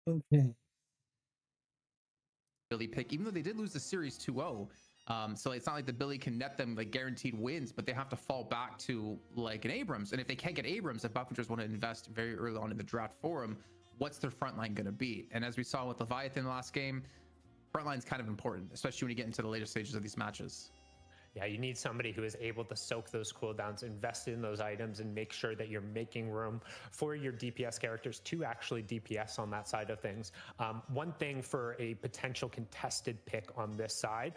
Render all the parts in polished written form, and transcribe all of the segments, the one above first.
Okay. Billy pick, even though they did lose the series 2-0. So it's not like the Billy can net them like guaranteed wins, but they have to fall back to like an Abrams. And if they can't get Abrams, if Buffingers want to invest very early on in the draft for him, what's their front line going to be? And as we saw with Leviathan last game, front line's kind of important, especially when you get into the later stages of these matches. Yeah, you need somebody who is able to soak those cooldowns, invest in those items, and make sure that you're making room for your DPS characters to actually DPS on that side of things. One thing for a potential contested pick on this side,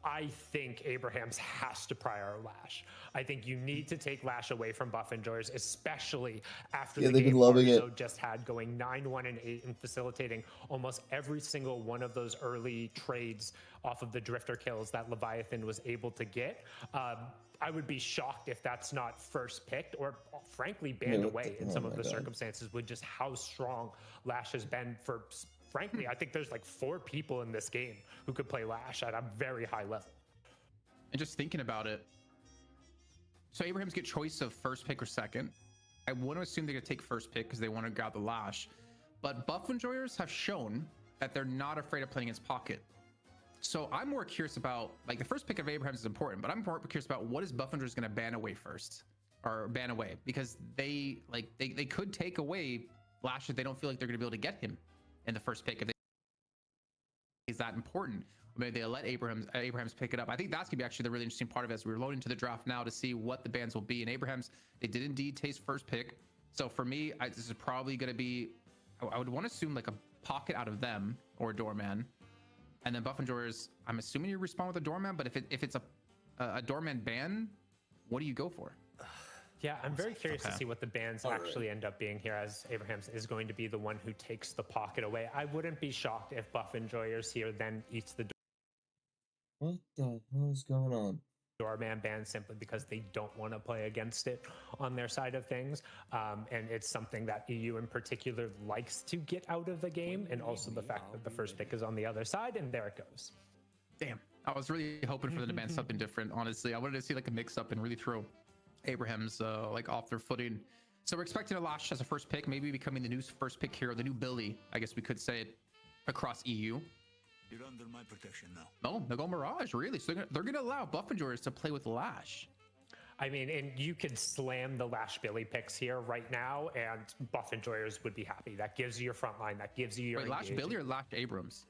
I think Abrahams has to prior Lash. I think you need to take Lash away from Buff Enjoyers, especially after the game Arzo just had, going 9-1 and 8 and facilitating almost every single one of those early trades off of the Drifter kills that Leviathan was able to get. I would be shocked if that's not first picked or frankly banned away in some of the circumstances with just how strong Lash has been for, frankly, I think there's like 4 people in this game who could play Lash at a very high level. And just thinking about it, so Abrahams get choice of first pick or second. I want to assume they're going to take first pick because they want to grab the Lash. But Buff Enjoyers have shown that they're not afraid of playing against Pocket. So I'm more curious about, like, the first pick of Abrahams is important, but I'm more curious about what is Buff Enjoyers going to ban away first, or ban away, because they could take away Lash if they don't feel like they're going to be able to get him in the first pick. If they, is that important? Maybe they'll let Abrahams pick it up. I think that's gonna be actually the really interesting part of it as we're loading to the draft now to see what the bans will be. And Abrahams, they did indeed taste first pick. So for me, this is probably gonna be, I would want to assume like a Pocket out of them or a Doorman. And then Buff Enjoyers, I'm assuming you respond with a Doorman, but if it's a Doorman ban, what do you go for? Yeah, I'm very curious to see what the bans actually end up being here, as Abrahams is going to be the one who takes the Pocket away. I wouldn't be shocked if Buff Enjoyers here then eats the What the hell is going on? Doorman ban simply because they don't want to play against it on their side of things. And it's something that EU in particular likes to get out of the game, and also the fact that the first pick is on the other side, and there it goes. Damn, I was really hoping for them to ban something different, honestly. I wanted to see like a mix-up and really throw Abrahams like off their footing. So we're expecting a Lash as a first pick, maybe becoming the new first pick here, the new Billy, I guess we could say it, across EU. You're under my protection now. No, they'll go Mirage, really. So they're going to allow Buff Enjoyers to play with Lash. I mean, and you could slam the Lash Billy picks here right now, and Buff Enjoyers would be happy. That gives you your front line. That gives you your Lash Billy or Lash Abrams?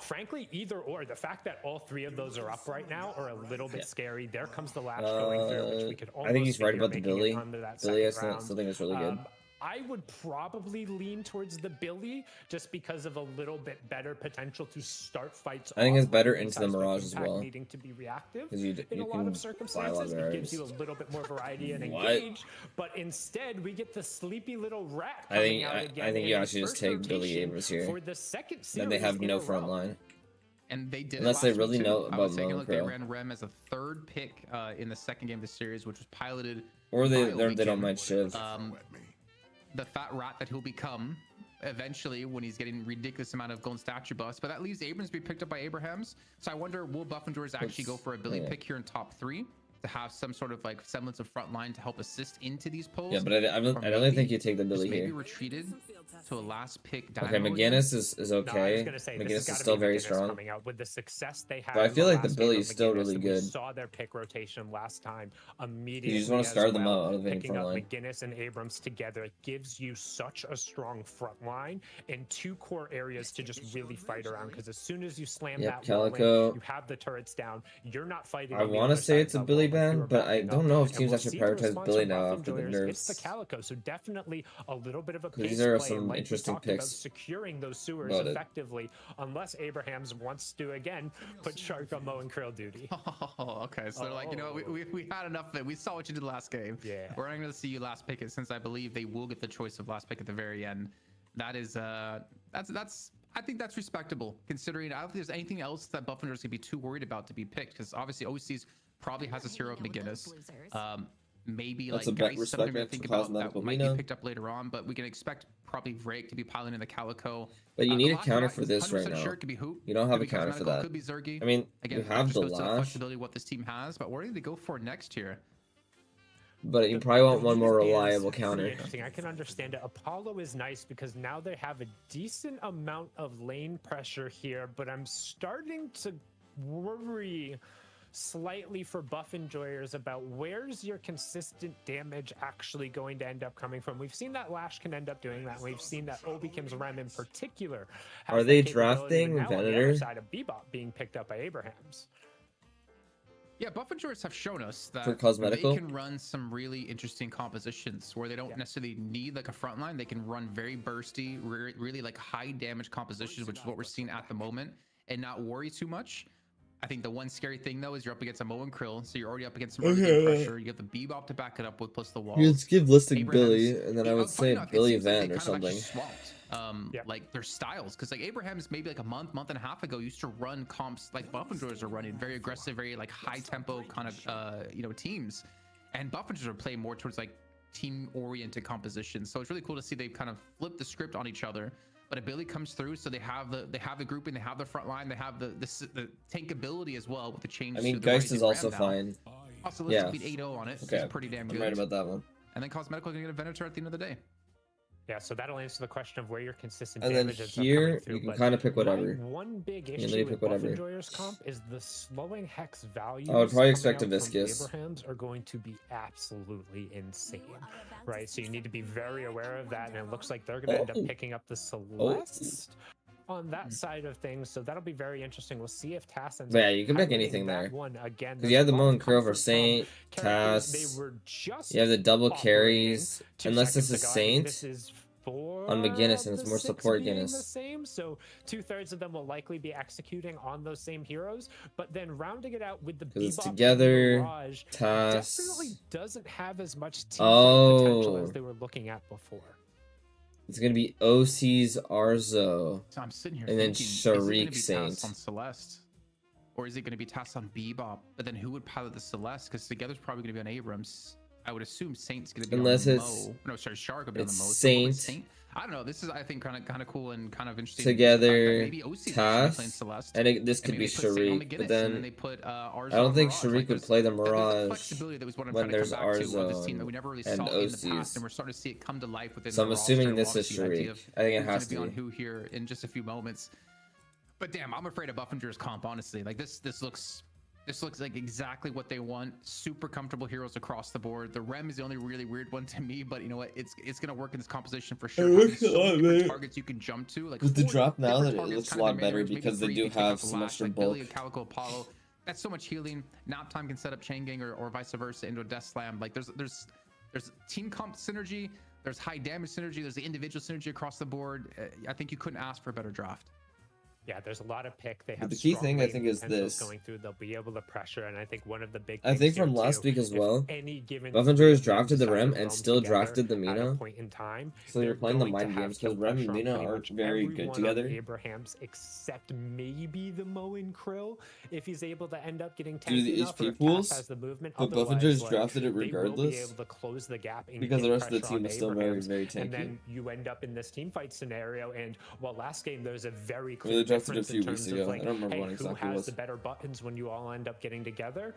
Frankly, either or. The fact that all 3 of those are up right now are a little bit scary. There comes the Lash going through, which we could almost I think he's right about the Billy. Billy has round. something that's really good. I would probably lean towards the Billy just because of a little bit better potential to start fights. I think it's better into the Mirage as well. Needing to be reactive in a lot of circumstances, it gives you a little bit more variety and engage. But instead, we get the sleepy little rat. I think you actually just take Billy Abrams here. For the second series, then they have no front line. And they did, unless they really know about Moon. They ran Rem as a third pick in the second game of the series, which was piloted. Or they don't mind Shiv. The fat rat that he'll become eventually when he's getting ridiculous amount of golden statue buffs. But that leaves Abrams to be picked up by Abrahams. So I wonder, will Buff Enjoyers actually go for a Billy pick here in top 3 to have some sort of like semblance of front line to help assist into these pulls? Yeah, but I don't think you take the Billy here. Maybe retreated to a last pick. Okay, McGinnis is okay. No, McGinnis is still very strong. Coming out with the success they had, but I feel like the Billy is still really good. We saw their pick rotation last time. Immediately, you just want to start them out of any picking front up line. McGinnis and Abrams together, it gives you such a strong front line and 2 core areas to just really fight around. Because as soon as you slam that Calico, wall in, you have the turrets down. You're not fighting. I want to say it's a Billy ban, but I don't know if teams actually prioritize Billy now after the nerfs. It's the Calico, so definitely a little bit of a these are some interesting picks. Securing those sewers effectively, unless Abrahams wants to again put Shark on Mo and Krill duty. Oh, okay. So they're like, you know, we had enough of it. We saw what you did last game. Yeah. We're not going to see you last pick it, since I believe they will get the choice of last pick at the very end. That is that's I think that's respectable, considering I don't think there's anything else that Buff Enjoyers could be too worried about to be picked, because obviously OC's probably has his hero of McGinnis. Maybe that's like Geist, something to think about that might be picked up later on, but we can expect probably Rake to be piloting the Calico. But you need a counter for this right now. Sure, it could be Hoop. You don't have a counter for that. Could be Zergy. I mean, again, you have the Lash. Lash. Flexibility what this team has, but what are they go for next here? but you probably want one more lead is reliable pretty counter. Interesting. I can understand it. Apollo is nice because now they have a decent amount of lane pressure here, but I'm starting to worry slightly for buff enjoyers about where's your consistent damage actually going to end up coming from. We've seen that Lash can end up doing that. We've seen that Obikim's Rem in particular has Are they that capability, drafting but now on the other Venator? side of Bebop being picked up by Abrahams. Yeah, buff enjoyers have shown us that For cosmetical? they can run some really interesting compositions where they don't necessarily need like a front line. They can run very bursty, really like high damage compositions, which is what we're seeing at the moment, and not worry too much. I think the one scary thing though is you're up against a Mo and Krill, so you're already up against some really good pressure. You have the Bebop to back it up with, plus the walls. Let's give listing Abraham's- Billy, and then I would funny say enough, it Billy seems like Van they or kind of actually something. swapped like their styles, because like Abraham's maybe like a month and a half ago used to run comps like buff enjoyers are running, very aggressive, very like high tempo kind of teams, and buff enjoyers are playing more towards like team oriented compositions. So it's really cool to see they've kind of flipped the script on each other. But ability comes through, so they have the grouping, they have the front line, they have the tankability as well with the change. I mean, to the Geist Rising is also Ram now. fine. Also, let's beat 8-0 on it. Okay. It's pretty damn good. I'm right about that one. And then Cosmetical is gonna get a Venator at the end of the day. Yeah, so that'll answer the question of where your consistent And then damage ends up here, coming through. you can But kind of pick whatever. my one big let me issue pick with Buff whatever. Enjoyers comp is the slowing hex values. I would probably coming expect a out from Viscous. Abrahams are going to be absolutely insane, right? So you need to be very aware of that, and it looks like they're going to end up picking up the Celeste on that side of things. So that'll be very interesting. We'll see if Tass ends But yeah, up you can pick highlighting anything that there. one again. Because you have the There's a lot Mo of and Krill for comfort from Saint, characters. Tass. They were just You have the double operating carries, 2 unless this seconds is ago. I think Saint. this is 4 on McGinnis, of and it's the more 6 support being Guinness. the same, so 2/3 of them will likely be executing on those same heroes, but then rounding it out with the Because it's Bebop and together, Mirage Tass. definitely doesn't have as much team fight potential as Oh. they were looking at before. It's going to be OC's Arzo. So I'm sitting here And then thinking, is it going to Sharik be Saint. Tass on Celeste? Or is it going to be Tass on Bebop? But then who would pilot the Celeste? Because together's probably going to be on Abrams. I would assume Saint's going to be Unless on it's- Mo. No, sorry, Shark would be on the it's Mo. So what would Saint. I don't know. This is, I think, kind of cool and kind of interesting. Together, Maybe OC's actually playing Tass, Celeste. and this And could maybe be they put Saint on Sharik, McGinnis, but and then they put Arzo I don't on think Mirage. Sharik Like, would play the there's a Mirage flexibility that was what I'm when trying to there's come back to with Arzo this team that we never really and saw in the OCs. past, and we're starting to see it come to life within So the I'm assuming roster. this We'll is obviously the idea Sharik. of I think it who's has gonna to be be. on who here in just a few moments. But damn, I'm afraid of Buffinger's comp, honestly. Like this looks like exactly what they want. Super comfortable heroes across the board. The Rem is the only really weird one to me, but you know what? It's gonna work in this composition for sure. It looks Having a lot so many different better. targets you can jump to. Like With the 4 drop now, different that it targets looks a kind of lot in better range, maybe because they 3 do if you take have out the some Lash, extra like Billy, bulk. Calico, Apollo. That's so much healing. Nap time can set up chain gang or vice versa into a death slam. Like there's team comp synergy. There's high damage synergy. There's the individual synergy across the board. I think you couldn't ask for a better draft. Yeah, there's a lot of pick. They have the key strong thing, I lane think, is potentials this. going through. They'll be able to pressure, and I think one of the big I things think here, from last too, week as if well, any given Buffingers three drafted the decide to Rem and roam still together drafted the at a Mina. point in time, So you're they're playing the going to mind have games kill because Rem and pressure on Mina pretty aren't much very good everyone on together. Abrahams except maybe the Mo and Krill, if he's able to end up getting Do the tanky enough, or HP if pools, Tass has the movement. but Otherwise, Buffingers like, drafted it they will be regardless able to close the gap and because the get rest of the pressure team on is still very, Abrahams, very and tanky. then you end up in this team fight scenario. And while last game there was a very They clear drafted it a difference few in weeks terms ago. of like, I don't remember hey, when who exactly it has was. the better buttons when you all end up getting together.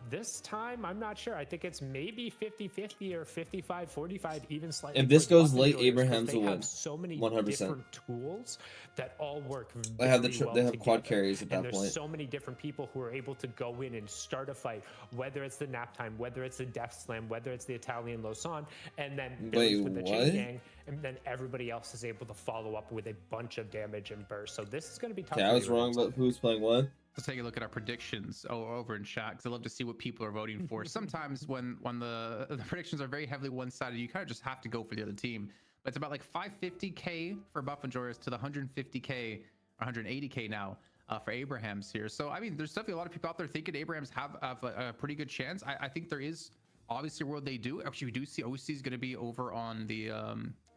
This time, I'm not sure. I think it's maybe 50-50 or 55-45, even slightly. If this for the goes Buff late, enjoyers, 'cause Abrahams they will have win. so many 100%. different tools that all work They have very well they have quad together. carries at And that there's point. so many different people who are able to go in and start a fight, whether it's the nap time, whether it's the death slam, whether it's the Italian Lausanne, and then Billy's with the what? chain gang, and then everybody else is able to follow up with a bunch of damage and burst. So this is going to be tough. Yeah, I for was wrong Abrahams. about who's playing what. Let's take a look at our predictions over in chat, because I love to see what people are voting for. Sometimes when the predictions are very heavily one-sided, you kind of just have to go for the other team. But it's about like 550k for Buff Enjoyers to the 150k or 180k now for Abrahams here. So I mean, there's definitely a lot of people out there thinking Abrahams have a pretty good chance. I think there is obviously a world they do. Actually, we do see OC is going to be over on the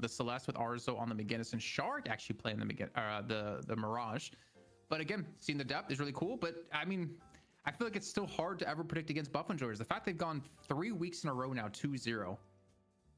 Celeste with Arzo on the McGinnis, and Shark actually playing the Mirage. But again, seeing the depth is really cool. But I mean, I feel like it's still hard to ever predict against Buff Enjoyers. The fact they've gone 3 weeks in a row now 2-0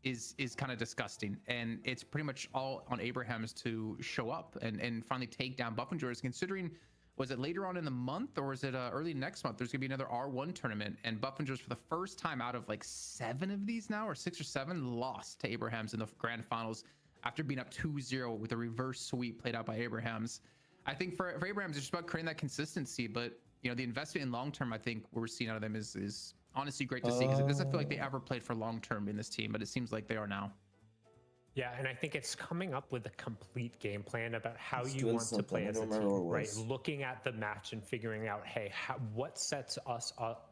is kind of disgusting. And it's pretty much all on Abrahams to show up and finally take down Buff Enjoyers, considering was it later on in the month or is it early next month? There's gonna be another R1 tournament, and Buffingers for the first time out of like 7 of these now, or 6 or 7, lost to Abrahams in the grand finals after being up 2-0 with a reverse sweep played out by Abrahams. I think for Abrahams, it's just about creating that consistency, but you know, the investment in long term, I think what we're seeing out of them is honestly great to see, because it doesn't feel like they ever played for long term in this team, but it seems like they are now. Yeah, and I think it's coming up with a complete game plan about how you want to play as a team, right? Looking at the match and figuring out, hey, what sets us up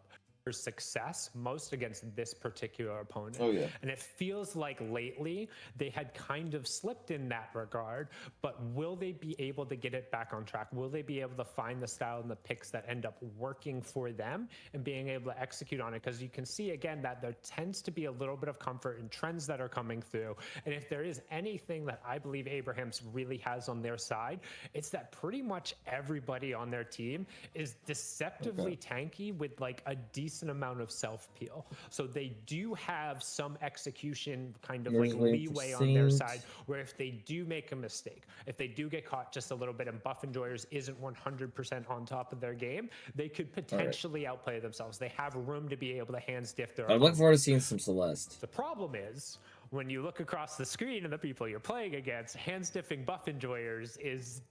for success most against this particular opponent. Oh, yeah. And it feels like lately they had kind of slipped in that regard, but will they be able to get it back on track? Will they be able to find the style and the picks that end up working for them and being able to execute on it? Because you can see again that there tends to be a little bit of comfort in trends that are coming through. And if there is anything that I believe Abrahams really has on their side, it's that pretty much everybody on their team is deceptively tanky with like a decent amount of self-peel. So they do have some execution kind of like leeway on their side, where if they do make a mistake, if they do get caught just a little bit and Buff Enjoyers isn't 100% on top of their game, they could potentially outplay themselves. They have room to be able to hand stiff their I'm looking forward to seeing some Celeste. The problem is, when you look across the screen and the people you're playing against, hand stiffing Buff Enjoyers is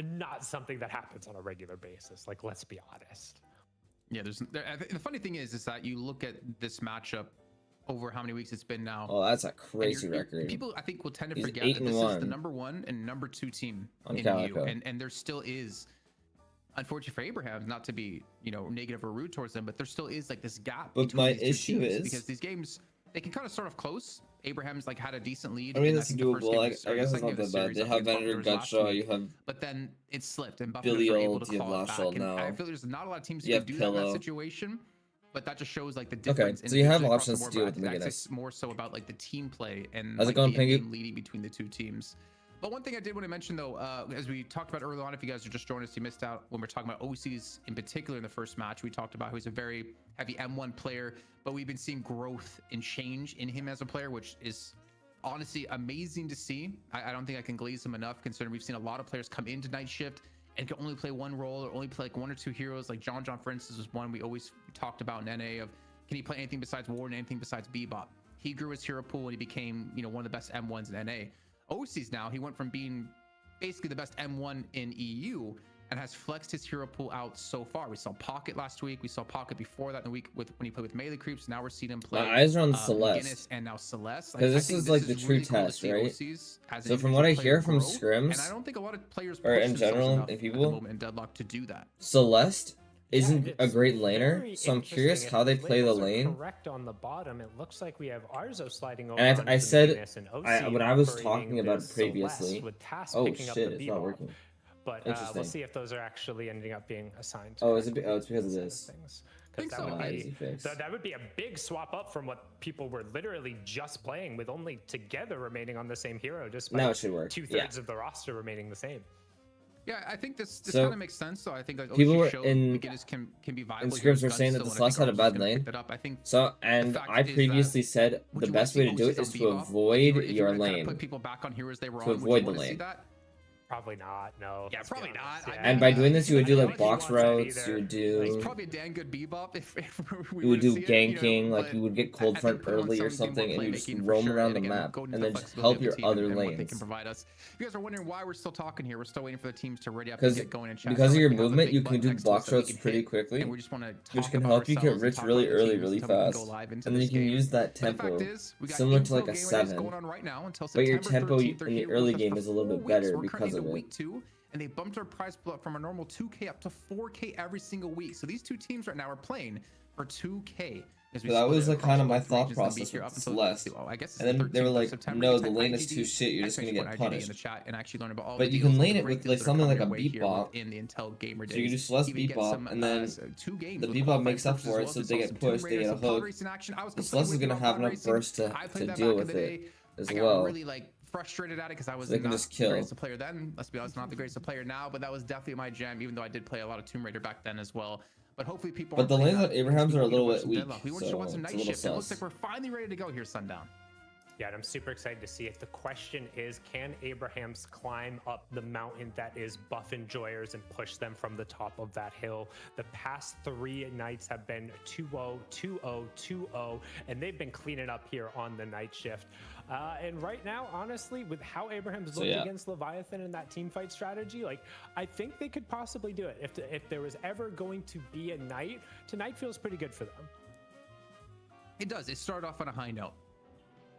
not something that happens on a regular basis. Like, let's be honest. Yeah, the funny thing is that you look at this matchup over how many weeks it's been now. Oh, that's a crazy record. People, I think, will tend to He's forget that this 8-1 is the #1 and #2 team on in Calico. EU, and there still is, unfortunately for Abraham, not to be negative or rude towards them, but there still is like this gap. But between my these two issue teams, is because these games, they can kind of start off close. Abraham's like had a decent lead. I mean, in, it's think, the first doable. game I of the- or the guess it's second not game of that the bad. They series. have I think Venator, Buffalo's last Gutshaw, week. you have But then it slipped, and Billy Buffalo's were able Old, to you have call it back. Lashall And I now. feel there's not a lot of teams You who have can do that in that Pillow. situation. But that just shows like the difference. So you have individually across options the to board, deal but with the I think Meganis. it's more so about like the team play and How's it like, going, the Pingy? in-game leading between the two teams. But one thing I did want to mention though, as we talked about early on, if you guys are just joining us, you missed out when we're talking about OCs in particular in the first match. We talked about how he's a very heavy M1 player, but we've been seeing growth and change in him as a player, which is honestly amazing to see. I don't think I can glaze him enough, considering we've seen a lot of players come into Night Shift and can only play one role or only play like 1 or 2 heroes. Like John, for instance, was one we always talked about in NA of, can he play anything besides Warden, anything besides Bebop? He grew his hero pool and he became, one of the best M1s in NA. OCs now, he went from being basically the best M1 in EU and has flexed his hero pool out so far. We saw Pocket last week. We saw Pocket before that in the week when he played with melee creeps. Now we're seeing him play. My eyes are on Celeste Celeste. and now Celeste. Because this is like the true test, right? So from what I hear from scrims, and I don't think a lot of players or in general, in people, in Deadlock to do that. Celeste isn't a it's great laner, very so I'm curious interesting. how If they the play the labels are lane. Correct on the bottom, it looks like we have Arzo sliding over. And onto I said, Venus and OC when I was operating talking about this it previously, Celeste with Task oh picking up shit, the it's not B-ball. working. But Interesting. we'll see if those are actually ending up being assigned. Oh, is it? Oh, it's because of this. Because that, so. would Ah, be, easy fix. that would be a big swap up from what people were literally just playing with only together remaining on the same hero, despite Now it should work. 2/3 of the roster remaining the same. Yeah, I think this So, kind of makes sense. So I think like people OC were showed in- McGinnis can be viable. And here scrims were with saying that Guts the still, and I Celeste had a think bad Arzo's gonna lane. pick that up. I think So, and fact I is previously that said would the you best wanna way to see do it OCs is on to Bebop? avoid If you your were to kinda lane. put people back on heroes they were To on, would avoid you the wanna see lane. that? Probably not. No. Yeah, let's be probably honest. not. Yeah. And by doing this, you would do I like don't think he box wants that routes, you either. would He's do, probably a dang good Bebop if we you would do see it, ganking, like but you would get I cold think front put him on early or some something, more and you just playmaking for roam sure, around the again, map, go into and the then just flexibility help of your the team other and what they lanes. can provide us. If you guys are wondering why we're still talking here, we're still waiting for the teams to ready up and Because get going and chat. because of Like your we have a movement, big you can button do next to us box that we routes can pretty hit, quickly, and we just want to which talk can about help you get ourselves and rich talk really about the early, teams really until we can go fast, live into and then this you can game. use that But the fact tempo, is, we got similar to intro like a game readiness 7. going on right now until But your September tempo 13th. They're in the here with early us game for is a little 4 bit weeks. better We're because currently of into it. week 2, and they bumped our price pool up from a normal 2K up to 4K every single week. So these two teams right now are playing for 2K. As we So that split was it like across kind of my both thought regions, they'll be process here with up until Celeste. I guess it's And then the they were 13th of like, September. no, You the type lane is IGD, too shit, you're just gonna get IGD in punished. the chat and actually learn about all But the you can deals, lane the it great with deals like that are something like coming a your way here Bebop. within the Intel Gamer So you days. can do Celeste Even get Bebop, some, and then 2 games the with Bebop qualifying makes up purposes for it, as so well. they We get saw some Tomb pushed, they Raiders, get a some pod hook. racing action. I was The completely Celeste is with you gonna on have pod enough racing. burst I to played that deal back in with the it day. as I got well. really like frustrated at it because I was So they can not just the kill. greatest player then. Let's be honest, not the greatest player now, but that was definitely my jam, even though I did play a lot of Tomb Raider back then as well. But hopefully people But the aren't playing lanes that at Abraham's because are a we little want bit some weak, Deadlock. We want so to watch some it's Night a little Shift. It looks sus. like we're finally ready to go here, Sundown. Yeah, and I'm super excited to see it. The question is, can Abrahams climb up the mountain that is Buff Enjoyers and push them from the top of that hill? The past 3 nights have been 2-0, 2-0, 2-0, and they've been cleaning up here on the night shift. And right now, honestly, with how Abrahams looked against Leviathan in that team fight strategy, like, I think they could possibly do it. If there was ever going to be a night, tonight feels pretty good for them. It does. It started off on a high note.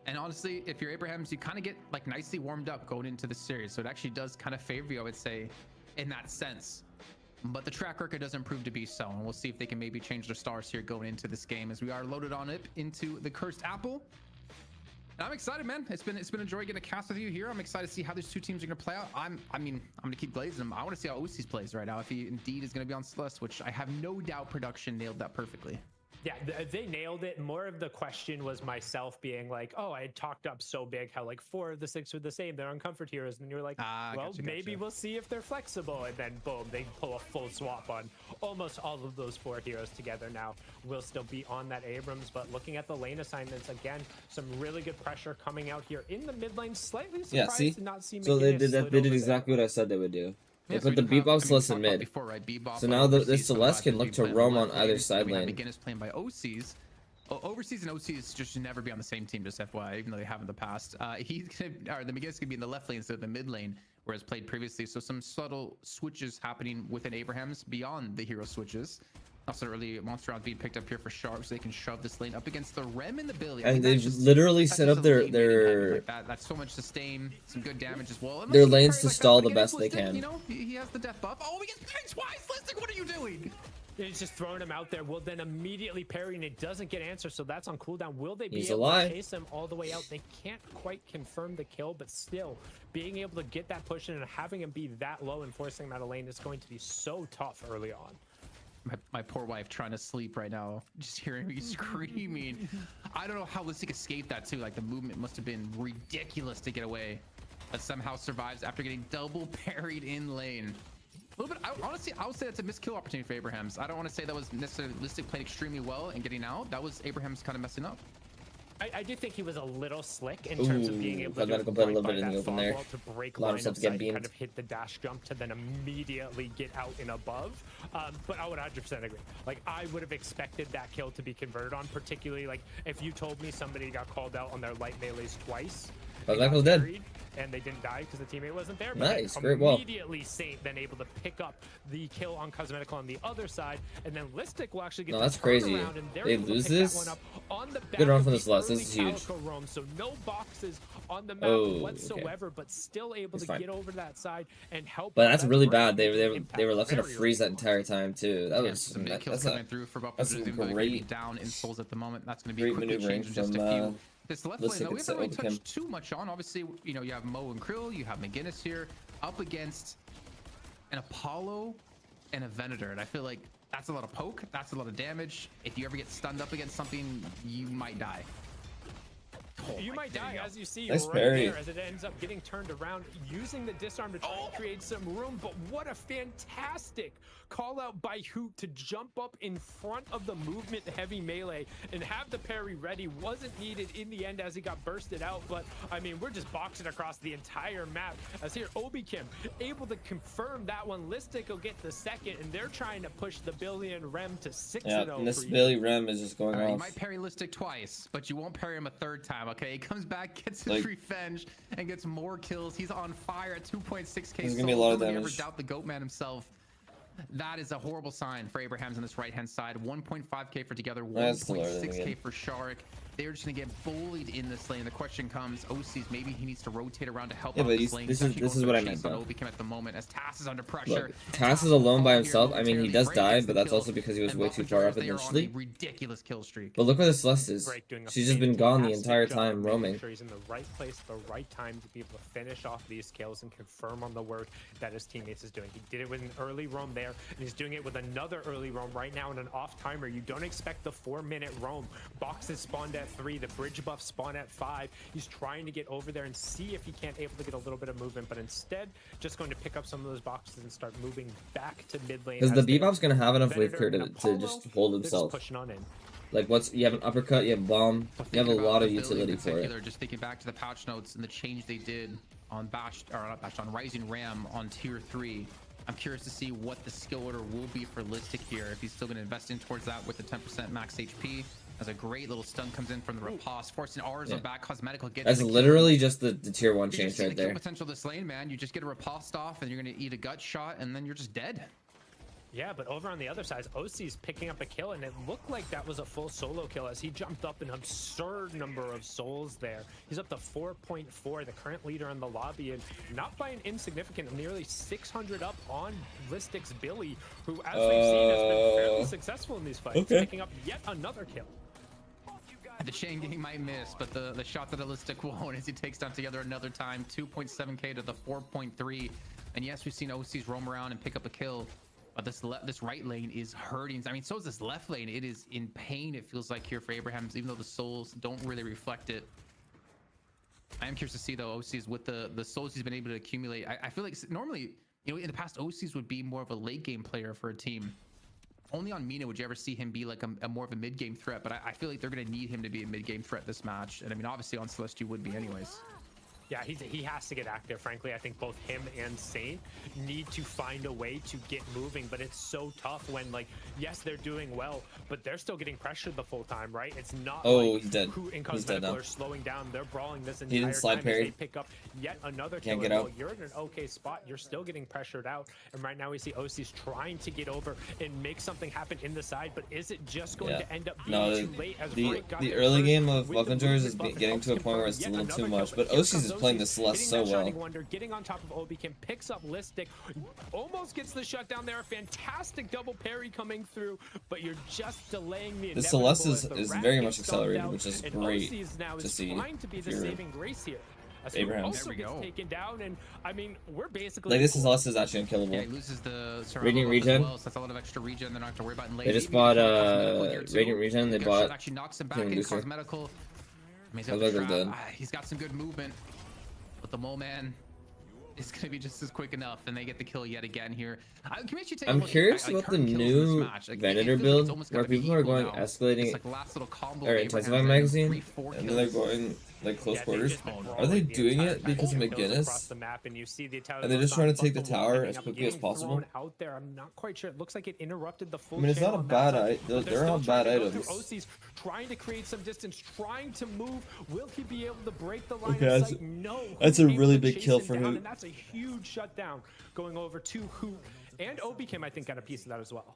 And honestly, if you're Abrahams, you kind of get like nicely warmed up going into the series. So it actually does kind of favor you, I would say, in that sense. But the track record doesn't prove to be so. And we'll see if they can maybe change their stars here going into this game, as we are loaded on it into the Cursed Apple. And I'm excited, man. It's been a joy getting a cast with you here. I'm excited to see how these two teams are going to play out. I'm going to keep glazing them. I want to see how OC's plays right now, if he indeed is going to be on Celeste, which I have no doubt production nailed that perfectly. Yeah, they nailed it. More of the question was myself being like, oh, I had talked up so big how like 4 of the 6 are the same. They're uncomfort heroes. And you're like, well, maybe we'll see if they're flexible. And then boom, they pull a full swap on almost all of those 4 heroes together. Now we'll still be on that Abrams, but looking at the lane assignments, again, some really good pressure coming out here in the mid lane. Slightly surprised to not see so they did exactly what I said they would do. They put the Bebop Celeste in mid. Before, right? Bebop, so now this Celeste can look to roam on either side lane. McGinnis playing by OCs. Overseas and OCs just should never be on the same team, just FYI, even though they have in the past. The McGinnis could be in the left lane instead of the mid lane, whereas played previously. So some subtle switches happening within Abrahams beyond the hero switches. Also, early monster round being picked up here for Sharp, so they can shove this lane up against the Rem in the Billy. And they've literally set up their that's so much sustain, some good damage as well. Their lanes to stall the best they can. You know, he has the death buff. Oh, he gets parried twice. Listic, what are you doing? He's just throwing him out there. Will then immediately parry, and it doesn't get answered, so that's on cooldown. Will they be able to chase him all the way out? They can't quite confirm the kill, but still, being able to get that push in and having him be that low and forcing him out of lane is going to be so tough early on. My poor wife trying to sleep right now, just hearing me screaming. I don't know how Listic escaped that too. Like, the movement must have been ridiculous to get away, but somehow survives after getting double parried in lane. A little bit, honestly, I would say that's a missed kill opportunity for Abrahams. I don't want to say that was necessarily Listic played extremely well and getting out. That was Abrahams kind of messing up. I do think he was a little slick in terms of being able to go a little bit in the open there. To break line of sight, kind of hit the dash jump to then immediately get out and above. But I would 100% agree. Like, I would have expected that kill to be converted on, particularly like if you told me somebody got called out on their light melees twice. But that was dead. And they didn't die because the teammate wasn't there. Nice, great wall. Immediately Saint then able to pick up the kill on Cosmetical on the other side, and then Listic will actually get no, that's crazy. And they lose this. Good run from the Celeste. This is huge. Roam, so no boxes on the map whatsoever, but still able to get over to that side and help. But that's really bad. They were left in a freeze that entire time too. That was some kills coming through for Buff. That's great. Down in souls at the moment. That's going to be great maneuvering from just a few. This left lane, though, we haven't really touched him too much on. Obviously, you know, you have Mo and Krill, you have McGinnis here, up against an Apollo and a Venator. And I feel like that's a lot of poke, that's a lot of damage. If you ever get stunned up against something, you might die. You might die, as you see nice right parry. there, as it ends up getting turned around, using the disarm to try and create some room. But what a fantastic call out by Hoot to jump up in front of the movement heavy melee and have the parry ready. Wasn't needed in the end as he got bursted out, but I mean, we're just boxing across the entire map. As here, Obi-Kim able to confirm that one. Listic will get the second, and they're trying to push the Billy and Rem to 6-0. Yeah, and this Billy Rem is just going off. You might parry Listic twice, but you won't parry him a third time. Okay, he comes back, gets his revenge, and gets more kills. He's on fire at 2.6k. There's gonna be a lot of damage. Ever doubt the Goat Man himself? That is a horrible sign for Abrahams on this right-hand side. 1.5k for Together, 1.6k for Shark. They're just gonna get bullied in this lane. The question comes, OCs, maybe he needs to rotate around to help out this lane. This is what I meant, though. Obi-Kim at the moment, as Tass is under pressure. Look, Tass is alone by himself. I mean, he does die, but that's also because he was way too far up initially. Ridiculous kill streak. But look where the Celeste is. She's just been gone the entire time, roaming. He's in the right place at the right time to be able to finish off these kills and confirm on the work that his teammates is doing. He did it with an early roam there, and he's doing it with another early roam right now in an off timer. You don't expect the 4-minute roam. Boxes spawned at 3. The bridge buff spawn at 5. He's trying to get over there and see if he can't able to get a little bit of movement, but instead just going to pick up some of those boxes and start moving back to mid lane. Because the Bebop's going to have enough wave clear to just hold himself. Pushing on in. Like, you have an uppercut, you have bomb, you have a lot of utility for it. Just thinking back to the patch notes and the change they did on on Rising Ram on tier 3. I'm curious to see what the skill order will be for Listic here. If he's still going to invest in towards that with the 10% max HP. As a great little stun comes in from the riposte, forcing R's on back cosmetical. That's literally just the tier 1 change right there. Potential this lane, man. You just get a riposte off, and you're going to eat a gut shot, and then you're just dead. Yeah, but over on the other side, OC's picking up a kill, and it looked like that was a full solo kill as he jumped up an absurd number of souls there. He's up to 4.4, the current leader in the lobby, and not by an insignificant, nearly 600 up on Listic's Billy, who, as we've seen, has been fairly successful in these fights, picking up yet another kill. The chain gang might miss, but the shot that Listic won't as he takes down together another time, 2.7k to the 4.3. And yes, we've seen OCs roam around and pick up a kill. But this right lane is hurting. I mean, so is this left lane. It is in pain, it feels like, here for Abrahams, even though the souls don't really reflect it. I am curious to see, though, OCs with the souls he's been able to accumulate. I feel like normally, you know, in the past, OCs would be more of a late game player for a team. Only on Mina would you ever see him be like a more of a mid game threat. But I feel like they're going to need him to be a mid game threat this match. And I mean, obviously on Celeste, you would be anyways. Yeah, he has to get active. Frankly, I think both him and Saint need to find a way to get moving, but it's so tough when, like, yes, they're doing well, but they're still getting pressured the full time, right? It's not like he's dead. Who in He's dead now. are slowing down. They're brawling this He entire didn't slide time parry. as they pick up yet another kill. Can't get out. You're in an okay spot. You're still getting pressured out, and right now we see OC's trying to get over and make something happen in the side, but is it just going to end up being too late? As the early game of Buffingers is getting to a point where it's a little too much, but OCs is playing the Celeste so well. Wonder, getting on top of Obi-Kim, picks up Listic, almost gets the shutdown there. Fantastic double parry coming through, but you're just delaying the Celeste is very much accelerated, which is great to see. Trying to be the saving grace here. Abrahams. There we go. Taken down, and I mean, we're basically like this is Celeste is actually unkillable. Yeah, he loses the Radiant regen. Well, so that's a lot of extra regen. They're not to worry about in late. They just bought Radiant regen. They bought actually knocks him back in cosmetical. I mean, he's got some good movement, but the Mole Man is going to be just as quick enough, and they get the kill yet again here. I'm curious about the new Venator build, where people are going escalating or intensifying magazine, and then they're going like close quarters. Are they doing it because of McGinnis? And they're just trying to take the tower as quickly as possible? Out there, I'm not quite sure. It looks like it interrupted the full. I mean, it's not a bad item. They're not bad items. OC's trying to create some distance, trying to move. Will he be able to break the line of sight? No. That's a really big kill for him. And that's a huge shutdown going over to Hoot. And Obi-Kim, I think, got a piece of that as well.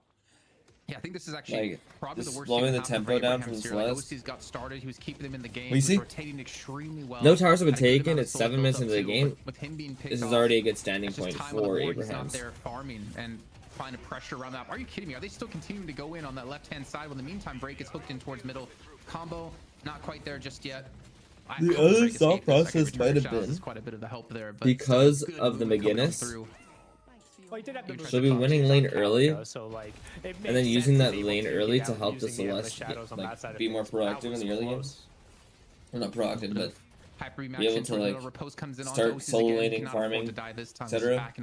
Yeah, I think this is actually probably the worst. Slowing the tempo down from Celeste. Like, got started. He was keeping them in the game. Well, you see, rotating extremely well. no towers have been taken. It's 7 minutes into the game. With him being picked this is off, already a good standing point for Abrahams. He's not there farming and finding pressure around that. Are you kidding me? Are they still continuing to go in on that left-hand side? When the meantime, Break gets hooked in towards middle. Combo, not quite there just yet. The other thought process might have been quite a bit of the help there, but because of the McGinnis. She'll be winning lane early, and then using that lane early to help the Celeste like, be more proactive in the early game. Or not proactive, but be able to like start solo laning, farming, etc.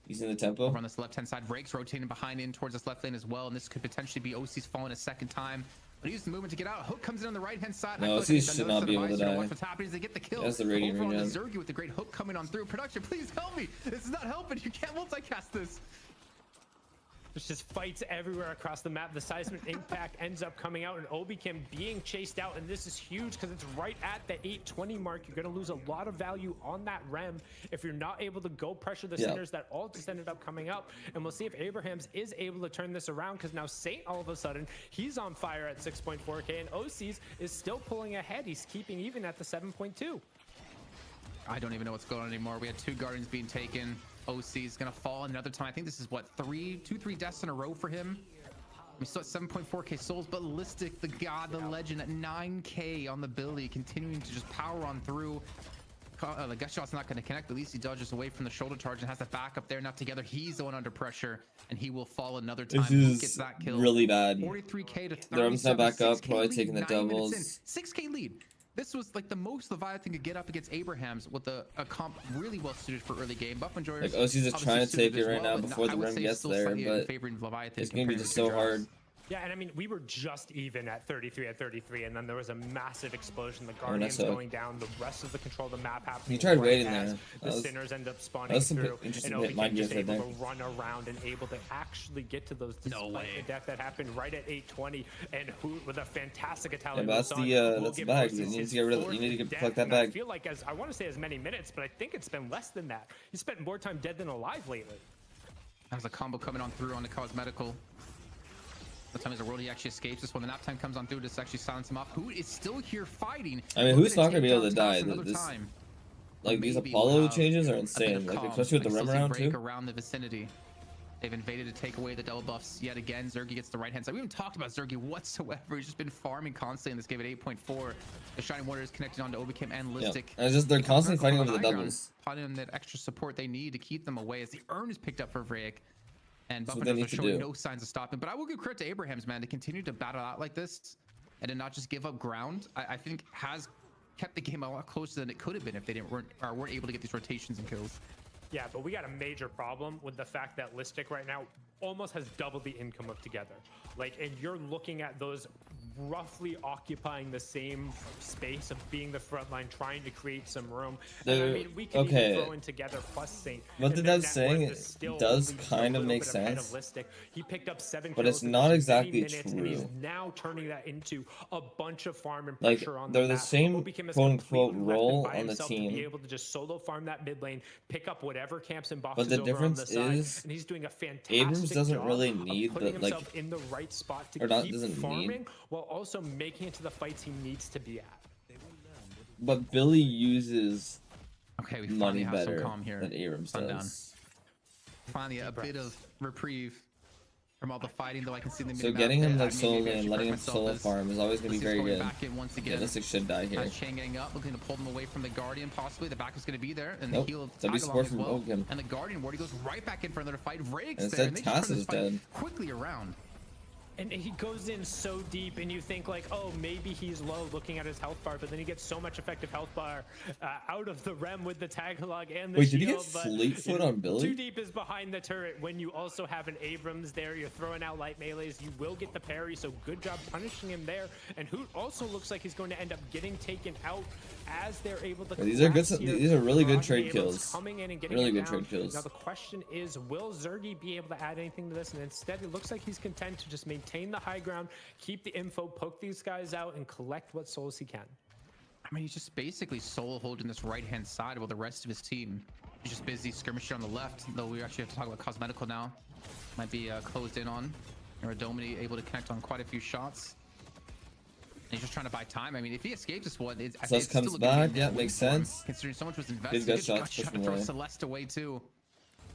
Using the tempo. Over on this left-hand side, Breaks rotating behind in towards this left lane as well, and this could potentially be OC's falling a second time. But he used the movement to get out. Hook comes in on the right-hand side. No, OC should not be able to die. What's happening is they get the kill. That's the Radiant regen. Zergy with the great hook coming on through. Production, please help me. This is not helping. You can't multicast this. There's just fights everywhere across the map. The seismic impact ends up coming out, and Obi-Kim being chased out, and this is huge because it's right at the 820 mark. You're going to lose a lot of value on that rem if you're not able to go pressure the centers that all just ended up coming up. And we'll see if Abrahams is able to turn this around, because now Saint, all of a sudden, he's on fire at 6.4k, and OC's is still pulling ahead. He's keeping even at the 7.2. I don't even know what's going on anymore. We had 2 Guardians being taken. OC is gonna fall another time. I think this is what 3 deaths in a row for him. We still at 7.4k souls, but Listic, the god, the legend, at 9k on the ability, continuing to just power on through. The gut shot's not going to connect. At least he dodges away from the shoulder charge and has the backup there. Now together, he's the one under pressure, and he will fall another time. This gets that kill. Really bad. 43k to 37. The Rum's not back up, probably taking the doubles. 6k lead. This was like the most Leviathan could get up against Abrahams with a comp really well suited for early game. Buff Enjoyers, like OC's just trying to take it right now before the Rim gets there, but it's gonna be just so hard. Yeah, and I mean, we were just even at 33, and then there was a massive explosion. The Guardians going down, the rest of the control of the map happening. He tried waiting there. The Sinners end up spawning through, and OBK just able to run around and able to actually get to those despite the death that happened right at 8:20, and who with a fantastic Italian. Yeah, that's the bag. You need to get rid of. You need to collect that bag. I feel like I want to say as many minutes, but I think it's been less than that. He spent more time dead than alive lately. There's a combo coming on through on the cosmetical. The time is a world he actually escapes this when the nap time comes on through to actually silence him off. Who is still here fighting? I mean, who's not gonna be able to die? Like these Apollo changes are insane. Like especially with the rim around too. Around the vicinity. They've invaded to take away the double buffs yet again. Zergy gets the right hand side. We haven't talked about Zergy whatsoever. He's just been farming constantly in this game at 8.4. The Shining Warriors connected onto Obicam and Listic. Yeah. And just they're constantly fighting over the doubles. Finding that extra support they need to keep them away as the urn is picked up for Vrayek. And Buffalo are showing no signs of stopping. But I will give credit to Abrahams, man, to continue to battle out like this and to not just give up ground. I think has kept the game a lot closer than it could have been if they weren't able to get these rotations and kills. Yeah, but we got a major problem with the fact that Listic right now almost has double the income of Together. Like, and you're looking at those roughly occupying the same space of being the front line, trying to create some room. And I mean, we can even throw in Together plus Saint. What did that saying does kind of make sense. He picked up 7 but kills it's not exactly true. And he's now turning that into a bunch of farm and pressure on they're the the same quote-unquote role on the team. To be able to just solo farm that mid lane, pick up whatever camps and But boxes the difference is, and he's doing a fantastic Abrams doesn't job really need putting the himself in the right spot to keep farming while also making it to the fights he needs to be at. But Billy uses we money have better some calm here. than Abrams does. Finally, a bit of reprieve from all the fighting, though I can see them. So getting him like solo and letting him solo farm is always going to be very good. Once again, Listic should die here. Chain getting up, looking to pull them away from the Guardian. Possibly the back is going to be there, and the heal tag along as well. And the Guardian ward, he goes right back in for another fight. Vrake's and there, and they just turn this fight quickly around. And he goes in so deep, and you think like, oh, maybe he's low looking at his health bar, but then he gets so much effective health bar out of the rem with the Tagalog and the shield. Did he get Fleetfoot on Billy? Too deep is behind the turret. When you also have an Abrams there, you're throwing out light melees, you will get the parry, so good job punishing him there. And Hoot also looks like he's going to end up getting taken out as they're able to. These are good. These are really good trade kills. Coming in and getting really good trade kills. Now the question is, will Zergy be able to add anything to this? And instead, it looks like he's content to just maintain the high ground, keep the info, poke these guys out, and collect what souls he can. I mean, he's just basically solo holding this right-hand side while the rest of his team is just busy skirmishing on the left. Though we actually have to talk about Cosmetical now. Might be closed in on. Domini able to connect on quite a few shots. He's just trying to buy time. I mean, if he escapes this one, I think it's comes back. Yeah, makes sense. Considering so much was invested, he just got to throw Celeste away too.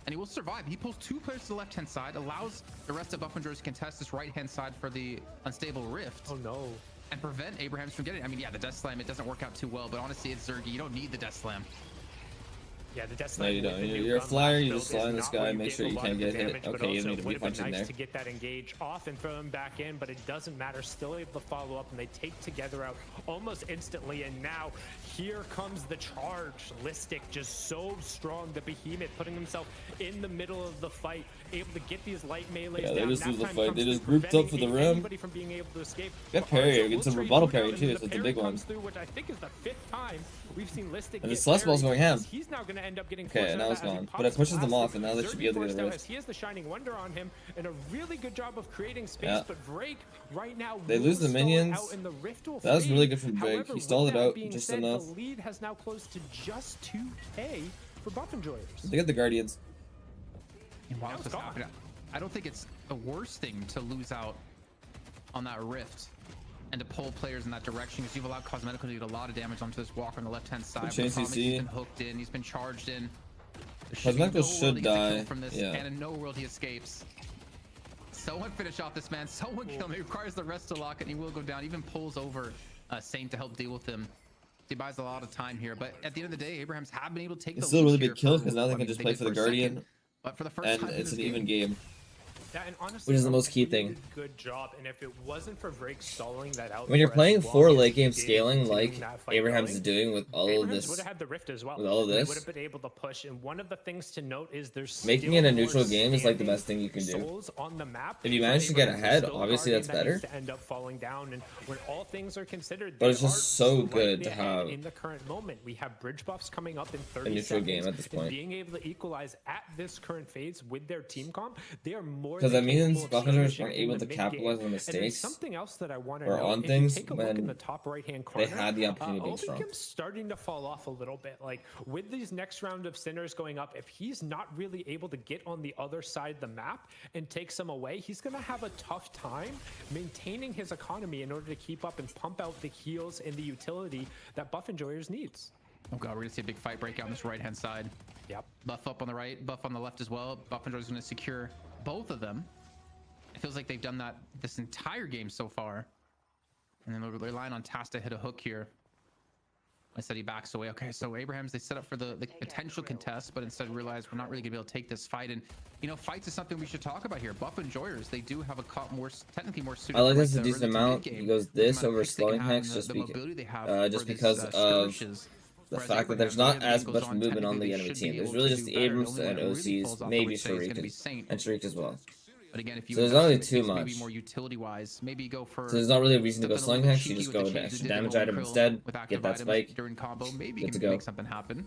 And he will survive. He pulls 2 players to the left-hand side, allows the rest of Buffalo to contest this right-hand side for the unstable rift. Oh no. And prevent Abrahams from getting it. I mean, yeah, the Death Slam, it doesn't work out too well, but honestly, it's Zergy. You don't need the Death Slam. Yeah, the Death Slam. No, you don't. You're a flyer, you just slide this guy, make sure you can't get hit. Okay, you need to be punching there. To get that engage off and throw him back in, but it doesn't matter. Still able to follow up, and they take Together out almost instantly. And now here comes the charge. Listic just so strong. The Behemoth putting himself in the middle of the fight, able to get these light melees down. They just lose the fight. They just grouped up for the rim. From being able to escape. Get parry. Get some rebuttal parry too. It's a big one. Through, which I think is the 5th time we've seen Listic. And the Celeste ball's going ham. He's now going to end up getting. Okay, now it's gone. But it pushes them off, and now they should be able to get a rift. He has the Shining Wonder on him, and a really good job of creating space. But Drake right now, they lose the minions. That was really good from Drake. He stalled it out just enough. The lead has now closed to just 2K for Buff Enjoyers. They get the Guardians. And while this happening, I don't think it's the worst thing to lose out on that rift and to pull players in that direction, because you've allowed Cosmetical to get a lot of damage onto this walker on the left-hand side. He's been hooked in. He's been charged in. Cosmetical should die. From this, and in no world he escapes. Someone finish off this man. Someone kill him. He requires the rest to lock, and he will go down. Even pulls over Saint to help deal with him. He buys a lot of time here, but at the end of the day, Abrahams have been able to take. It's still a really big kill because now they can just play for the Guardian. But for the first time, it's an even game. Yeah, and honestly, which is the most key thing. Good job. And if it wasn't for Drake stalling that out, When you're playing 4 late game scaling like Abraham's is doing with all of this, would have had the rift as well. with all of this, would have been able to push. And one of the things to note is there's making it a neutral game is like the best thing you can do. On the map, if you manage to get ahead, obviously that's better. To end up falling down, and when all things are considered, but it's just so good to have in the current moment. We have bridge buffs coming up in 30 a neutral seconds, game at this point. Being able to equalize at this current phase with their team comp, they are more. Because that means Buffingers weren't able to capitalize on mistakes something else that I want to or know, on if things you take a look when in the top right-hand corner, they had the opportunity to be strong. Obinkim's starting to fall off a little bit. Like with these next round of Sinners going up, if he's not really able to get on the other side of the map and take some away, he's going to have a tough time maintaining his economy in order to keep up and pump out the heals and the utility that Buff Enjoyers needs. Oh god, we're gonna see a big fight break out on this right-hand side. Yep. Buff up on the right, buff on the left as well. Buff Enjoyers gonna secure both of them. It feels like they've done that this entire game so far. And then they're relying on Tass to hit a hook here. I said he backs away. Okay, so Abrahams, they set up for the potential contest, but instead realized we're not really gonna be able to take this fight. And you know, fights is something we should talk about here. Buff Enjoyers, they do have a technically more suited. I like this a decent amount. He goes this over slowing hex just because of the fact that there's not as much movement on the enemy team. There's really just the Abrams and OCs, maybe Sharik and Sharik as well. But again, if you so there's not really too much. Maybe more utility-wise, maybe go for. So there's not really a reason to go slowing hex. You just go with the extra damage item instead. Get that spike. During combo, maybe you can make something happen.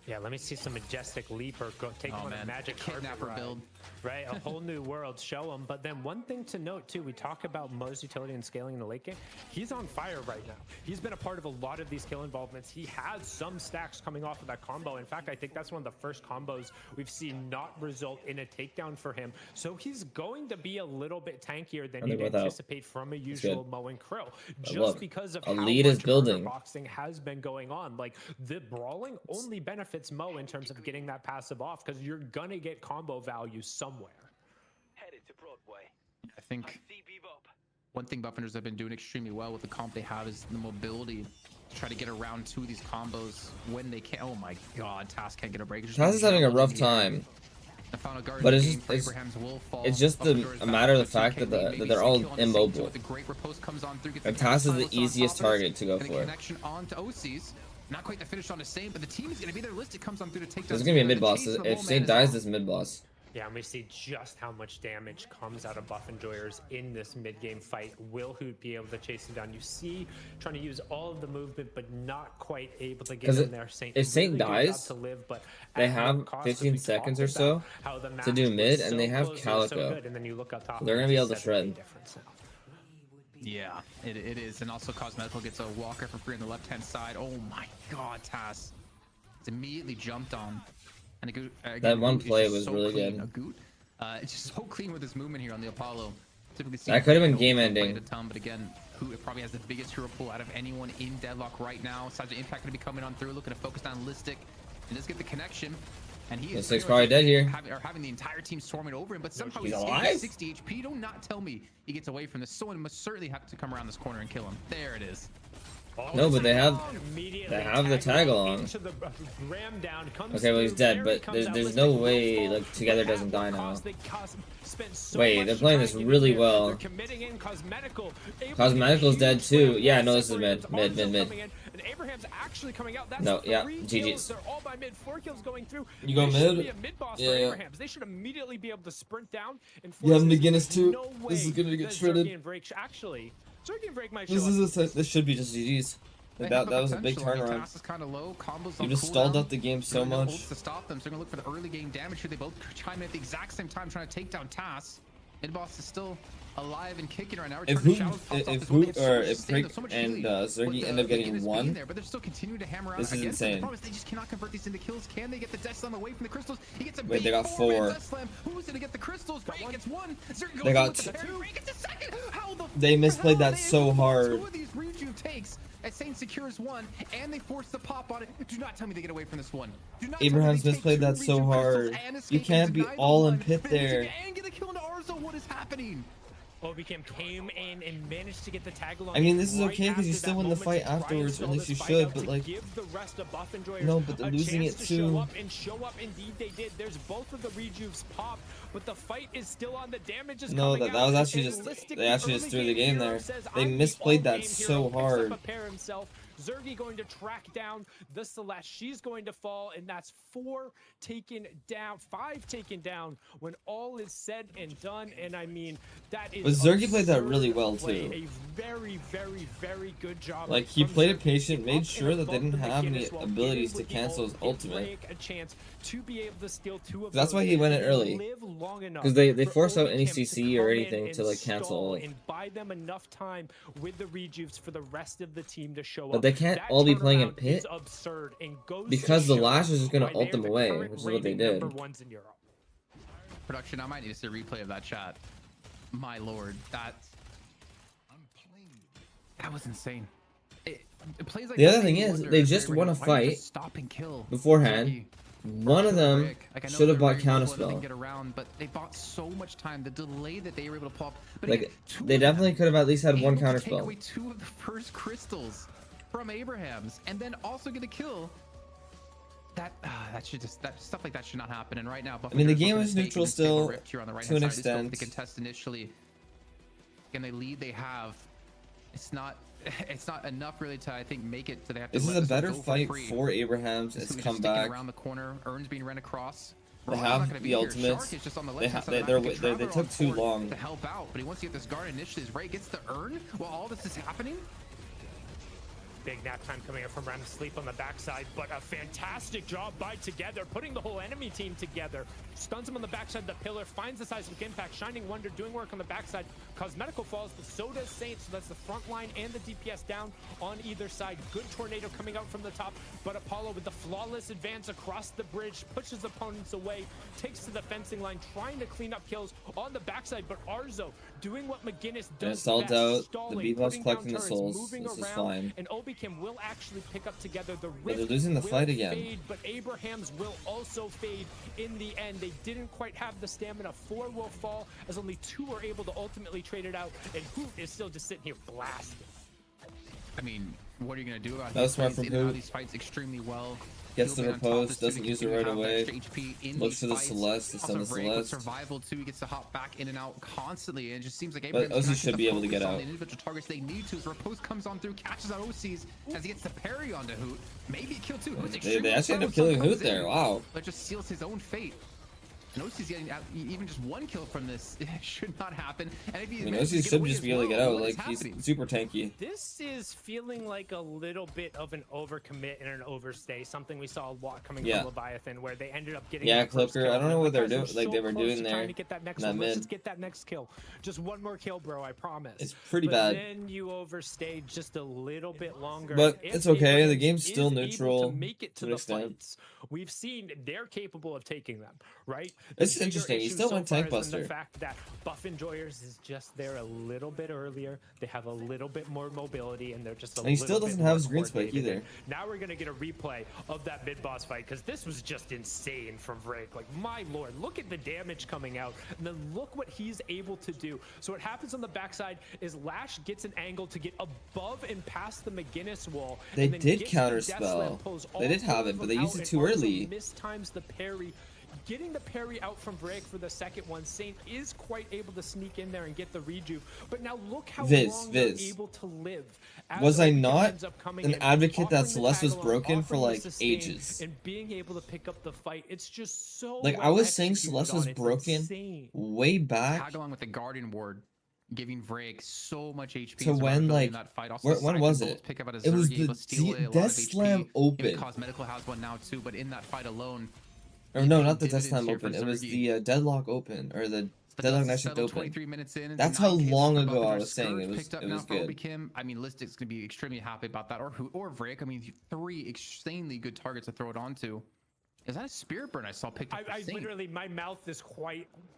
Yeah, let me see some Majestic Leap or go take on a Magic Kidnapper build. Right, a whole new world, show him. But then one thing to note too, we talk about Mo's utility and scaling in the late game. He's on fire right now. He's been a part of a lot of these kill involvements. He has some stacks coming off of that combo. In fact, I think that's one of the first combos we've seen not result in a takedown for him. So he's going to be a little bit tankier than you'd anticipate from a usual Mo and Krill. Just because of how much boxing has been going on. Like the brawling only benefits Mo in terms of getting that passive off, because you're gonna get combo value somewhere. Headed to Broadway. I think one thing Buffenders have been doing extremely well with the comp they have is the mobility to try to get around two of these combos when they can. Oh my god, Tass can't get a break. Tass is having a rough time. But it's just a matter of the fact that they're all immobile. And Tass is the easiest target to go for. Not quite the finish on the same, but the team is going to be there. Listic comes on through to take down. There's going to be a mid boss. If Saint dies, this mid boss. Yeah, and we see just how much damage comes out of Buff Enjoyers in this mid-game fight. Will Hoot be able to chase him down? You see, trying to use all of the movement, but not quite able to get in there. If Saint dies, they have 15 seconds or so to do mid, and they have Calico. So they're going to be able to shred. Yeah, it is. And also Cosmetical gets a walker for free on the left-hand side. Oh my god, Tass. It's immediately jumped on. And that one play was so really good. It's just so clean with his movement here on the Apollo. That could have been game ending. But again, who probably has the biggest hero pool out of anyone in Deadlock right now. Size of Impact going to be coming on through, looking to focus down Listic. And does get the connection. And he is probably dead here. Having the entire team swarming over him, but somehow he's alive. 60 HP. Do not tell me he gets away from this. Someone must certainly have to come around this corner and kill him. There it is. No, but they have the tag along. Okay, well he's dead, but there's no way like Together doesn't die now. Wait, they're playing this really well. Cosmetical's dead too. Yeah, no, this is mid. No, yeah, GG's. You go mid? Yeah. They should immediately be able to sprint down and you have McGinnis too. This is gonna get shredded. This should be just GG's. Like that was a big turnaround. Kind of low. You just stalled out the game so much. To stop them, so they're gonna look for the early game damage here. They both chime in at the exact same time, trying to take down Tass. Mid boss is still alive and kicking right now. If Prick and Zergy end up getting one, but they're still continuing to hammer out. This is insane. The problem is they just cannot convert these into kills. Can they get the Death Slam away from the crystals? He gets a Wait, they got 4. Who's gonna get the crystals? Ray gets 1. They got 2. They misplayed that so hard. 2 of these rejuve takes as Saint secures 1, and they force the pop on it. Do not tell me they get away from this one. Abraham's misplayed that so hard. You can't be all in pit there. And get a kill into Arzo. What is happening? Obicam came in and managed to get the tag along. I mean, this is okay because you still win the fight afterwards, or at least you should. But like, no, but they're losing it too. Show up, indeed they did. There's both of the rejuves popped, but the fight is still on. The damage is no, coming that was actually just they actually just threw the game there. They misplayed that so hard. Zergy going to track down the Celeste. She's going to fall, and that's 4 taken down, 5 taken down when all is said and done. And I mean, that is. But Zergy played that really well too. A very, very, very good job. Like he played it patient, made sure that they didn't have any abilities to cancel his ultimate. A chance to be able to steal 2 of that's why he went it early. Because they force out any CC or anything to like cancel. And buy them enough time with the rejuves for the rest of the team to show up. But they can't all be playing in pit absurd and because the Lash is just going to ult them away, which is what they did. Production, I might need to see a replay of that chat. My lord, that was insane. It plays like the other thing is, they just won a fight beforehand. One of them should have bought counterspell. Get around, but they bought so much time. The delay that they were able to pop. But like they definitely could have at least had one counterspell. Take away 2 of the first crystals from Abraham's, and then also get a kill. That stuff like that should not happen. And right now, I mean, the game is neutral still to an extent. The contest initially, can they lead? They have. It's not enough really to, I think, make it. So they have to. This is a better fight for Abraham's. It's come back around the corner. Urn's being run across. They have the ultimates. They took too long to help out, but he wants to get this guard initially. Ray gets the Urn while all this is happening. Big nap time coming up from Ram. Sleep on the backside, but a fantastic job by Together, putting the whole enemy team together. Stuns him on the backside of the pillar, finds the seismic impact. Shining Wonder doing work on the backside. Cosmetical falls, but so does Saint, so that's the front line and the DPS down on either side. Good tornado coming out from the top, but Apollo with the flawless advance across the bridge, pushes opponents away, takes to the fencing line, trying to clean up kills on the backside, but Arzo doing what McGinnis does best, out. Stalling, the B-Boss collecting the souls. This is fine. And Obicam will actually pick up Together. The but they're losing the fight again. Fade, but Abraham's will also fade in the end. They didn't quite have the stamina. 4 will fall as only 2 are able to ultimately trade it out, and Hoot is still just sitting here blasting. I mean, what are you gonna do about that? Was smart from Hoot. These fights extremely well. Gets the repose, doesn't use it right away. Looks for the Celeste, to send the Celeste. Survival too, he gets to hop back in and out constantly, and it just seems like OC should be able to get out. The individual targets they need to. As repose comes on through, catches out OCs as he gets the parry onto Hoot. Maybe a kill too. They actually end up killing Hoot there. Wow. But just seals his own fate. And OC's getting out, even just 1 kill from this. It should not happen. And if he OC should just be able to get out. Like, he's super tanky. This is feeling like a little bit of an overcommit and an overstay. Something we saw a lot coming from Leviathan, where they ended up getting. Yeah, Clipper. I don't know what they're doing. Like they were doing there. Trying to get that next one. Let's get that next kill. Just 1 more kill, bro. I promise. It's pretty bad. Then you overstayed just a little bit longer. But it's okay. The game's still neutral. To make it to the fights. We've seen they're capable of taking them, right? It's interesting. He still went Tank Buster. The fact that Buff Enjoyers is just there a little bit earlier. They have a little bit more mobility, and they're just a little bit. And he still doesn't have his green spike either. Now we're gonna get a replay of that mid boss fight, because this was just insane from Vrake. Like, my lord, look at the damage coming out, and then look what he's able to do. So what happens on the backside is Lash gets an angle to get above and past the McGinnis wall. They did counterspell. They did have it, but they used it too early. Mistimes the parry. Getting the parry out from Vrake for the second one. Saint is quite able to sneak in there and get the rejuve. But now look how long they're able to live. Was I not an advocate that Celeste was broken for like ages? And being able to pick up the fight, it's just so like I was saying Celeste was broken way back. Tag along with the Guardian Ward, giving Vrake so much HP. To when like that fight. when was it? It was the Death Slam Open. Cosmetical has one now too, but in that fight alone. Or no, not the Death Slam Open. It was the Deadlock Open, or the Deadlock Night Shift Open. 23 minutes in, that's how long ago I was saying it was good. I mean, Listic's gonna be extremely happy about that, or Vrake. I mean, 3 insanely good targets to throw it onto. Is that a Spirit Burn I saw picked up? I literally, my mouth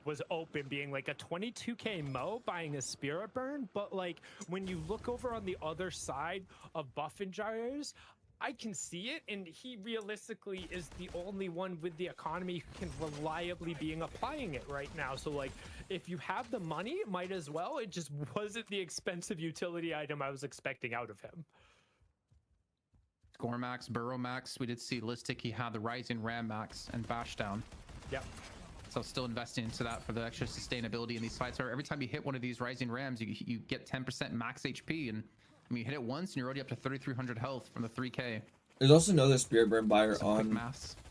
was open, being like a 22k Mo buying a Spirit Burn, but like when you look over on the other side of Buff and Gyres, I can see it, and he realistically is the only one with the economy who can reliably be applying it right now. So like, if you have the money, might as well. It just wasn't the expensive utility item I was expecting out of him. Score max, burrow max. We did see Listic. He had the Rising Ram max and bash down. Yep. So still investing into that for the extra sustainability in these fights. Or every time you hit one of these Rising Rams, you get 10% max HP, and I mean, you hit it once and you're already up to 3,300 health from the 3K. There's also another Spirit Burn buyer on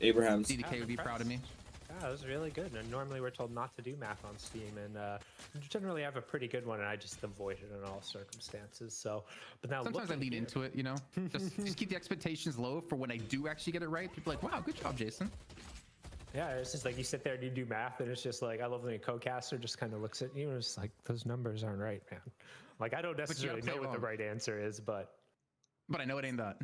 Abraham's. DDK would be proud of me. Yeah, that was really good. And normally we're told not to do math on Steam, and generally I have a pretty good one, and I just avoid it in all circumstances. So, but now sometimes I lean into it, you know, just keep the expectations low for when I do actually get it right. People are like, wow, good job, Jason. Yeah, it's just like you sit there and you do math, and it's just like, I love when a co-caster just kind of looks at you and it's like, those numbers aren't right, man. Like, I don't necessarily know what the right answer is, but I know it ain't that.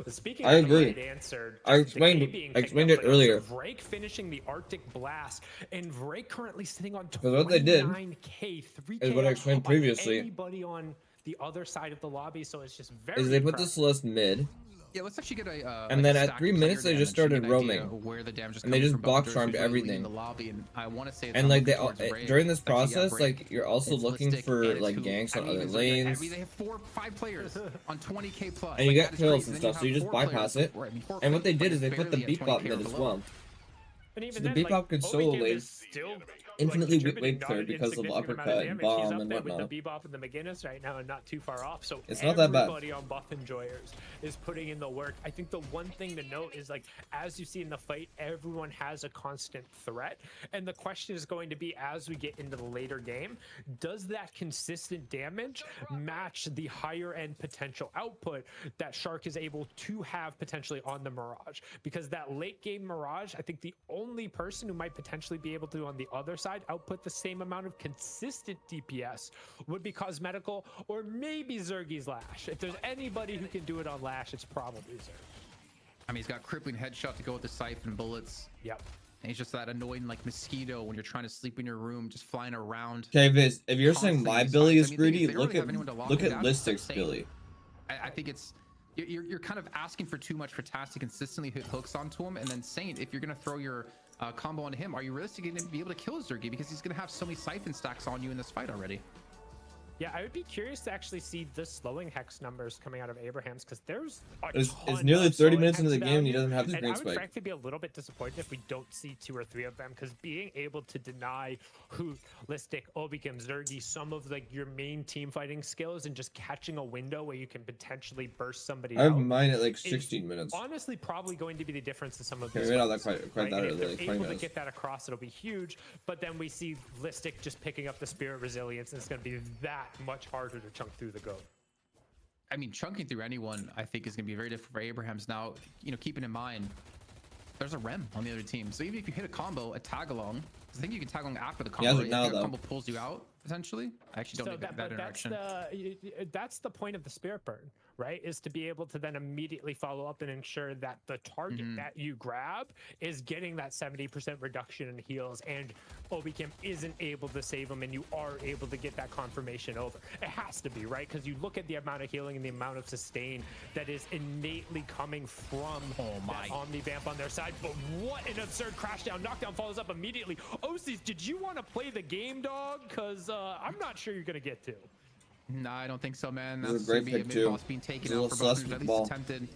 Speaking I of agree. the right answer, I explained it earlier. Vrake finishing the Arctic Blast, and Vrake currently sitting on 29K, what they did 3K is what I explained previously. Anybody on the other side of the lobby, so it's just very Is they put the Celeste mid. Yeah, let's actually get a. And then at 3 minutes they just started roaming, where the damage is and they just from box buffers farmed really everything. in the lobby, and I want to say And like they Rage, during this actually, yeah, process, Break, like you're also it's looking Listic, for and it's like who- ganks I on mean, other it's lanes, I mean, they have 5 players on 20k plus, and you like, get that is kills crazy. and Then stuff, so you have just 4 bypass players, it. or, I mean, 4 And what they did players is they put the barely at beat bop 20K mid or as below. well. And even So the then, beat like, bop could solo Obicam lane is still, infinitely contributing weak not clear an because of insignificant amount uppercut damage. and He's bomb up and there with whatnot. the Bebop and the McGinnis right now, and not too far off. So It's not that bad. everybody on Buff Enjoyers is putting in the work. I think the one thing to note is, like, as you see in the fight, everyone has a constant threat, and the question is going to be, as we get into the later game, does that consistent damage match the higher end potential output that Shark is able to have potentially on the Mirage? Because that late game Mirage, I think the only person who might potentially be able to, on the other side, output the same amount of consistent DPS would be Cosmetical, or maybe Zergy's Lash. If there's anybody who can do it on Lash, it's probably Zerg. I mean, he's got crippling headshot to go with the siphon bullets. Yep. And he's just that annoying like mosquito when you're trying to sleep in your room, just flying around. Okay, Viz, if you're saying my Constantly Billy these is fights. I mean, greedy, they don't look really at have anyone to lock look it at down. It's Listic's insane. Billy. I think it's you're kind of asking for too much for Taz to consistently hit hooks onto him, and then Saint, if you're gonna throw your combo on him, are you realistically going to be able to kill Zergy, because he's going to have so many siphon stacks on you in this fight already? Yeah, I would be curious to actually see the slowing hex numbers coming out of Abraham's, because there's it's nearly 30 minutes into the game and he doesn't have the green spike. I would spike. frankly be a little bit disappointed if we don't see 2 or 3 of them, because being able to deny Hoot, Listic, Obicam, Zergy, some of like your main team fighting skills, and just catching a window where you can potentially burst somebody I have out mine at like 16 minutes. honestly probably going to be the difference in some of Okay, these maybe not fights, that quite that And if early, they're 20 able to minutes. get that across, it'll be huge. But then we see Listic just picking up the Spirit Resilience, and it's going to be that much harder to chunk through the goat. I mean, chunking through anyone, I think, is going to be very different for Abraham's. Now, you know, keeping in mind, there's a Rem on the other team. So even if you hit a combo, a tag along, I think you can tag along after the combo. has it Right? now, If the though. combo pulls you out, potentially. I actually don't need that interaction. That's the point of the Spirit Burn, right? Is to be able to then immediately follow up and ensure that the target that you grab is getting that 70% reduction in heals, and Obicam isn't able to save them, and you are able to get that confirmation over. It has to be, right? Because you look at the amount of healing and the amount of sustain that is innately coming from that Omni Vamp on their side. But what an absurd crash down. Knockdown follows up immediately. Osis, did you want to play the game, dog? Because I'm not sure you're going to get to. No, I don't think so, man. This is That's a great going to be a pick, too. mid-boss being taken It's a out for little both sus teams, at with least ball. attempted.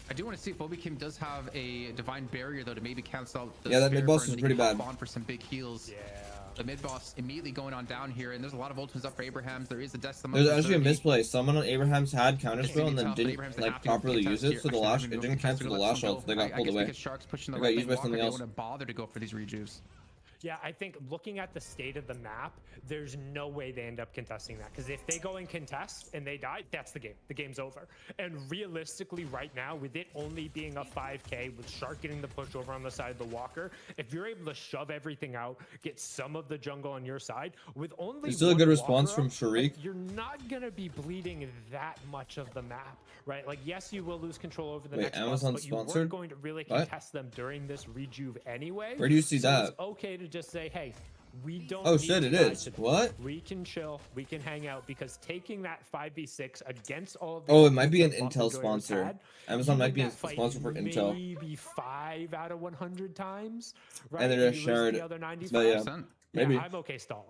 I do want to see if Obicam does have a divine barrier, though, to maybe cancel out the Yeah, that Spirit mid-boss Burn, is and pretty he can bad. hop on for some big heals. Yeah. The mid-boss immediately going on down here, and there's a lot of ultimates up for Abraham's. There is a Decimum. There's actually a misplay. Someone on Abraham's had counterspell and then didn't like properly use it, so the lash it didn't cancel the lash ult, so they got pulled away. Sharks pushing the They got used by walker, something they else. wouldn't bother to go for these rejuves. Yeah, I think looking at the state of the map, there's no way they end up contesting that. Because if they go and contest and they die, that's the game. The game's over. And realistically, right now, with it only being a 5K, with Shark getting the push over on the side of the walker, if you're able to shove everything out, get some of the jungle on your side, with only It's still a one good response walker from up, Sharik. like, you're not going to be bleeding that much of the map, right? Like, yes, you will lose control over the Wait, next boss, Amazon but you sponsored? weren't going to really What? contest them during this rejuve anyway. Where do you see So that? it's okay to just say, hey, We don't. Oh need shit, to it die is. today. What? We can chill. We can hang out because taking that 5v6 against all of Oh, the it might be an that Buff Intel Enjoyers sponsor. had, Amazon you might win be a that fight sponsor for Intel. maybe 5 out of 100 times, right? And they're You just lose shared. the other 95. But yeah, Yeah, maybe. I'm okay stalling.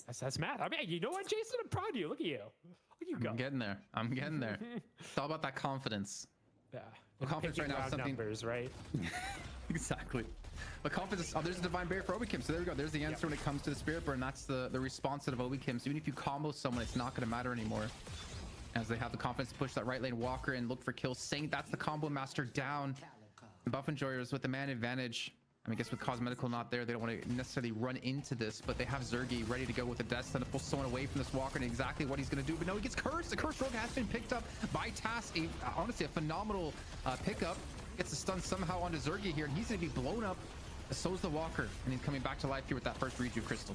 That's math. I mean, you know what, Jason? I'm proud of you. Look at you. Look at you go. I'm getting there. I'm getting there. It's all about that confidence. Yeah. Well, confidence right now is something. Numbers, right? Exactly. But confidence. Oh, there's a divine barrier for Obi Kim. So there we go. There's the answer when it comes to the spirit burn. That's the response of Obi Kim. So even if you combo someone, it's not going to matter anymore. As they have the confidence to push that right lane walker and look for kills. Saint, that's the combo master down. Buff Enjoyers with the man advantage. I mean, I guess with Cosmetical not there, they don't want to necessarily run into this, but they have Zergy ready to go with the Death Stun to pull someone away from this Walker and exactly what he's going to do. But no, he gets cursed. The Curse Rogue has been picked up by Tass. Honestly, a phenomenal pickup. Gets the stun somehow onto Zergy here, and he's going to be blown up. So's the Walker, and he's coming back to life here with that first Reju Crystal.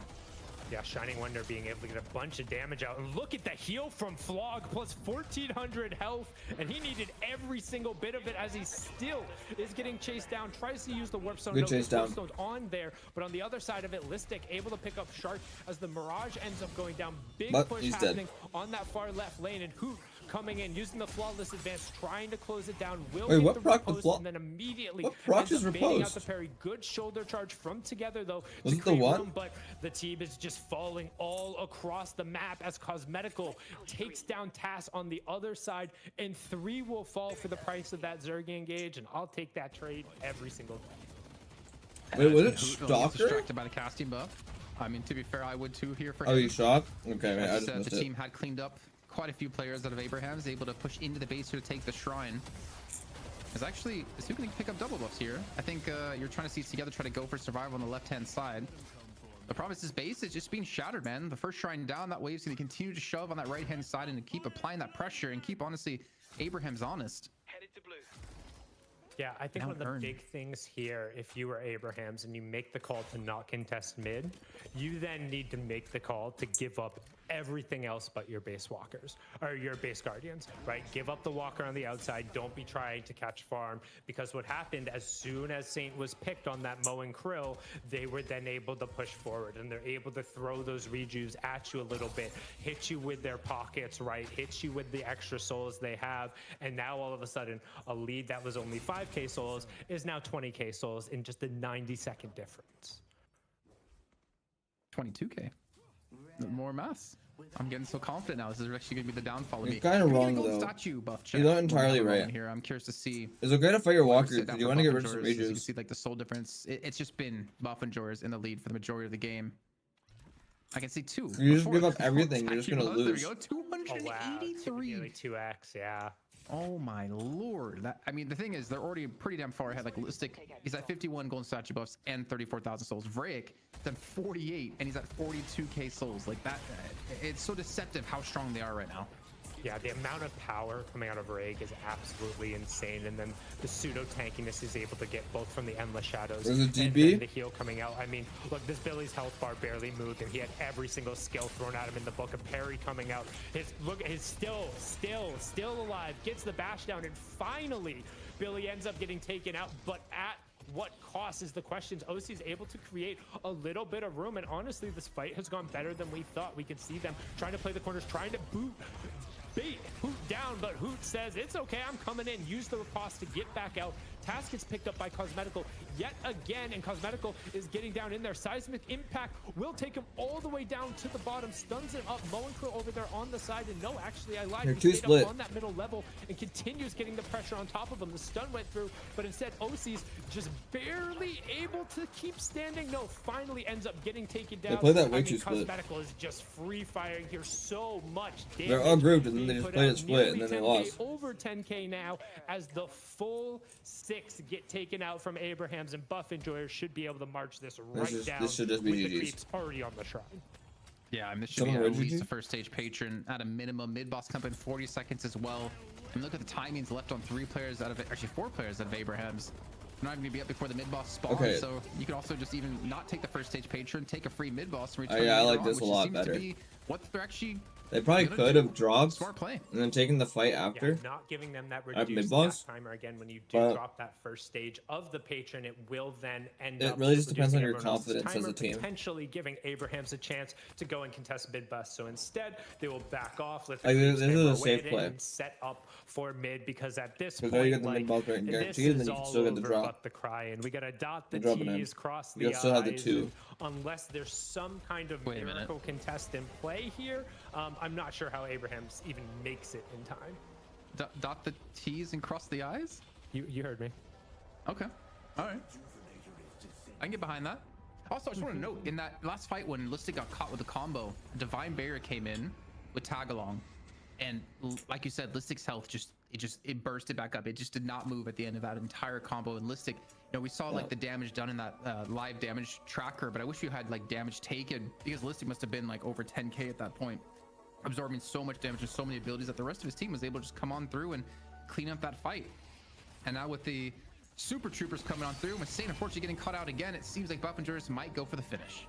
Yeah, Shining Wonder being able to get a bunch of damage out. And look at the heal from Flog, plus 1,400 health. And he needed every single bit of it as he still is getting chased down. Tries to use the Warp Stone. Good chase down. Warp Stone's on there. But on the other side of it, Listic able to pick up Shark as the Mirage ends up going down. Big push happening on that far left lane. And Hoot coming in, using the Flawless Advance, trying to close it down. Will Wait, get what the proc the riposte, and then immediately what proc ends is up baiting out riposte? the parry. Good shoulder charge from Together, though, Was to it the create one? room, but the team is just falling all across the map as Cosmetical takes down Tass on the other side, and 3 will fall for the price of that Zergy engage, and I'll take that trade every single day. Wait, was it Stalker? Stalker? Distracted by the casting buff. I mean, to be fair, I would too here for him. Oh, you shot? Okay, man, I As just missed the it. team had cleaned up quite a few players out of Abraham's, able to push into the base here to take the shrine. Is actually, is who can pick up double buffs here? I think you're trying to see Together try to go for survival on the left-hand side. The problem is this base is just being shattered, man. The first shrine down, that wave's going to continue to shove on that right-hand side and to keep applying that pressure and keep, honestly, Abraham's honest. Headed to blue. Yeah, I think Now one of the earn. big things here, if you were Abraham's and you make the call to not contest mid, you then need to make the call to give up everything else but your base walkers or your base guardians, right? Give up the walker on the outside. Don't be trying to catch farm, because what happened as soon as Saint was picked on that Moe and Krill, they were then able to push forward and they're able to throw those rejus at you a little bit, hit you with their pockets, right? Hit you with the extra souls they have. And now all of a sudden a lead that was only 5k souls is now 20k souls in just a 90-second difference. 22k. More maths. I'm getting so confident now. This is actually going to be the downfall of You're me. kinda Maybe wrong, the gold though. Statue buff You're not check. entirely We're right. here. I'm curious to see. It's okay to fight your walkers Sit because down you for want to get Buff rid of some Enjoyers. You can Rejus. see like the soul difference. It's just been Buff Enjoyers in the lead for the majority of the game. I can see 2. You just Before- give up everything, you're just Statue gonna buffs, there we lose. go. Oh wow, 283. nearly 2x, yeah. Oh my lord. That, I mean, the thing is, they're already pretty damn far ahead. Like, Listic, he's at 51 golden statue buffs and 34,000 souls. Vraic is at 48, and he's at 42k souls. Like, that, it's so deceptive how strong they are right now. Yeah, the amount of power coming out of Reg is absolutely insane, and then the pseudo tankiness is able to get both from the Endless Shadows There's a and DB? then the heal coming out. I mean, look, this Billy's health bar barely moved, and he had every single skill thrown at him in the book. Of parry coming out. He's still alive. Gets the bash down, and finally, Billy ends up getting taken out. But at what cost is the question. OC is able to create a little bit of room, and honestly, this fight has gone better than we thought. We could see them trying to play the corners, trying to bait Hoot down, but Hoot says, it's okay, I'm coming in. Use the riposte to get back out. Task gets picked up by Cosmetical yet again, and Cosmetical is getting down in there. Seismic Impact will take him all the way down to the bottom, stuns him up. Moe and Krill over there on the side, and no, actually, I lied. They're He too stayed split. up on that middle level and continues getting the pressure on top of him. The stun went through, but instead, OC's just barely able to keep standing. No, finally ends up getting taken down. play that way I mean, too split. Cosmetical is just free firing here. So much damage. They're all grouped, and then they being just put played out. it split, and Nearly then they 10K, lost. over 10k now, as the full 6 get taken out from Abrahams, and Buff Enjoyers should be able to march this right down this should just be with the GG's. creeps already on the shrine. Yeah, I mean, this should Someone be at ready, least GG? a first stage patron at a minimum. Mid boss coming in 40 seconds as well. And look at the timings left on 3 players out of actually 4 players out of Abraham's. They're not even gonna be up before the mid boss spawn. Okay. So you could also just even not take the first stage patron, take a free mid boss and Oh, return. yeah, I later like on, this a which lot seems better. to be what they're actually They probably could have dropped smart play and then taken the fight after. Yeah, not giving them that reduced timer again. When you do drop that first stage of the patron, it will then end up. It really just depends on your confidence as a team. Potentially giving Abrahams a chance to go and contest mid bus. So instead, they will back off. Let the this is a safe play. And set up for mid, because at this point, point, you get the mid ball right guaranteed, and then you can still get the drop. The cry, and we got to dot the T's, cross the I's. You still have the 2. Unless there's some kind of miracle contest in play here, I'm not sure how Abrahams even makes it in time. Dot the T's and cross the I's? You heard me. Okay. All right. I can get behind that. Also, I just want to note, in that last fight when Listic got caught with a combo, Divine Barrier came in with tag along, and like you said, Listic's health it bursted back up. It just did not move at the end of that entire combo. And Listic, we saw like the damage done in that live damage tracker, but I wish you had like damage taken, because Listic must have been like over 10k at that point, absorbing so much damage and so many abilities that the rest of his team was able to just come on through and clean up that fight. And now with the Super Troopers coming on through, with Saint unfortunately getting caught out again, it seems like Buff and Juris might go for the finish.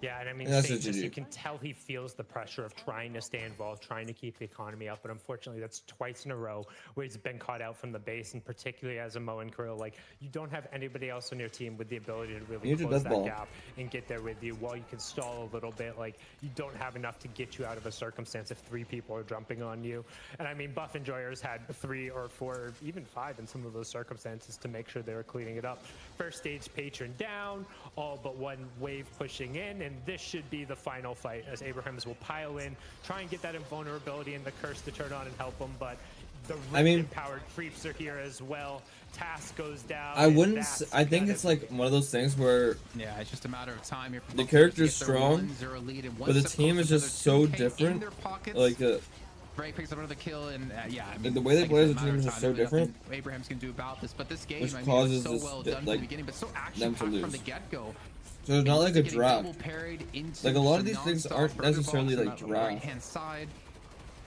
Yeah, and I mean, you can tell he feels the pressure of trying to stay involved, trying to keep the economy up, but unfortunately that's twice in a row where he's been caught out from the base, and particularly as a Mo and Krill, like, you don't have anybody else on your team with the ability to really close that gap and get there with you. While you can stall a little bit, like, you don't have enough to get you out of a circumstance if 3 people are jumping on you. And I mean, Buff Enjoyers had 3 or 4, even 5 in some of those circumstances to make sure they were cleaning it up. First stage patron down, all but 1 wave pushing in, and this should be the final fight, as Abrahams will pile in, try and get that invulnerability and the curse to turn on and help him, but the empowered creeps are here as well. Task goes down. I think it's like one of those things where it's just a matter of time. The character's strong, but the team is just so different. Like Drake picks up another kill, and the way they play as a team is just so different. Abrahams can do about this, but this game, which causes so well done from the beginning, but so action-packed from the get-go. So it's not like a draft. Like a lot of these things aren't necessarily like draft. Right-hand side,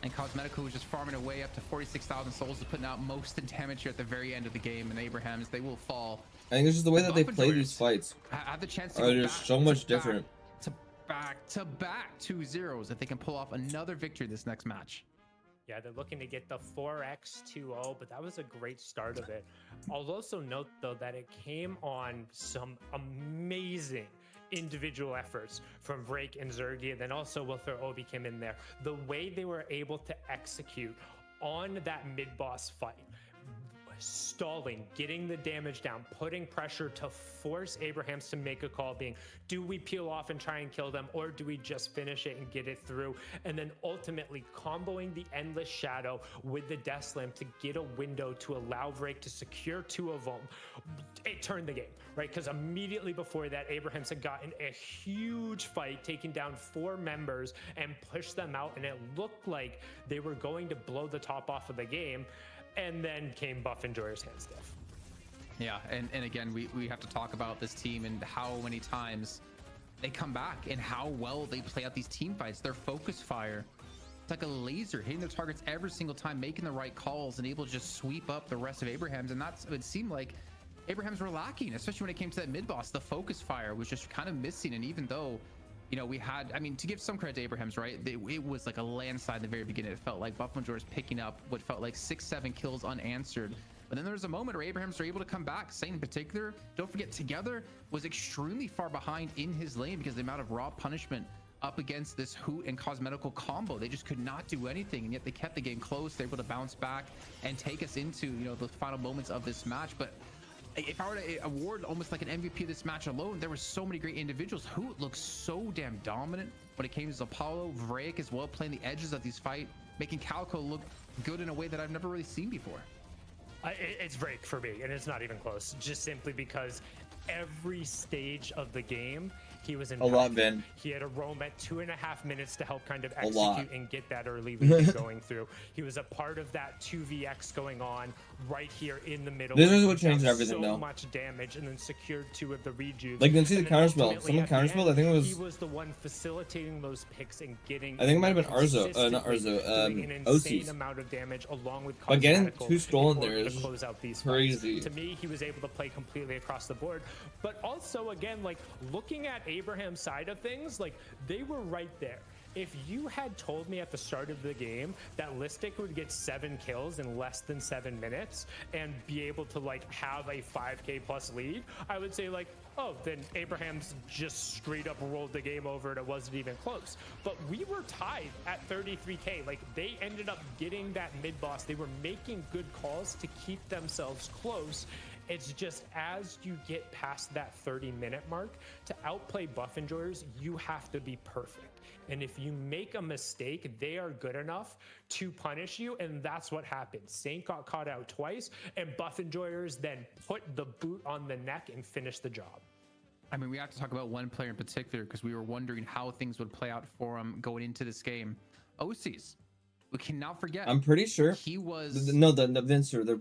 and Cosmetico was just farming away up to 46,000 souls, is putting out most of the damage here at the very end of the game, and Abrahams, they will fall. I think it's just the way that they play these fights. Have the chance to go just so much different. To back-to-back 2-0s if they can pull off another victory this next match. Yeah, they're looking to get the 4x 2-0, but that was a great start of it. I'll also note, though, that it came on some amazing individual efforts from Vrake and Zergia. Then also we'll throw Obi Kim in there. The way they were able to execute on that mid-boss fight, stalling, getting the damage down, putting pressure to force Abrahams to make a call, being, do we peel off and try and kill them, or do we just finish it and get it through? And then ultimately comboing the Endless Shadow with the Death Slam to get a window to allow Vrake to secure 2 of them. It turned the game, right? Because immediately before that, Abrahams had gotten a huge fight, taking down 4 members and pushed them out, and it looked like they were going to blow the top off of the game. And then came Buff Enjoyer's hand stiff. Yeah, and again, we have to talk about this team and how many times they come back and how well they play out these team fights. Their focus fire, it's like a laser, hitting their targets every single time, making the right calls, and able to just sweep up the rest of Abrahams. And it seemed like Abrahams were lacking, especially when it came to that mid-boss. The focus fire was just kind of missing. And even though, we had, to give some credit to Abrahams, right? It was like a landslide in the very beginning. It felt like Buff Major was picking up what felt like 6-7 kills unanswered. But then there was a moment where Abrahams were able to come back. Saint in particular, don't forget, Together was extremely far behind in his lane because of the amount of raw punishment up against this Hoot and Cosmetical combo. They just could not do anything, and yet they kept the game close. They were able to bounce back and take us into, the final moments of this match. But if I were to award almost like an MVP of this match alone, there were so many great individuals. Hoot looks so damn dominant when it came to Apollo. Vrake as well, playing the edges of these fight, making Calico look good in a way that I've never really seen before. It's Vrake for me, and it's not even close, just simply because every stage of the game he was in. A lot, Ben. He had a roam at 2.5 minutes to help kind of execute and get that early lead going through. He was a part of that 2vx going on right here in the middle. This is what changed everything, though. So much damage, and then secured 2 of the rejuves. Like, you can see the counterspell. Someone counterspelled. I think it was. He was the one facilitating those picks and getting. I think it might have been Arzo. Not Arzo. An insane amount of damage along with. But getting 2 stolen there is close out these crazy. Fights. To me, he was able to play completely across the board. But also, again, like looking at Abraham's side of things, like they were right there. If you had told me at the start of the game that Listic would get 7 kills in less than 7 minutes and be able to like have a 5k plus lead, I would say like, oh, then Abraham's just straight up rolled the game over and it wasn't even close. But we were tied at 33k. Like, they ended up getting that mid boss. They were making good calls to keep themselves close. It's just as you get past that 30-minute mark, to outplay Buff Enjoyers, you have to be perfect. And if you make a mistake, they are good enough to punish you, and that's what happened. Saint got caught out twice, and Buff Enjoyers then put the boot on the neck and finished the job. I mean, we have to talk about one player in particular because we were wondering how things would play out for him going into this game. OCs. We cannot forget. I'm pretty sure he was the Vincer. There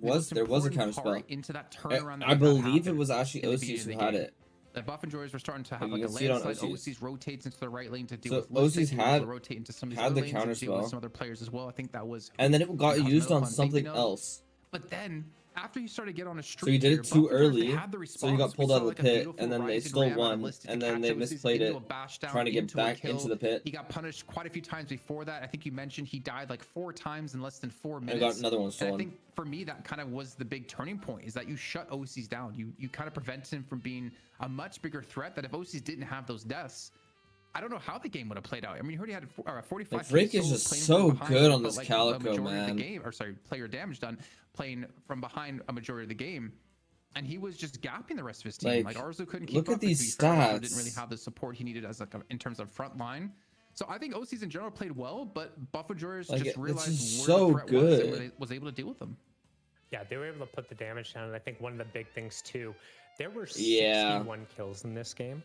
was a counter spell into that turnaround. I believe it was actually OCs who had it. The Buff Enjoyers were starting to have like a landslide. OCs rotates into the right lane to deal with OCs had rotate into some of these other lanes counter to deal with spell. some other players as well. I think that was, and then it got used on something else. But then after you started to get on a streak, so you did it too early, so you got pulled out of the pit, and then they still won, and then they misplayed it, trying to get back into the pit. He got punished quite a few times before that. I think you mentioned he died like 4 times in less than 4 minutes. And got another one stolen. I think for me, that kind of was the big turning point, is that you shut OCs down. You kind of prevented him from being a much bigger threat, that if OCs didn't have those deaths, I don't know how the game would have played out. I mean, you heard he had 45. Like, Drake is just so good on this Calico, man. Player damage done playing from behind a majority of the game, and he was just gapping the rest of his team. Like Arzu couldn't keep up. Look at these stats. Didn't really have the support he needed as like in terms of front line. So I think OCs in general played well, but Buff Enjoyers just realized where the threat was and was able to deal with them. Yeah, they were able to put the damage down, and I think one of the big things too, there were 61 kills in this game.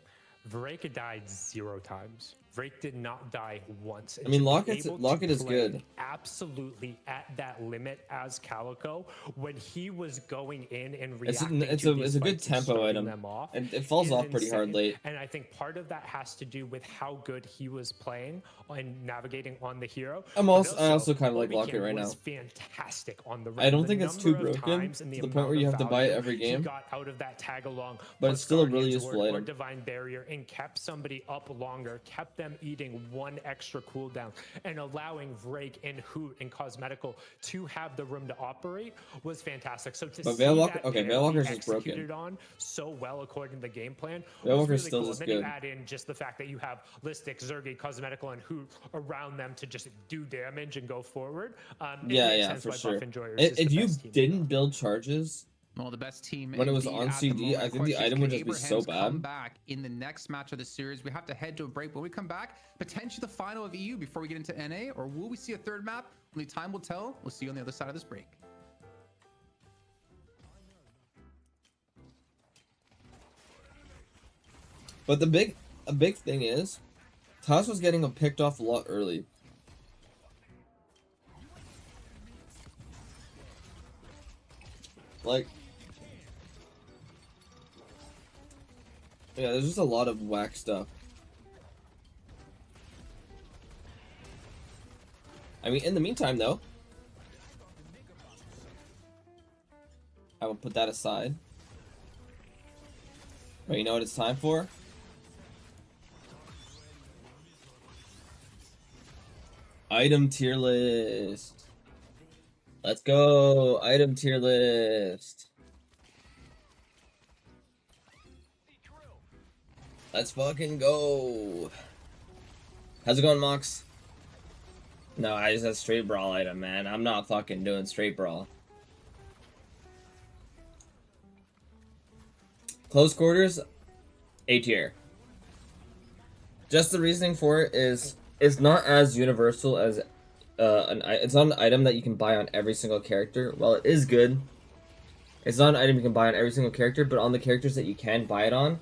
Vreka died 0 times. Vrake did not die once. I mean, Locket is good. Absolutely at that limit as Calico when he was going in and reacting. It's a good tempo item, and it falls off pretty hard late. And I think part of that has to do with how good he was playing and navigating on the hero. I also kind of like Locket right now. Fantastic on the. I don't think it's too broken to the point where you have to buy it every game. He got out of that tag along, but it's still a really useful item. Divine Barrier, and kept somebody up longer, kept them eating 1 extra cooldown, and allowing Vrake and Hoot and Cosmetical to have the room to operate was fantastic. So to see Veilwalker's just broken on so well according to the game plan, Veilwalker's really still cool. just And then good. you add in just the fact that you have Listic, Zergy, Cosmetical, and Hoot around them to just do damage and go forward. Yeah, for sure. If you didn't build charges, well, the best team when it was on CD, I think the item would just be so bad. Come back in the next match of the series. We have to head to a break. When we come back, potentially the final of EU before we get into NA, or will we see a third map? Only time will tell. We'll see you on the other side of this break. But a big thing is, Toss was getting picked off a lot early. Like, yeah, there's just a lot of whack stuff. I mean, in the meantime, though, I will put that aside. But you know what it's time for? Item tier list. Let's go. Item tier list. Let's fucking go. How's it going, Mox? No, I just had straight brawl item, man. I'm not fucking doing straight brawl. Close quarters, A tier. Just the reasoning for it is it's not as universal as it's not an item that you can buy on every single character. Well, it is good. It's not an item you can buy on every single character, but on the characters that you can buy it on,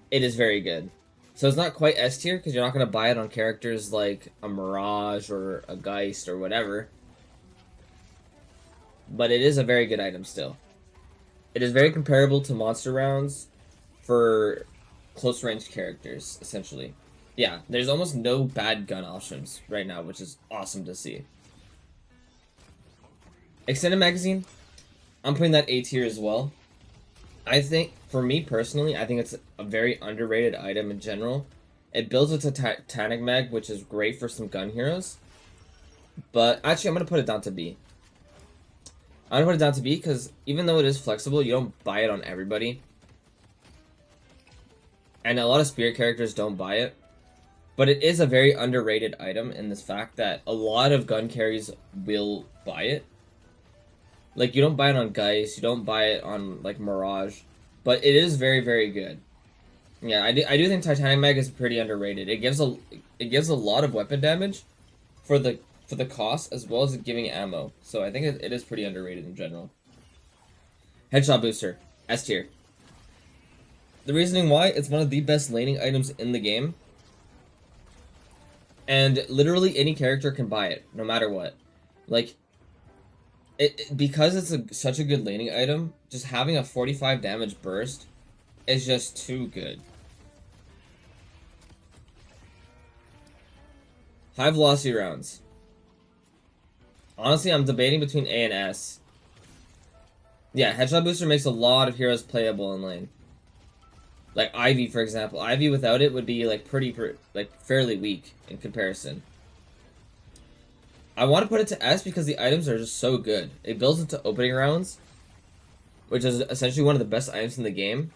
it is very good. So it's not quite S tier because you're not going to buy it on characters like a Mirage or a Geist or whatever. But it is a very good item still. It is very comparable to monster rounds for close range characters, essentially. Yeah, there's almost no bad gun options right now, which is awesome to see. Extended magazine, I'm putting that A tier as well. I think, for me personally, I think it's a very underrated item in general. It builds with a Titanic Mag, which is great for some gun heroes. But actually, I'm going to put it down to B. I'm going to put it down to B because even though it is flexible, you don't buy it on everybody. And a lot of spirit characters don't buy it. But it is a very underrated item in this fact that a lot of gun carries will buy it. Like, you don't buy it on Geist, you don't buy it on, like, Mirage. But it is very, very good. Yeah, I do think Titanic Mag is pretty underrated. It gives a lot of weapon damage for the cost, as well as giving ammo. So I think it is pretty underrated in general. Headshot Booster, S tier. The reasoning why, it's one of the best laning items in the game. And literally any character can buy it, no matter what. Like, because it's such a good laning item, just having a 45 damage burst is just too good. High velocity rounds. Honestly, I'm debating between A and S. Yeah, Headshot Booster makes a lot of heroes playable in lane. Like Ivy, for example. Ivy without it would be like fairly weak in comparison. I want to put it to S because the items are just so good. It builds into opening rounds, which is essentially one of the best items in the game.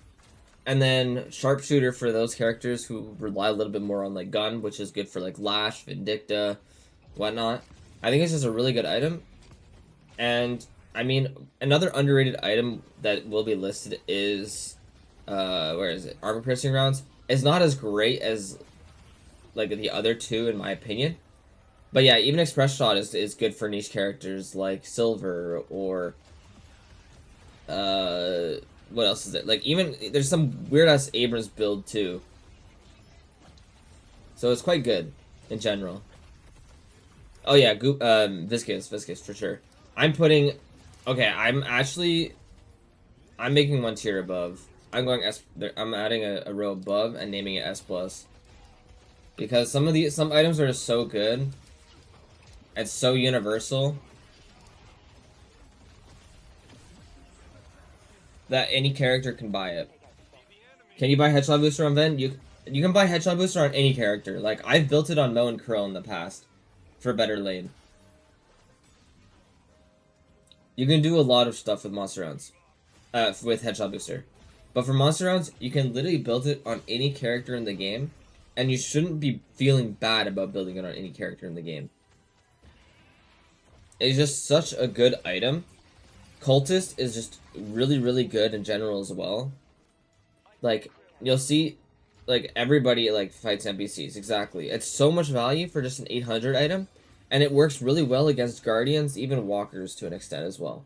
And then Sharpshooter for those characters who rely a little bit more on like gun, which is good for like Lash, Vindicta, whatnot. I think it's just a really good item. And I mean, another underrated item that will be listed is where is it? Armor piercing rounds. It's not as great as like the other two in my opinion. But yeah, even Express Shot is good for niche characters like Silver or what else is it? Like even there's some weird ass Abrams build too. So it's quite good in general. Oh yeah, Viscous for sure. I'm making one tier above. I'm adding a row above and naming it S+. Because some items are so good. It's so universal that any character can buy it. Can you buy Headshot Booster on Ven? You can buy Headshot Booster on any character. Like, I've built it on Mo and Curl in the past for better lane. You can do a lot of stuff with Monster Rounds. With Headshot Booster. But for Monster Rounds, you can literally build it on any character in the game. And you shouldn't be feeling bad about building it on any character in the game. It's just such a good item. Cultist is just really, really good in general as well. Like, you'll see, like, everybody, like, fights NPCs. Exactly. It's so much value for just an 800 item. And it works really well against Guardians, even Walkers to an extent as well.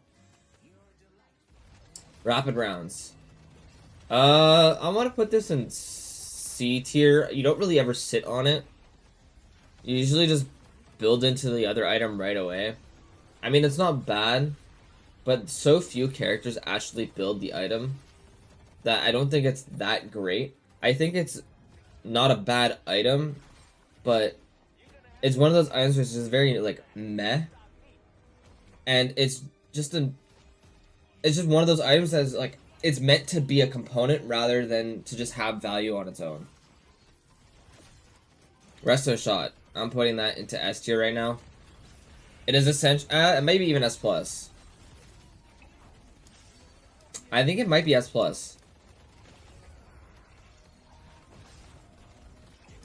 Rapid rounds. I want to put this in C tier. You don't really ever sit on it. You usually just build into the other item right away. I mean, it's not bad, but so few characters actually build the item that I don't think it's that great. I think it's not a bad item, but it's one of those items which is very, like, meh. And it's just one of those items that's, like, it's meant to be a component rather than to just have value on its own. Resto Shot. I'm putting that into S tier right now. It is essential, maybe even S+. I think it might be S+.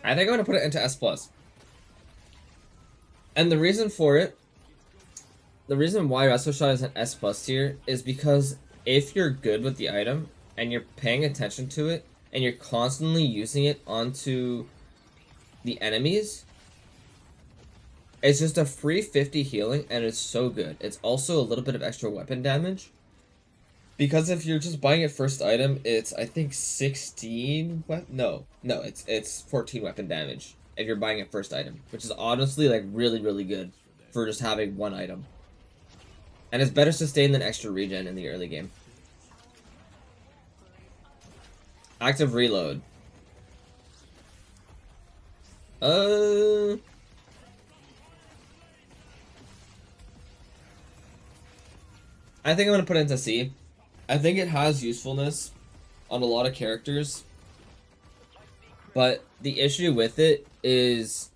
I think I'm going to put it into S+. And the reason for it, the reason why Resto Shot is an S+ tier is because if you're good with the item and you're paying attention to it and you're constantly using it onto the enemies, it's just a free 50 healing and it's so good. It's also a little bit of extra weapon damage. Because if you're just buying it first item, it's I think 16 no, it's 14 weapon damage if you're buying it first item, which is honestly like really, really good for just having one item. And it's better sustained than extra regen in the early game. Active reload. I think I'm gonna put it into C. I think it has usefulness on a lot of characters. But the issue with it is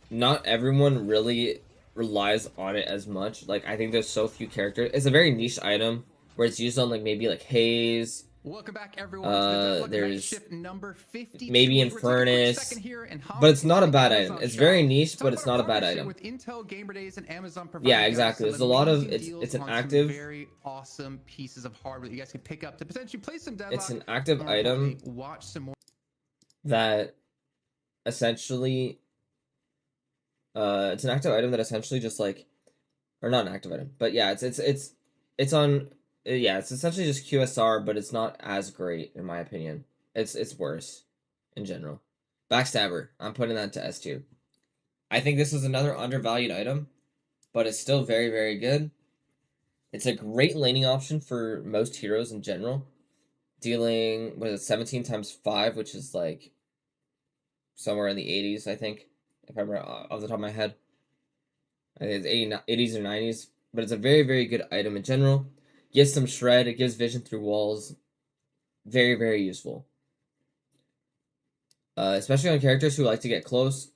not everyone really relies on it as much. Like, I think there's so few characters. It's a very niche item where it's used on like maybe like Haze. Welcome back, everyone. To the There's shift number 52. maybe in Furnace, but it's not a bad item. It's very niche, but it's not a bad item. With Intel, Gamer Days, and Amazon yeah, exactly. There's a lot of it's an active, very awesome pieces of hardware that you guys can pick up to potentially play some Deadlock. It's an active item. Watch some more. that essentially it's an active item that essentially just like, or not an active item, but yeah, it's on, yeah, it's essentially just QSR, but it's not as great in my opinion. It's worse in general. Backstabber, I'm putting that to S2. I think this is another undervalued item, but it's still very, very good. It's a great laning option for most heroes in general. Dealing, what is it, 17 times 5, which is like somewhere in the 80s, I think, if I remember off the top of my head. I think it's 80s or 90s, but it's a very, very good item in general. Gives some shred, it gives vision through walls. Very, very useful. Especially on characters who like to get close.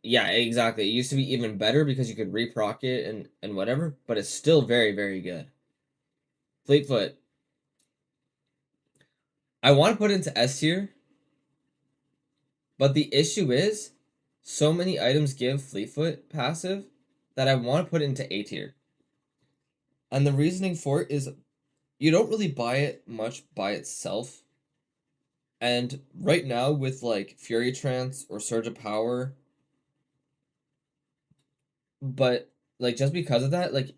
Yeah, exactly. It used to be even better because you could reproc it and whatever, but it's still very, very good. Fleetfoot. I want to put it into S tier, but the issue is so many items give Fleetfoot passive that I want to put it into A tier. And the reasoning for it is you don't really buy it much by itself. And right now with like Fury Trance or Surge of Power, but like just because of that, like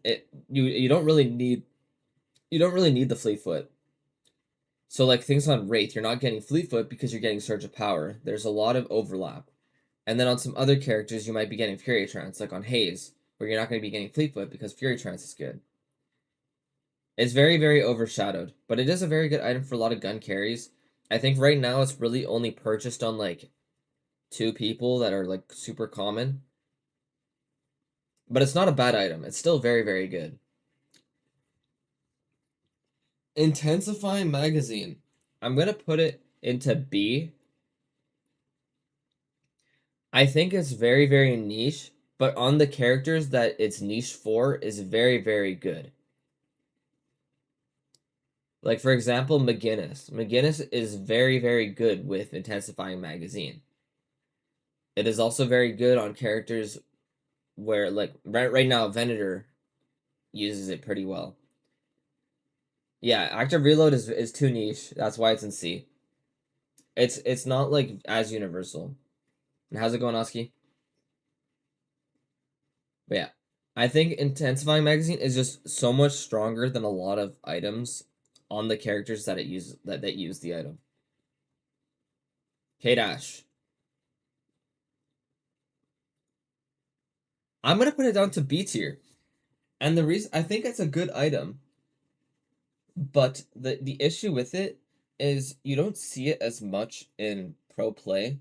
you don't really need the Fleetfoot. So like things on Wraith, you're not getting Fleetfoot because you're getting Surge of Power. There's a lot of overlap. And then on some other characters, you might be getting Fury Trance, like on Haze, where you're not going to be getting Fleetfoot because Fury Trance is good. It's very, very overshadowed, but it is a very good item for a lot of gun carries. I think right now it's really only purchased on like 2 people that are like super common. But it's not a bad item. It's still very, very good. Intensifying Magazine. I'm going to put it into B. I think it's very, very niche, but on the characters that it's niche for is very, very good. Like, for example, McGinnis. McGinnis is very, very good with Intensifying Magazine. It is also very good on characters where, like, right now, Venator uses it pretty well. Yeah, Active Reload is too niche. That's why it's in C. It's not, like, as universal. And how's it going, Oski? But yeah, I think Intensifying Magazine is just so much stronger than a lot of items on the characters that use the item. K-Dash. I'm gonna put it down to B tier. And the reason I think it's a good item, but the issue with it is you don't see it as much in pro play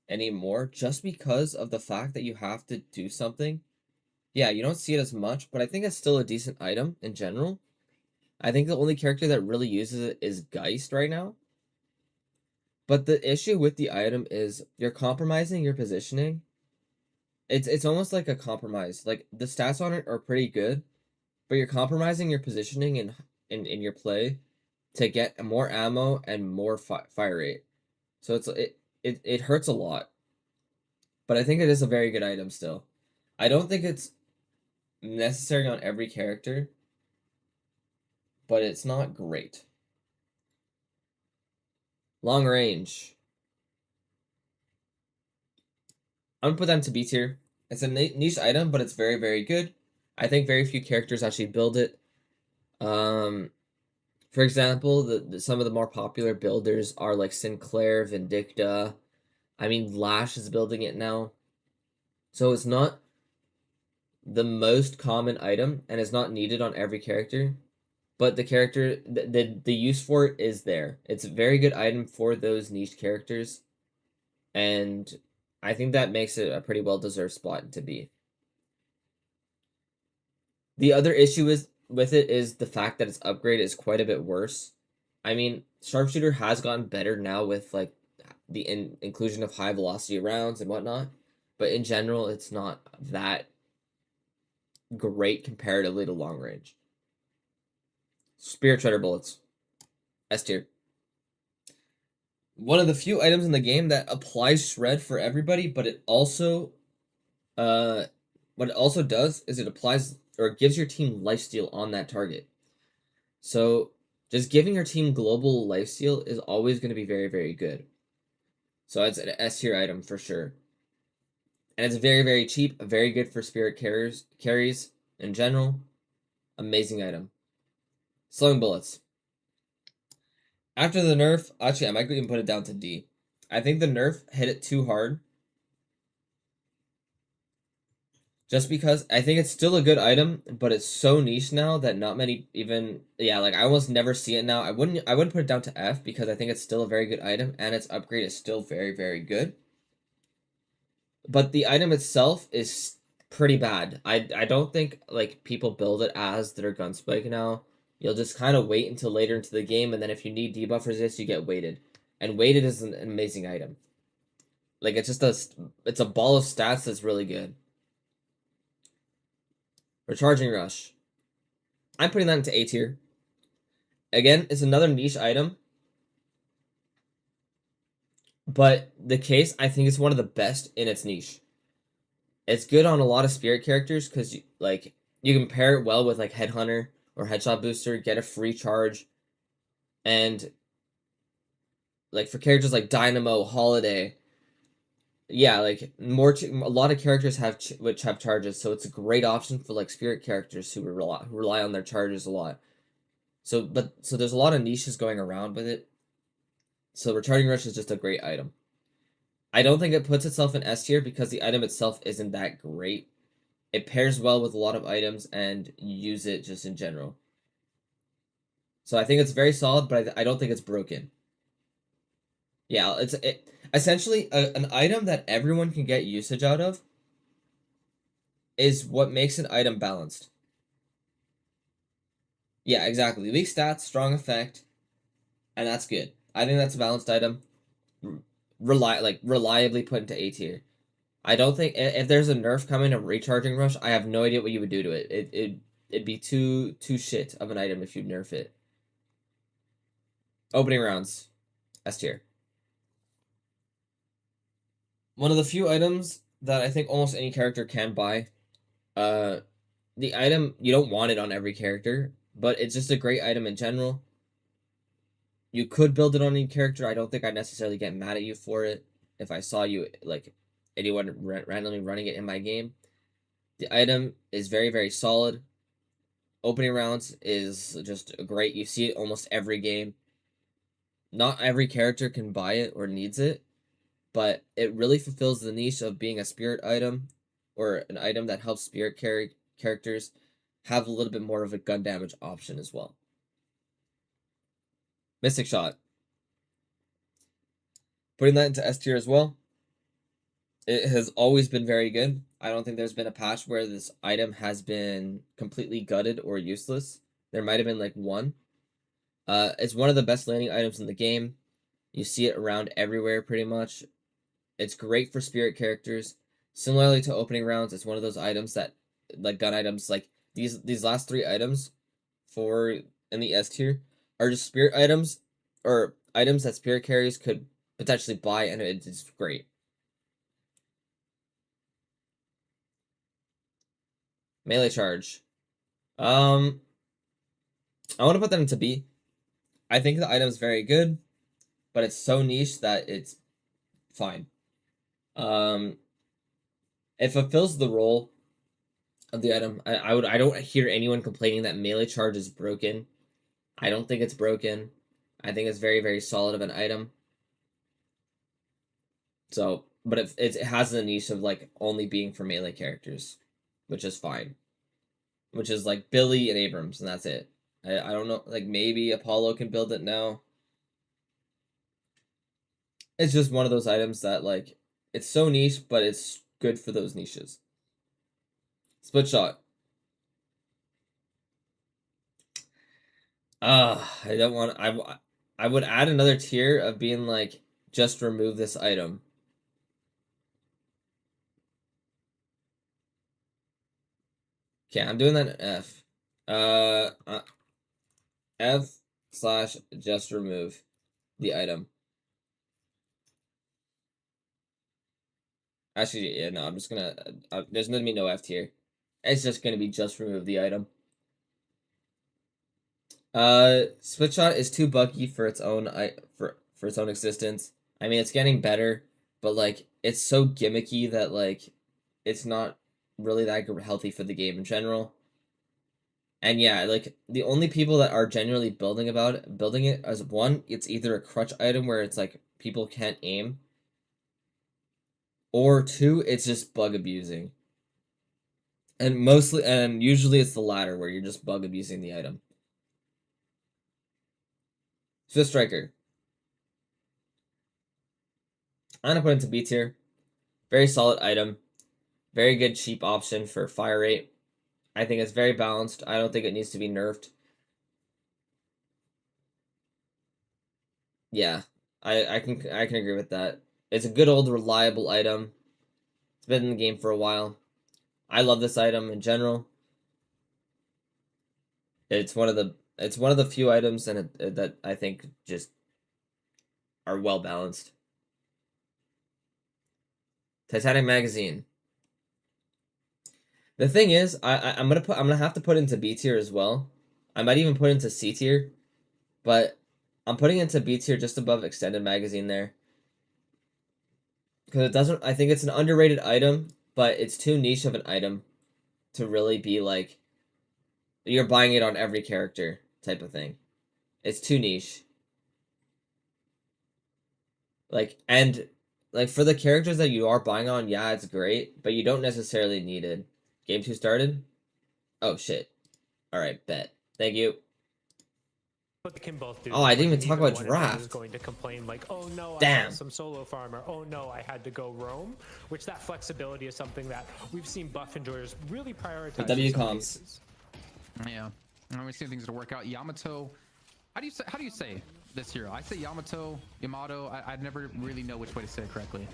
anymore just because of the fact that you have to do something. Yeah, you don't see it as much, but I think it's still a decent item in general. I think the only character that really uses it is Geist right now. But the issue with the item is you're compromising your positioning. It's almost like a compromise. Like, the stats on it are pretty good, but you're compromising your positioning in your play to get more ammo and more fire rate. So it hurts a lot. But I think it is a very good item still. I don't think it's necessary on every character, but it's not great. Long range. I'm gonna put them to B tier. It's a niche item, but it's very, very good. I think very few characters actually build it. For example, some of the more popular builders are like Sinclair, Vindicta. I mean, Lash is building it now. So it's not the most common item, and it's not needed on every character. But the character, the use for it is there. It's a very good item for those niche characters. And I think that makes it a pretty well-deserved spot to be. The other issue with it is the fact that its upgrade is quite a bit worse. I mean, Sharpshooter has gotten better now with like the inclusion of high velocity rounds and whatnot. But in general, it's not that great comparatively to long range. Spirit Shredder bullets. S tier. One of the few items in the game that applies shred for everybody, but it also what it also does is it applies or gives your team lifesteal on that target. So just giving your team global lifesteal is always going to be very, very good. So it's an S tier item for sure. And it's very, very cheap, very good for spirit carries in general. Amazing item. Slowing bullets. After the nerf, actually, I might even put it down to D. I think the nerf hit it too hard. Just because I think it's still a good item, but it's so niche now that not many even, yeah, like I almost never see it now. I wouldn't put it down to F because I think it's still a very good item and its upgrade is still very, very good. But the item itself is pretty bad. I don't think like people build it as their gunspike now. You'll just kind of wait until later into the game, and then if you need debuff resist, you get weighted. And weighted is an amazing item. Like it's just it's a ball of stats that's really good. Recharging Rush. I'm putting that into A tier. Again, it's another niche item. But the case, I think, is one of the best in its niche. It's good on a lot of spirit characters because you can pair it well with like Headhunter or Headshot Booster, get a free charge, and like for characters like Dynamo, Holiday, yeah, like a lot of characters which have charges, so it's a great option for like spirit characters who rely on their charges a lot. So there's a lot of niches going around with it. So Recharging Rush is just a great item. I don't think it puts itself in S tier because the item itself isn't that great. It pairs well with a lot of items and you use it just in general. So I think it's very solid, but I don't think it's broken. Yeah, it's essentially an item that everyone can get usage out of is what makes an item balanced. Yeah, exactly. Weak stats, strong effect, and that's good. I think that's a balanced item. Reliably put into A tier. I don't think if there's a nerf coming, a recharging rush, I have no idea what you would do to it. It'd be too shit of an item if you nerf it. Opening rounds, S tier. One of the few items that I think almost any character can buy. The item, you don't want it on every character, but it's just a great item in general. You could build it on any character. I don't think I'd necessarily get mad at you for it if I saw you, like, anyone randomly running it in my game. The item is very, very solid. Opening rounds is just great. You see it almost every game. Not every character can buy it or needs it, but it really fulfills the niche of being a spirit item or an item that helps spirit characters have a little bit more of a gun damage option as well. Mystic Shot. Putting that into S tier as well. It has always been very good. I don't think there's been a patch where this item has been completely gutted or useless. There might have been like one. It's one of the best landing items in the game. You see it around everywhere pretty much. It's great for spirit characters. Similarly to opening rounds, it's one of those items that, like gun items, like these last three items in the S tier are just spirit items or items that spirit carries could potentially buy, and it's great. Melee charge. I want to put that into B. I think the item is very good, but it's so niche that it's fine. It fulfills the role of the item. I don't hear anyone complaining that melee charge is broken. I don't think it's broken. I think it's very, very solid of an item. So, but it has the niche of like only being for melee characters, which is fine. Which is like Billy and Abrams, and that's it. I don't know, like maybe Apollo can build it now. It's just one of those items that like it's so niche, but it's good for those niches. Split shot. I don't want. I would add another tier of being like just remove this item. Okay, I'm doing that in F. F/ just remove the item. Actually, yeah, no, I'm just gonna. There's gonna be no F tier. It's just gonna be just remove the item. Split shot is too buggy for its own for its own existence. I mean, it's getting better, but like it's so gimmicky that like it's not really that healthy for the game in general. And yeah, like the only people that are genuinely building it as one, it's either a crutch item where it's like people can't aim, or two, it's just bug abusing. And usually it's the latter where you're just bug abusing the item. Fifth Striker. I'm gonna put into B tier. Very solid item. Very good cheap option for fire rate. I think it's very balanced. I don't think it needs to be nerfed. Yeah, I can agree with that. It's a good old reliable item. It's been in the game for a while. I love this item in general. It's one of the few items that I think just are well balanced. Titanic magazine. The thing is, I'm gonna have to put into B tier as well. I might even put into C tier, but I'm putting into B tier just above extended magazine there. Because it doesn't, I think it's an underrated item, but it's too niche of an item to really be like, you're buying it on every character type of thing. It's too niche. Like, and like for the characters that you are buying on, yeah, it's great, but you don't necessarily need it. Game 2 started? Oh shit. Alright, bet. Thank you. What they can both do. Oh, I didn't even talk about Is draft. going to complain like, oh no, I Damn. had some solo farmer. Oh no, I had to go roam. Which that flexibility is something that we've seen buff enjoyers really prioritize. The W comms. Yeah, and we see things to work out. Yamato. How do you say this hero? I say Yamato, Yamato. I never really know which way to say it correctly.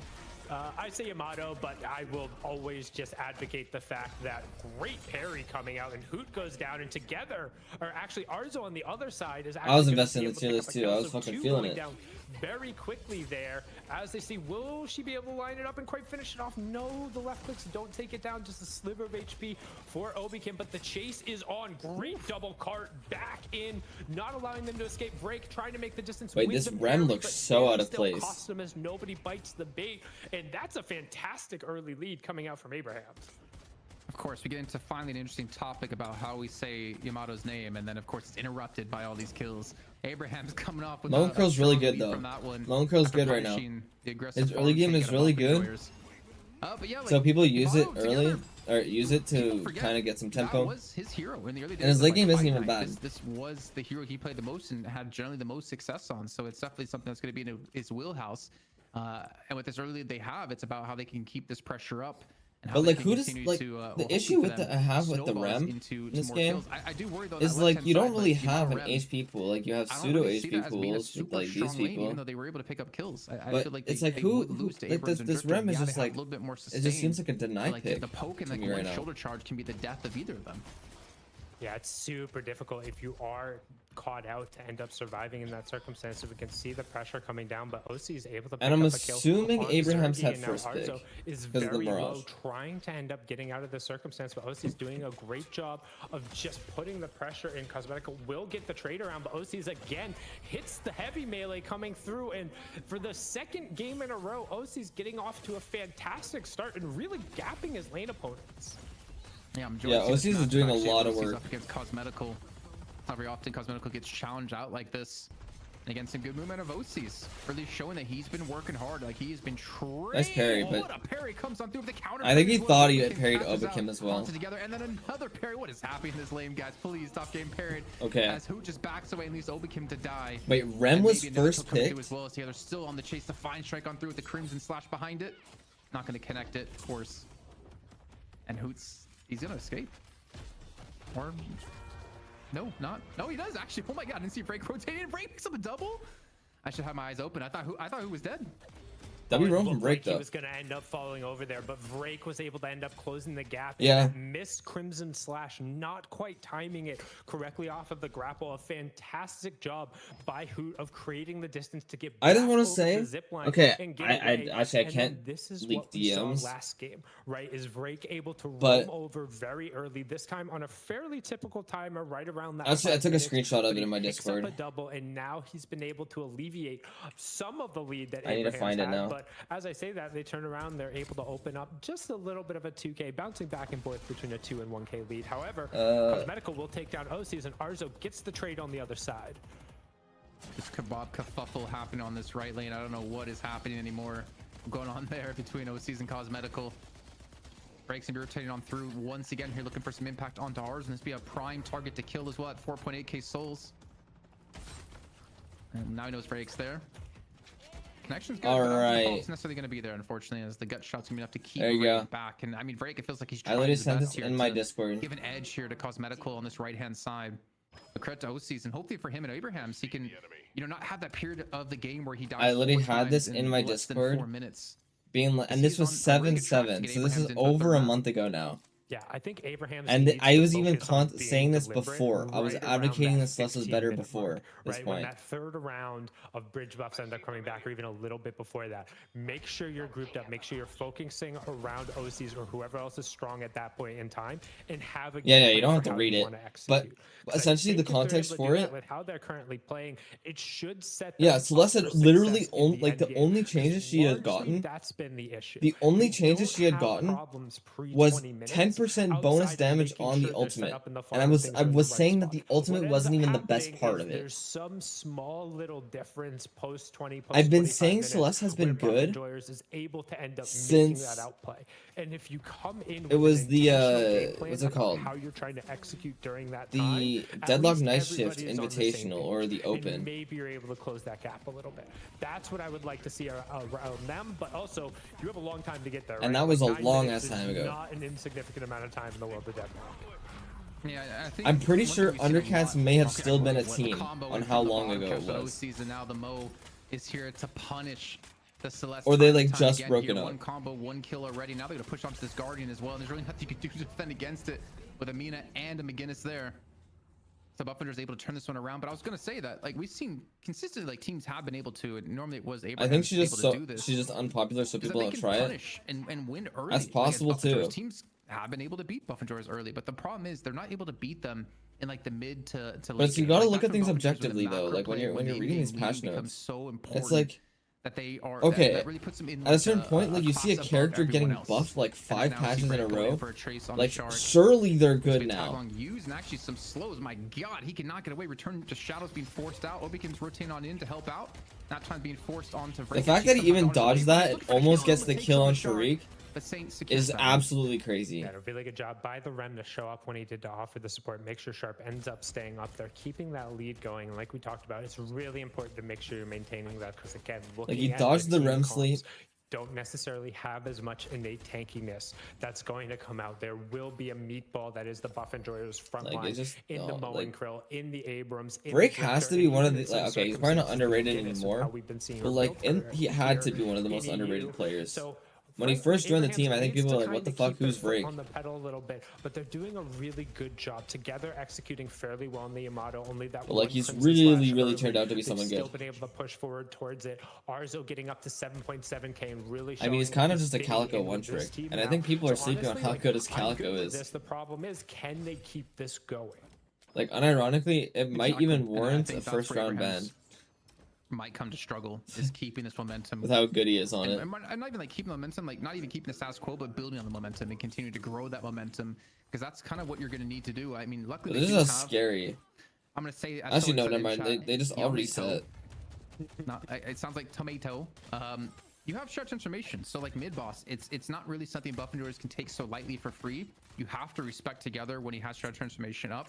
I say Yamato, but I will always just advocate the fact that great parry coming out and Hoot goes down, and together, or actually Arzo on the other side is actually. I was investing in the tier list too. I was fucking feeling it. Down very quickly there as they see, will she be able to line it up and quite finish it off? No, the left clicks don't take it down, just a sliver of HP for Obikin, but the chase is on. Great double cart back in, not allowing them to escape. Break, trying to make the distance. Wait, this Rem looks so out of place. Cost them as nobody bites the bait, and that's a fantastic early lead coming out from Abraham. Of course, we get into finally an interesting topic about how we say Yamato's name, and then of course it's interrupted by all these kills. Abraham's coming off with Lone Crow's really good though. Lone Crow's good right now. His early game is really good. But yeah, like, so people use it early, or use it to kind of get some tempo. That was his hero in the early days. And his late game isn't even bad. This was the hero he played the most and had generally the most success on. So it's definitely something that's going to be in his wheelhouse. And with this early lead they have, it's about how they can keep this pressure up. But like, who does like the issue with I have with the Rem in this game I do worry, though, is like you don't really have an HP pool. Like you have pseudo HP pools with like these people. Even though they were able to pick up kills, I feel like it's like who like this Rem is just like a little bit more sustained. It just seems like a deny pick. The poke and like one shoulder charge can be the death of either of them. Yeah, it's super difficult if you are caught out to end up surviving in that circumstance. So we can see the pressure coming down, but OC is able to pick and I'm up a kill. assuming Abraham's had first pick is very low, trying to end up getting out of the circumstance, but OC is doing a great job of just putting the pressure in. Cosmetica will get the trade around, but OC's again hits the heavy melee coming through, and for the second game in a row, OC's getting off to a fantastic start and really gapping his lane opponents. Yeah, OC's is doing a lot of work up against Cosmetical. Not very often Cosmetical gets challenged out like this. And again, some good movement of OC's, really showing that he's been working hard. Like he's been trained. Nice parry, but what a parry comes on through with the counter. I think he thought he had parried Obikim as well. Together, and then another parry. What is happening in this lane, guys? Please stop getting parried. Okay. As Hoot just backs away and leaves Obikim to die. Wait, Rem was first pick as well as they're still on the chase. The fine strike on through with the Crimson Slash behind it. Not going to connect it, of course. And he's gonna escape. Or no, not. No, he does actually. Oh my god, I didn't see Break rotated. Break picks up a double. I should have my eyes open. I thought who was dead. That'd be wrong from Vrake, though. He was going to end up falling over there, but Vrake was able to end up closing the gap. Yeah. Missed Crimson Slash, not quite timing it correctly off of the grapple. A fantastic job by Hoot of creating the distance to get back I just want to over say, the zip line okay, and get I away. actually I And can't this is leak what we saw DMs. last game, right? Is Vrake able to But- roam over very early, this time on a fairly typical timer, right around that. Actually, I 5 took a minutes, screenshot of but it he in my picks up Discord. a double, and now he's been able to alleviate some of the lead that I need to Abraham's find it had, now. But as I say that, they turn around, they're able to open up just a little bit of a 2K, bouncing back and forth between a 2 and 1K lead. However, Cosmetical will take down OCs, and Arzo gets the trade on the other side. This kebab kerfuffle happening on this right lane. I don't know what is happening anymore going on there between OCs and Cosmetical. Breaks and be rotating on through once again here, looking for some impact onto ours, and this be a prime target to kill as well at 4.8k souls. And now he knows Breaks there. Connection's good, All but I don't think right. it's necessarily going to be there, unfortunately, as the gut shot's going to be enough to keep There you Vrake go. back. And I mean, Vrake, it feels like he's I trying literally his sent best this here in my to Discord. give an edge here to Cosmetical on this right-hand side. A credit to OCs, and hopefully for him and Abrahams, he can, you know, not have that period of the game where he dies. I literally 4 had this times in my less than Discord. 4 minutes. And this was on a really good track to 7-7, get so this is Abraham's into the over third a round. month ago now. Yeah, I think Abraham's And needs I to was even focus on being saying this deliberate before. I was right around advocating that this less was better 15-minute before mark, this right? When point. that third round of bridge buffs end up coming back, or even a little bit before that, make sure you're grouped up. Make sure you're focusing around OCs or whoever else is strong at that point in time, and have a Yeah, game you plan don't have for to how read you it, wanna but execute. 'Cause I essentially the think if they're able context to for do that it. with how they're currently playing, it should set Yeah, them Celeste up had for literally success in like the endgame. only changes she had Largely, gotten. that's been the issue. The only We changes don't she had have gotten problems pre was 20 minutes 10% bonus outside of damage making on the sure they're set ultimate. up in the And funnel and I things are in the was right saying that spot. the ultimate What ends wasn't up even the best happening part is of it. There's some small little difference post 20, post I've been 25 saying minutes Celeste has been where Buff good Enjoyers is able to end up making since that outplay. And if you come in with it was an the intentional game plan what's it about called? how you're trying to execute during that The time, at Deadlock least Night Shift everybody is on the same Invitational or page. the And Open. maybe you're able to close that gap a little bit. That's what I would like to see around them, but also you have a long time to get there. And right? that was a 9 long minutes ass is time ago. Not an insignificant amount of time in the world of Deadlock. Yeah, I think I'm pretty one sure thing we've seen a Undercats lot- may have Okay, still been a the team combo on in how the long bottom ago it caps of was. OCs, and now the Mo is here to punish the Celeste. Or they, time like, and time just again. broken Here, up. One combo, 1 kill already. Now they're gonna push onto this Guardian as well, and there's really nothing you can do to defend against it with Amina and a McGinnis there. So Buffender's able to turn this one around, but I was gonna say that like we've seen consistently like teams have been able to, and normally it was Abraham I think she's just able to do this. she's just unpopular, so Is that people they don't can try it. punish and win early. That's against possible, Buff Enjoyers. too. Teams have been able to beat Buff Enjoyers early, but the problem is they're not able to beat them in like the mid to late But you game. gotta Like, look that's at things when Buff Enjoyers with objectively, the though. macro Like when play, you're the reading these in-game patch lead becomes notes, so important. it's like that they are okay. that really puts them in At a like certain point, like you see a class above character getting everyone else. buffed like And 5 now see patches in a Brett going row. for a trace on Like the shark. surely they're It's gonna good be a tag now. long use and actually some slows. My God, he cannot get away. Return to Shadows being forced out. Obikin's rotating on in to help out. That time being forced onto The fact that he even dodged that, it almost gets the kill on Sharik, is absolutely crazy. Yeah, a really good job by the Rem to show up when he did to offer the support, make sure Sharp ends up staying up there, keeping that lead going. And like we talked about, it's really important to make sure you're maintaining that because again, looking Like he at dodged the team Rem comps, sleep. don't necessarily have as much innate tankiness that's going to come out. There will be a meatball that is the Buff Enjoyers front Like, line it's just- in the no, Mowing like, Krill, in the Abrams. In Drake the has to Drifter, be and one of even the in like some okay, he's probably not circumstances, underrated McGinnis, with anymore. how we've been seeing But her like build he had here to be one of the most in underrated EU. players. So When he Frank first joined the Abraham's team, I think needs people to were like, what the kinda fuck, keep who's their foot Vrake? on the pedal a little bit, but they're doing a really good job together, executing fairly well in the Yamato. Only that But like one he's Crimson really, Slash really early, turned out to be they've someone still good. been able to push forward towards it. Arzo getting up to 7.7k and really I mean, he's showing kind that of just a fitting Calico in one with this trick, team and I now. think people are So sleeping on honestly, how like, good his I'm Calico good with is. this. The problem is, can they keep this going? Like unironically, it might Exactly. even And I warrant think a that's first where round Abraham's ban might come to struggle is keeping this momentum. with how good he is on it. And not even like keeping the momentum, like not even keeping the status quo, but building on the momentum and continue to grow that momentum because that's kind of what you're going to need to do. I mean, luckily But they this do is have, scary. I'm going to say Actually, no, never mind. They just already said it. It sounds like tomato. You have stretch transformation, so like mid boss, it's not really something Buff Enjoyers can take so lightly for free. You have to respect together when he has stretch transformation up.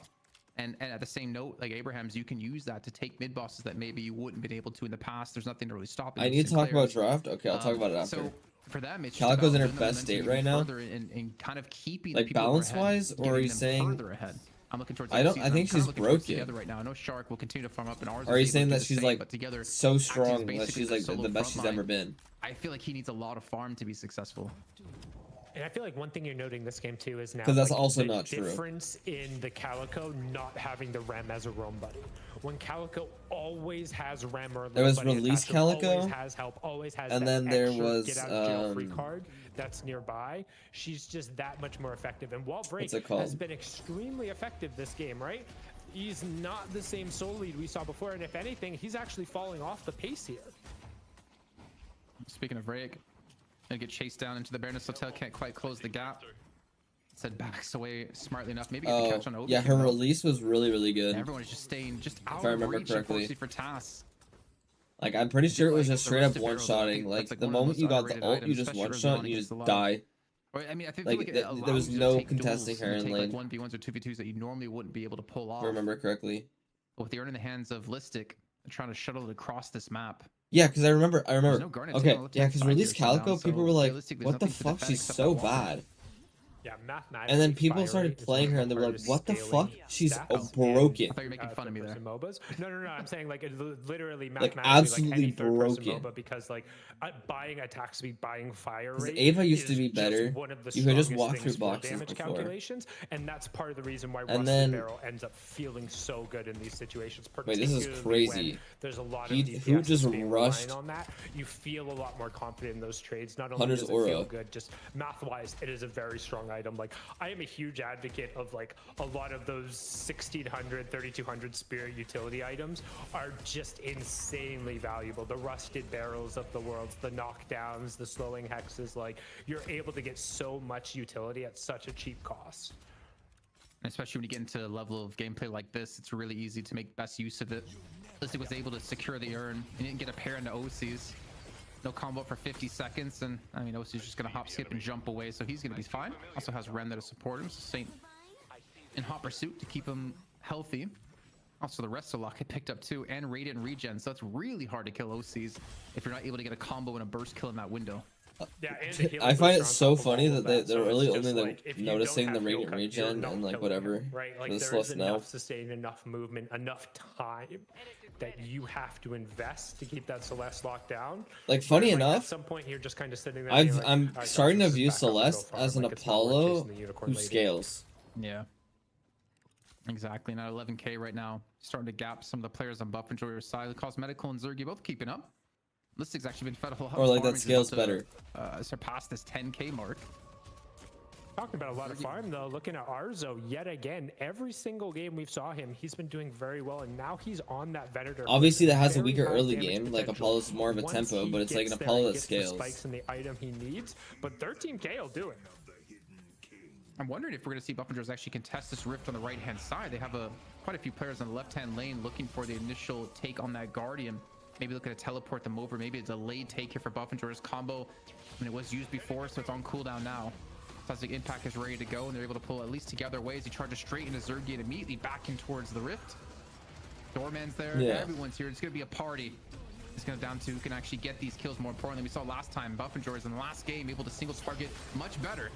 And at the same note, like Abraham's, you can use that to take mid bosses that maybe you wouldn't been able to in the past. There's nothing to really stop it. I need to talk about draft. Okay, I'll talk about it after. So for them, it's Calico's just in her about best building the state right now? momentum even further and kind of keeping Like the people who are ahead, balance-wise, or are getting you them saying further ahead. I'm looking towards. I think she's broken. Together right now. I know Shark will continue to farm up, and ours. Or are you saying that she's same, like but together, so strong that she's like the best she's ever been? I feel like he needs a lot of farm to be successful. And I feel like one thing you're noting this game too is now because that's like, also the not true. Difference in the Calico not having the Rem as a roam buddy. When Calico always has Rem or there was release Calico, always has help, always has. And that then there extra was get out of jail free card that's nearby. She's just that much more effective. And Wall Break has been extremely effective this game, right? He's not the same soul lead we saw before, and if anything, he's actually falling off the pace here. Speaking of Rake, gonna get chased down into the Baroness Hotel, can't quite close the gap. Said backs away smartly enough. Maybe get the catch on Obi. Yeah, her release was really good. And everyone is just staying just out if I remember of reach, correctly. For tasks. Like I'm pretty sure it was just straight up one-shotting. Like the moment you got the ult, you just one-shot and you just die. I mean, I think like there was no contesting her in lane. Like 1v1s or 2v2s that you normally wouldn't be able to pull off. If I remember correctly. But with the urn in the hands of Listic, trying to shuttle it across this map. Yeah, because I remember. No okay, yeah, because release Calico, people were like, "What the fuck? She's so bad." Yeah, mathematically. And then people started playing her, and they were like, "What the fuck? She's broken." I thought you were making fun of me there. MOBAs. No. I'm saying like literally mathematically, absolutely like any broken. MOBA, because like buying attack speed, buying fire rate. Ava used to be better. One of the you could just walk things through for boxes damage before. calculations, and that's part of the reason why And Rusty then, Barrel ends up feeling so good in these situations. Wait, this is crazy. There's a lot of who just rushed on that. You feel a lot more confident in those trades. Not only Hunter's does it Aura. feel good, just math-wise, it is a very strong item. Like I am a huge advocate of like a lot of those 1600, 3200 spirit utility items are just insanely valuable. The rusted barrels of the world, the knockdowns, the slowing hexes, like you're able to get so much utility at such a cheap cost. Especially when you get into a level of gameplay like this, it's really easy to make best use of it. Listic was able to secure the urn and didn't get a pair into OCs. No combo for 50 seconds, and I mean, OC's just gonna hop, skip, and jump away, so he's gonna be fine. Also has Ren there to support him, so Saint in hot pursuit to keep him healthy. Also, the rest of Lock had picked up too, and Radiant regen, so it's really hard to kill OCs if you're not able to get a combo and a burst kill in that window. Yeah, and I find it so funny that they're so really it's only just like noticing the radiant regen and like whatever. Right, like this there is now. enough sustain, enough movement, enough time that you have to invest to keep that Celeste locked down. Like funny at enough, some point you're just kind of sitting there. I'm starting to view Celeste as an Apollo who scales. Yeah. Exactly. Now 11k right now, starting to gap some of the players on Buff Enjoyer's side. Cosmetical and Zergy both keeping up. Listic's actually been fed a lot. Or like that scales better. Surpass this 10k mark. Talking about a lot of farm though, looking at Arzo yet again, every single game we've saw him, he's been doing very well, and now he's on that Venator. Obviously that has a weaker early game, like Apollo's more of a tempo, but it's like an Apollo that scales. Spikes in the item he needs, but 13k will do it. I'm wondering if we're going to see Buffingers actually contest this rift on the right-hand side. They have quite a few players on the left-hand lane looking for the initial take on that Guardian. Maybe looking to teleport them over. Maybe a delayed take here for Buffingers combo. I mean, it was used before, so it's on cooldown now. Plastic Impact is ready to go, and they're able to pull at least together ways. He charges straight into Zergy and immediately backing towards the rift. Doorman's there. Yeah. Everyone's here. It's going to be a party. It's going to down to who can actually get these kills more importantly. We saw last time Buffingers in the last game able to single target much better.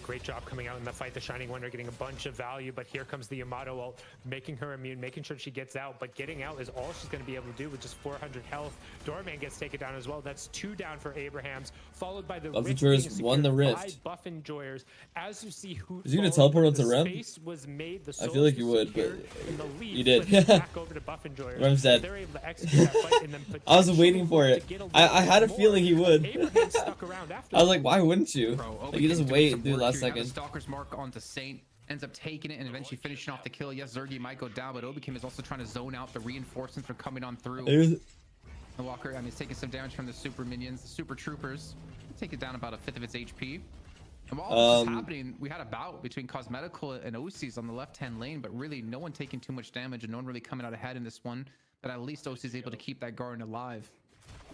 Great job coming out in the fight. The Shining Wonder getting a bunch of value, but here comes the Yamato ult, making her immune, making sure she gets out, but getting out is all she's going to be able to do with just 400 health. Doorman gets taken down as well. That's 2 down for Abrahams, followed by the Buffingers won the rift. Buff Enjoyers. As you see, who is he going to teleport onto Rem? Was made, I feel like you would, but you did. Back over to Buff Enjoyers. Rem's dead. They're able to execute that fight and then I was waiting for it. I had a feeling he would. Abraham stuck around after I was like, why wouldn't you? Bro, like, you just wait and do last second. Stalker's mark onto Saint, ends up taking it and eventually finishing off the kill. Yes, Zergy might go down, but Obikim is also trying to zone out the reinforcements from coming on through. The Walker, I mean, he's taking some damage from the super minions, the super troopers. Take it down about a 5th of its HP. And while all this is happening, we had a bout between Cosmetical and OCs on the left-hand lane, but really no one taking too much damage and no one really coming out ahead in this one. But at least OC is able to keep that Guardian alive.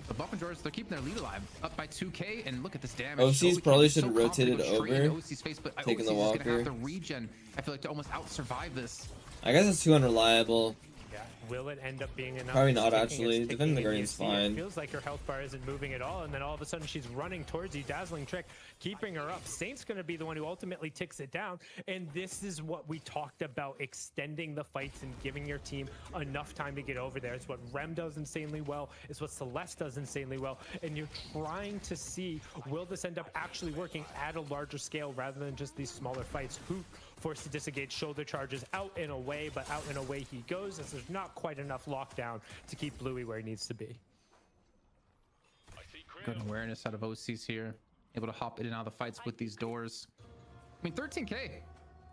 The Buff and George, they're keeping their lead alive, up by 2k, and look at this damage. OC's probably should have rotated over, face, but taking the Walker. Gonna have the regen, I feel like, to almost out-survive this. I guess it's too unreliable. Yeah, will it end up being enough? Probably not, actually. Defending the Guardian's fine. It feels like her health bar isn't moving at all, and then all of a sudden she's running towards you. Dazzling Trick, keeping her up. Saint's going to be the one who ultimately ticks it down, and this is what we talked about, extending the fights and giving your team enough time to get over there. It's what Rem does insanely well. It's what Celeste does insanely well, and you're trying to see, will this end up actually working at a larger scale rather than just these smaller fights? Who forced to disengage, shoulder charges out and away, but out and away he goes, as there's not quite enough lockdown to keep Bluey where he needs to be. Good awareness out of OCs here, able to hop in and out of the fights with these doors. I mean, 13k.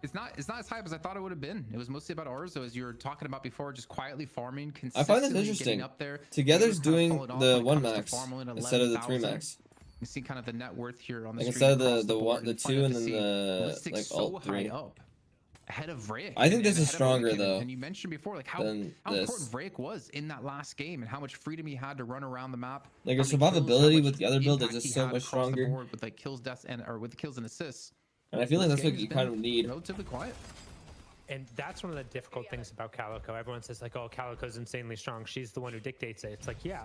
It's not as high as I thought it would have been. It was mostly about Arzo, as you were talking about before, just quietly farming, consistently. I find this interesting. Up there. Together's doing the 1 max instead of the 3 max. You see kind of the net worth here on the like screen. Instead of the 2 and then the like alt 3. Up, ahead of Rake. I think this is stronger though. And you mentioned before like how important Rake was in that last game and how much freedom he had to run around the map. Like, her survivability with the other build is just so much stronger. With like kills, deaths, and or with the kills and assists. And I feel like that's what you kind of need. Relatively quiet. And that's one of the difficult things about Calico. Everyone says like, oh, Calico's insanely strong. She's the one who dictates it. It's like, yeah,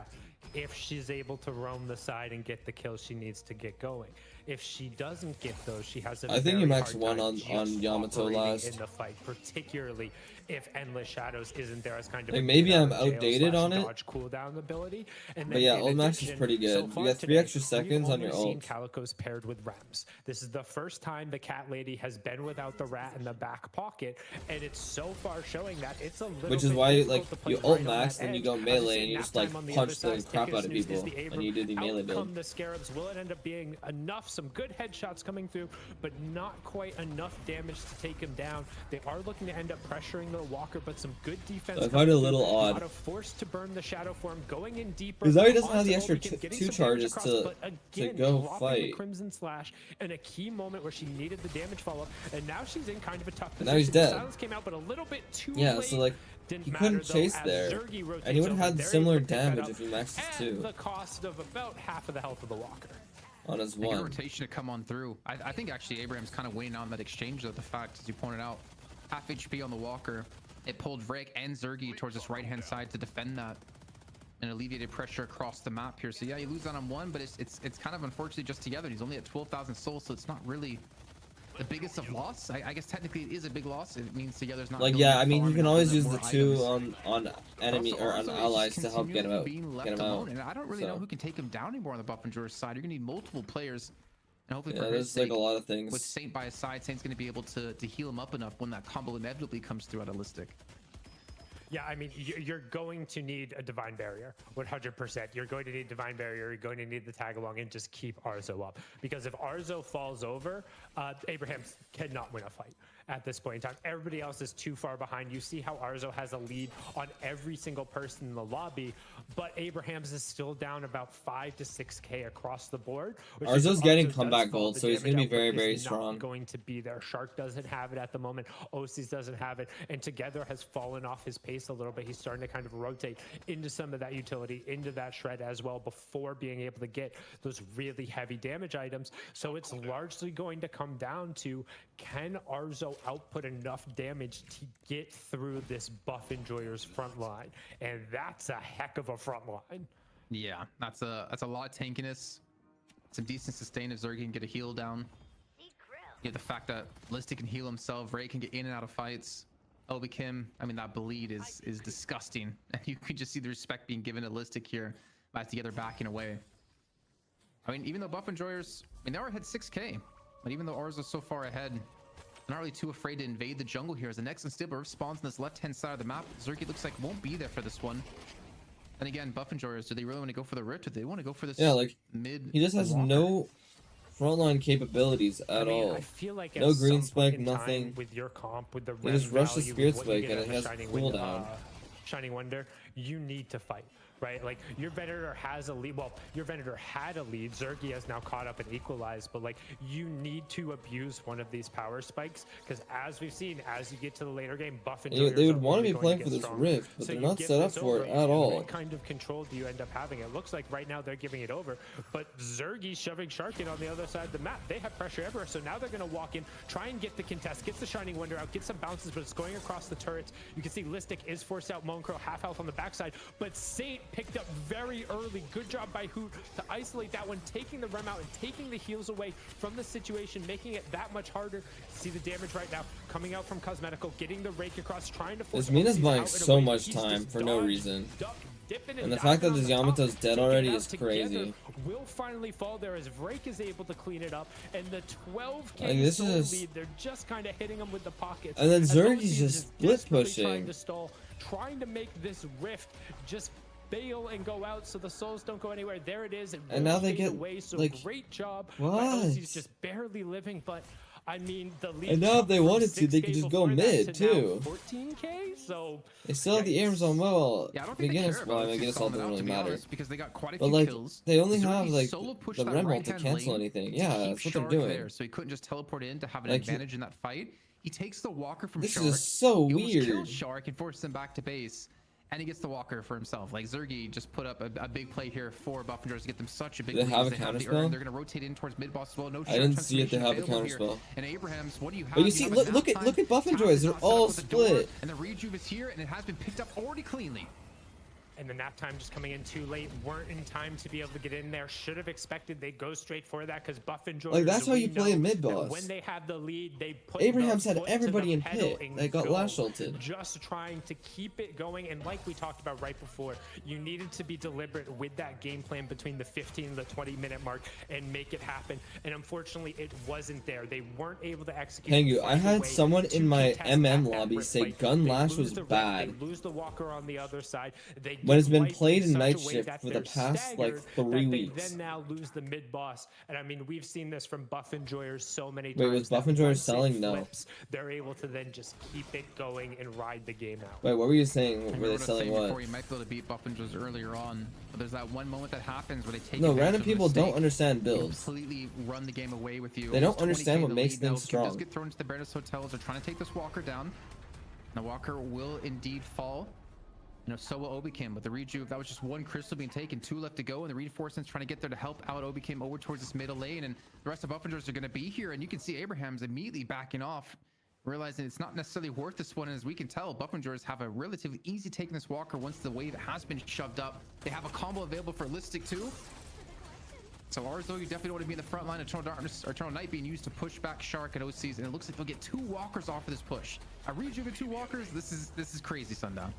if she's able to roam the side and get the kills she needs to get going. If she doesn't get those, she has a I think you max 1 on Yamato last. In the fight, particularly if Endless Shadows isn't there as kind of like maybe I'm outdated on it. Cooldown ability. And but yeah, ult max is pretty good. You got 3 extra seconds on your ult. Calico's paired with Rems. This is the first time the cat lady has been without the rat in the back pocket, and it's so far showing that it's a little. Which is why like you ult max and you go melee and you just like punch the crap out of people and you do the melee build. The Scarabs, will it end up being enough? Some good headshots coming through, but not quite enough damage to take him down. They are looking to end up pressuring the Walker, but some good defense. I find it a little odd. Forced to burn the shadow form, going in deeper. Because Zarya doesn't have the extra 2 charges to go fight. The Crimson Slash in a key moment where she needed the damage follow up, and now she's in kind of a tough position. Now he's dead. Silence came out, but a little bit too yeah, late. So like you couldn't chase there, and you would have had similar damage if you maxed his 2. The cost of about half of the health of the Walker. On his 1. Rotation to come on through. I think actually Abraham's kind of waiting on that exchange, though. The fact, as you pointed out, half HP on the Walker. It pulled Vrake and Zergy towards this right-hand side to defend that and alleviated pressure across the map here. So yeah, you lose on 1, but it's kind of unfortunately just together. He's only at 12,000 souls, so it's not really the biggest of loss. I guess technically it is a big loss. It means together's not like, yeah, I mean, you can always use the 2 on enemy or on allies to help get him out. And I don't really know who can take him down anymore on the Buff and Jor's side. You're gonna need multiple players. And hopefully for there's like a lot of things. With Saint by his side, Saint's going to be able to heal him up enough when that combo inevitably comes through at Holistic. Yeah, I mean, you're going to need a Divine Barrier, 100%. You're going to need Divine Barrier. You're going to need the tag along and just keep Arzo up. Because if Arzo falls over, Abraham cannot win a fight at this point in time. Everybody else is too far behind. You see how Arzo has a lead on every single person in the lobby, but Abraham's is still down about 5 to 6k across the board. Arzo's getting comeback gold, so he's going to be very, very strong. Going to be there. Shark doesn't have it at the moment. OCs doesn't have it, and Together has fallen off his pace a little bit. He's starting to kind of rotate into some of that utility, into that shred as well, before being able to get those really heavy damage items. So it's largely going to come down to, can Arzo output enough damage to get through this Buff Enjoyer's front line? And that's a heck of a front line. Yeah, that's a lot of tankiness. Some decent sustain if Zerg can get a heal down. Yeah, the fact that Listy can heal himself, Ray can get in and out of fights. Obi Kim, I mean, that bleed is disgusting. And you can just see the respect being given to Listic here by Together backing away. I mean, even though Buff Enjoyers, I mean, they are ahead 6k, but even though ours are so far ahead, they're not really too afraid to invade the jungle here, as the next Unstable spawns on this left-hand side of the map. Zergy looks like won't be there for this one. And again, Buff Enjoyers, do they really want to go for the Rift, or do they want to go for this mid? He just has no frontline capabilities at all. I feel like no green spike, nothing. With your comp, with the you just rush the Spirit Spike and it has cooldown. Shining Wonder, you need to fight. right? Like your Venator has a lead. Well, your Venator had a lead. Zergy has now caught up and equalized, but like you need to abuse one of these power spikes because as we've seen, as you get to the later game, buff and they would want to be playing for this rift, but they're not set up for it at all. What kind of control do you end up having? It looks like right now they're giving it over, but Zergy shoving Shark in on the other side of the map. They have pressure everywhere, so now they're going to walk in, try and get the contest, get the Shining Wonder out, get some bounces, but it's going across the turrets. You can see Listic is forced out, Moncro half health on the backside, but Saint picked up very early. Good job by Hoot to isolate that one, taking the rem out and taking the heals away from the situation, making it that much harder. See the damage right now coming out from Cosmetical, getting the rake across, trying to force. This Mina's buying so much time for no reason. And the fact that this Yamato's dead already is crazy. Will finally fall there as Vrake is able to clean it up, and the 12k like, this is lead, they're just kind of hitting him with the pockets. And then Zergy's just split pushing, trying to stall, trying to make this rift just bail and go out so the souls don't go anywhere. There it is. And now they get away, so like, great job. what? He's just barely living, but I mean, the lead. And now if they wanted to, they could just go mid too. 14k, so they still have the Abrams on well. Yeah, I don't think Beginner's, well, I guess all doesn't really matter. Because they got quite a but few like, kills. they only have like the Rem ult to cancel anything. Yeah, that's what they're doing. There, so he couldn't just teleport in to have an like, advantage in that fight. He takes the Walker from this Shark. This is so weird. He kills Shark and forces him back to base. And he gets the Walker for himself. Like Zergy just put up a big play here for Buff and Joyers to get them such a big lead. They have a counterspell. They're going to rotate in towards mid boss as well. No, I didn't see it. They have a counterspell. And Abraham's, what do you have? But you see, look at Buff and Joyers. They're all split. And the rejuve is here, and it has been picked up already cleanly. And the nap time just coming in too late, weren't in time to be able to get in there. Should have expected they'd go straight for that because Buff and Joyers. Like that's how you play a mid boss. When they have the lead, they put Abraham's had everybody in pit. They got lash ulted. Just trying to keep it going. And like we talked about right before, you needed to be deliberate with that game plan between the 15 and the 20-minute mark and make it happen. And unfortunately, it wasn't there. They weren't able to execute. Tengu, I had someone in my MM lobby say gun lash was bad. They lose the Walker on the other side. When it's been played in night shift for the past like 3 weeks. They then now lose the mid boss, and I mean we've seen this from Buff and Joyers so many times. Wait, was Buff and Joyers selling? No. They're able to then just keep it going and ride the game out. Wait, what were you saying? Were they selling what? Before, you might be able to beat Buff and Joyers earlier on, but there's that one moment that happens where they take. No, random people don't understand builds. Completely run the game away with you. They don't understand what makes things strong. Just get thrown into the Baroness hotels. They're trying to take this Walker down. And the Walker will indeed fall. You know, so will Obikim, but the rejuve, that was just one crystal being taken, 2 left to go, and the reinforcements trying to get there to help out Obikim over towards this middle lane, and the rest of Buffingers are going to be here, and you can see Abraham's immediately backing off, realizing it's not necessarily worth this one, and as we can tell, Buffingers have a relatively easy take in this Walker once the wave has been shoved up. They have a combo available for Listic too. So ours, though, you definitely don't want to be in the front line. Eternal Darkness or Eternal Night being used to push back Shark and OCs, and it looks like they'll get 2 Walkers off of this push. A rejuve and 2 Walkers, this is crazy, Sundown.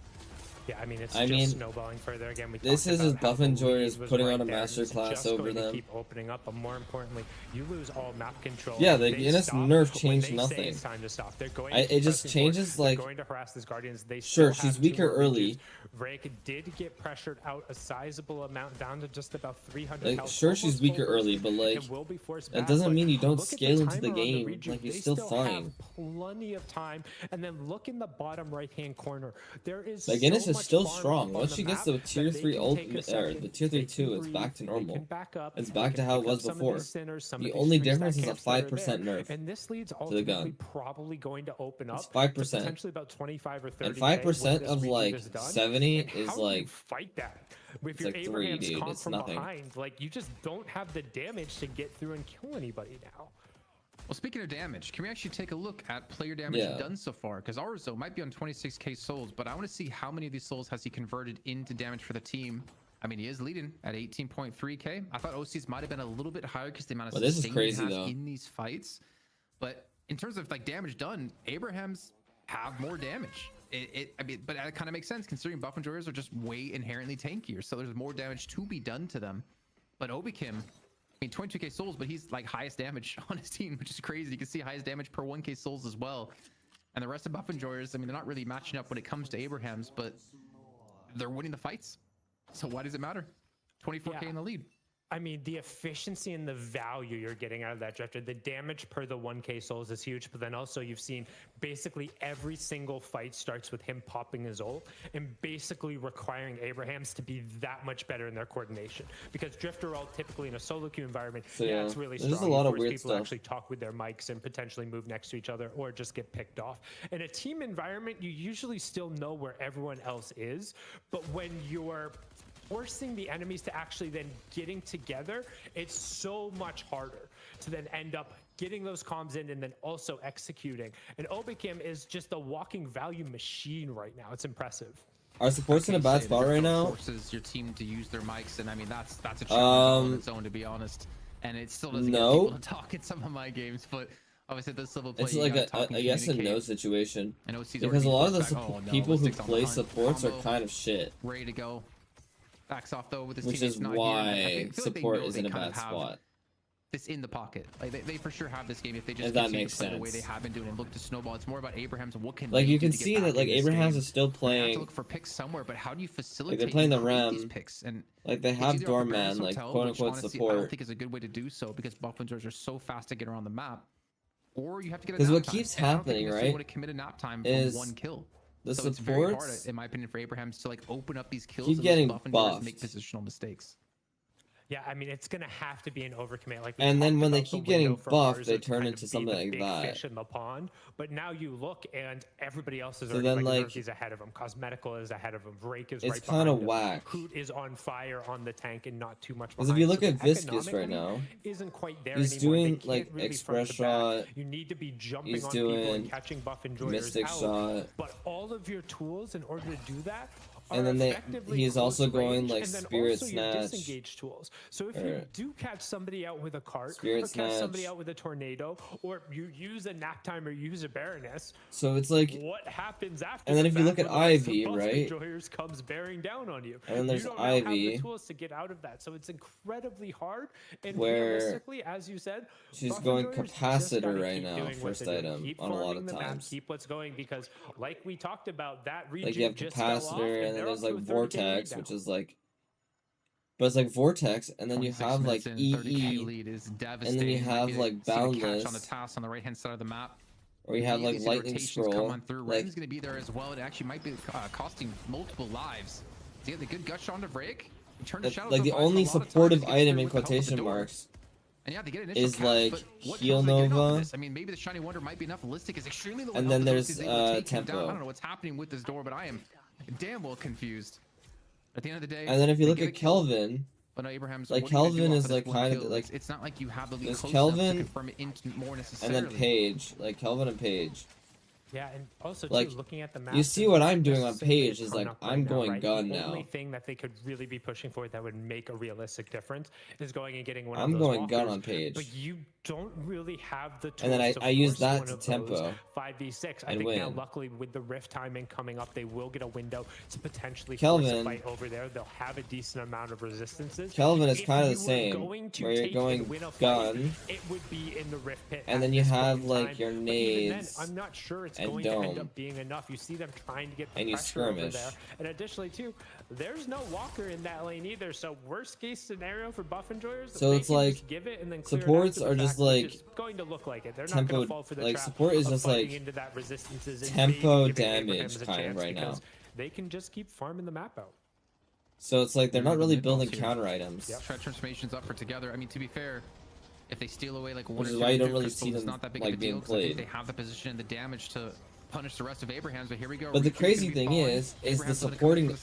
Yeah, I mean, it's just snowballing further again. This is as Buff and Joyers putting on a masterclass over them. Keep opening up, but more importantly, you lose all map control. Yeah, the DLNS nerf changed nothing. It's time to stop. They're going it just changes like. Going to harass these Guardians. They sure, she's weaker early. Vrake did get pressured out a sizable amount, down to just about 300 health. Sure, she's weaker early, but like that doesn't mean you don't scale into the game. Like you're still fine. Plenty of time, and then look in the bottom right-hand corner. There is. Guinness is still strong. Once she gets the tier 3 ultimate, or the tier 3 2, it's back to normal. It's back to how it was before. The only difference is a 5% nerf and this leads to the gun. Probably going to open up. It's 5%. Potentially about 25 or 30. And 5% of like 70 is like. Fight that. If you're like 3, dude. It's nothing. Behind, like you just don't have the damage to get through and kill anybody now. Well, speaking of damage, can we actually take a look at player damage done so far? Because Arzo might be on 26k souls, but I want to see how many of these souls has he converted into damage for the team. I mean, he is leading at 18.3k. I thought OCs might have been a little bit higher because the amount of sustain he has in these fights. But in terms of like damage done, Abrahams have more damage. I mean, but that kind of makes sense considering Buff and Joyers are just way inherently tankier, so there's more damage to be done to them. But Obikim, I mean, 22k souls, but he's like highest damage on his team, which is crazy. You can see highest damage per 1k souls as well. And the rest of Buff and Joyers, I mean, they're not really matching up when it comes to Abraham's, but they're winning the fights. So why does it matter? 24k in the lead. I mean, the efficiency and the value you're getting out of that Drifter, the damage per the 1k souls is huge, but then also you've seen basically every single fight starts with him popping his ult and basically requiring Abrahams to be that much better in their coordination. Because Drifter ult typically in a solo queue environment, So, yeah, it's really there's strong. a lot of force weird people stuff. actually talk with their mics and potentially move next to each other or just get picked off. In a team environment, you usually still know where everyone else is, but when you're forcing the enemies to actually then getting together, it's so much harder to then end up getting those comms in and then also executing. And Obikim is just a walking value machine right now. It's impressive. Are supports in a bad spot right now? Forces your team to use their mics, and I mean that's a challenge on its own, to be honest. And it still doesn't get people to talk in some of my games, but obviously this level play, it's like a yes and no situation. Because a lot of the people who play supports are kind of shit. Ready to go. Backs off though with his which is why support is in a bad spot. This in the pocket, like they for sure have this game if they just continue to play the way they have been doing and look to snowball. It's more about Abrahams and what can like you can see that like Abrahams is still playing. They have to look for picks somewhere, but how do you facilitate? Like they're playing the Ram. These picks? And like they have Doorman, like quote unquote support. I don't think is a good way to do so because Buffingers are so fast to get around the map. Or you have to get because what keeps happening, right, to commit a nap time is one kill. The so supports, it's very hard, in my opinion, for Abrahams to like open up these kills keep and getting buffed. Make positional mistakes. Yeah, I mean, it's gonna have to be an overcommit. Like, and then when they keep getting buffed, they turn into something like that. Fish in the pond. But now you look, and everybody else is already like he's ahead of him. Cosmetical is ahead of him. Drake is it's right kind of behind whack. him. Hoot is on fire on the tank and not too much. Because if you look at Viscous right now, isn't quite there he's anymore. doing like really express shot. You need to be jumping he's on doing people and catching buff enjoyers mystic out. shot. But all of your tools in order to do that. And then he's also going like spirit snatch. Disengage tools. So if you do catch somebody out with a cart, spirit or snatch. catch somebody out with a tornado, or you use a nap time or use a Baroness, so it's like what happens after? And then if you look at Ivy, right? Enjoyers comes bearing down on you. And then there's you don't Ivy. have the tools to get out of that, so it's incredibly hard. And where realistically, as you said, she's going capacitor right now, first item on a lot of times. Keep what's going because, like we talked about, that region like you have just capacitor, and then there's like vortex, which is like, but it's like vortex, and then you have like EE, lead is and then you have like boundless on the task on the right hand side of the map. Or you have like lightning scroll. Like, Ren's gonna be there as well. It actually might be costing multiple lives. So you have the good gut shot to break. Like the only supportive item in quotation marks. And yeah, they get is like Heal Nova. I mean, maybe the Shiny Wonder might be enough. Ballistic is extremely low. And then there's Tempo. I don't know what's happening with this door, but I am damn well confused. At the end of the day. And then if you look at Kelvin, but no, Abraham's like Kelvin is like kind of like it's not like you have the lead close Kelvin to confirm it more necessarily. And then Paige, like Kelvin and Paige. Yeah, and also like, too, looking at the map, you see what I'm doing on Page is like I'm going gun now. The only thing that they could really be pushing for that would make a realistic difference is going and getting one I'm of those going walkers, gun on Page. But you don't really have the tools. And then I use that to tempo 5v6. I think win. now, luckily, with the rift timing coming up, they will get a window to potentially Kelvin, force a fight over there. They'll have a decent amount of resistances. Kelvin is kind of the same, where you're going gun, it would be in the rift pit, and then you have like your nades. I'm not sure it's and going dome. to end up being enough. You see them trying to get the and you pressure over skirmish. there. And additionally, too, there's no walker in that lane either. So worst case scenario for buff enjoyers, so it's like just give it and then clear supports it are just like going to look like it. They're tempo, not going to fall for the like trap support is just like into that resistances and tempo maybe giving damage Abraham's a kind of chance right now. because they can just keep farming the map out. So it's like they're not really building counter items. Yep. Transformations up for together. I mean, to be fair, if they steal away like one which or is two why you don't really crystals, see them not that big like of a deal, being played. they have the position and the damage to punish the rest of Abraham's, but here we go. But the crazy thing is the supporting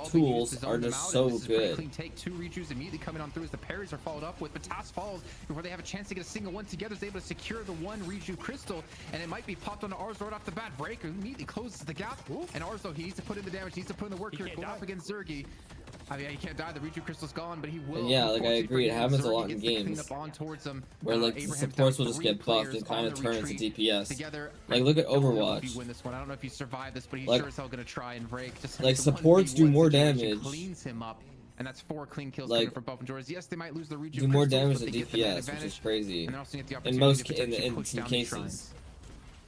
tools are just so good. Clean take. Two Reju's immediately coming on through as the parries are followed up with, but Task falls before they have a chance to get a single one together. Is able to secure the one Reju crystal, and it might be popped onto Arzo right off the bat. Breaker immediately closes the gap, and Arzo, he needs to put in the damage, he needs to put in the work here, going up against Zergy. I mean, he can't die. The Reju crystal's gone, but he will. And yeah, like I agree, it happens a lot in games where like the supports will just get buffed and kind of turn into DPS. Together, like look at Overwatch. If you win this one, I don't know if you survive this, but he's like, sure as hell gonna try and break. Just like supports do more damage. Cleans him up, and that's 4 clean kills like, coming from Buff and Jordan. Yes, they might lose the Reju. Do more damage than DPS, which is crazy. In most cases.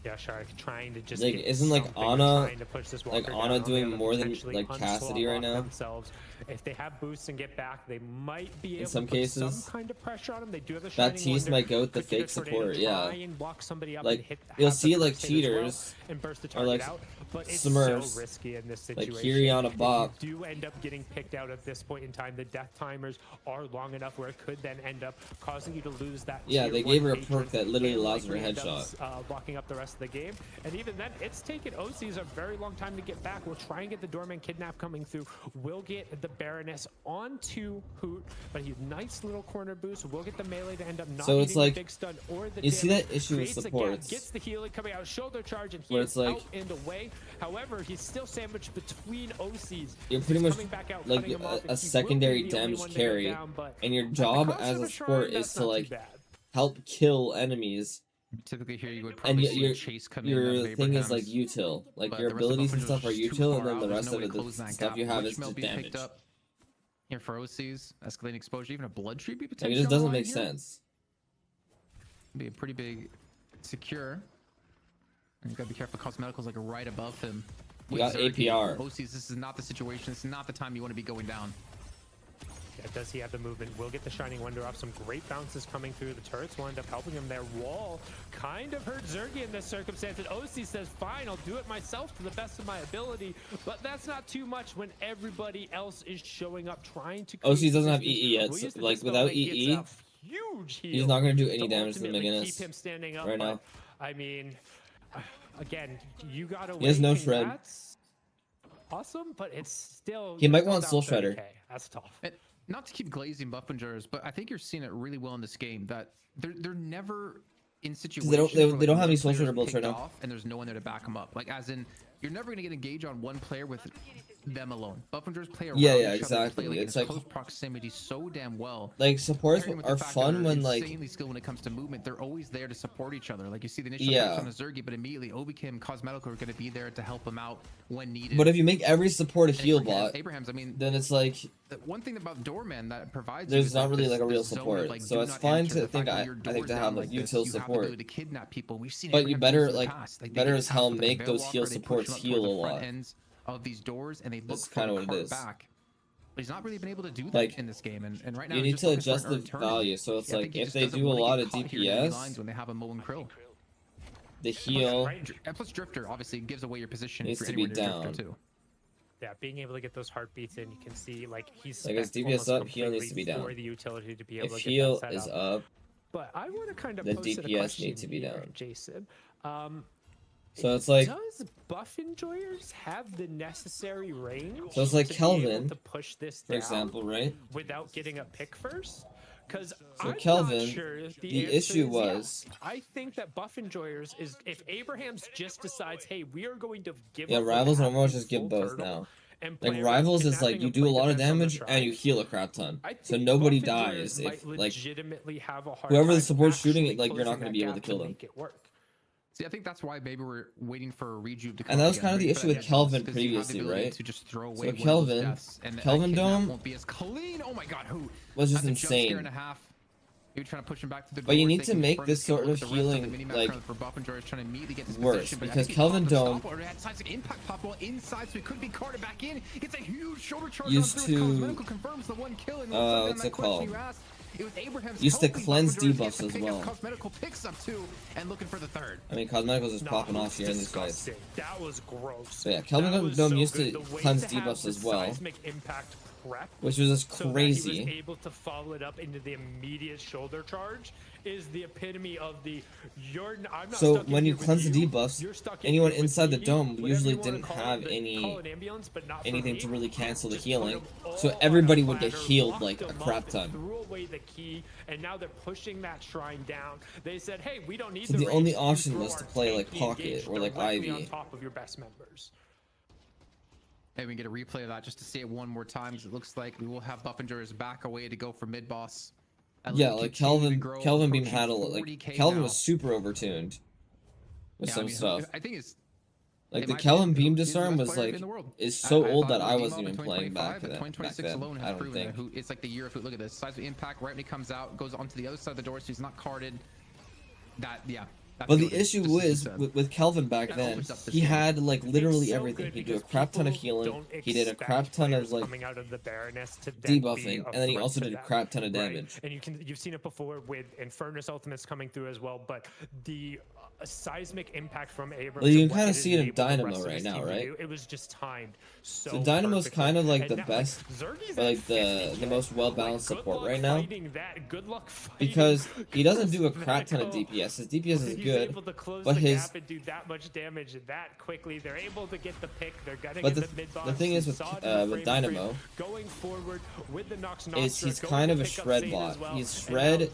Yeah, Shark trying to just like get isn't like something, Ana trying to push this like Walker Ana down, doing able to more than potentially like Cassidy right unslot now themselves. If they have boosts and get back, they might be able in some to put some cases. kind of pressure on him. They do have the Shining Baptiste Wonder, might go with the could get a fake tornado, support, yeah. try and block somebody up and Like hit, you'll have the see like first hit as well cheaters and burst the or target like out, but it's Smurfs, so risky in this like situation. Kiriana If Bop. you do end up getting picked out at this point in time, the death timers are long enough where it could then end up causing you to lose that. Yeah, they gave her a patron perk that literally and allows her a likely end up, headshot. blocking up the rest of the game. And even then, it's taken OCs a very long time to get back. We'll try and get the Doorman Kidnap coming through. We'll get the Baroness onto Hoot, but he's nice little corner boost. We'll get the melee to end up not So it's needing like, the big stun or the you see damage. that issue with Creates a gap, supports gets the healing coming out, shoulder charge, and where he's it's like out and away. However, he's still sandwiched between OCs. you're pretty much coming back out, like cutting him off, and a he will secondary be the only damage one to go carry, down, but and your at the job cost as of a Shrine, support that's is to not too like bad. help kill enemies. Typically here you would And probably see your Chase come in. your thing is like util, like but your the rest of abilities and Buffalo's stuff are just too util, far and then out. the There's rest no of way it, to close the that stuff gap. you have Witch is Mail just being damage. picked up here for OCs, escalating exposure, even a blood tree be Like potentially it just on the doesn't line make here. sense. Be a pretty big secure. And you gotta be careful. Cosmetical's like right above him. You got APR. OCs, this is not the situation. This is not the time you want to be going down. Yeah, does he have the movement? Will get the Shining Wonder off. Some great bounces coming through. The turrets will end up helping him. Their wall kind of hurt Zergy in this circumstance. And OC says, fine, I'll do it myself to the best of my ability. But that's not too much when everybody else is showing up trying to OC create doesn't have distance. EE yet, We'll so, use the like dispel without that gets EE, a huge heal he's not gonna do any damage to the ultimately McGinnis keep him standing up, right but, now. I mean, again, you gotta He has no wait, shred. that's awesome, but it's still He might still want down Soul Shredder. 30K. That's tough. And not to keep glazing Buffingers, but I think you're seeing it really well in this game that they're never in situations they don't where, have any one Soul player's Shredder builds right picked now. off and there's no one there to back them up. Like as in, you're never gonna get engaged on one player with them alone. Buffingers play around Yeah, each yeah, other, exactly. play, It's in like close proximity so damn well. like supports Pairing with are the fact fun that when they're like insanely skilled when it comes to movement. They're always there to support each other. Like you see the initial Yeah. on the Zergy, but immediately Obikim, Cosmetical are going to be there to help him out when needed. but if you make every support a And heal for bot, Abraham's, I mean, then it's like the one thing about Doorman that provides there's you is not really this- like a real this zone of, support. like, So do it's not fine enter. to The think fact that I your think door's to down have like a this, util you have the support. ability to kidnap people. We've seen But you Abraham better, do this in the like, past. They better get is how past the make those Veilwalker, heal they push supports him up heal towards a the front lot. ends of these doors, and they look That's for kinda the what it cart is. back. But he's not really been able to do that Like, in this game, and right now you he's need just to looking for adjust an the return. value. So it's Yeah, I like think he if just they doesn't do a wanna lot get of caught here in enemy DPS, lines when they have a Mo and Krill. the heal And plus Drifter obviously gives away your position needs if to you're be anywhere near down. Drifter too. Yeah, being able to get those heartbeats in, you can see like he's Like, as spec DPS almost up, heal needs to be completely for down. the utility to be able if to heal get that is set up, But I want to kind of the pose a DPS question need to be here, down. Jason. So it's like, does Buff Enjoyers have the necessary range? So it's like to be Kelvin, able to push this for down example, right? without getting a pick first. Because So I'm Kelvin, not sure if the answer issue is was- yes. I think that Buff Enjoyers is if Abraham's just decides, hey, we are going to give Yeah, up Rivals and half Overwatch the just give full both turtle now. and play Like around Rivals is like kidnapping you and do play a lot of defense on the damage and you shrine. heal a crap ton. I So think nobody Buff Enjoyers dies if might like legitimately have a hard whoever the time support's shooting it, actually like you're not closing going to that be able to gap kill them. make it work. See, I think that's why maybe we're waiting for a rejuve to come. And that was again, kind of the right? issue But with yeah, Kelvin because you have the previously, ability right? To just throw away So one of those Kelvin, deaths, and Kelvin that kidnap Dome won't be as clean. Oh my God, who was just that's a jump scare insane. and a half. You're trying to push him back to the But you doors, need they to can make burn this people sort with of the rest healing, the mini-map like, current for Buff and Joy is trying to immediately get this worse, position, but I because think he Kelvin popped the Dome stop, or had signs of impact possible inside, so he could be carted back in. Gets a huge shoulder charge Used on through. to, Cosmetical confirms the one kill, and what's it called? It was Abraham's Used to helping cleanse Buff and Joy debuffs get as the pick well. Cosmetical picks up two and looking for the third. I mean, Cosmeticals is No, popping it off was here in these fights. disgusting. That was gross. So yeah, Kelvin That was Dome so used good. to The way cleanse to have debuffs the as well, seismic impact prep which was just so that he crazy. was able to follow it up into the immediate shoulder charge is the epitome of the I'm not So stuck in when you here with cleanse the you, debuffs, you're stuck in anyone here with inside the me, dome whatever usually you wanna didn't call have it, any call an ambulance, but not for anything me. to really cancel the Just put healing. them So all on everybody a would get platter, healed locked like a them crap up, ton. threw away the key, and now they're pushing that shrine down. They said, hey, we don't need So the the only range. You option throw was our to play like tanky Pocket engage or like directly on Ivy. top of your best members. Maybe we can get a replay of that just to see it one more time, because it looks like we will have Buffingers back away to go for mid boss. Yeah, like Kelvin Beam had a like 40K Kelvin now. was super overtuned with Yeah, some I mean, stuff. I think it's Like in the my Kelvin opinion, Beam he's the Disarm best was player like in the world. is so I old thought that it I was wasn't Beam even Up in playing 2025, back but then. Back 2026 then, alone I has don't proven think. that who it's like the year of who. Look at this. Seismic impact right when he comes out, goes onto the other side of the door, so he's not carded. That yeah, But the issue is with Kelvin back then, he had like literally everything. He did a crap ton of healing, he did a crap ton of like debuffing, and then he also did a crap ton of damage. And you've seen it before with Infernus ultimates coming through as well, but the seismic impact from Abrams. Well, you can kind of see it in Dynamo right now, right? It was just timed so Dynamo's kind of like the best, or like the most well-balanced support right now, because he doesn't do a crap ton of DPS. His DPS is good, but his do that much damage that quickly. They're able to get the pick. They're gonna but get the mid box. The thing is with Dynamo going forward with the Nox is he's kind of a shred bot. Well. He's shred,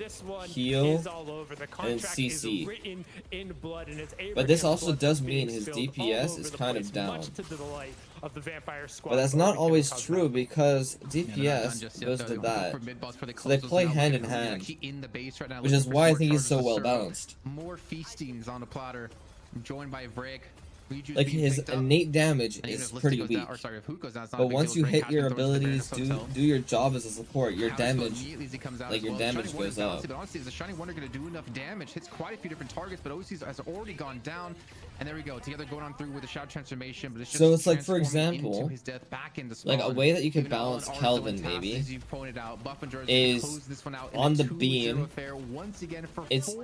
heal, and CC. But this also does mean his DPS is kind of down. But that's not always true because DPS goes to that. So they play hand in hand, which is why I think he's so well balanced. More feastings on the platter, joined by Vreg. Like his innate damage is pretty weak, but once you hit your abilities, do your job as a support, your damage, like your damage goes up. But honestly, is the Shining Wonder going to do enough damage? Hits quite a few different targets, but OC's has already gone down. And there we go, together going on through with the Shadow Transformation. But it's just so it's like, for example, his death back into like a way that you can balance Kelvin maybe is on the beam. It's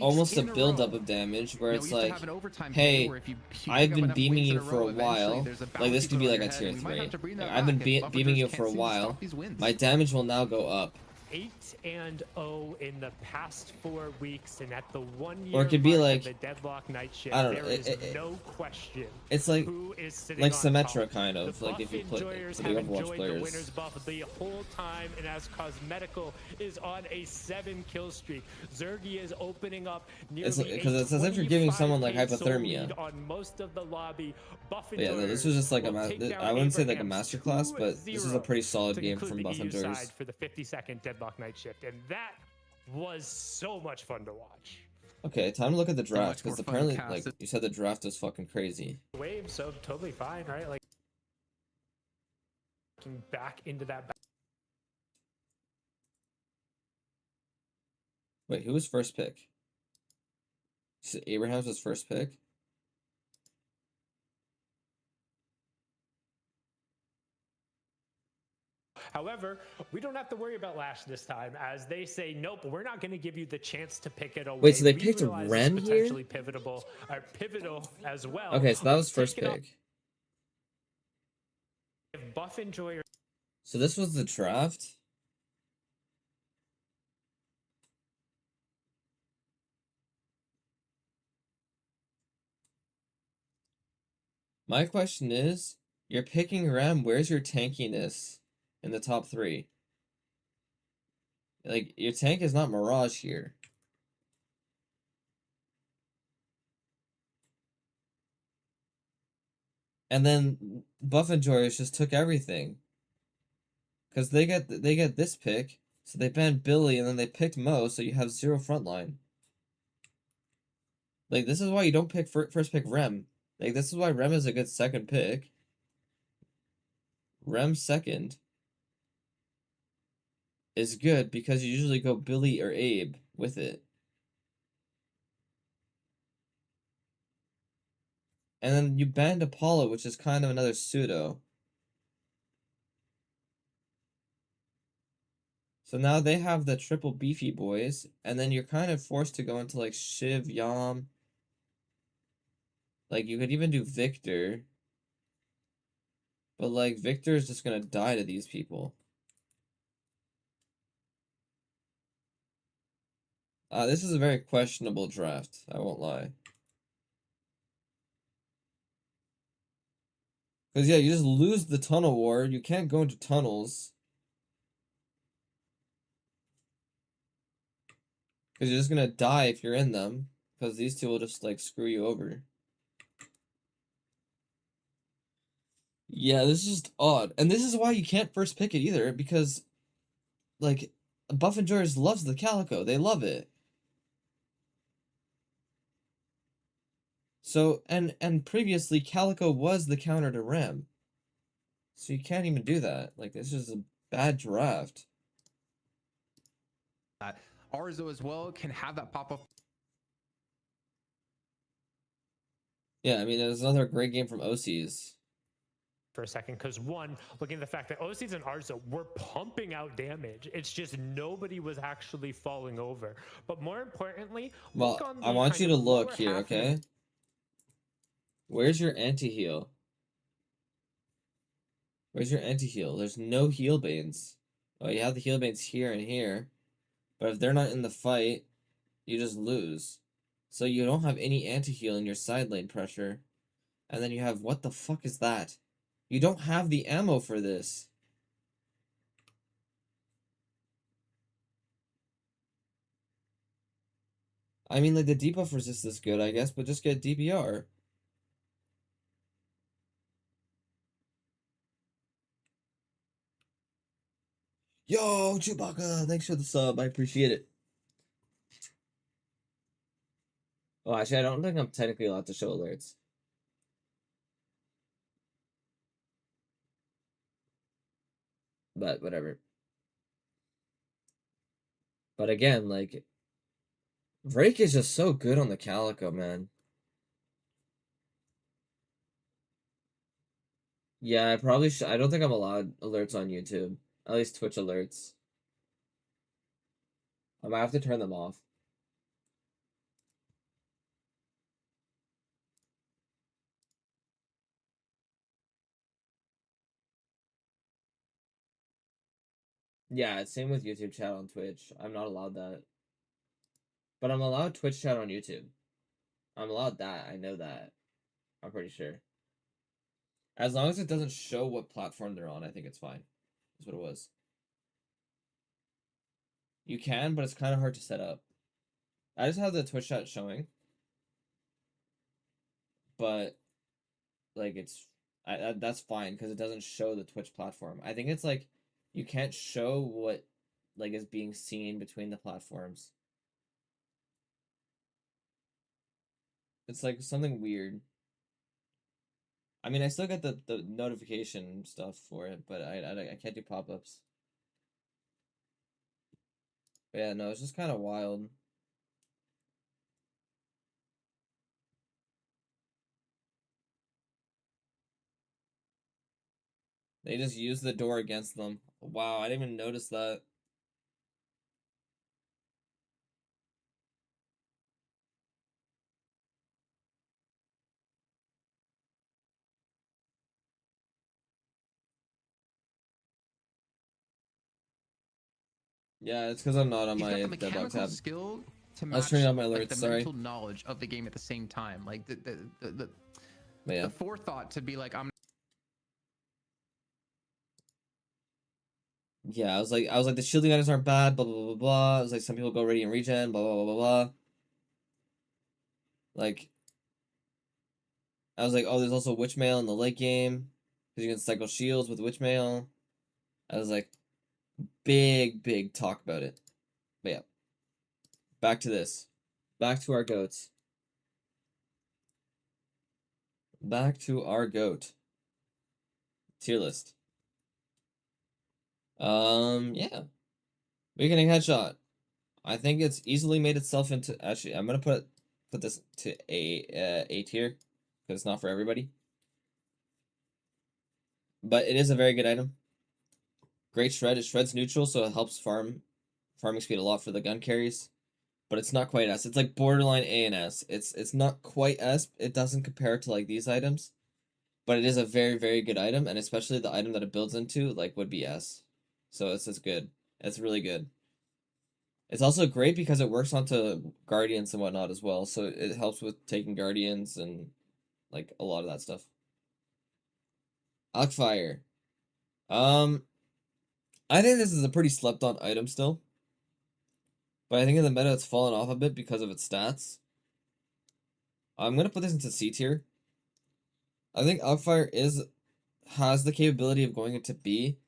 almost a build-up of damage where it's like, hey, I've been beaming you for a while. Like this could be like a tier 3. Like, I've been beaming you for a while. My damage will now go up. 8-0 in the past 4 weeks, and at the 1 year or it could be like the Deadlock Night Shift, I don't know. there is no question. It's like Symmetra top. kind of like if you play for the Overwatch players. The winner's buff the whole time, and as Cosmetical is on a 7-kill streak, Zergy is opening up nearly because it's as if you're giving someone like hypothermia. On most of the lobby. But yeah, no, this was just like I wouldn't say like a masterclass, but this is a pretty solid game from Buff and Joyers. For the 50-second Deadlock Night Shift, and that was so much fun to watch. Okay, time to look at the draft, because apparently, like you said, the draft is fucking crazy. Wave, so totally fine, right? Like back into that. Wait, who was first pick? Abrahams was first pick. However, we don't have to worry about Lash this time, as they say, nope, we're not going to give you the chance to pick it away. Wait, so they picked a Rem here? Pivotal as well. Okay, so that was first pick. If Buff Enjoyer. So this was the draft? My question is, you're picking Rem, where's your tankiness in the top 3? Like, your tank is not Mirage here. And then Buff Enjoyers just took everything. Because they get this pick, so they banned Billy, and then they picked Mo, so you have 0 frontline. Like, this is why you don't pick first pick Rem. Like, this is why Rem is a good second pick. Rem second is good because you usually go Billy or Abe with it. And then you banned Apollo, which is kind of another pseudo. So now they have the triple beefy boys, and then you're kind of forced to go into like Shiv, Yam. Like, you could even do Victor. But, like, Victor is just gonna die to these people. This is a very questionable draft, I won't lie. Because, yeah, you just lose the tunnel war. You can't go into tunnels. Because you're just gonna die if you're in them. Because these two will just, like, screw you over. Yeah, this is just odd. And this is why you can't first pick it either, because, like, Buff Enjoyers loves the Calico. They love it. So, and previously, Calico was the counter to Rem. So you can't even do that. Like, this is a bad draft. Arzo as well can have that pop-up. Yeah, I mean, there's another great game from OCs. For a second, because one, looking at the fact that OCs and Arza were pumping out damage, it's just nobody was actually falling over. But more importantly, well, I want you to look here, okay? Where's your anti-heal? Where's your anti-heal? There's no heal banes. Oh, you have the heal banes here and here, but if they're not in the fight, you just lose. So you don't have any anti-heal in your side lane pressure. And then you have, what the fuck is that? You don't have the ammo for this. I mean, like, the debuff resist is good, I guess, but just get DPR. Yo, Chewbacca, thanks for the sub. I appreciate it. Oh, actually, I don't think I'm technically allowed to show alerts. But whatever. But again, like, Drake is just so good on the Calico, man. Yeah, I probably should. I don't think I'm allowed alerts on YouTube. At least Twitch alerts. I might have to turn them off. Yeah, same with YouTube chat on Twitch. I'm not allowed that. But I'm allowed Twitch chat on YouTube. I'm allowed that. I know that. I'm pretty sure. As long as it doesn't show what platform they're on, I think it's fine. That's what it was. You can, but it's kind of hard to set up. I just have the Twitch chat showing. But, like, that's fine because it doesn't show the Twitch platform. I think it's like you can't show what like is being seen between the platforms. It's like something weird. I mean, I still get the notification stuff for it, but I can't do pop-ups. But yeah, no, it's just kind of wild. They just use the door against them. Wow, I didn't even notice that. Yeah, it's because I'm not on my deadlock tab. Skill to I was turning on my alerts. like, the sorry. mental knowledge of the game at the same time, like the forethought to be like, I'm. Yeah, I was like, the shielding items aren't bad, blah, blah, blah, blah. I was like, some people go Radiant Regen, blah, blah, blah, blah, blah. Like, I was like, oh, there's also Witch Mail in the late game, because you can cycle shields with Witch Mail. I was like, big talk about it. But yeah, back to this. Back to our goats. Back to our goat. Tier list. Yeah. Weakening Headshot. I think it's easily made itself into... Actually, I'm gonna put this to A tier, because it's not for everybody. But it is a very good item. Great Shred. It shreds neutral, so it helps farming speed a lot for the gun carries. But it's not quite S. It's like borderline A and S. It's not quite S. It doesn't compare to like these items. But it is a very good item, and especially the item that it builds into, like, would be S. So it's good. It's really good. It's also great because it works onto Guardians and whatnot as well, so it helps with taking Guardians and, like, a lot of that stuff. Alkfire. I think this is a pretty slept-on item still. But I think in the meta it's fallen off a bit because of its stats. I'm gonna put this into C tier. I think Alkfire has the capability of going into B,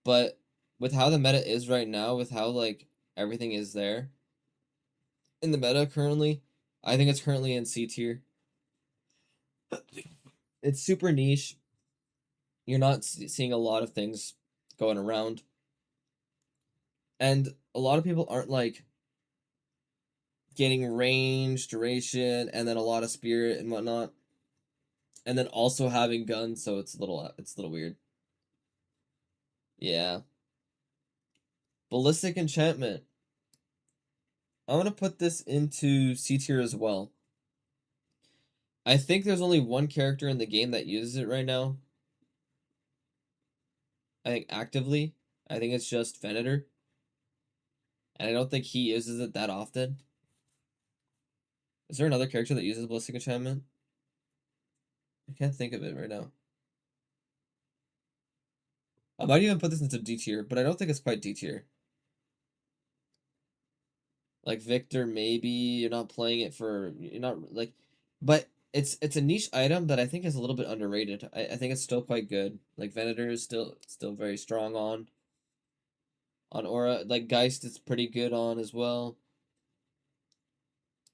but with how the meta is right now, with how, like, everything is there in the meta currently, I think it's currently in C tier. It's super niche. You're not seeing a lot of things going around. And a lot of people aren't, like, getting range, duration, and then a lot of spirit and whatnot. and then also having guns, so it's a little weird. Yeah. Ballistic enchantment. I'm gonna put this into C tier as well. I think there's only one character in the game that uses it right now. I think actively. I think it's just Venator. And I don't think he uses it that often. Is there another character that uses Ballistic Enchantment? I can't think of it right now. I might even put this into D tier, but I don't think it's quite D tier. Like Victor, maybe you're not playing it for but it's a niche item that I think is a little bit underrated. I think it's still quite good. Like Venator is still very strong on Aura. Like Geist is pretty good on as well.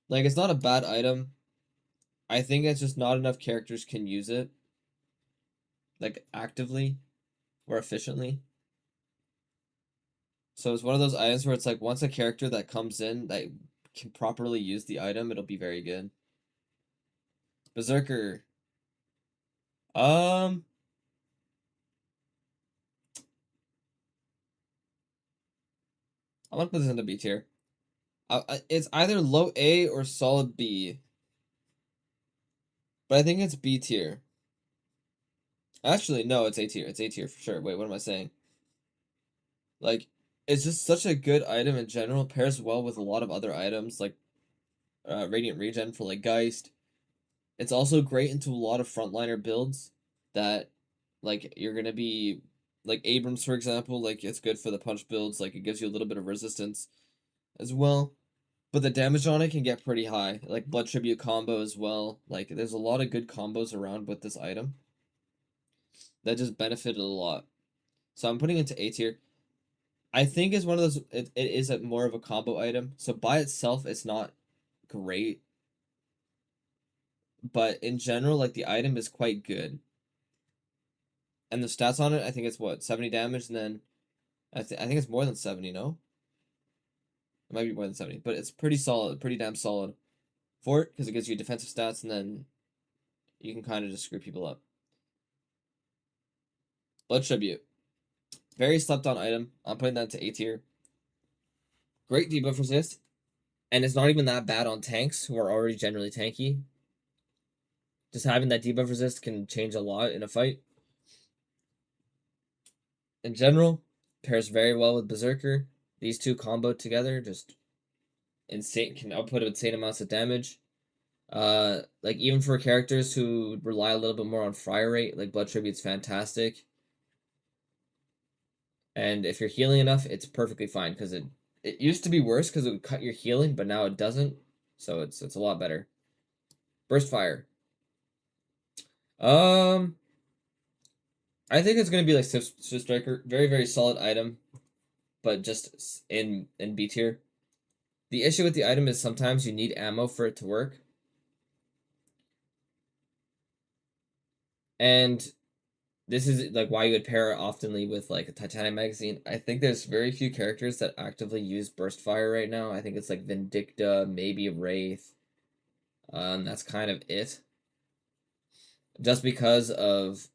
Like it's not a bad item. I think it's just not enough characters can use it like actively or efficiently. So it's one of those items where it's like once a character that comes in that can properly use the item, it'll be very good. Berserker. I'm gonna put this into B tier. It's either low A or solid B. But I think it's B tier. Actually, no, it's A tier. It's A tier for sure. Wait, what am I saying? Like, it's just such a good item in general. Pairs well with a lot of other items like Radiant Regen for like Geist. It's also great into a lot of frontliner builds that like you're gonna be like Abrams, for example. Like it's good for the punch builds. Like it gives you a little bit of resistance as well. But the damage on it can get pretty high. Like Blood Tribute combo as well. Like there's a lot of good combos around with this item that just benefited a lot. So I'm putting it into A tier. I think it's one of those. It is more of a combo item. So by itself, it's not great. But in general, like the item is quite good. And the stats on it, I think it's what 70 damage, and then I think it's more than 70. No, it might be more than 70, but it's pretty solid, pretty damn solid for it because it gives you defensive stats, and then you can kind of just screw people up. Blood Tribute. Very slept on item. I'm putting that into A tier. Great debuff resist. And it's not even that bad on tanks who are already generally tanky. Just having that debuff resist can change a lot in a fight. In general, pairs very well with Berserker. These two combo together just insane, can output insane amounts of damage. Like even for characters who rely a little bit more on fire rate, like Blood Tribute's fantastic. And if you're healing enough, it's perfectly fine because it used to be worse because it would cut your healing, but now it doesn't. So it's a lot better. Burst Fire. I think it's gonna be like Swift Striker. Very, very solid item, but just in B tier. The issue with the item is sometimes you need ammo for it to work. And this is like why you would pair it oftenly with like a Titanium magazine. I think there's very few characters that actively use Burst Fire right now. I think it's like Vindicta, maybe Wraith. That's kind of it. Just because of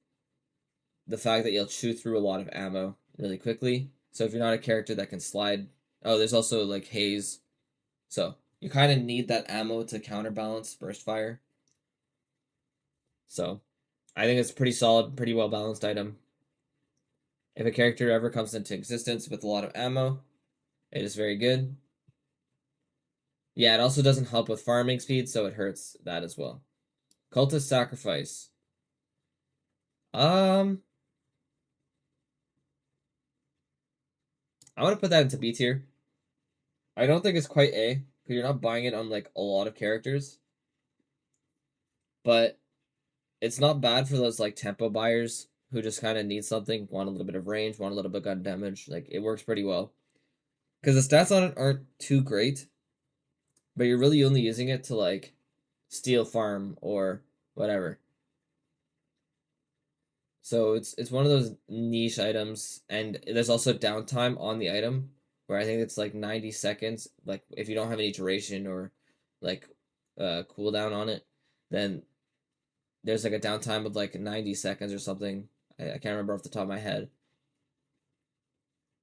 the fact that you'll chew through a lot of ammo really quickly. So if you're not a character that can slide... Oh, there's also like Haze. So you kind of need that ammo to counterbalance Burst Fire. So I think it's pretty solid, pretty well balanced item. If a character ever comes into existence with a lot of ammo, it is very good. Yeah, it also doesn't help with farming speed, so it hurts that as well. Cultist Sacrifice. I want to put that into B tier. I don't think it's quite A, because you're not buying it on like a lot of characters. But it's not bad for those like tempo buyers who just kind of need something, want a little bit of range, want a little bit of gun damage. Like it works pretty well. Because the stats on it aren't too great, but you're really only using it to like steal farm or whatever. So it's one of those niche items, and there's also downtime on the item where I think it's like 90 seconds. Like if you don't have any duration or like cooldown on it, then there's like a downtime of like 90 seconds or something. I can't remember off the top of my head.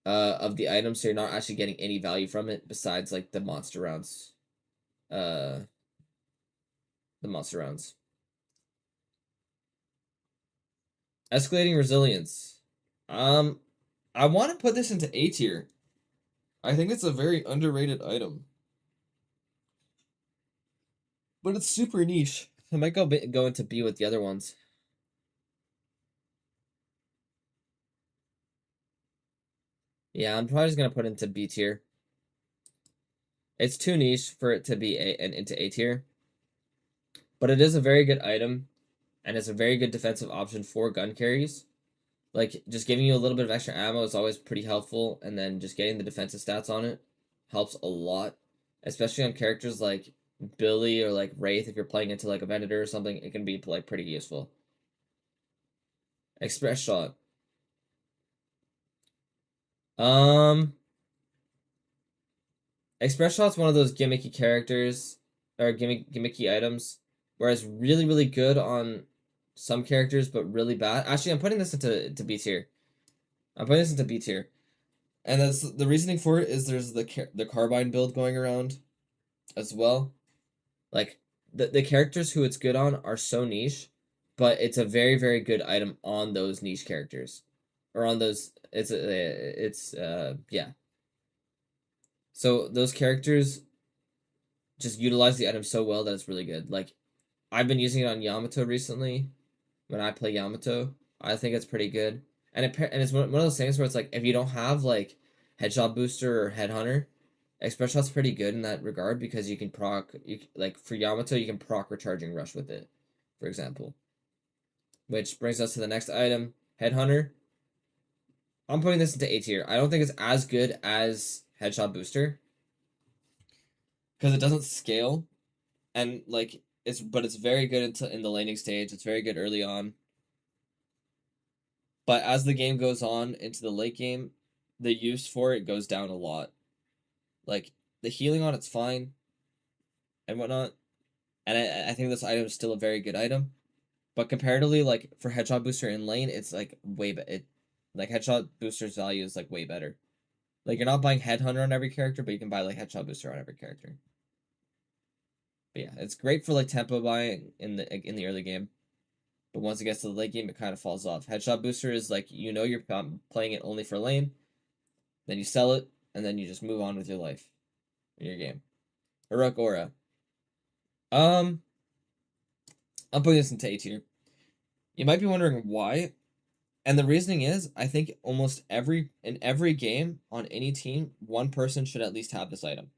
Of the item, so you're not actually getting any value from it besides like the monster rounds. The monster rounds. Escalating resilience. I want to put this into A tier. I think it's a very underrated item. But it's super niche. I might go into B with the other ones. Yeah, I'm probably just gonna put it into B tier. It's too niche for it to be into A tier. But it is a very good item, and it's a very good defensive option for gun carries. Like, just giving you a little bit of extra ammo is always pretty helpful, and then just getting the defensive stats on it helps a lot. Especially on characters like Billy or like Wraith, if you're playing into like a Venator or something, it can be like pretty useful. Express Shot. Express Shot's one of those gimmicky characters, or gimmicky items, where it's really, really good on some characters, but really bad. Actually, I'm putting this into B tier. I'm putting this into B tier. And that's the reasoning for it is there's the carbine build going around as well. Like the characters who it's good on are so niche, but it's a very, very good item on those niche characters. Or on those yeah. So those characters just utilize the item so well that it's really good. Like, I've been using it on Yamato recently. When I play Yamato, I think it's pretty good. And it's one of those things where it's like, if you don't have like Headshot Booster or Headhunter, Express Shot's pretty good in that regard because you can proc, like for Yamato, you can proc Recharging Rush with it, for example. Which brings us to the next item, Headhunter. I'm putting this into A tier. I don't think it's as good as Headshot Booster because it doesn't scale, and like but it's very good in the laning stage. It's very good early on. But as the game goes on into the late game, the use for it goes down a lot. Like, the healing on it's fine and whatnot. And I think this item is still a very good item. But comparatively, like, for Headshot Booster in lane, it's like way better. Like, Headshot Booster's value is like way better. Like, you're not buying Headhunter on every character, but you can buy like Headshot Booster on every character. But yeah, it's great for like tempo buying in the early game. But once it gets to the late game, it kind of falls off. Headshot Booster is like, you're playing it only for lane, then you sell it, and then you just move on with your life in your game. Heroic Aura. I'm putting this into A tier. You might be wondering why, and the reasoning is, I think almost in every game on any team, one person should at least have this item.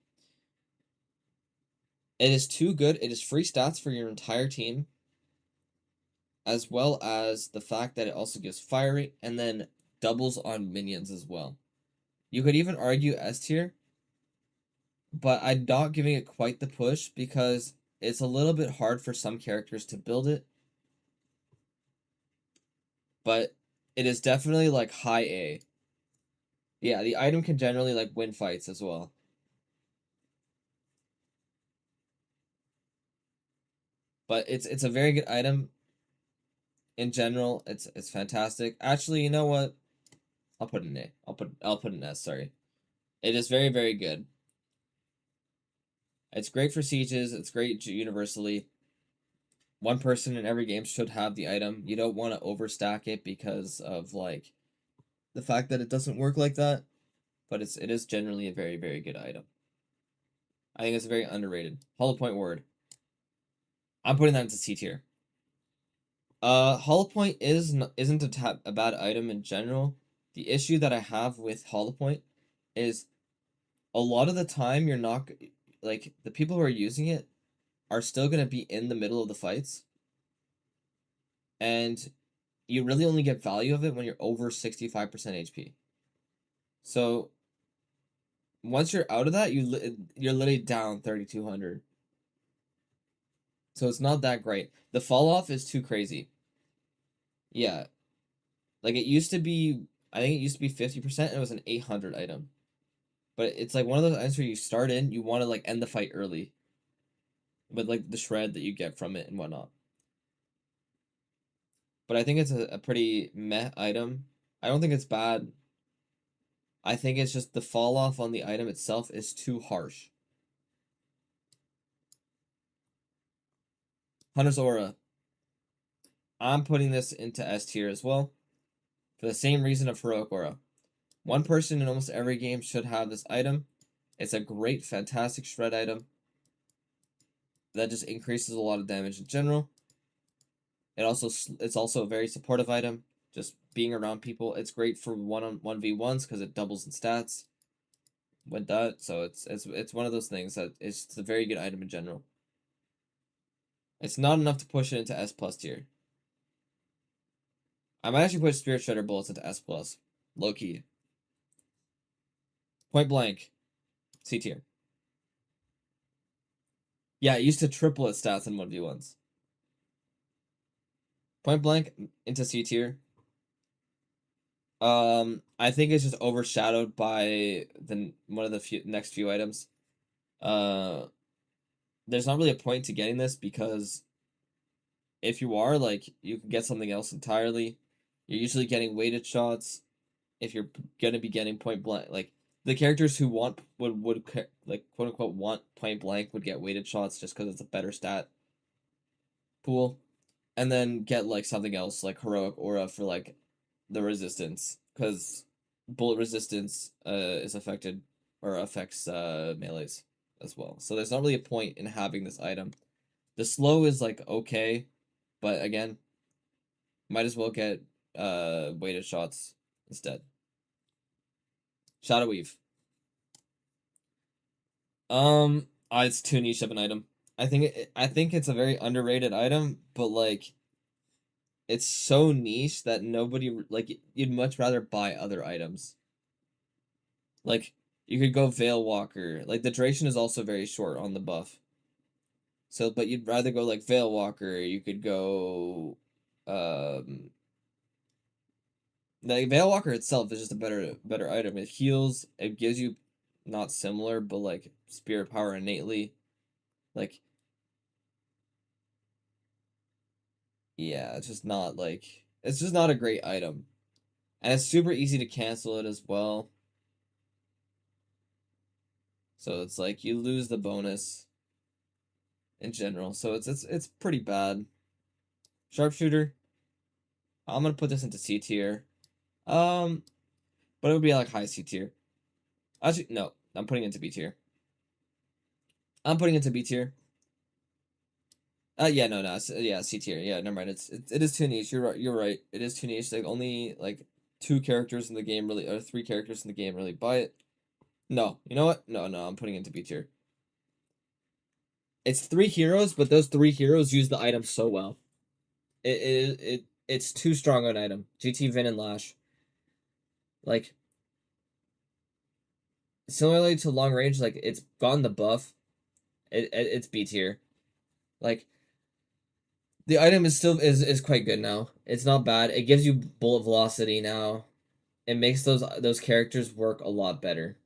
It is too good. It is free stats for your entire team, as well as the fact that it also gives fire rate and then doubles on minions as well. You could even argue S tier, but I'm not giving it quite the push because it's a little bit hard for some characters to build it. But it is definitely like high A. Yeah, the item can generally like win fights as well. But it's a very good item. In general, it's fantastic. Actually, you know what? I'll put an A. I'll put an S, sorry. It is very, very good. It's great for sieges, it's great universally. One person in every game should have the item. You don't want to overstack it because of like the fact that it doesn't work like that, but it is generally a very, very good item. I think it's very underrated. Hollow Point Ward. I'm putting that into C tier. Hollow Point isn't a bad item in general. The issue that I have with Hollow Point is a lot of the time you're not like the people who are using it are still gonna be in the middle of the fights, and you really only get value of it when you're over 65% HP. So once you're out of that, you're literally down 3,200. So it's not that great. The fall off is too crazy. Yeah, like it used to be. I think it used to be 50%, and it was an 800 item. But it's like one of those items where you start in, you want to like end the fight early, with like the shred that you get from it and whatnot. but I think it's a pretty meh item. I don't think it's bad. I think it's just the fall off on the item itself is too harsh. Hunter's Aura. I'm putting this into S tier as well, for the same reason of Heroic Aura. One person in almost every game should have this item. It's a great, fantastic shred item that just increases a lot of damage in general. It's also a very supportive item. Just being around people, it's great for 1v1s because it doubles in stats with that. So it's one of those things that it's a very good item in general. It's not enough to push it into S+ tier. I might actually put Spirit Shredder Bullets into S+. Low key. Point Blank. C tier. Yeah, it used to triple its stats in 1v1s. Point Blank into C tier. I think it's just overshadowed by one of the next few items. There's not really a point to getting this because if you are, like, you can get something else entirely. You're usually getting weighted shots. If you're gonna be getting Point Blank, like, the characters who would like, quote unquote want Point Blank would get weighted shots just because it's a better stat pool, and then get like something else like Heroic Aura for like the resistance, because bullet resistance is affected or affects melees as well. So there's not really a point in having this item. The slow is like okay, but again, might as well get weighted shots instead. Shadow Weave. It's too niche of an item. I think it's a very underrated item, but like it's so niche that nobody, like, you'd much rather buy other items. Like, you could go Veil Walker. Like, the duration is also very short on the buff. So, but you'd rather go like Veil Walker. You could go the Veil Walker itself is just a better item. It heals, it gives you not similar, but like spirit power innately. Like, yeah, it's just not a great item. And it's super easy to cancel it as well. So it's like you lose the bonus in general. So it's pretty bad. Sharpshooter. I'm gonna put this into C tier. But it would be like high C tier. Actually, no, I'm putting it into B tier. I'm putting it into B tier. Yeah, no, yeah, C tier. Yeah, never mind. It is too niche. You're right. You're right. It is too niche. Like, only like 2 characters in the game really, or 3 characters in the game really buy it. No, you know what? No, I'm putting it into B tier. It's 3 heroes, but those 3 heroes use the item so well. It's too strong an item. GT, Vin, and Lash. Like, similarly to long range, like, it's gotten the buff. It's B tier. Like, the item is still is quite good now. It's not bad. It gives you bullet velocity now. It makes those characters work a lot better.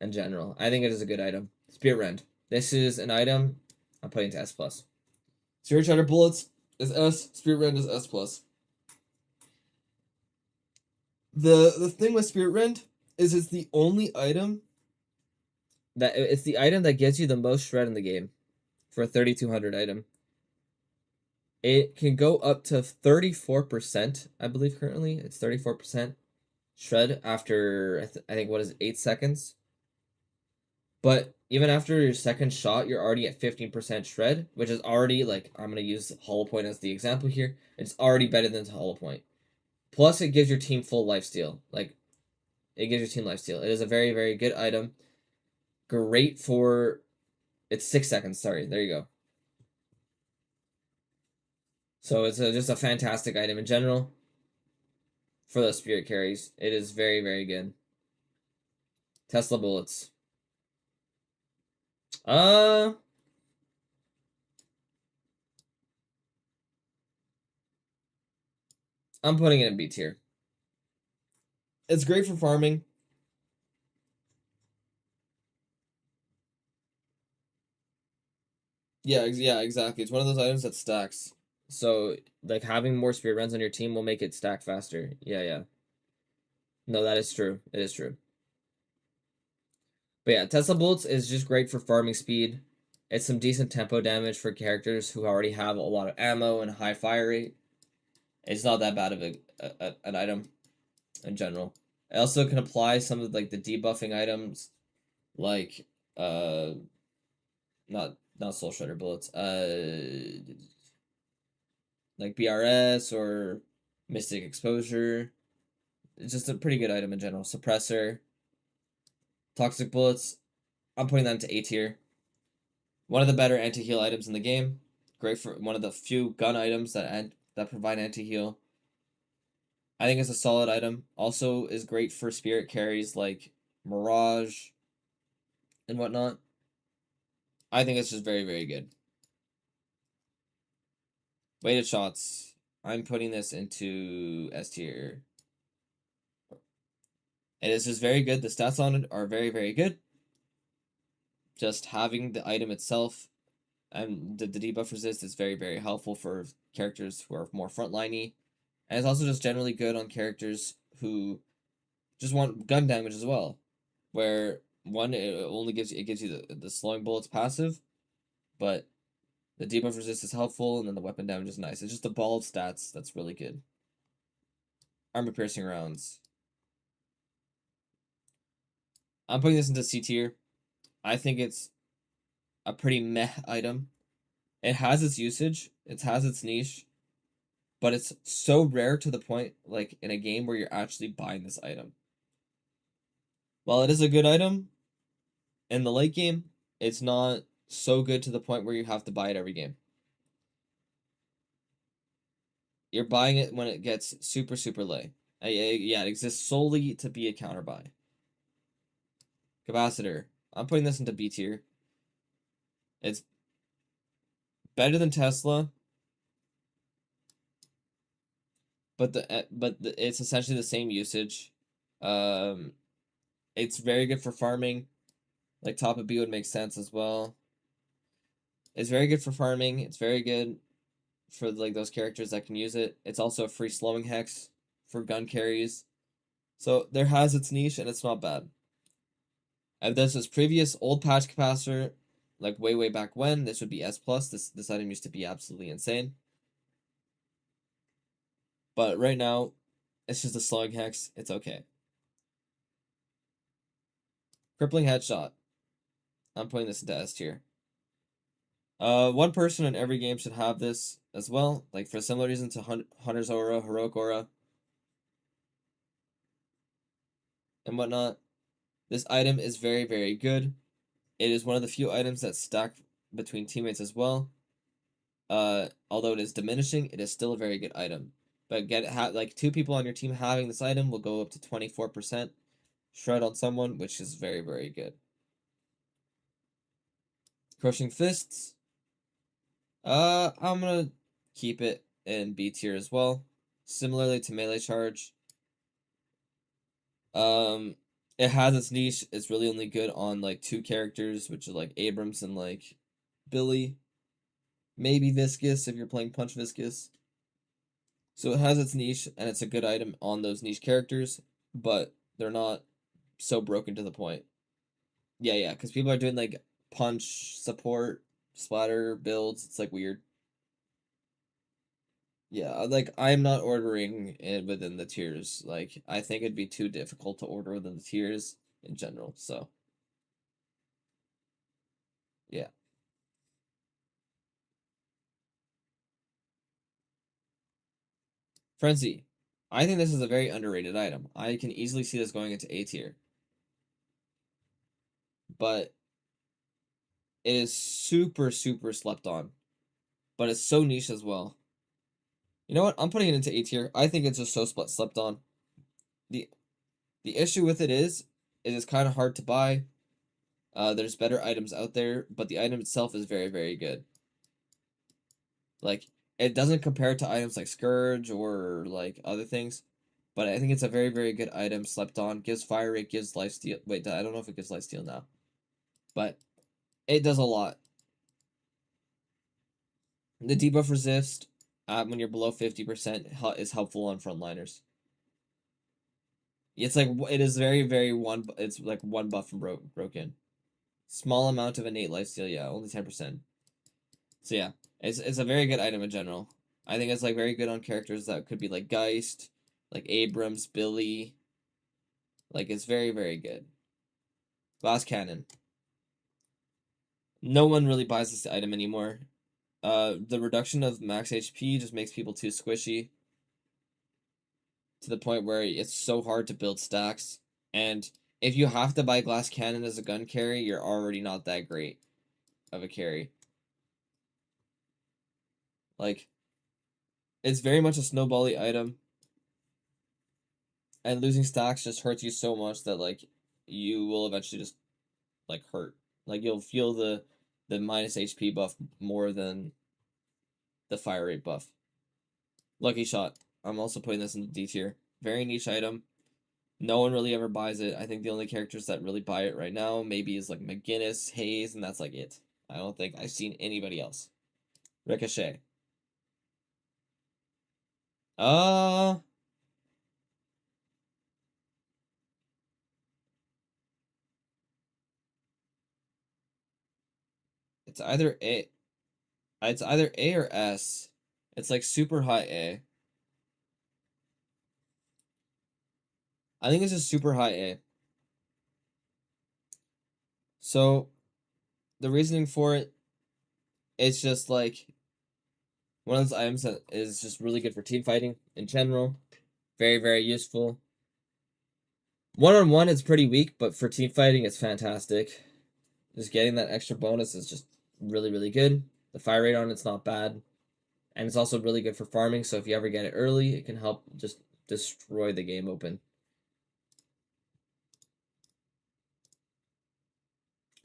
In general, I think it is a good item. Spirit Rend. This is an item I'm putting to S+. Spirit Shredder Bullets is S. Spirit Rend is S+. The thing with Spirit Rend is it's the item that gives you the most shred in the game for a 3200 item. It can go up to 34%, I believe currently. It's 34% shred after, I think, what is it, 8 seconds? But even after your second shot, you're already at 15% shred, which is already, like, I'm going to use Hollow Point as the example here. It's already better than Hollow Point. Plus, it gives your team full lifesteal. Like, it gives your team lifesteal. It is a very, very good item. Great for... It's 6 seconds, sorry. There you go. So it's just a fantastic item in general for those spirit carries. It is very, very good. Tesla Bullets. I'm putting it in B tier. It's great for farming. Yeah, exactly. It's one of those items that stacks. So, like, having more spirit runs on your team will make it stack faster. Yeah. No, that is true. It is true. But yeah, Tesla Bullets is just great for farming speed. It's some decent tempo damage for characters who already have a lot of ammo and high fire rate. It's not that bad of an item in general. It also can apply some of like the debuffing items, like not Soul Shredder bullets, like BRS or Mystic Exposure. It's just a pretty good item in general. Suppressor, Toxic Bullets. I'm putting that into A tier. One of the better anti-heal items in the game. Great for one of the few gun items that provide anti-heal. I think it's a solid item. Also is great for spirit carries like Mirage and whatnot. I think it's just very, very good. Weighted shots. I'm putting this into S tier. It is just very good. The stats on it are very, very good. Just having the item itself and the debuff resist is very, very helpful for characters who are more frontliney. And it's also just generally good on characters who just want gun damage as well. Where one, it gives you the slowing bullets passive, but the debuff resist is helpful, and then the weapon damage is nice. It's just the ball of stats that's really good. Armor piercing rounds. I'm putting this into C tier. I think it's a pretty meh item. It has its usage, it has its niche, but it's so rare to the point, like in a game where you're actually buying this item. While it is a good item, in the late game, it's not so good to the point where you have to buy it every game. You're buying it when it gets super, super late. Yeah, it exists solely to be a counter buy. Capacitor. I'm putting this into B tier. It's better than Tesla, but it's essentially the same usage. It's very good for farming. Like top of B would make sense as well. It's very good for farming. It's very good for like those characters that can use it. It's also a free slowing hex for gun carries. So there has its niche and it's not bad. If there's this previous old patch capacitor, like way back when, this would be S+. This item used to be absolutely insane. But right now, it's just a slowing hex. It's okay. Crippling headshot. I'm putting this into S tier. One person in every game should have this as well, like for similar reasons to Hunter's Aura, Heroic Aura, and whatnot. This item is very, very good. It is one of the few items that stack between teammates as well. Although it is diminishing, it is still a very good item. But like 2 people on your team having this item will go up to 24% shred on someone, which is very, very good. Crushing Fists. I'm gonna keep it in B tier as well. Similarly to Melee Charge. It has its niche. It's really only good on like 2 characters, which are like Abrams and like Billy. Maybe Viscous if you're playing Punch Viscous. So it has its niche, and it's a good item on those niche characters, but they're not so broken to the point. Yeah, because people are doing like punch, support, splatter builds. It's like weird. Yeah, like I'm not ordering it within the tiers. Like I think it'd be too difficult to order within the tiers in general. So yeah. Frenzy. I think this is a very underrated item. I can easily see this going into A tier. But it is super, super slept on. But it's so niche as well. You know what? I'm putting it into A tier. I think it's just so slept on. The issue with it is it's kind of hard to buy. There's better items out there, but the item itself is very, very good. Like, it doesn't compare to items like Scourge or like other things, but I think it's a very, very good item. Slept on, gives fire rate, gives lifesteal. Wait, I don't know if it gives lifesteal now, but it does a lot. The debuff resist when you're below 50% is helpful on frontliners. It's like it is very one. It's like one buff from broken. Small amount of innate lifesteal, yeah, only 10%. So yeah, it's a very good item in general. I think it's like very good on characters that could be like Geist, like Abrams, Billy. Like it's very good. Glass cannon. No one really buys this item anymore. The reduction of max HP just makes people too squishy. To the point where it's so hard to build stacks. And if you have to buy glass cannon as a gun carry, you're already not that great of a carry. Like, it's very much a snowbally item. And losing stacks just hurts you so much that, like, you will eventually just, like, hurt. Like, you'll feel the minus HP buff more than the fire rate buff. Lucky shot. I'm also putting this in the D tier. Very niche item. No one really ever buys it. I think the only characters that really buy it right now maybe is like McGinnis, Hayes, and that's like it. I don't think I've seen anybody else. Ricochet. It's either A or S. It's like super high A. I think it's just super high A. So the reasoning for it, it's just like one of those items that is just really good for team fighting in general. Very useful. One-on-one it's pretty weak, but for team fighting it's fantastic. Just getting that extra bonus is just really good. The fire rate on it's not bad. And it's also really good for farming, so if you ever get it early, it can help just destroy the game open.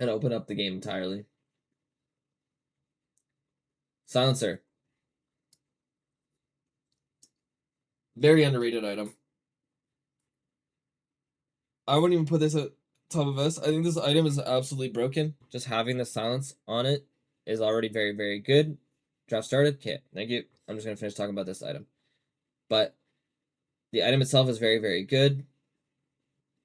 And open up the game entirely. Silencer. Very underrated item. I wouldn't even put this at top of S. I think this item is absolutely broken. Just having the silence on it is already very good. Draft started? Okay, thank you. I'm just going to finish talking about this item. But the item itself is very good.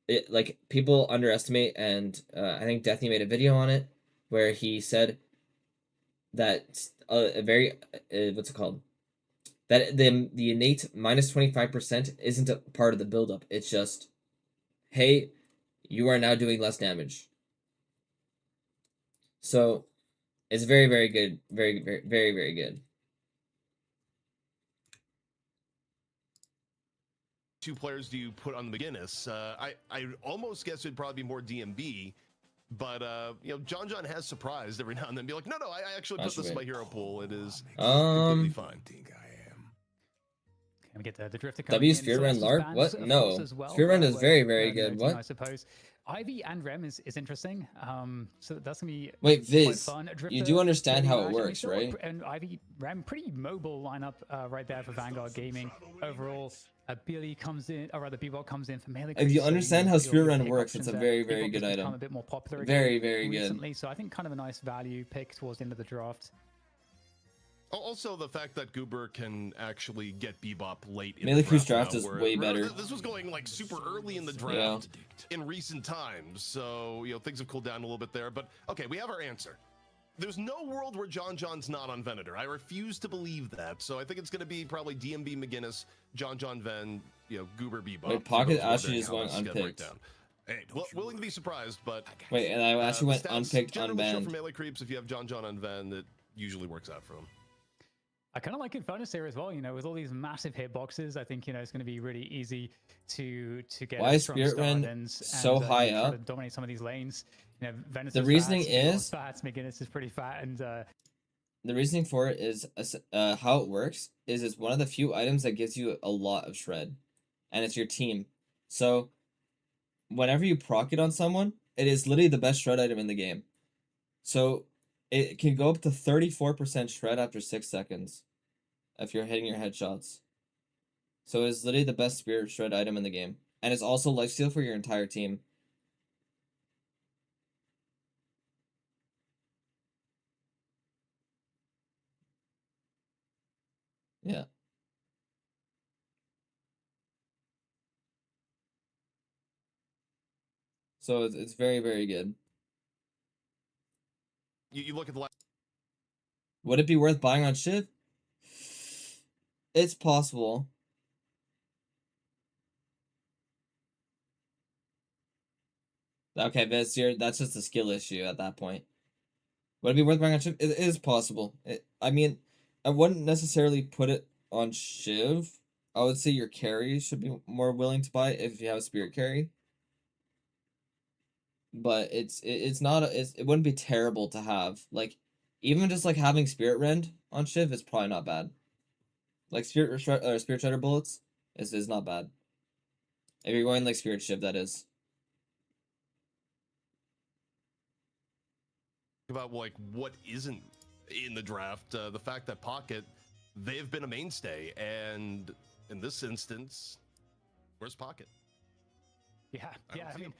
It, like, people underestimate, and I think Deathy made a video on it where he said that what's it called? That the innate minus 25% isn't a part of the buildup. It's just, hey, you are now doing less damage. So it's very good. Very good. Two players do you put on the McGinnis? I almost guess it'd probably be more DMB, but you know, John has surprised every now and then. Be like, no, I actually put this in my hero pool. It is completely fine. Can we get the Drifter W Spearman LARP? What? No. Well, Spearman is very good. What? I suppose. Ivy and Rem is interesting. So that's gonna be wait, Viz. fun. Drifter, you do understand how it works, right? And Ivy, Rem, pretty mobile lineup right there for Vanguard Gaming. Overall, Billy comes in, or rather, Bebop comes in for melee. If you understand how Spearman works, it's a very good item. A bit more popular very recently, good. So I think kind of a nice value pick towards the end of the draft. Also, the fact that Goober can actually get Bebop late in Melee the Crew's draft draft is way better. This was going like super early in the draft in recent times, so you know things have cooled down a little bit there. But okay, we have our answer. There's no world where John's not on Venator. I refuse to believe that. So I think it's going to be probably DMB McGinnis, John Ven, you know, Goober Bebop. Wait, Pocket actually just went unpicked. Hey, willing to be surprised, but wait, and I actually went unpicked, unbanned. For melee creeps, if you have John on Ven, it usually works out for him. I kind of like Infernus here as well, you know, with all these massive hitboxes. I think, you know, it's going to be really easy to get why is Spiritman so high up? To dominate some of these lanes. You know, Venice the reasoning is fat, McGinnis is pretty fat, and the reasoning for it is how it works is it's one of the few items that gives you a lot of shred, and it's your team. So whenever you proc it on someone, it is literally the best shred item in the game. So it can go up to 34% shred after 6 seconds if you're hitting your headshots. So it's literally the best spirit shred item in the game. And it's also lifesteal for your entire team. Yeah. So it's very, very good. You look at the last. Would it be worth buying on Shiv? It's possible. Okay, Viz, that's just a skill issue at that point. Would it be worth buying on Shiv? It is possible. I mean, I wouldn't necessarily put it on Shiv. I would say your carry should be more willing to buy it if you have a spirit carry. But it's not it wouldn't be terrible to have. Like, even just like having Spirit Rend on Shiv is probably not bad. Like Spirit Shredder bullets is not bad. If you're going like Spirit Shiv, that is. About like what isn't in the draft, the fact that Pocket, they've been a mainstay, and in this instance, where's Pocket? Yeah, I mean,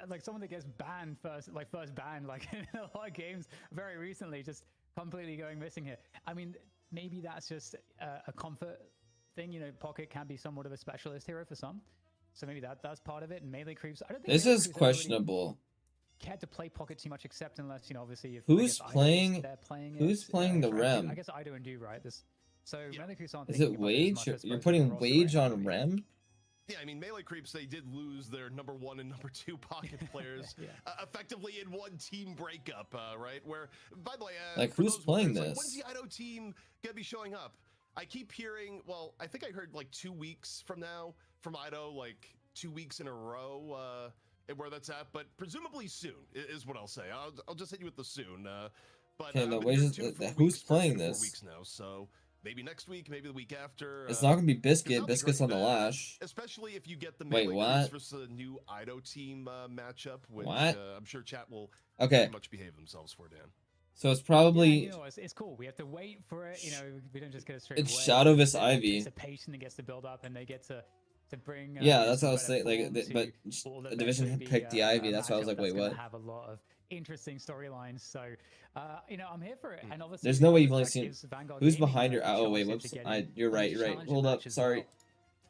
like someone that gets banned first ban, like in a lot of games very recently, just completely going missing here. I mean, maybe that's just a comfort thing. You know, Pocket can be somewhat of a specialist hero for some, so maybe that's part of it. And melee creeps, I don't think this is questionable. Cared to play Pocket too much, except unless, you know, obviously if who's playing who's playing the Rem? I guess Ido and Do, right? So yeah. Melee creeps aren't. Is it Wage? You're putting Wage on Rem? Yeah, I mean, Melee Creeps, they did lose their number 1 and number 2 Pocket players effectively in one team breakup, right? Where, by the way, like, who's playing players, this? Like, when's the Ido team gonna be showing up? I keep hearing, well, I think I heard like 2 weeks from now from Ido, like 2 weeks in a row, where that's at, but presumably soon is what I'll say. I'll just hit you with the soon. But okay, no, who's playing this? 4 weeks now, so. Maybe next week, maybe the week after. It's not gonna be Biscuit. Biscuit's on the lash. Especially if you get the Wait, what? versus the new Ido team matchup, which what? I'm sure chat will very much behave themselves for, Dan. So it's probably. Yeah, you know, it's cool. We have to wait for it. You know, we don't just get it straight it's away. Shadowvis Ivy. Anticipation that gets to build up, and they get to bring. Yeah, that's what I was saying. Like, but the division picked the Ivy. That's why I was like, wait, what? Have a lot of interesting storylines. So, you know, I'm here for it. And obviously, there's no way you've only seen. Who's behind your? Oh wait, whoops. You're right. Hold up. Sorry.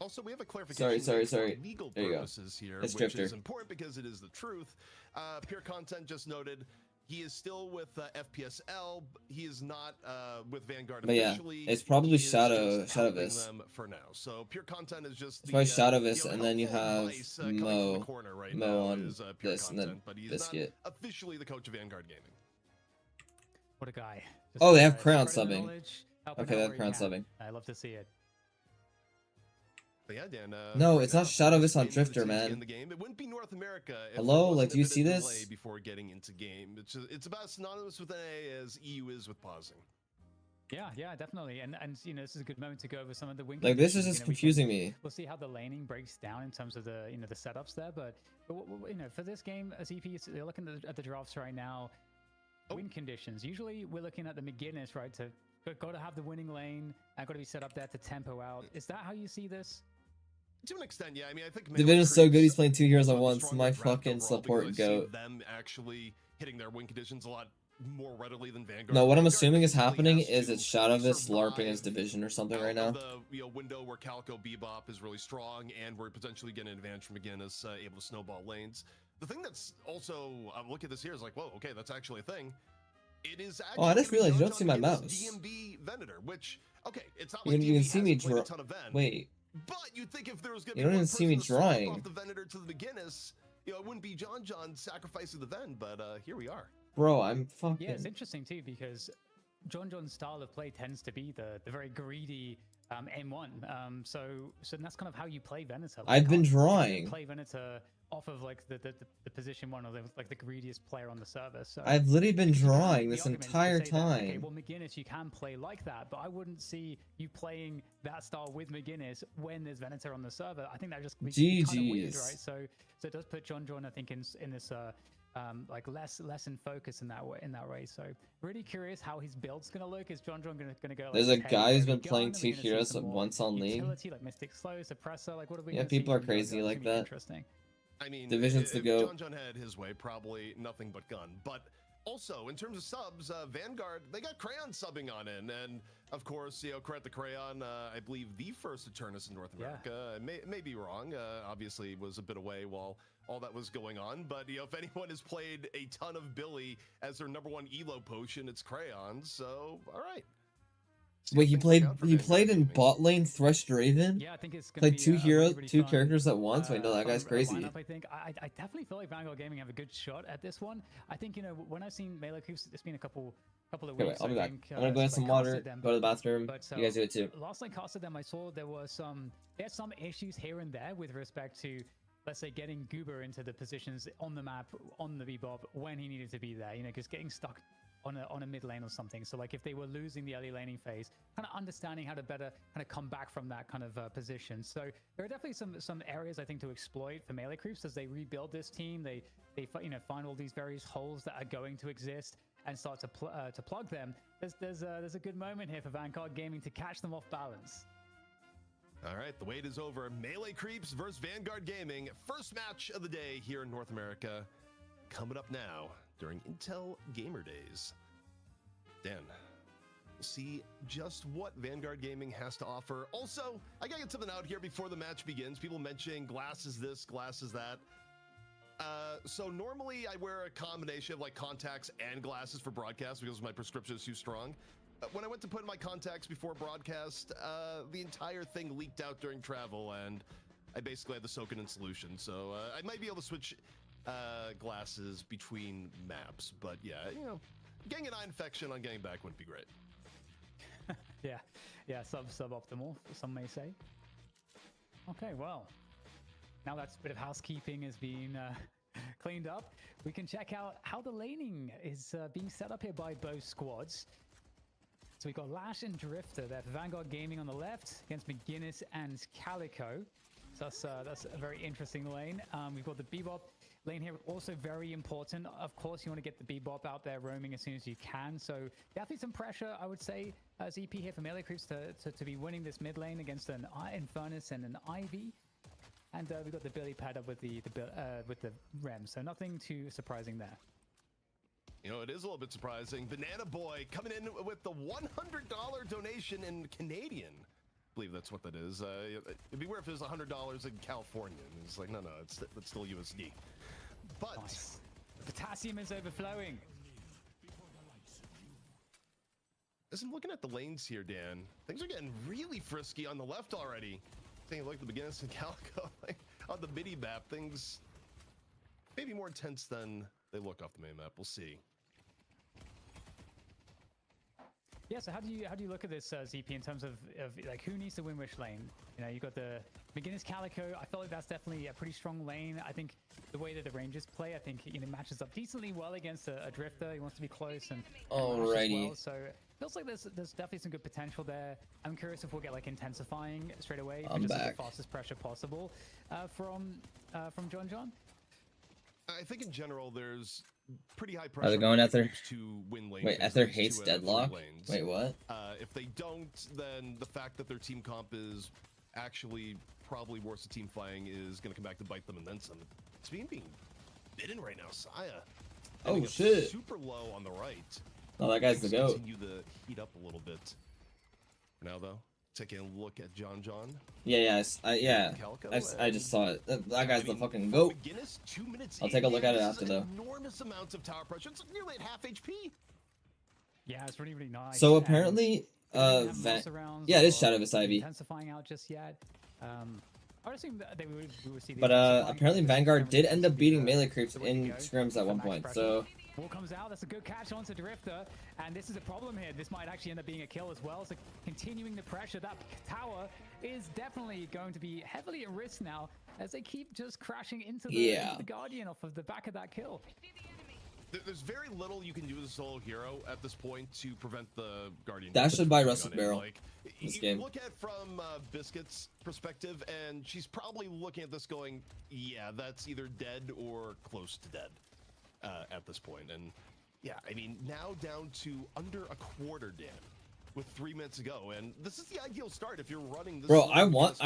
Also, we have a clarification. Sorry. Legal there you go. purposes here, It's which Drifter. is important because it is the truth. Pure Content just noted he is still with FPSL. He is not with Vanguard officially. Yeah, it's probably Shadowvis them for now. So Pure Content is just it's probably Shadowvis, and then you have Mo on this, and then but he's Biscuit. Not officially the coach of Vanguard Gaming. What a guy! Oh, they have Crown subbing. Okay, they have Crown subbing. I love to see it. But yeah, Dan, no, it's not Shadowvis on Drifter, man. In the game. It wouldn't be North America. Hello, like, do you see this? Before getting into game, it's about as synonymous with NA as EU is with pausing. Yeah, definitely. And you know, this is a good moment to go over some of the wing. Like, this is just confusing me. We'll see how the laning breaks down in terms of the the setups there, but you know, for this game, as EPs, they're looking at the drafts right now. Win conditions. Usually, we're looking at the beginners, right? Got to have the winning lane. Got to be set up there to tempo out. Is that how you see this? To an extent, yeah. I mean, I think Division's so good. He's playing 2 heroes at once. My fucking support goat. Them actually hitting their win conditions a lot more readily than Vanguard. No, what I'm assuming is happening is it's Shadowvis LARPing his division or something right now. The window where Calico Bebop is really strong, and we're potentially getting an advantage from McGinnis, able to snowball lanes. The thing that's also, I'm looking at this here is like, whoa, okay, that's actually a thing. It is actually. Oh, I just realized you don't see my mouse. DMB Venator, which, okay, it's not you like can even see me draw. Wait. But you'd think if there was going to be don't even see me drawing off the Venator to the McGinnis, you know, it wouldn't be John sacrificing the Ven, but here we are. Bro, I'm fucking. Yeah, it's interesting too because John's style of play tends to be the very greedy M1. So that's kind of how you play Venator. Like, I've been drawing. Play Venator off of like the position one or like the greediest player on the server. So I've literally been drawing this entire time. Okay, well, McGinnis, you can play like that, but I wouldn't see you playing that style with McGinnis when there's Venator on the server. I think that just be kind of weird, right? So it does put John, I think, in this like less in focus in that way. So really curious how his build's gonna look. Is John gonna go? Like, there's a guy who's been playing 2 heroes at once on League. Like Mystic Slow, Suppressor, like what are we? Yeah, people are crazy like that. Interesting. I mean, Division's the GOAT. John had his way, probably nothing but gun. But also, in terms of subs, Vanguard, they got Crayon subbing on in, and of course, credit the Crayon. I believe the first Eternus in North America. I may be wrong. Obviously, was a bit away while all that was going on. But if anyone has played a ton of Billy as their #1 elo potion, it's Crayon. So all right. Wait, he played in bot lane Thresh Draven? Yeah, I think it's played two characters at once. Wait, no, that guy's crazy. Lineup, I think I definitely feel like Vanguard Gaming have a good shot at this one. I think when I've seen Melee Creeps, it's been a couple of weeks. Wait, I'll be back. I'm gonna go get some water, go to the bathroom. But, you guys do it too. Last I casted them, I saw there's some issues here and there with respect to, let's say, getting Goober into the positions on the map on the Bebop when he needed to be there. Just getting stuck on a mid lane or something. So like if they were losing the early laning phase, kind of understanding how to better kind of come back from that kind of position. So there are definitely some areas I think to exploit for Melee Creeps as they rebuild this team. They find all these various holes that are going to exist and start to plug them. There's a good moment here for Vanguard Gaming to catch them off balance. All right, the wait is over. Melee Creeps versus Vanguard Gaming. First match of the day here in North America. Coming up now during Intel Gamer Days. Dan, we'll see just what Vanguard Gaming has to offer. Also, I gotta get something out here before the match begins. People mentioning glasses this, glasses that. So normally I wear a combination of like contacts and glasses for broadcast because my prescription is too strong. When I went to put in my contacts before broadcast, the entire thing leaked out during travel, and I basically had to soak it in solution. So I might be able to switch glasses between maps, but yeah, getting an eye infection on getting back wouldn't be great. yeah, suboptimal, some may say. Okay, well, now that bit of housekeeping has been cleaned up, we can check out how the laning is being set up here by both squads. So we've got Lash and Drifter there for Vanguard Gaming on the left against McGinnis and Calico. So that's a very interesting lane. We've got the Bebop lane here, also very important. Of course, you want to get the Bebop out there roaming as soon as you can. So definitely some pressure, I would say, as EP here for Melee Creeps to be winning this mid lane against an Infernus and an Ivy. And we've got the Billy pad up with the Rem, so nothing too surprising there. It is a little bit surprising. Banana Boy coming in with the $100 donation in Canadian. I believe that's what that is. It'd be weird if it was $100 in California. It's like, no, it's still USD. But nice. The potassium is overflowing. As I'm looking at the lanes here, Dan, things are getting really frisky on the left already. Taking a look at the beginners and Calico, like, on the mini map, things maybe more intense than they look off the main map. We'll see. Yeah, so how do you look at this, ZP, in terms of like who needs to win which lane? You've got the McGinnis Calico. I feel like that's definitely a pretty strong lane. I think the way that the Rangers play, I think matches up decently well against a Drifter. He wants to be close and alrighty. Well, so it feels like there's definitely some good potential there. I'm curious if we'll get like intensifying straight away for just the fastest pressure possible from John. I think in general there's pretty high pressure. Are they going Ether? To win lane. Wait, Ether hates deadlock? Wait, what? If they don't, then the fact that their team comp is actually probably worse at team fighting is going to come back to bite them and then some. It's being bitten right now, Saya. Oh shit! Super low on the right. Oh, that guy's the goat. Continue to heat up a little bit. Now though, taking a look at John. Yeah. I just saw it. That guy's the fucking goat. McGinnis, 2 minutes. I'll take a look at it after though. Enormous amounts of tower pressure. It's nearly at half HP. Yeah, it's really nice. So apparently, yeah, it is Shadow vs Ivy. Intensifying out just yet. I would assume that we would see. But apparently Vanguard did end up beating Melee Creeps in scrims at one point. So. Ball comes out. That's a good catch onto Drifter, and this is a problem here. This might actually end up being a kill as well. So continuing the pressure, that tower is definitely going to be heavily at risk now as they keep just crashing into the Guardian off of the back of that kill. There's very little you can do as a solo hero at this point to prevent the Guardian. That should buy Rusted Barrel. Like, this game. Look at it from Biscuit's perspective, and she's probably looking at this going, yeah, that's either dead or close to dead at this point. And yeah, I mean, now down to under a quarter, Dan, with 3 minutes to go, and this is the ideal start if you're running this. Bro, I want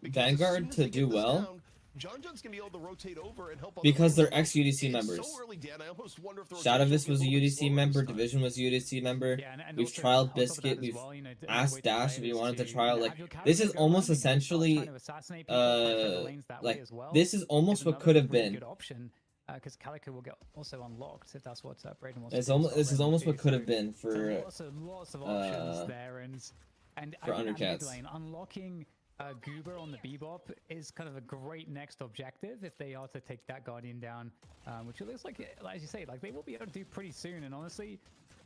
Vanguard to do well. John John's gonna be able to rotate over and help because they're ex-UDC members. So early, Dan, I almost wonder if the Shadowvis was a rotation will be UDC slower member, this time. Division was a UDC member. Yeah, and We've also, trialed on top of that Biscuit, as we've well, you know, the way asked to Dash play if he is wanted to to, trial. you know, Like, have your this is character go almost around, you know, start essentially, trying to assassinate people, play for the lanes that way as well. this is almost Is what another could have really been. good option, because Calico will get also unlocked if that's what Braden wants It's to do. almost, this is almost what could have So been for lots of options there, and for I think that mid Undercats. lane, unlocking Goober on the Bebop is kind of a great next objective if they are to take that Guardian down, which it looks like, as you say, like they will be able to do pretty soon. And honestly,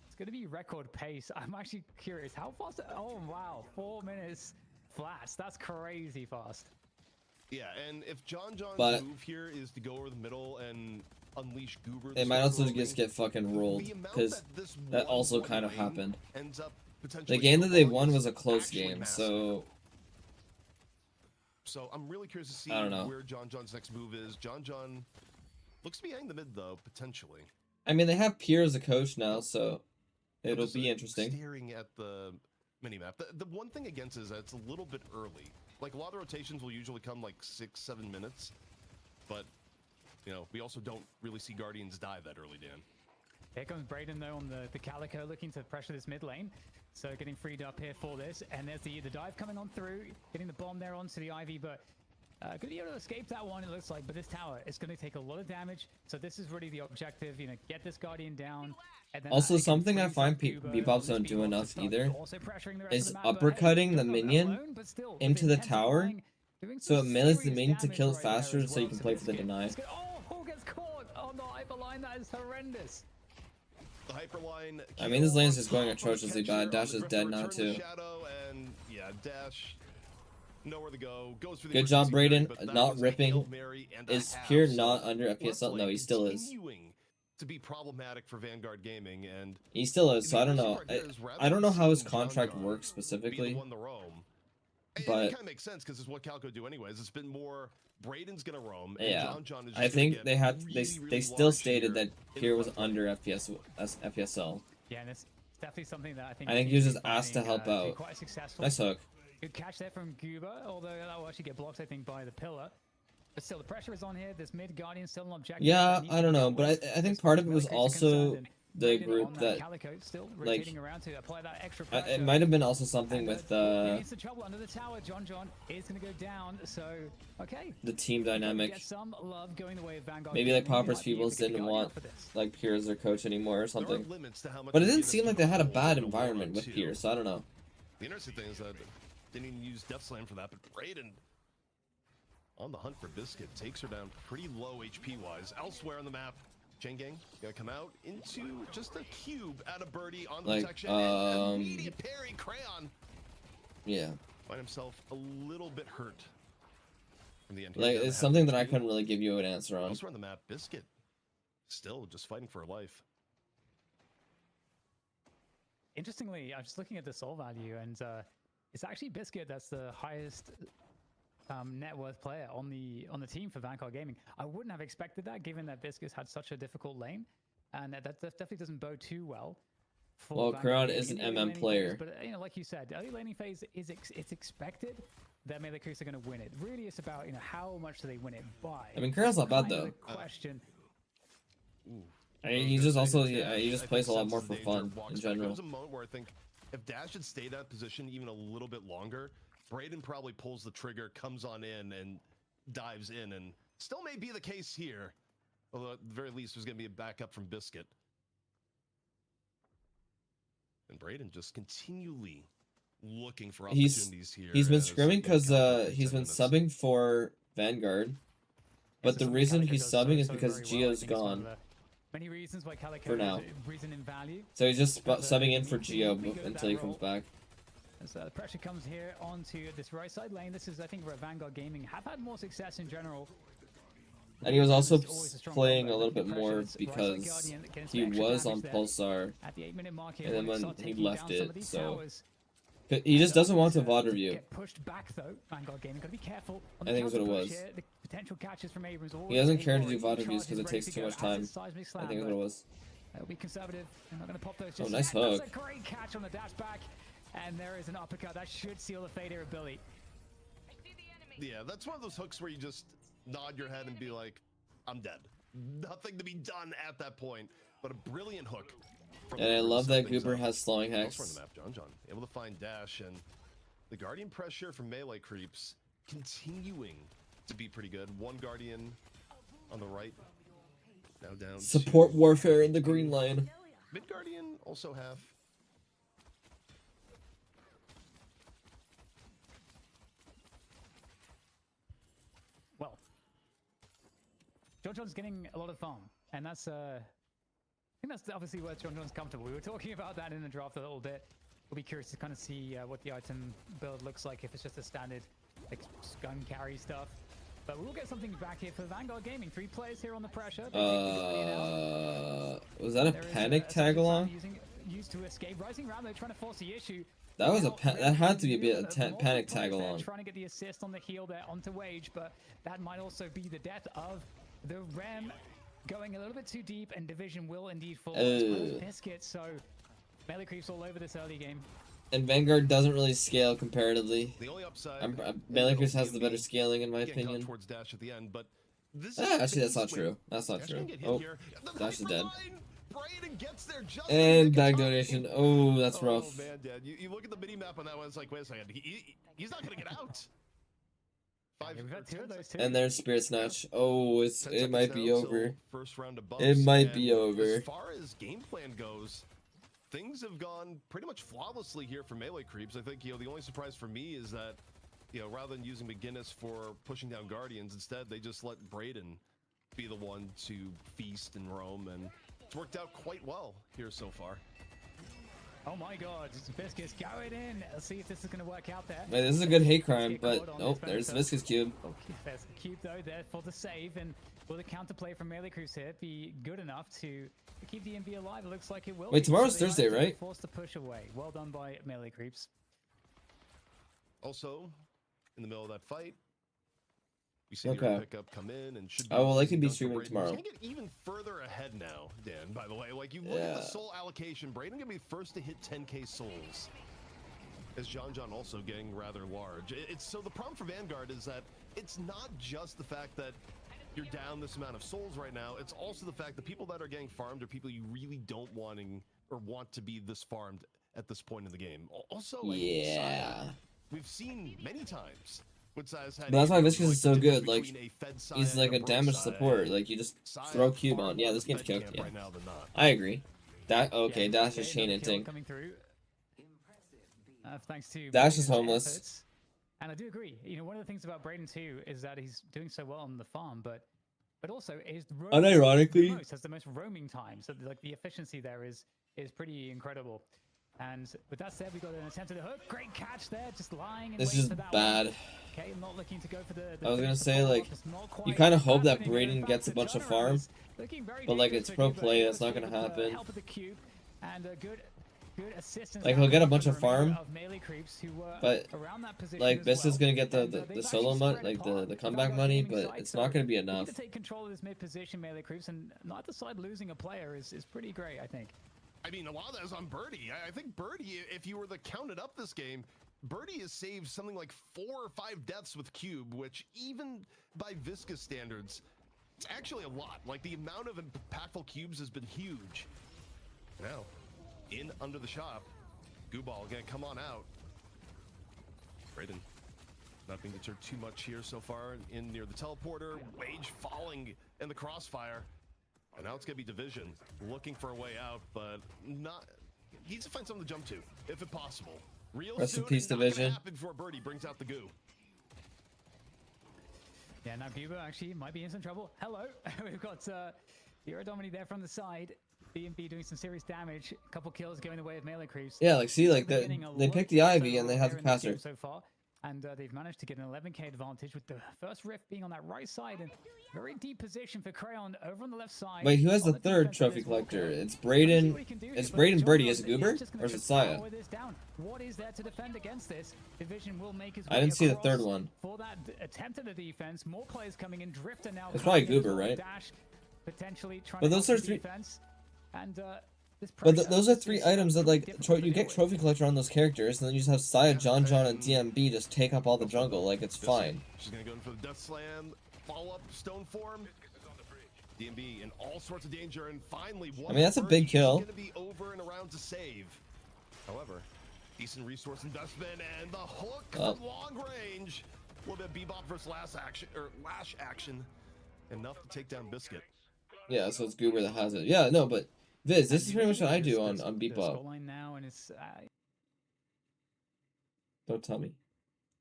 it's going to be record pace. I'm actually curious how fast. Oh wow, 4 minutes flat. That's crazy fast. Yeah, and if John John's But move here is to go over the middle and unleash Goober, they might also just get fucking rolled, because that also kind of happened. The game that they won was a close game, so I'm really curious to see I don't know. where John John's next move is. John John looks to be hanging the mid though, potentially. I mean, they have Pierre as a coach now, so I'm it'll just, be interesting. Staring at the minimap, the one thing against it is that it's a little bit early. Like a lot of rotations will usually come like 6-7 minutes, but you know we also don't really see Guardians die that early, Dan. Here comes Braden though on the Calico, looking to pressure this mid lane. So getting freed up here for this, and there's the dive coming on through, getting the bomb there onto the Ivy, but gonna be able to escape that one, it looks like. But this tower is gonna take a lot of damage, so this is really the objective, you know, get this Guardian down. And then Also, something I find Bebops don't do enough either is uppercutting the minion into the tower, so it melees the minion to kill it faster, so you can play for the deny. Oh, who gets caught on the hyper line? That is horrendous. The hyperline. I mean, this lane is just going atrociously bad. Dash is dead now too. Shadow and yeah, Dash nowhere to go. Goes for the Good job, emergency Braden. but that Not was a ripping. Hail Mary and a Is half, Pierre so not under FPSL? Bloodblade No, he still is. continuing to be problematic for Vanguard Gaming, and He still is. So I don't know. I don't know how his John contract John works be the specifically. one to roam. And But it kind of makes sense because it's what Calco do anyways. It's been more Braden's gonna roam. And yeah, John John is just I think gonna they get had really, they really still large stated here that in Pierre the was front under FPSL. Yeah, and it's definitely something that I think. I think he was just asked to help be out. Quite successful. Nice hook. Good catch there from Goober, although that will actually get blocked, I think, by the pillar. But still, the pressure is on here. This mid Guardian still an objective. Yeah, I don't know, but I think part of it was also the group that, like, it might have been also something with the team dynamic. Maybe like Pauper's Peoples didn't want like Pierre as their coach anymore or something. But it didn't seem like they had a bad environment with Pierre, so I don't know. The interesting thing is that didn't even use Death Slam for that, but Braden on the hunt for Biscuit takes her down pretty low HP wise. Elsewhere on the map, Chain Gang gonna come out into just a cube at a birdie on the like, protection. And immediate parry, Crayon. Yeah. Find himself a little bit hurt from the end. Like, it's something that I couldn't really give you an answer on. Elsewhere on the map, Biscuit still just fighting for her life. Interestingly, I'm just looking at the soul value, and it's actually Biscuit that's the highest net worth player on the team for Vanguard Gaming. I wouldn't have expected that, given that Biscuit's had such a difficult lane, and that definitely doesn't bode too well. Well, Karan is an MM player, phase, but you know, like you said, early laning phase is it's expected that Melekus are going to win it. Really, it's about how much do they win it by. I mean, Karan's not bad though. Question. I mean, he just also he just plays a lot more for fun in general. There's a moment where I think if Dash had stayed that position even a little bit longer, Braden probably pulls the trigger, comes on in, and dives in, and still may be the case here. Although at the very least, there's going to be a backup from Biscuit. And Braden just continually looking for opportunities here. He's been scrimming because he's been subbing for Vanguard, but the reason he's subbing is because Geo's gone. Many reasons why Calico for now. Reason in value. So he's just subbing in for Geo until he comes back. So the pressure comes here onto this right side lane. This is, I think, where Vanguard Gaming have had more success in general. And he was also playing a little bit more because he was on Pulsar, and then when he left it, so he just doesn't want to VOD review. Pushed back though, Vanguard Gaming. Gotta be careful. I think that's what it was. The potential catches from Abrams. He doesn't care to do VOD reviews because it takes too much time. I think that's what it was. They'll be conservative. They're not gonna pop those. Oh, nice hook. That's a great catch on the dash back. And there is an uppercut that should seal the fade here ability. Yeah, that's one of those hooks where you just nod your head and be like, I'm dead. Nothing to be done at that point, but a brilliant hook. And I love that Goober has slowing hex. On the map, John. Able to find dash, and the Guardian pressure from melee creeps continuing to be pretty good. One Guardian on the right. Now down. Support warfare in the green lane. Mid Guardian also have. Well, John's getting a lot of farm, and that's I think that's obviously where John's comfortable. We were talking about that in the draft a little bit. We'll be curious to kind of see what the item build looks like, if it's just a standard like gun carry stuff. But we'll get something back here for Vanguard Gaming. 3 players here on the pressure. Was that a panic tag along? Used to escape. Rising round, they're trying to force the issue. That was that had to be a panic tag along. Trying to get the assist on the heal there onto Wage, but that might also be the death of the Rem going a little bit too deep, and Division will indeed fall. Biscuits, so melee creeps all over this early game. And Vanguard doesn't really scale comparatively. The only upside, melee creeps has the better scaling in my opinion. Towards dash at the end, but this actually, that's not true. That's not true. Oh, Dash is dead. Gets there just and bag donation. Oh, that's rough. Oh man, Dad. You look at the mini map on that one. It's like, wait a second. He's not gonna get out. And there's Spirit Snatch. Oh, it might be over. First round of bumps, it might be over. As far as game plan goes, things have gone pretty much flawlessly here for melee creeps. I think the only surprise for me is that rather than using McGinnis for pushing down Guardians, instead they just let Braden be the one to feast and roam, and it's worked out quite well here so far. Oh my god, Viscous going in. Let's see if this is going to work out there. Wait, this is a good hate crime, but oh, there's Viscous Cube. There's the Cube though there for the save, and will the counterplay from melee creeps here be good enough to keep the MV alive? It looks like it will. Wait, tomorrow's Thursday, right? Forced to push away. Well done by melee creeps. Also, in the middle of that fight, we see the pickup come in and should be will likely be streaming tomorrow. He's gonna get even further ahead now, Dan, by the way. Like, you look at the soul allocation, Braden gonna be first to hit 10k souls. As John also getting rather large. So the problem for Vanguard is that it's not just the fact that you're down this amount of souls right now, it's also the fact that people that are getting farmed are people you really don't want to be this farmed at this point in the game. Also, like, we've seen many times. But that's why Viscous is so good. Like, he's like a damage support. Like, you just throw cube on. Yeah, this game's cooked. Yeah, I agree. Dash is chain inting. Thanks to Dash is homeless. And I do agree. One of the things about Braden too is that he's doing so well on the farm, but also is unironically has the most roaming time. So like the efficiency there is pretty incredible. And with that said, we got an attempt at a hook. Great catch there, just lying in wait for that bad. One. Okay, not looking to go for the I was gonna say, like, you kind of hope that Braden gets a bunch of farm, but like it's pro play, it's not gonna happen. Help of the cube and a good assistance. Like, he'll get a bunch of farm, but like this is gonna get the solo money, like the comeback money, but it's not gonna be enough. To take control of this mid position, melee creeps, and neither side losing a player is pretty great, I think. I mean, a lot of that is on Birdie. I think Birdie, if you were to count it up this game, Birdie has saved something like 4 or 5 deaths with Cube, which even by Viscous standards, it's actually a lot. Like, the amount of impactful cubes has been huge. Now, in under the shop, Gooball gonna come on out. Braden not being deterred too much here so far. In near the teleporter, Wage falling in the crossfire. And now it's going to be Division looking for a way out, but needs to find something to jump to, if it's possible. Rest in peace, Division. Before Birdie brings out the goo. Yeah, now Cuba actually might be in some trouble. Hello, we've got Eurodomini there from the side. BNB doing some serious damage. A couple kills going the way of melee creeps. Yeah, like, see, like they picked the Ivy and they have the passer. So far. And they've managed to get an 11k advantage with the first rift being on that right side, and very deep position for Crayon over on the left side. Wait, who has the third trophy collector? It's Braden. It's Braden Birdie as a Goober, or is it Saya? What is there to defend against this? Division will make his way I didn't see the third one. For that attempt at the defense, more players coming in. Drifter now. It's probably Goober, right? Dash, potentially trying but those are 3. And but those are 3 items that, like, you get trophy collector on those characters, and then you just have Saya, John, and DMB just take up all the jungle. Like, it's fine. She's gonna go in for the death slam. follow-up stone form. DMB in all sorts of danger, and finally one. I mean, that's a big kill. Going to be over and around to save. However, decent resource investment and the hook from long range. A little bit of bebop versus lash action, enough to take down Biscuit. Yeah, so it's Goober that has it. Yeah, no, but Viz, this is pretty much what I do on bebop. Now and it's Don't tell me.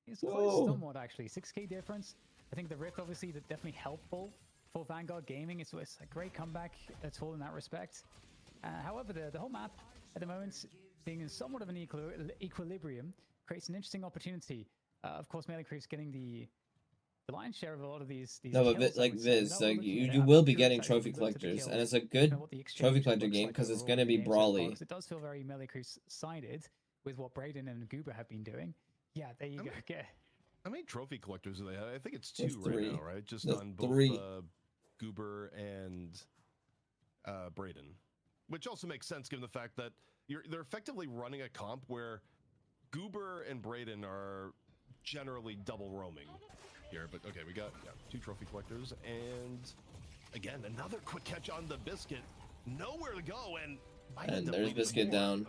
it's quite somewhat actually 6k difference. I think the Rift obviously is definitely helpful for Vanguard Gaming. It's a great comeback at all in that respect. However, the whole map at the moment being in somewhat of an equilibrium creates an interesting opportunity. Of course, Melee Creep's getting the lion's share of a lot of these no, but like Viz, like you will be getting trophy collectors, and it's a good trophy collector game because it's going to be brawly. It does feel very Melee Creep's sided with what Braden and Goober have been doing. Yeah, there you go. How many trophy collectors do they have? I think it's 2 3. right now, right? Just That's on both 3. Goober and Braden, which also makes sense given the fact that they're effectively running a comp where Goober and Braden are generally double roaming here. But okay, we got 2 trophy collectors, and again another quick catch on the Biscuit. Nowhere to go, and there's Biscuit down.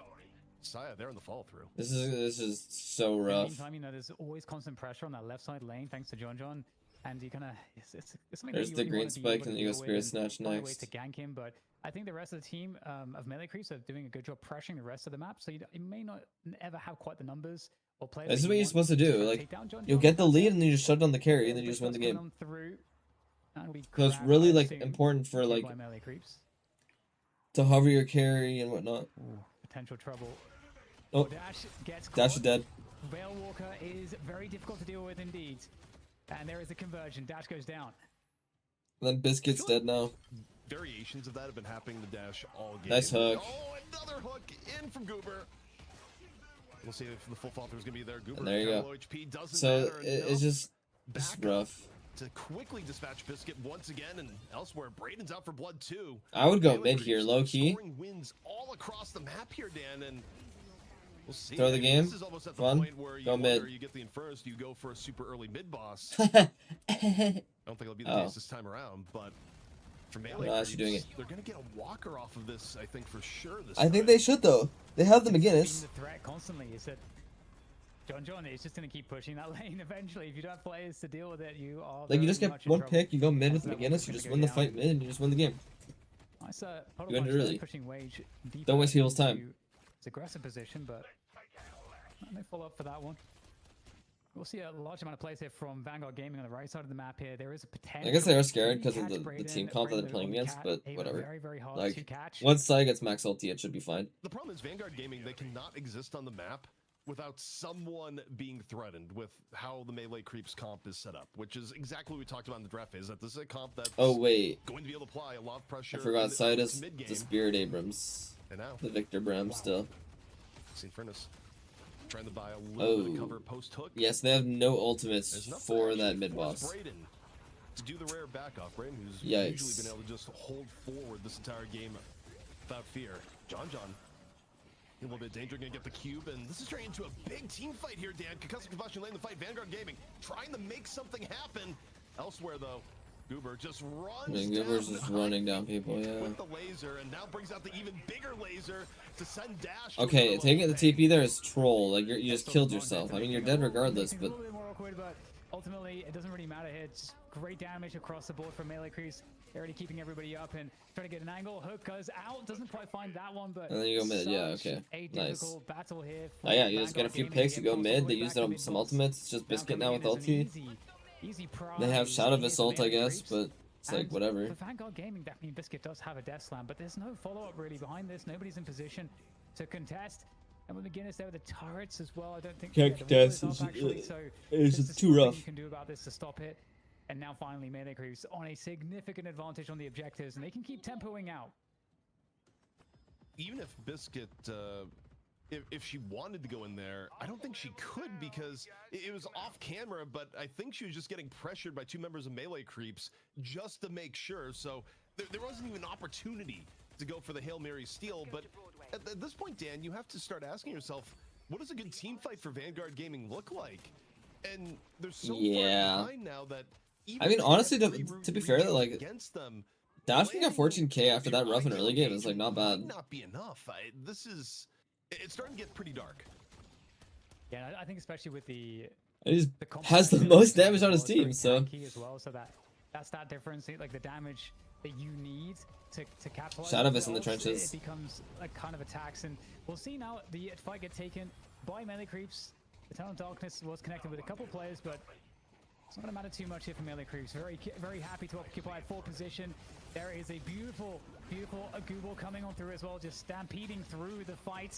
Saya there in the follow through. This is so rough. Meantime, there's always constant pressure on that left side lane thanks to John, and you kind of it's something. There's the green spike and the Spirit Snatch next. To gank him, but I think the rest of the team of Melee Creeps are doing a good job pressuring the rest of the map. So you may not ever have quite the numbers or players. This is what you're supposed to do. Like you'll get the lead and then you just shut down the carry and then you just win the game. So it's really like important for like to hover your carry and whatnot. Potential trouble. Oh, Dash is dead. Veil Walker is very difficult to deal with indeed. And there is a conversion. Dash goes down. And then Biscuit's dead now. Variations of that have been happening to Dash all game. Nice hook. Oh, another hook in from Goober. We'll see if the full fall through is going to be there. Goober, and there you go. HP doesn't so matter. it's just rough. To quickly dispatch Biscuit once again, and elsewhere, Braden's out for blood too. I would go mid here, low key. Scoring wins all across the map here, Dan, and we'll see. Throw the game. This is almost at the Fun. point where Go mid. You get the Infernos, you go for a super early mid boss. I don't think it'll be the case this time around, but for Melee, doing it. They're gonna get a walker off of this. I think for sure. I think they should though. They have the McGinnis. The threat constantly is that John is just going to keep pushing that lane eventually. If you don't have players to deal with it, you are like you just get one pick, you go mid with McGinnis, you just win the fight mid, and you just win the game. Nice, you end it early. Wage don't waste people's time. It's aggressive position, but they follow up for that one. We'll see a large amount of plays here from Vanguard Gaming on the right side of the map here. There is a potential. I guess they are scared because of the team comp that they're playing against, but whatever. Very hard like to catch. once Sai gets max ulti, it should be fine. The problem is Vanguard Gaming, they cannot exist on the map without someone being threatened with how the Melee Creeps comp is set up, which is exactly what we talked about in the draft phase, that this is a comp that's going to be able to apply a lot of pressure. I forgot Sidus, the Spirit Abrams, and now the Victor Bram still. St. Furnace trying to buy a little bit of cover post hook. Yes, they have no ultimates for that mid boss. To do the rare back off, Braden, who's usually been able to just hold forward this entire game without fear. John. A little bit of danger, gonna get the cube, and this is turning into a big team fight here, Dan. Concussive Combustion lane the fight, Vanguard Gaming trying to make something happen. Elsewhere, though, Goober just runs Goober's just running down people, with the laser, and now brings out the even bigger laser to send Dash. Okay, taking the TP there is troll. Like, you just killed yourself. I mean, you're dead regardless, but... Ultimately, it doesn't really matter here. It's great damage across the board from Melee Creeps. They're already keeping everybody up and trying to get an angle. Hook goes out, doesn't quite find that one, but and then you go mid. Yeah, okay, nice. Battle here oh yeah, you just get a few picks. You go mid. They use some ultimates. It's just Biscuit now with ulti. They have Shadow Assault, I guess, but it's like whatever. For Vanguard Gaming, definitely Biscuit does have a Death Slam, but there's no follow-up really behind this. Nobody's in position to contest. And with McGinnis there with the turrets as well, I don't think can't contest. It's too rough. You can do about this to stop it. And now finally Melee Creeps on a significant advantage on the objectives, and they can keep tempoing out. Even if Biscuit, if she wanted to go in there, I don't think she could because it was off camera, but I think she was just getting pressured by 2 members of Melee Creeps just to make sure. So there wasn't even an opportunity to go for the Hail Mary steal. But at this point, Dan, you have to start asking yourself, what does a good team fight for Vanguard Gaming look like? And they're so far behind now that I mean, honestly, to be fair, like against them, dashing at 14k after that rough and early game is like not bad. Not be enough. It's starting to get pretty dark. Yeah, I think especially with the has the most damage on his team, so as well, so that's that difference, like the damage that you need to capitalize. Shadowvis in the trenches. It becomes like kind of attacks, and we'll see now the fight get taken by melee creeps. Eternal Darkness was connected with a couple players, but it's not going to matter too much here for melee creeps. Very happy to occupy 4th position. There is a beautiful Google coming on through as well, just stampeding through the fight.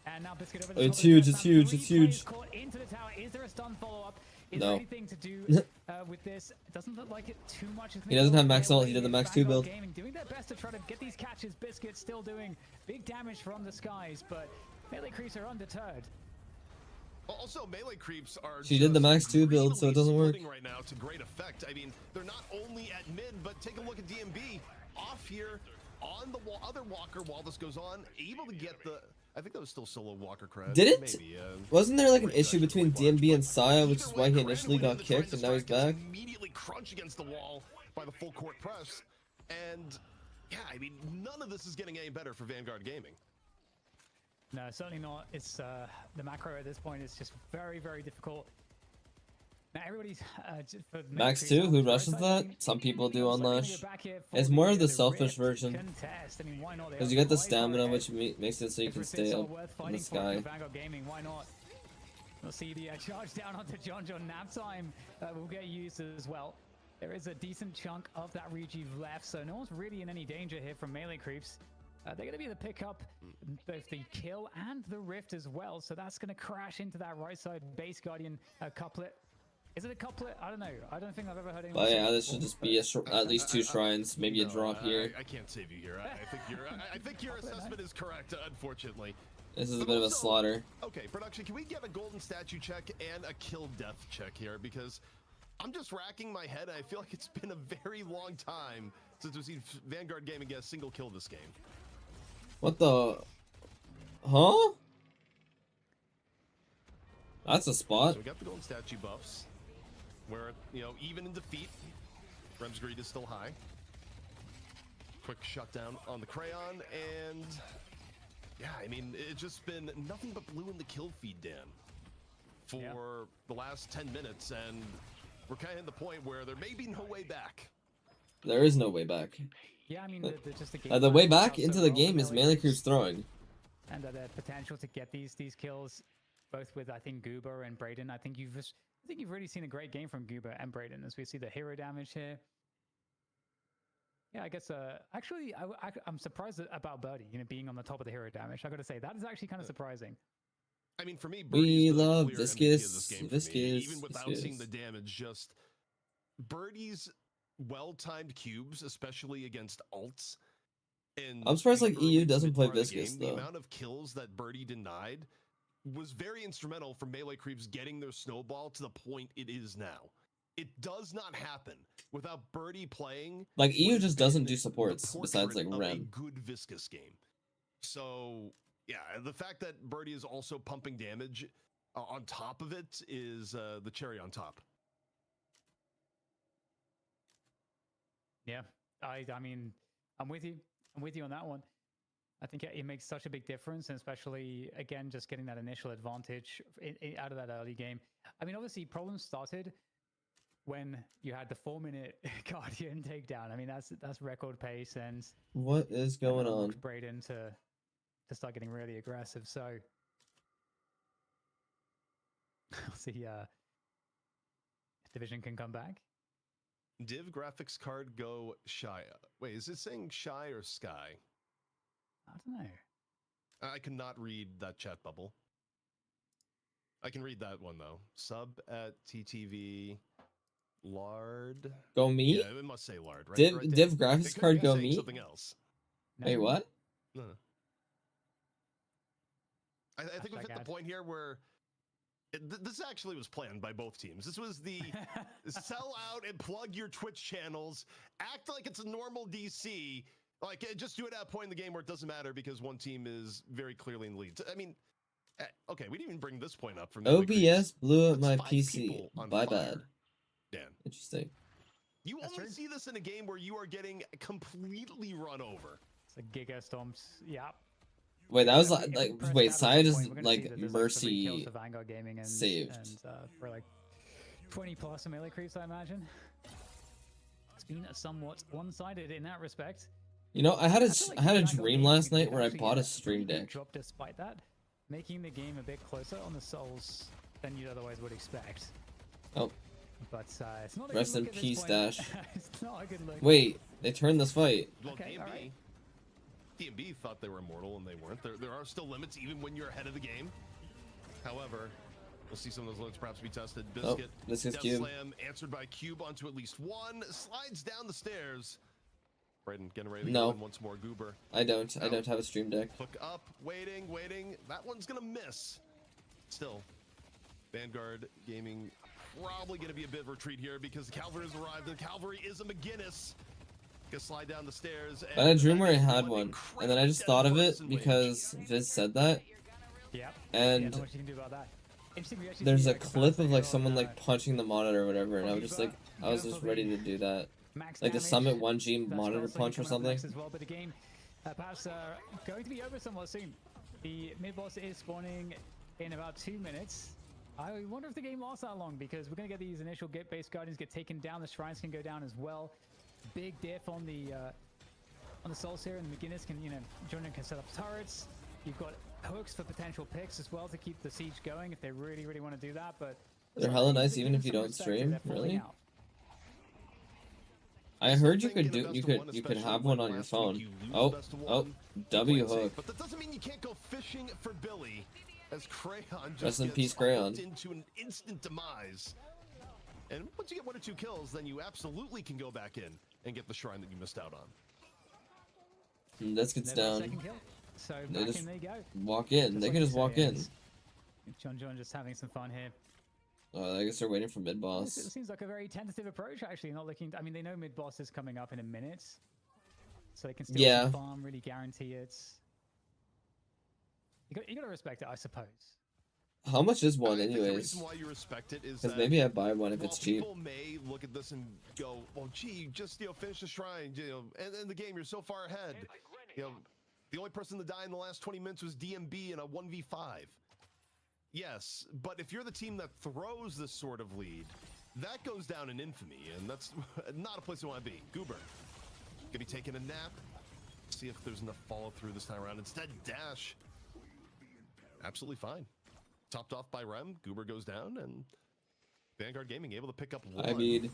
And now Biscuit over the top. It's huge, it's huge, it's huge. Caught into the tower. Is there a stun follow-up? No. There anything to do with this? It doesn't look like it too much. He doesn't have max ult, he did the max 2 build. Gaming, doing their best to try to get these catches. Biscuit still doing big damage from the skies, but melee creeps are undeterred. Also, melee creeps are. She did the max 2 build, so it doesn't work. Right now to great effect. I mean, they're not only at mid, but take a look at DMB off here on the other walker while this goes on, able to get the. I think that was still solo walker cred. Did it? Maybe, wasn't there like an issue between DMB and Saya, which is why he initially got kicked and now he's back? Immediately crunch against the wall by the full court press, and yeah, I mean, none of this is getting any better for Vanguard Gaming. No, certainly not. It's the macro at this point is just very difficult. Now everybody's max 2, who rushes that? Some people do on Lash. It's more of the selfish version, because you get the stamina, which makes it so you can stay up in the sky. Why not? We'll see the charge down onto John nap time will get used as well. There is a decent chunk of that rejuve left, so no one's really in any danger here from melee creeps. They're going to be the pickup, both the kill and the rift as well, so that's going to crash into that right side base guardian couplet. Is it a couplet? I don't know. I don't think I've ever heard anyone. But yeah, this should just be at least 2 shrines, maybe a drop here. I can't save you here. I think your assessment is correct, unfortunately. This is a bit of a slaughter. Okay, production, can we get a golden statue check and a kill death check here? Because I'm just racking my head. I feel like it's been a very long time since we've seen Vanguard Gaming get a single kill this game. What the? Huh? That's a spot. So we got the golden statue buffs. Where, you know, even in defeat, Rem's greed is still high. Quick shutdown on the Crayon, and yeah, I mean, it's just been nothing but blue in the kill feed, Dan, for the last 10 minutes, and we're kind of at the point where there may be no way back. There is no way back. Yeah, I mean, the way back into the game is melee creeps throwing. And the potential to get these kills, both with I think Goober and Braden. I think you've really seen a great game from Goober and Braden as we see the hero damage here. Yeah, I guess actually I'm surprised about Birdie, you know, being on the top of the hero damage. I got to say that is actually kind of surprising. I mean, for me, we love Viscous. Even without seeing the damage, just Birdie's well-timed cubes, especially against alts. And I'm surprised like EU doesn't play Viscous though. The amount of kills that Birdie denied was very instrumental for melee creeps getting their snowball to the point it is now. It does not happen without Birdie playing. Like EU just doesn't do supports besides like Rem. A good Viscous game. So yeah, the fact that Birdie is also pumping damage on top of it is the cherry on top. Yeah, I mean, I'm with you. I'm with you on that one. I think it makes such a big difference, and especially, again, just getting that initial advantage out of that early game. I mean, obviously, problems started when you had the 4-minute Guardian takedown. I mean, that's record pace, and what is going on? Braden to start getting really aggressive. So I'll see if Division can come back. Div graphics card go shy. Wait, is it saying shy or sky? I don't know. I cannot read that chat bubble. I can read that one though. Sub at TTV lard. Go me? Yeah, it must say lard, right? Div graphics card go me? Something else. No. Wait, what? No. I think we've hit the point here where this actually was planned by both teams. This was the sell out and plug your Twitch channels, act like it's a normal DC, like just do it at a point in the game where it doesn't matter because one team is very clearly in the lead. I mean, okay, we didn't even bring this point up from OBS blew up my PC. My bad. Dan. Interesting. You only see this in a game where you are getting completely run over. It's a Giga Stomps. Yeah. Wait, that was wait, Saya just like mercy saved. And for like 20 plus melee creeps, I imagine. It's been somewhat one-sided in that respect. You know, I had a dream last night where I bought a stream deck. Drop despite that, making the game a bit closer on the souls than you otherwise would expect. Oh. But it's not a Rest good in look at peace, this point. Dash. It's not a good look. Wait, they turned this fight. Well, Okay, DMB thought they were immortal and they weren't. There are still limits even when you're ahead of the game. However, we'll see some of those limits perhaps be tested. Biscuit, this is Death Cube. Slam answered by Cube onto at least one. Slides down the stairs. Brayden getting ready to go in once more. Goober. I don't have a stream deck. Hook up, waiting. That one's gonna miss. Still, Vanguard Gaming probably gonna be a bit of a retreat here because the Cavalry has arrived. The Cavalry is a McGinnis. Gonna slide down the stairs. I had a dream where I had one, and then I just thought of it because Viz said that. Yeah. And what you can do about that. there's a clip of like someone like punching the monitor or whatever, and I was just like, I was just ready to do that. Like the Summit 1G monitor punch or something. As well, but the game perhaps going to be over somewhat soon. The mid-boss is spawning in about 2 minutes. I wonder if the game lasts that long because we're going to get these initial gate-based guardians get taken down. The shrines can go down as well. Big diff on the souls here, and McGinnis can, Jordan can set up turrets. You've got hooks for potential picks as well to keep the siege going if they really, really want to do that. But they're hella nice even if you don't stream. Really? I heard you could have one on your phone. Oh, W hook. But that doesn't mean you can't go fishing for Billy, as Crayon just Rest in gets peace, Crayon. into an instant demise. And once you get 1 or 2 kills, then you absolutely can go back in and get the shrine that you missed out on. This gets down. So They back just in they go. walk in. They can just walk in. John just having some fun here. I guess they're waiting for mid boss. It seems like a very tentative approach, actually. Not looking. I mean, they know mid boss is coming up in a minute, so they can still farm, really guarantee it. You got to respect it, I suppose. How much is one, I think anyways? the reason why you respect it is Because that maybe I buy one if it's cheap. People may look at this and go, "Well, gee, just finish the shrine, and in the game you're so far ahead." The only person to die in the last 20 minutes was DMB in a 1v5. Yes, but if you're the team that throws this sort of lead, that goes down in infamy, and that's not a place you want to be. Goober gonna be taking a nap. See if there's enough follow through this time around. Instead, Dash absolutely fine. Topped off by Rem. Goober goes down, and Vanguard Gaming able to pick up one. I mean,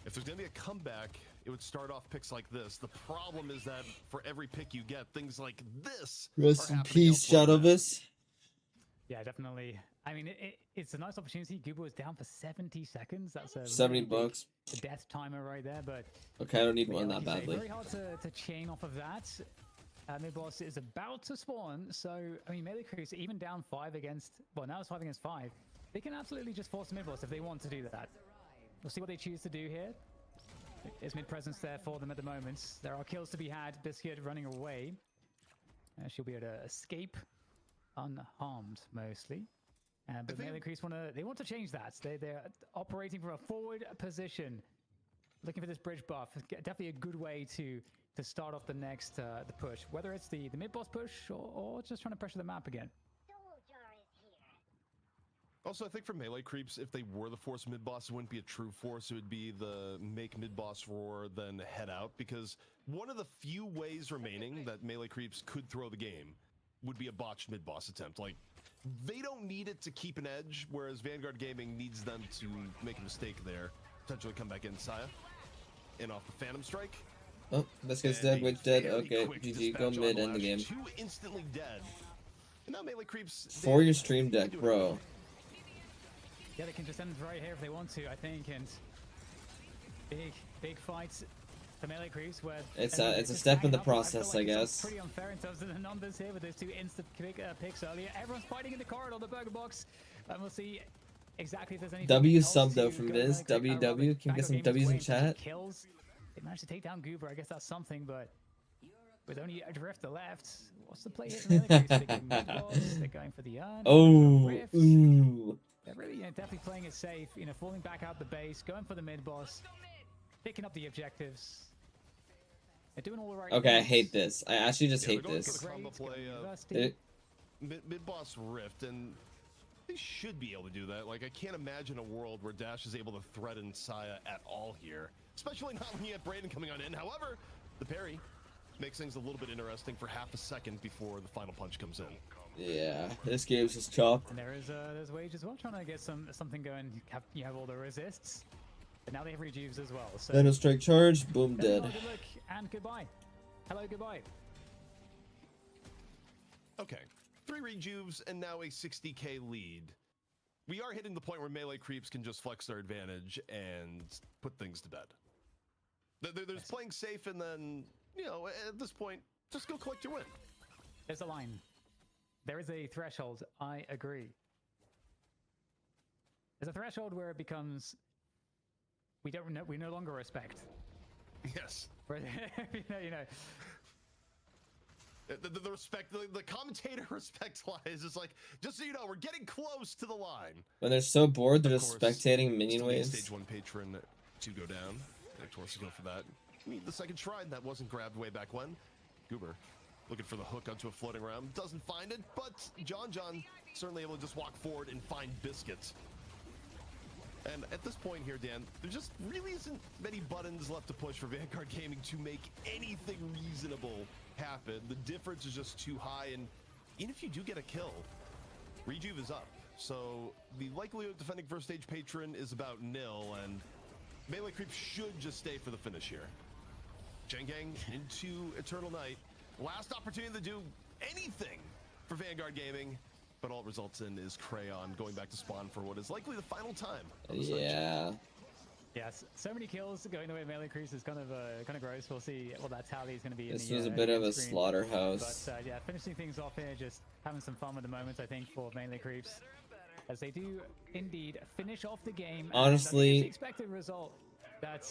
if there's gonna be a comeback, it would start off picks like this. The problem is that for every pick you get, things like this. Rest in peace, Shadowvis. Yeah, definitely. I mean, it's a nice opportunity. Goober was down for 70 seconds. That's a $70. A death timer right there, but okay, I don't need one that badly. Very hard to chain off of that. Mid boss is about to spawn, so I mean, melee creeps even down 5 against. Well, now it's 5 against 5. They can absolutely just force the mid boss if they want to do that. We'll see what they choose to do here. There's mid presence there for them at the moment. There are kills to be had. Biscuit running away. She'll be able to escape unharmed mostly. But melee creeps want to change that. They're operating from a forward position, looking for this bridge buff. Definitely a good way to start off the next the push, whether it's the mid boss push or just trying to pressure the map again. Also, I think for melee creeps, if they were the force mid-boss, it wouldn't be a true force. It would be the make mid-boss roar, then head out. Because one of the few ways remaining that melee creeps could throw the game would be a botched mid-boss attempt. Like, they don't need it to keep an edge, whereas Vanguard Gaming needs them to make a mistake there. Potentially come back in, Saya. In off the Phantom Strike. Oh, this guy's dead, Witch dead. Okay, GG, go mid, end the game. 2 instantly dead. And now melee creeps... For your stream deck, bro. Yeah, they can just end right here if they want to, I think, and big fights for melee creeps where it's a step in the process, I guess. Pretty unfair in terms of the numbers here with those 2 instant picks earlier. Everyone's fighting in the corridor, the burger box, and we'll see exactly if there's any W sub though from Viz. WW, can we get some W's in chat? Kills. They managed to take down Goober. I guess that's something, but with only a drifter left, what's the play here? They're going for the urn. Oh, ooh. They're really definitely playing it safe, falling back out the base, going for the mid boss. picking up the objectives. They're doing all the right Okay, I things. hate this. I actually just hate going this. for the combo play, mid-boss rift, and they should be able to do that. Like, I can't imagine a world where Dash is able to threaten Saya at all here, especially not when you have Brayden coming on in. However, the parry makes things a little bit interesting for half a second before the final punch comes in. Yeah, this game's just chopped. And there's Wage as well trying to get something going. You have all the resists, but now they have rejuves as well. So Then a strike charge, boom, dead. good luck and goodbye. Hello, goodbye. Okay, 3 rejuves and now a 60k lead. We are hitting the point where melee creeps can just flex their advantage and put things to bed. There's playing safe, and then, you know, at this point, just go collect your win. There's a line. There is a threshold. I agree. There's a threshold where it becomes we no longer respect. Yes. you know. The respect, the commentator respect line is just like, just so you know, we're getting close to the line. When they're so bored, they're just spectating minion waves. Stage 1 patron to go down. Of course, go for that. I mean, the second shrine that wasn't grabbed way back when. Goober looking for the hook onto a floating realm, doesn't find it, but John certainly able to just walk forward and find biscuits. And at this point here, Dan, there just really isn't many buttons left to push for Vanguard Gaming to make anything reasonable happen. The difference is just too high, and even if you do get a kill, Rejuve is up. So the likelihood of defending first stage patron is about nil, and melee creep should just stay for the finish here. Jengang into Eternal Night. Last opportunity to do anything for Vanguard Gaming, but all it results in is Crayon going back to spawn for what is likely the final time. Yeah. Yes, so many kills going away melee creeps is kind of gross. We'll see what that tally is going to be. This was a bit of a slaughterhouse. But yeah, finishing things off here, just having some fun with the moment, I think, for melee creeps, as they do indeed finish off the game. Honestly, the expected result that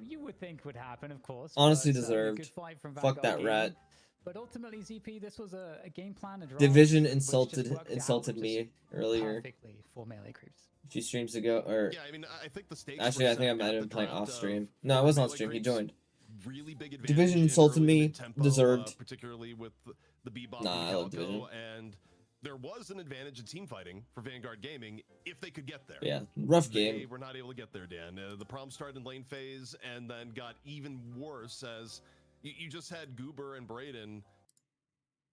you would think would happen, of course. Honestly, but, deserved. Good fight from Fuck that Vanguard rat. Gaming. But ultimately, ZP, this was a game plan. Division insulted me earlier. Perfectly for melee creeps. A few streams ago, or yeah, I mean, I think the stakes actually, I think I might have been playing off stream. No, I wasn't on stream. He joined. Really big Division insulted me. Tempo, deserved. Particularly with the Bebop Nah, I love Division. and there was an advantage in team fighting for Vanguard Gaming if they could get there. Yeah, rough game. They were not able to get there, Dan. The problem started in lane phase and then got even worse as you just had Goober and Brayden.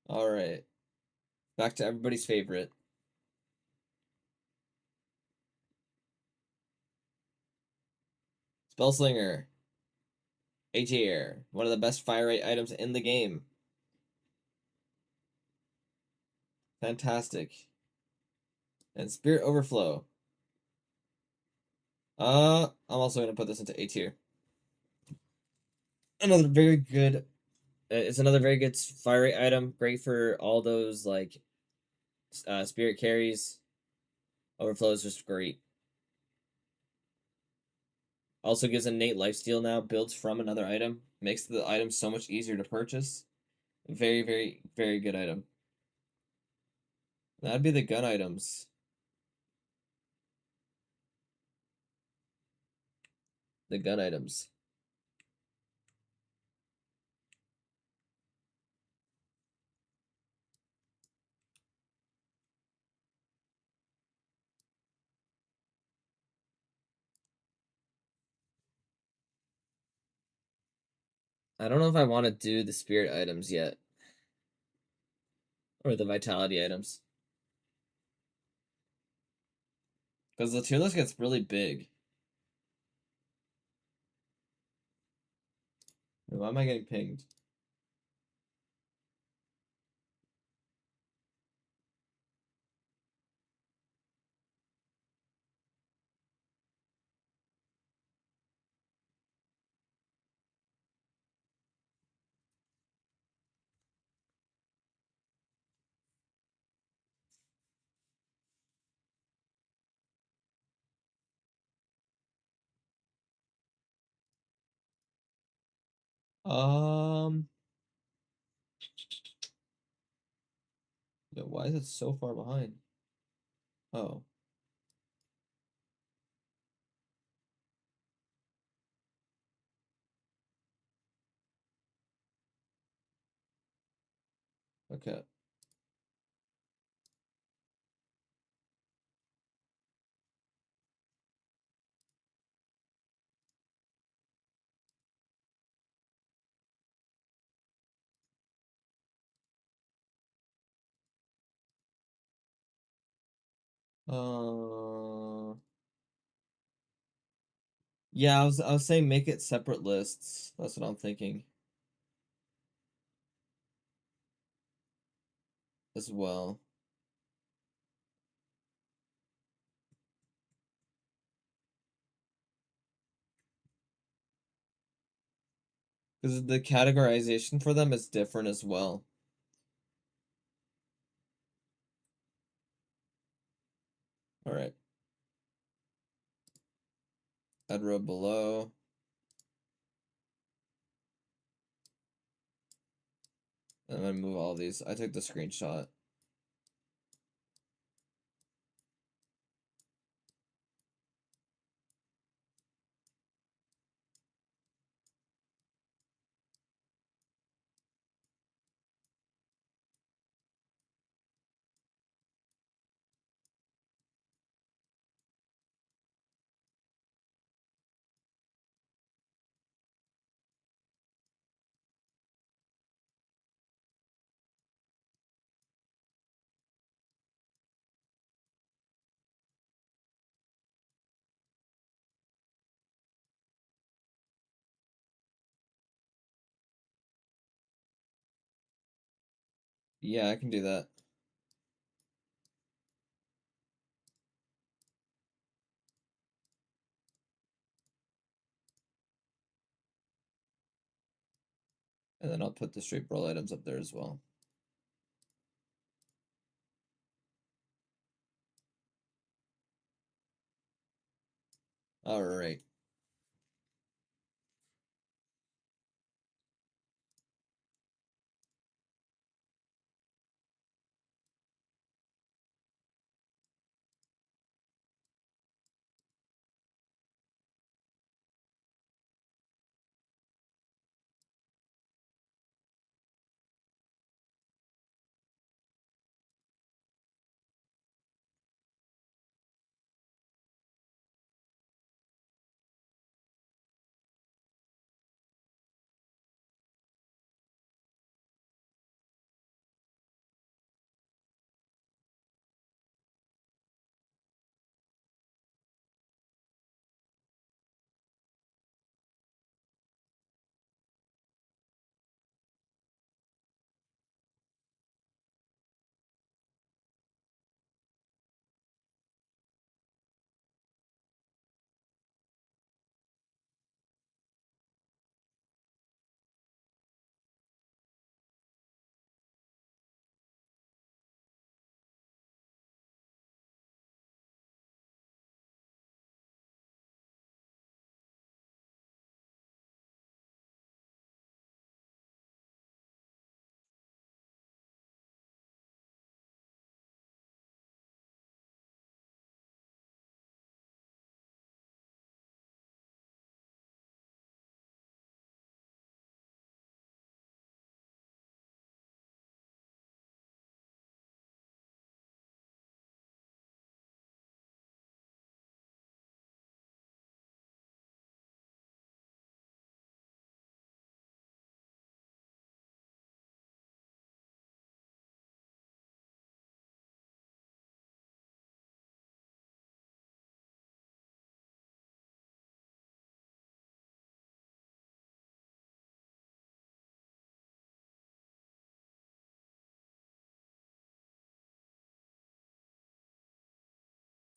All right, back to everybody's favorite. Spellslinger. ATR, one of the best fire rate items in the game. Fantastic. And Spirit Overflow. I'm also going to put this into A tier. Another very good... it's another very good fire rate item. Great for all those, like, spirit carries. Overflow is just great. Also gives innate lifesteal now. Builds from another item. Makes the item so much easier to purchase. Very, very, very good item. That'd be the gun items. The gun items. I don't know if I want to do the spirit items yet. Or the vitality items. Because the tier list gets really big. Why am I getting pinged? Yo, why is it so far behind? Oh. . Okay. Yeah, I was saying make it separate lists. That's what I'm thinking. As well. Because the categorization for them is different as well. All right. Add row below. And I'm gonna move all these. I took the screenshot. Yeah, I can do that. And then I'll put the straight brawl items up there as well. All right.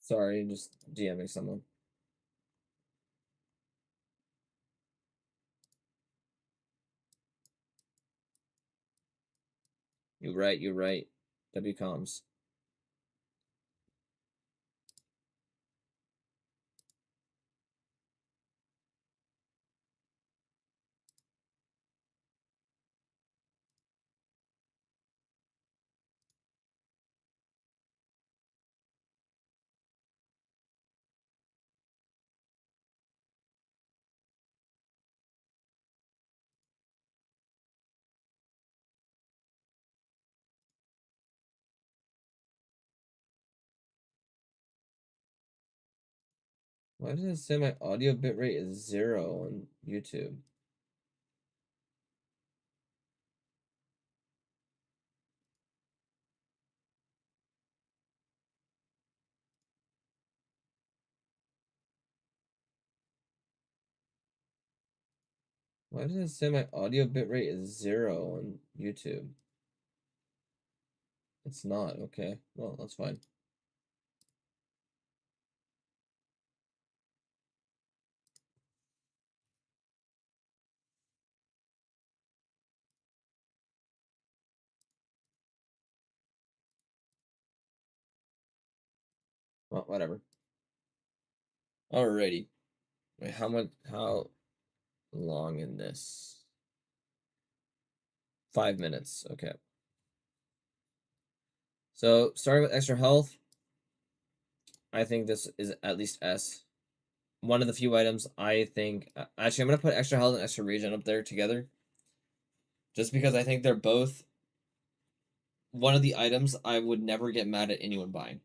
Sorry, just DMing someone. You're right, you're right. WComs. Why does it say my audio bitrate is 0 on YouTube? Why does it say my audio bitrate is 0 on YouTube? It's not. Okay. Well, that's fine. Well, whatever. Alrighty. Wait, how long in this? 5 minutes. Okay. So, starting with extra health, I think this is at least S. One of the few items I think... Actually, I'm going to put extra health and extra regen up there together. Just because I think they're both one of the items I would never get mad at anyone buying.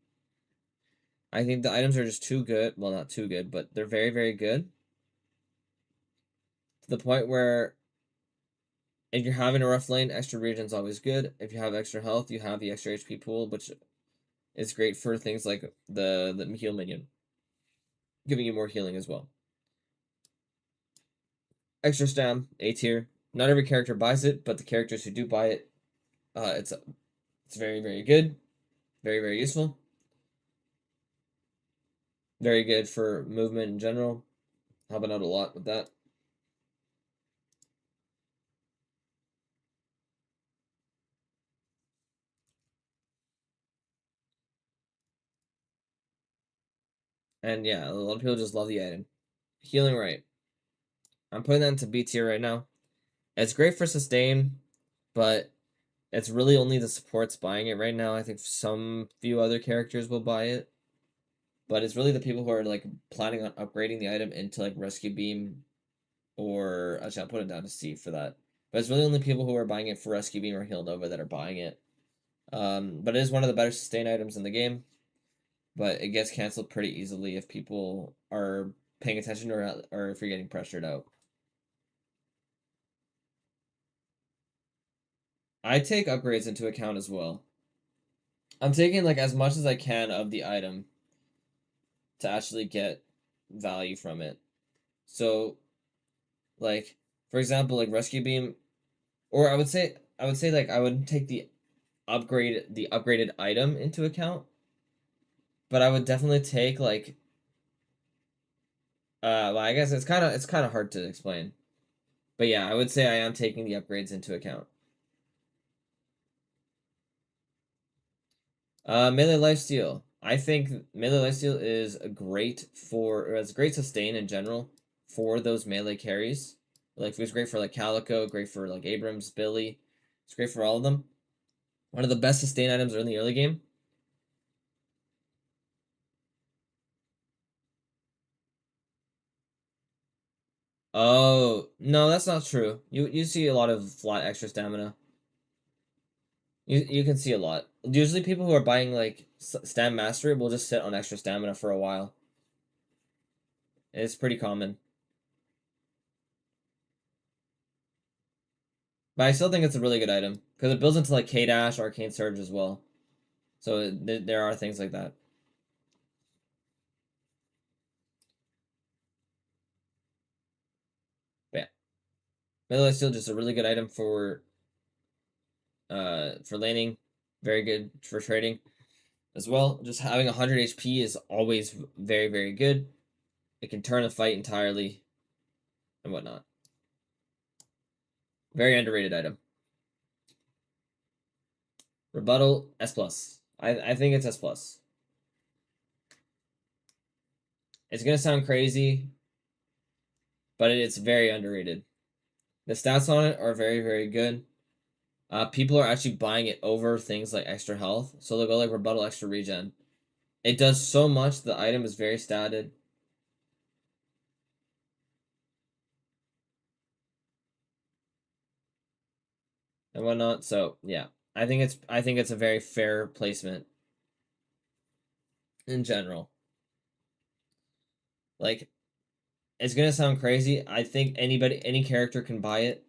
I think the items are just too good. Well, not too good, but they're very, very good. To the point where if you're having a rough lane, extra regen is always good. If you have extra health, you have the extra HP pool, which is great for things like the heal minion, giving you more healing as well. Extra stam, A tier. Not every character buys it, but the characters who do buy it, it's very, very good. Very, very useful. Very good for movement in general. Helping out a lot with that. And yeah, a lot of people just love the item. Healing right. I'm putting that into B tier right now. It's great for sustain, but it's really only the supports buying it right now. I think some few other characters will buy it. But it's really the people who are like planning on upgrading the item into like Rescue Beam, or actually I'll put it down to C for that. But it's really only people who are buying it for Rescue Beam or Heal Nova that are buying it. But it is one of the better sustain items in the game. But it gets canceled pretty easily if people are paying attention or if you're getting pressured out. I take upgrades into account as well. I'm taking like as much as I can of the item to actually get value from it. So, like, for example, like Rescue Beam, or I would say like I would take the upgraded item into account, but I would definitely take like well, I guess it's kind of hard to explain. But yeah, I would say I am taking the upgrades into account. Melee lifesteal. I think melee lifesteal is it's great sustain in general for those melee carries. Like it's great for like Calico, great for like Abrams, Billy. It's great for all of them. One of the best sustain items in the early game. Oh, no, that's not true. You see a lot of flat extra stamina. You can see a lot. Usually people who are buying like Stam Mastery will just sit on extra stamina for a while. It's pretty common. But I still think it's a really good item because it builds into like K-Dash, Arcane Surge as well. So there are things like that. But yeah. Melee is still just a really good item for laning. Very good for trading as well. Just having 100 HP is always very, very good. It can turn a fight entirely and whatnot. Very underrated item. Rebuttal S+. I think it's S+. It's gonna sound crazy, but it's very underrated. The stats on it are very, very good. People are actually buying it over things like extra health, so they'll go like rebuttal, extra regen. It does so much. The item is very statted. And whatnot. So yeah, I think it's a very fair placement in general. Like, it's gonna sound crazy. I think any character can buy it.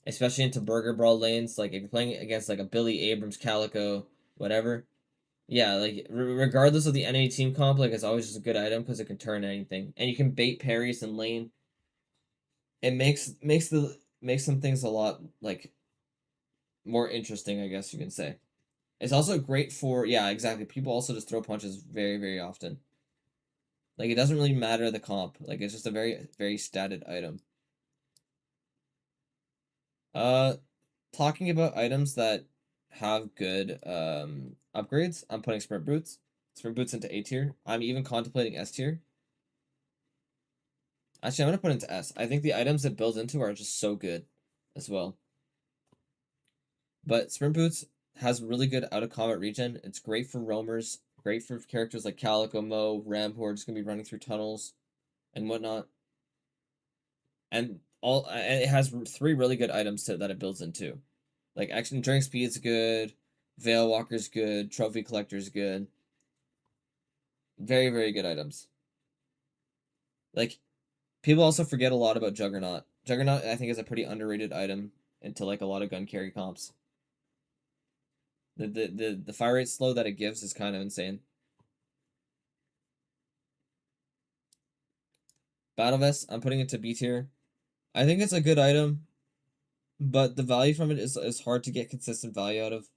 Especially into Burger Brawl lanes. Like, if you're playing against, like, a Billy Abrams, Calico, whatever. Yeah, like, regardless of the NA team comp, like, it's always just a good item because it can turn anything. And you can bait parries in lane. It makes some things a lot, like, more interesting, I guess you can say. It's also great for, yeah, exactly. People also just throw punches very, very often. Like, it doesn't really matter the comp. Like, it's just a very, very statted item. Talking about items that have good upgrades, I'm putting Sprint Boots. Sprint Boots into A tier. I'm even contemplating S tier. Actually, I'm going to put it into S. I think the items it builds into are just so good as well. But Sprint Boots has really good out-of-combat regen. It's great for roamers. Great for characters like Calico, Mo, Ram, who are just going to be running through tunnels and whatnot. And it has 3 really good items that it builds into. Like, Action Enduring Speed's good. Veil Walker's good. Trophy Collector's good. Very, very good items. Like, people also forget a lot about Juggernaut. Juggernaut, I think, is a pretty underrated item into, like, a lot of gun carry comps. The fire rate slow that it gives is kind of insane. Battle Vest, I'm putting it to B tier. I think it's a good item, but the value from it is hard to get consistent value out of.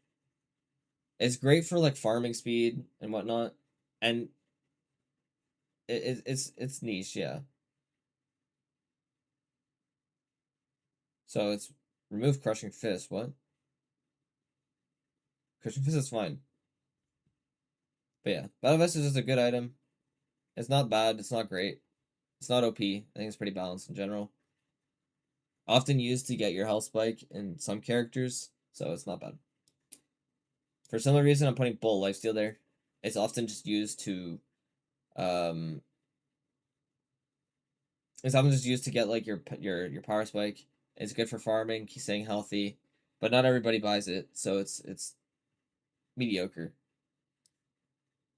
It's great for, like, farming speed and whatnot, and it's niche, yeah. So it's remove Crushing Fist. What? Crushing Fist is fine. But yeah, Battle Vest is just a good item. It's not bad. It's not great. It's not OP. I think it's pretty balanced in general. Often used to get your health spike in some characters, so it's not bad. For similar reason, I'm putting Bull Lifesteal there. It's often just used to, it's often just used to get, like, your power spike. It's good for farming, staying healthy, but not everybody buys it, so it's mediocre.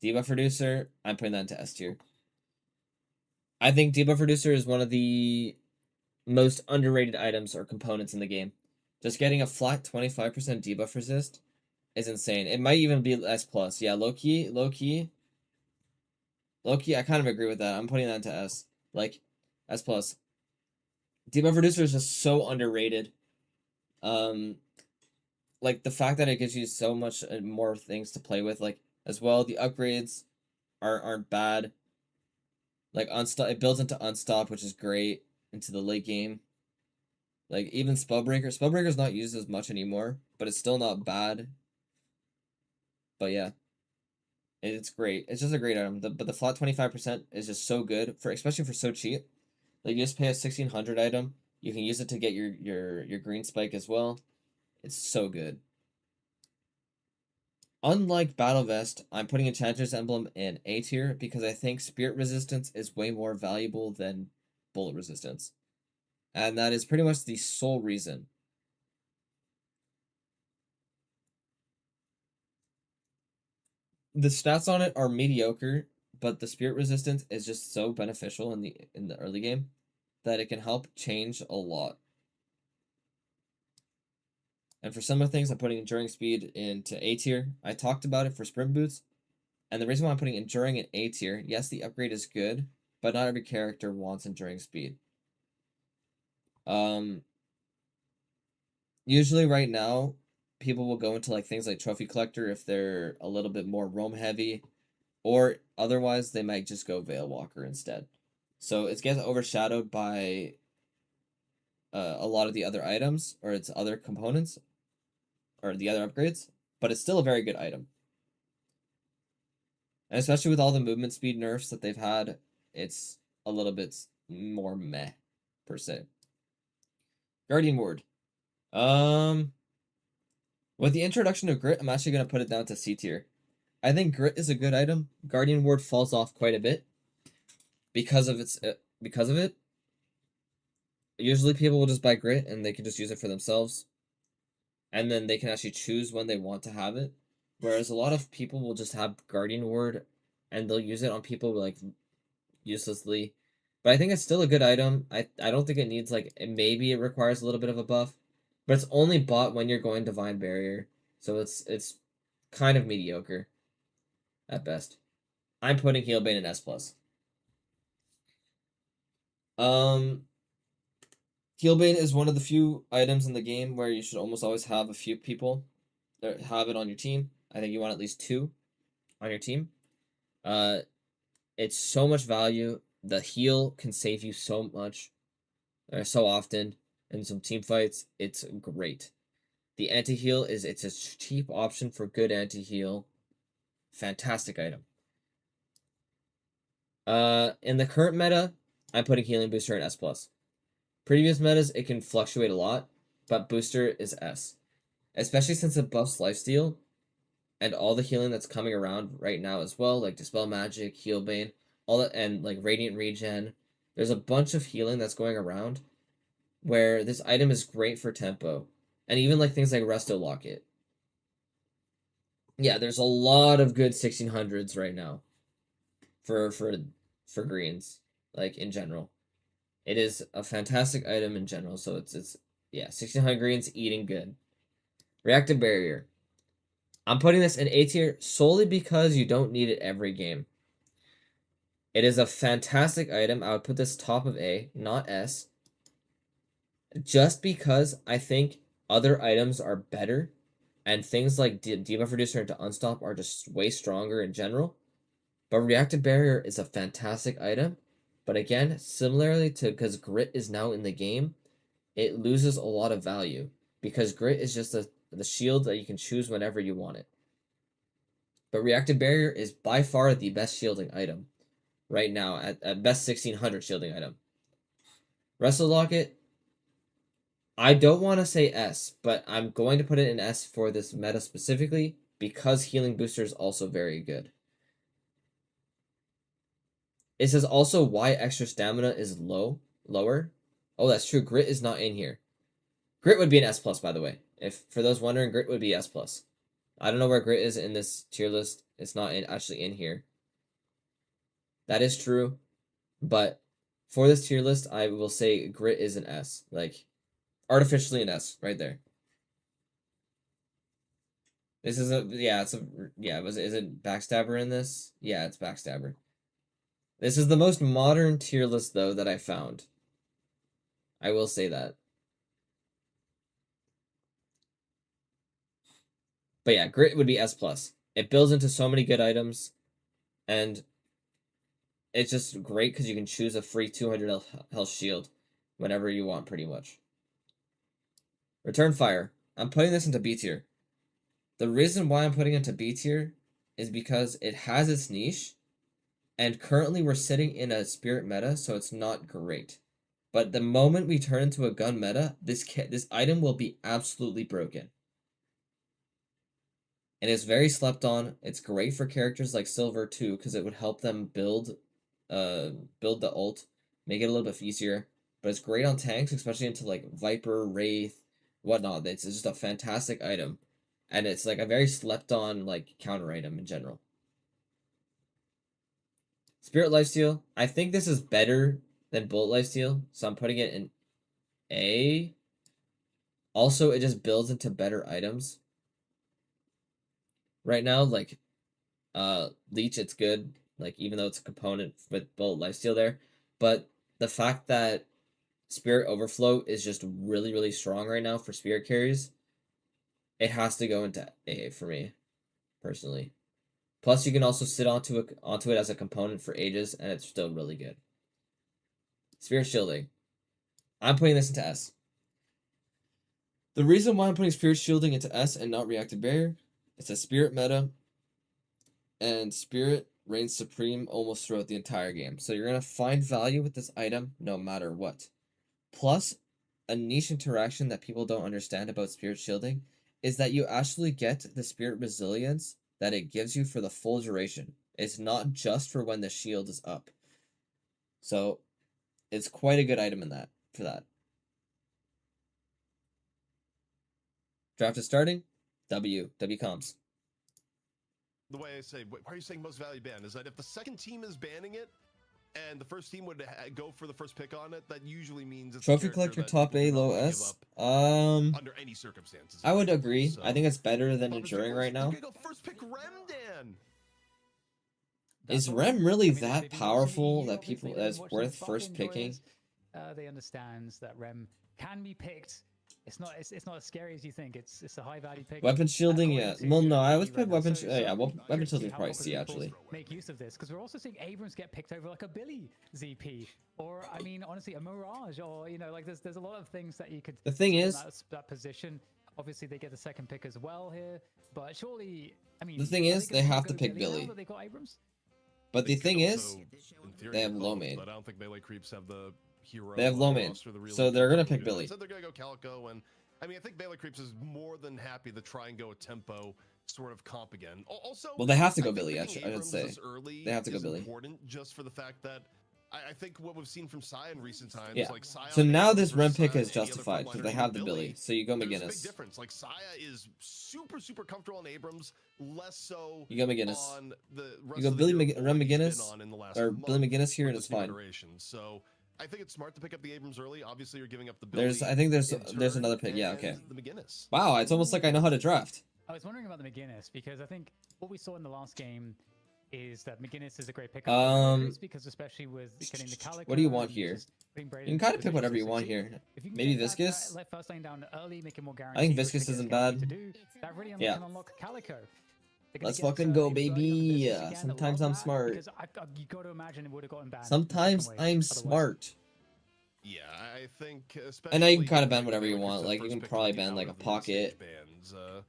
Debuff Reducer, I'm putting that into S tier. I think Debuff Reducer is one of the most underrated items or components in the game. Just getting a flat 25% debuff resist is insane. It might even be S+. Yeah, low key, I kind of agree with that. I'm putting that into S. Like, S+. Debuff Reducer is just so underrated. Like, the fact that it gives you so much more things to play with, like, as well, the upgrades aren't bad. Like, it builds into Unstop, which is great, into the late game. Like, even Spellbreaker. Spellbreaker's not used as much anymore, but it's still not bad. But yeah. It's great. It's just a great item. But the flat 25% is just so good, especially for so cheap. Like, you just pay a 1600 item. You can use it to get your green spike as well. It's so good. Unlike Battle Vest, I'm putting Enchanter's Emblem in A tier because I think Spirit Resistance is way more valuable than Bullet Resistance. And that is pretty much the sole reason. The stats on it are mediocre, but the Spirit Resistance is just so beneficial in the early game that it can help change a lot. And for similar things, I'm putting Enduring Speed into A tier. I talked about it for Sprint Boots. And the reason why I'm putting Enduring in A tier, yes, the upgrade is good, but not every character wants Enduring Speed. Usually right now, people will go into, like, things like Trophy Collector if they're a little bit more roam heavy, or otherwise they might just go Veil Walker instead. So it gets overshadowed by a lot of the other items or its other components or the other upgrades, but it's still a very good item. And especially with all the movement speed nerfs that they've had, it's a little bit more meh, per se. Guardian Ward. With the introduction of Grit, I'm actually going to put it down to C tier. I think Grit is a good item. Guardian Ward falls off quite a bit because of it. Usually people will just buy Grit and they can just use it for themselves. And then they can actually choose when they want to have it. Whereas a lot of people will just have Guardian Ward and they'll use it on people like uselessly. But I think it's still a good item. I don't think it needs, like, maybe it requires a little bit of a buff. But it's only bought when you're going Divine Barrier. So it's kind of mediocre at best. I'm putting Healbane in S+. Healbane is one of the few items in the game where you should almost always have a few people that have it on your team. I think you want at least 2 on your team. It's so much value. The heal can save you so much, or so often in some team fights. It's great. The anti-heal it's a cheap option for good anti-heal. Fantastic item. In the current meta, I'm putting Healing Booster in S+. Previous metas, it can fluctuate a lot, but Booster is S. Especially since it buffs lifesteal, and all the healing that's coming around right now as well, like Dispel Magic, Healbane, all that, and like Radiant Regen. There's a bunch of healing that's going around, where this item is great for tempo. And even like things like Resto Locket. Yeah, there's a lot of good 1600s right now for greens, like in general. It is a fantastic item in general, so it's yeah, 1600 greens eating good. Reactive Barrier. I'm putting this in A tier solely because you don't need it every game. It is a fantastic item. I would put this top of A, not S. Just because I think other items are better, and things like Debuff Reducer into Unstop are just way stronger in general. But Reactive Barrier is a fantastic item. But again, similarly to because Grit is now in the game, it loses a lot of value. Because Grit is just the shield that you can choose whenever you want it. But Reactive Barrier is by far the best shielding item right now, at best 1600 shielding item. Wrestle Locket, I don't want to say S, but I'm going to put it in S for this meta specifically because Healing Booster is also very good. It says also why extra stamina is lower. Oh, that's true. Grit is not in here. Grit would be an S+, by the way. If for those wondering, Grit would be S+. I don't know where Grit is in this tier list. It's not actually in here. That is true, but for this tier list, I will say Grit is an S. Like, artificially an S right there. This is is it Backstabber in this? Yeah, it's Backstabber. This is the most modern tier list, though, that I found. I will say that. But yeah, Grit would be S+. It builds into so many good items, and it's just great because you can choose a free 200 health shield whenever you want, pretty much. Return Fire. I'm putting this into B tier. The reason why I'm putting it into B tier is because it has its niche, and currently we're sitting in a spirit meta, so it's not great. But the moment we turn into a gun meta, this item will be absolutely broken. And it's very slept on. It's great for characters like Silver too, because it would help them build the ult, make it a little bit easier. But it's great on tanks, especially into like Viper, Wraith, whatnot. It's just a fantastic item. And it's like a very slept on like counter item in general. Spirit Lifesteal. I think this is better than Bullet Lifesteal, so I'm putting it in A. Also, it just builds into better items. Right now, like Leech, it's good, like even though it's a component with Bullet Lifesteal there. But the fact that Spirit Overflow is just really, really strong right now for Spirit carries, it has to go into A for me, personally. Plus, you can also sit onto it as a component for ages, and it's still really good. Spirit Shielding. I'm putting this into S. The reason why I'm putting Spirit Shielding into S and not Reactive Barrier, it's a Spirit meta, and Spirit reigns supreme almost throughout the entire game. So you're going to find value with this item no matter what. Plus, a niche interaction that people don't understand about Spirit Shielding is that you actually get the Spirit Resilience that it gives you for the full duration. It's not just for when the shield is up. So, it's quite a good item for that. Draft is starting. W comms. The way I say, why are you saying most value ban? Is that if the second team is banning it, and the first team would go for the first pick on it, that usually means it's Trophy collector top A, low S. Under any circumstances. I would agree. So, I think it's better than Enduring right now. Go first pick Remdan. Is Rem really that powerful that people that's worth first picking? They understand that Rem can be picked. It's not as scary as you think. It's a high value pick. Weapon shielding, yeah. Well, no, I would pick weapon. Yeah, well, weapon shielding is probably C actually. Make use of this because we're also seeing Abrams get picked over like a Billy ZP, or I mean, honestly, a Mirage, or like there's a lot of things that you could. The thing is, that position. Obviously, they get the second pick as well here, but surely, I mean, the thing is, they have to pick Billy. They got Abrams. But the thing is, So, in theory, they have low main. But I don't think Melee Creeps have the hero. They have low main, so they're gonna pick Billy. So they're gonna go Calico, and I mean, I think Melee Creeps is more than happy to try and go a tempo sort of comp again. Also, Well, they have to go I think Billy. I picking should Abrams say this early they have to go is Billy. Important just for the fact that I think what we've seen from Sai in recent times, Yeah. like Sai So on now Abrams this Rem versus pick Sai is on any other justified because frontliner they have the than Billy. So you go There's a big McGinnis. difference. Like Saya is super comfortable on Abrams, less so You go McGinnis. on the rest You go of the Billy hero Rem pool he's been McGinnis on in the last or month Billy McGinnis here, and with it's this new fine. iteration. So I think it's smart to pick up the Abrams early. Obviously, you're giving up the Billy. I think there's in another turn pick. Yeah, and okay. The McGinnis. Wow, it's almost like I know how to draft. I was wondering about the McGinnis because I think what we saw in the last game is that McGinnis is a great pick. Because especially with getting the Calico. What do you want here? You can kind of pick whatever you want here. Maybe Viscous? Let first lane down early, make it more I think Viscous isn't bad. That really Yeah. can unlock Calico. Let's fucking go, baby. Sometimes I'm smart. Because you got to imagine it would have gotten banned. Sometimes I'm smart. Yeah, I think And now you can especially kind of ban if whatever you Melee want. Creeps Like are you can first probably pick ban out like a of the late-stage pocket. bans, Like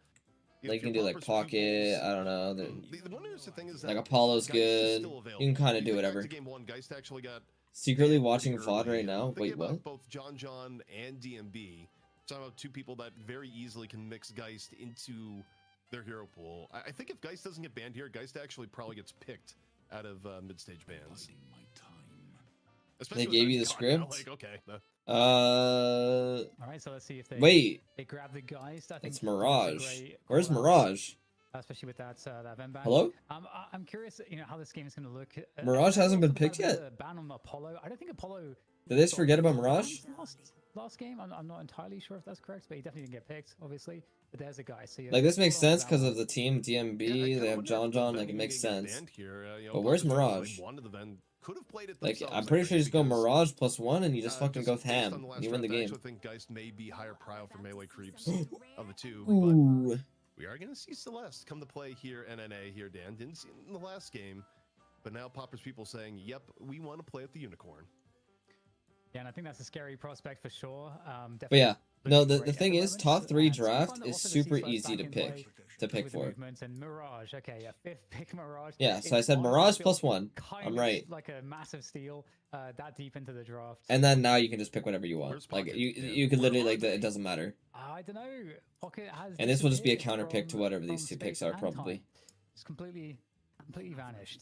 you if can your do like Pauper's pocket. pupils- I don't know. The one interesting thing is Like that Apollo's Geist is good. still You available. can kind of You do think back whatever. to game 1, Geist actually got Secretly banned watching pretty VOD early. right now. Thinking Wait, about what? Both John and DMB. Talking about two people that very easily can mix Geist into their hero pool. I think if Geist doesn't get banned here, Geist actually probably gets picked out of mid-stage bans. They gave you the script? Like, okay. All right, so let's see if they Wait. they grab the Geist. I think It's that's a Mirage. great Where's call out, Mirage? especially with that Vem ban. Hello? I'm curious, how this game is going to look. Mirage hasn't been picked about yet? the ban on Apollo. I don't think Apollo. Did they just forget about Mirage? Last game, I'm not entirely sure if that's correct, but he definitely didn't get picked, obviously. But there's a guy. So Like this makes hold on sense to that because one. of the team DMB. They have John. Like it makes sense. But where's Mirage? Like I'm pretty sure you just go Mirage +1 and you just fucking go ham. You win the I game. actually think Geist may be higher prio for Melee Creeps of the two. Ooh. But we are going to see Celeste come to play here, NNA here, Dan. Didn't see it in the last game, but now Popper's people saying, yep, we want to play at the Unicorn. Yeah, and I think that's a scary prospect for sure. But yeah, no, looking the great thing at is, moment. top 3 And it's gonna be draft fun is also to see super Celeste easy to back in play pick with the for. movements and Mirage. Okay, yeah, 5th pick Mirage. Yeah, so It I said honestly Mirage feels +1. kind I'm of right. Like a massive steal that deep into the draft. And then now you can just pick whatever you want. Where's Like Pocket? you could Where literally are like it doesn't matter. I don't know. Pocket has. And this will just be a disappeared counter pick to from- whatever from these two space picks are and probably. time. It's completely vanished.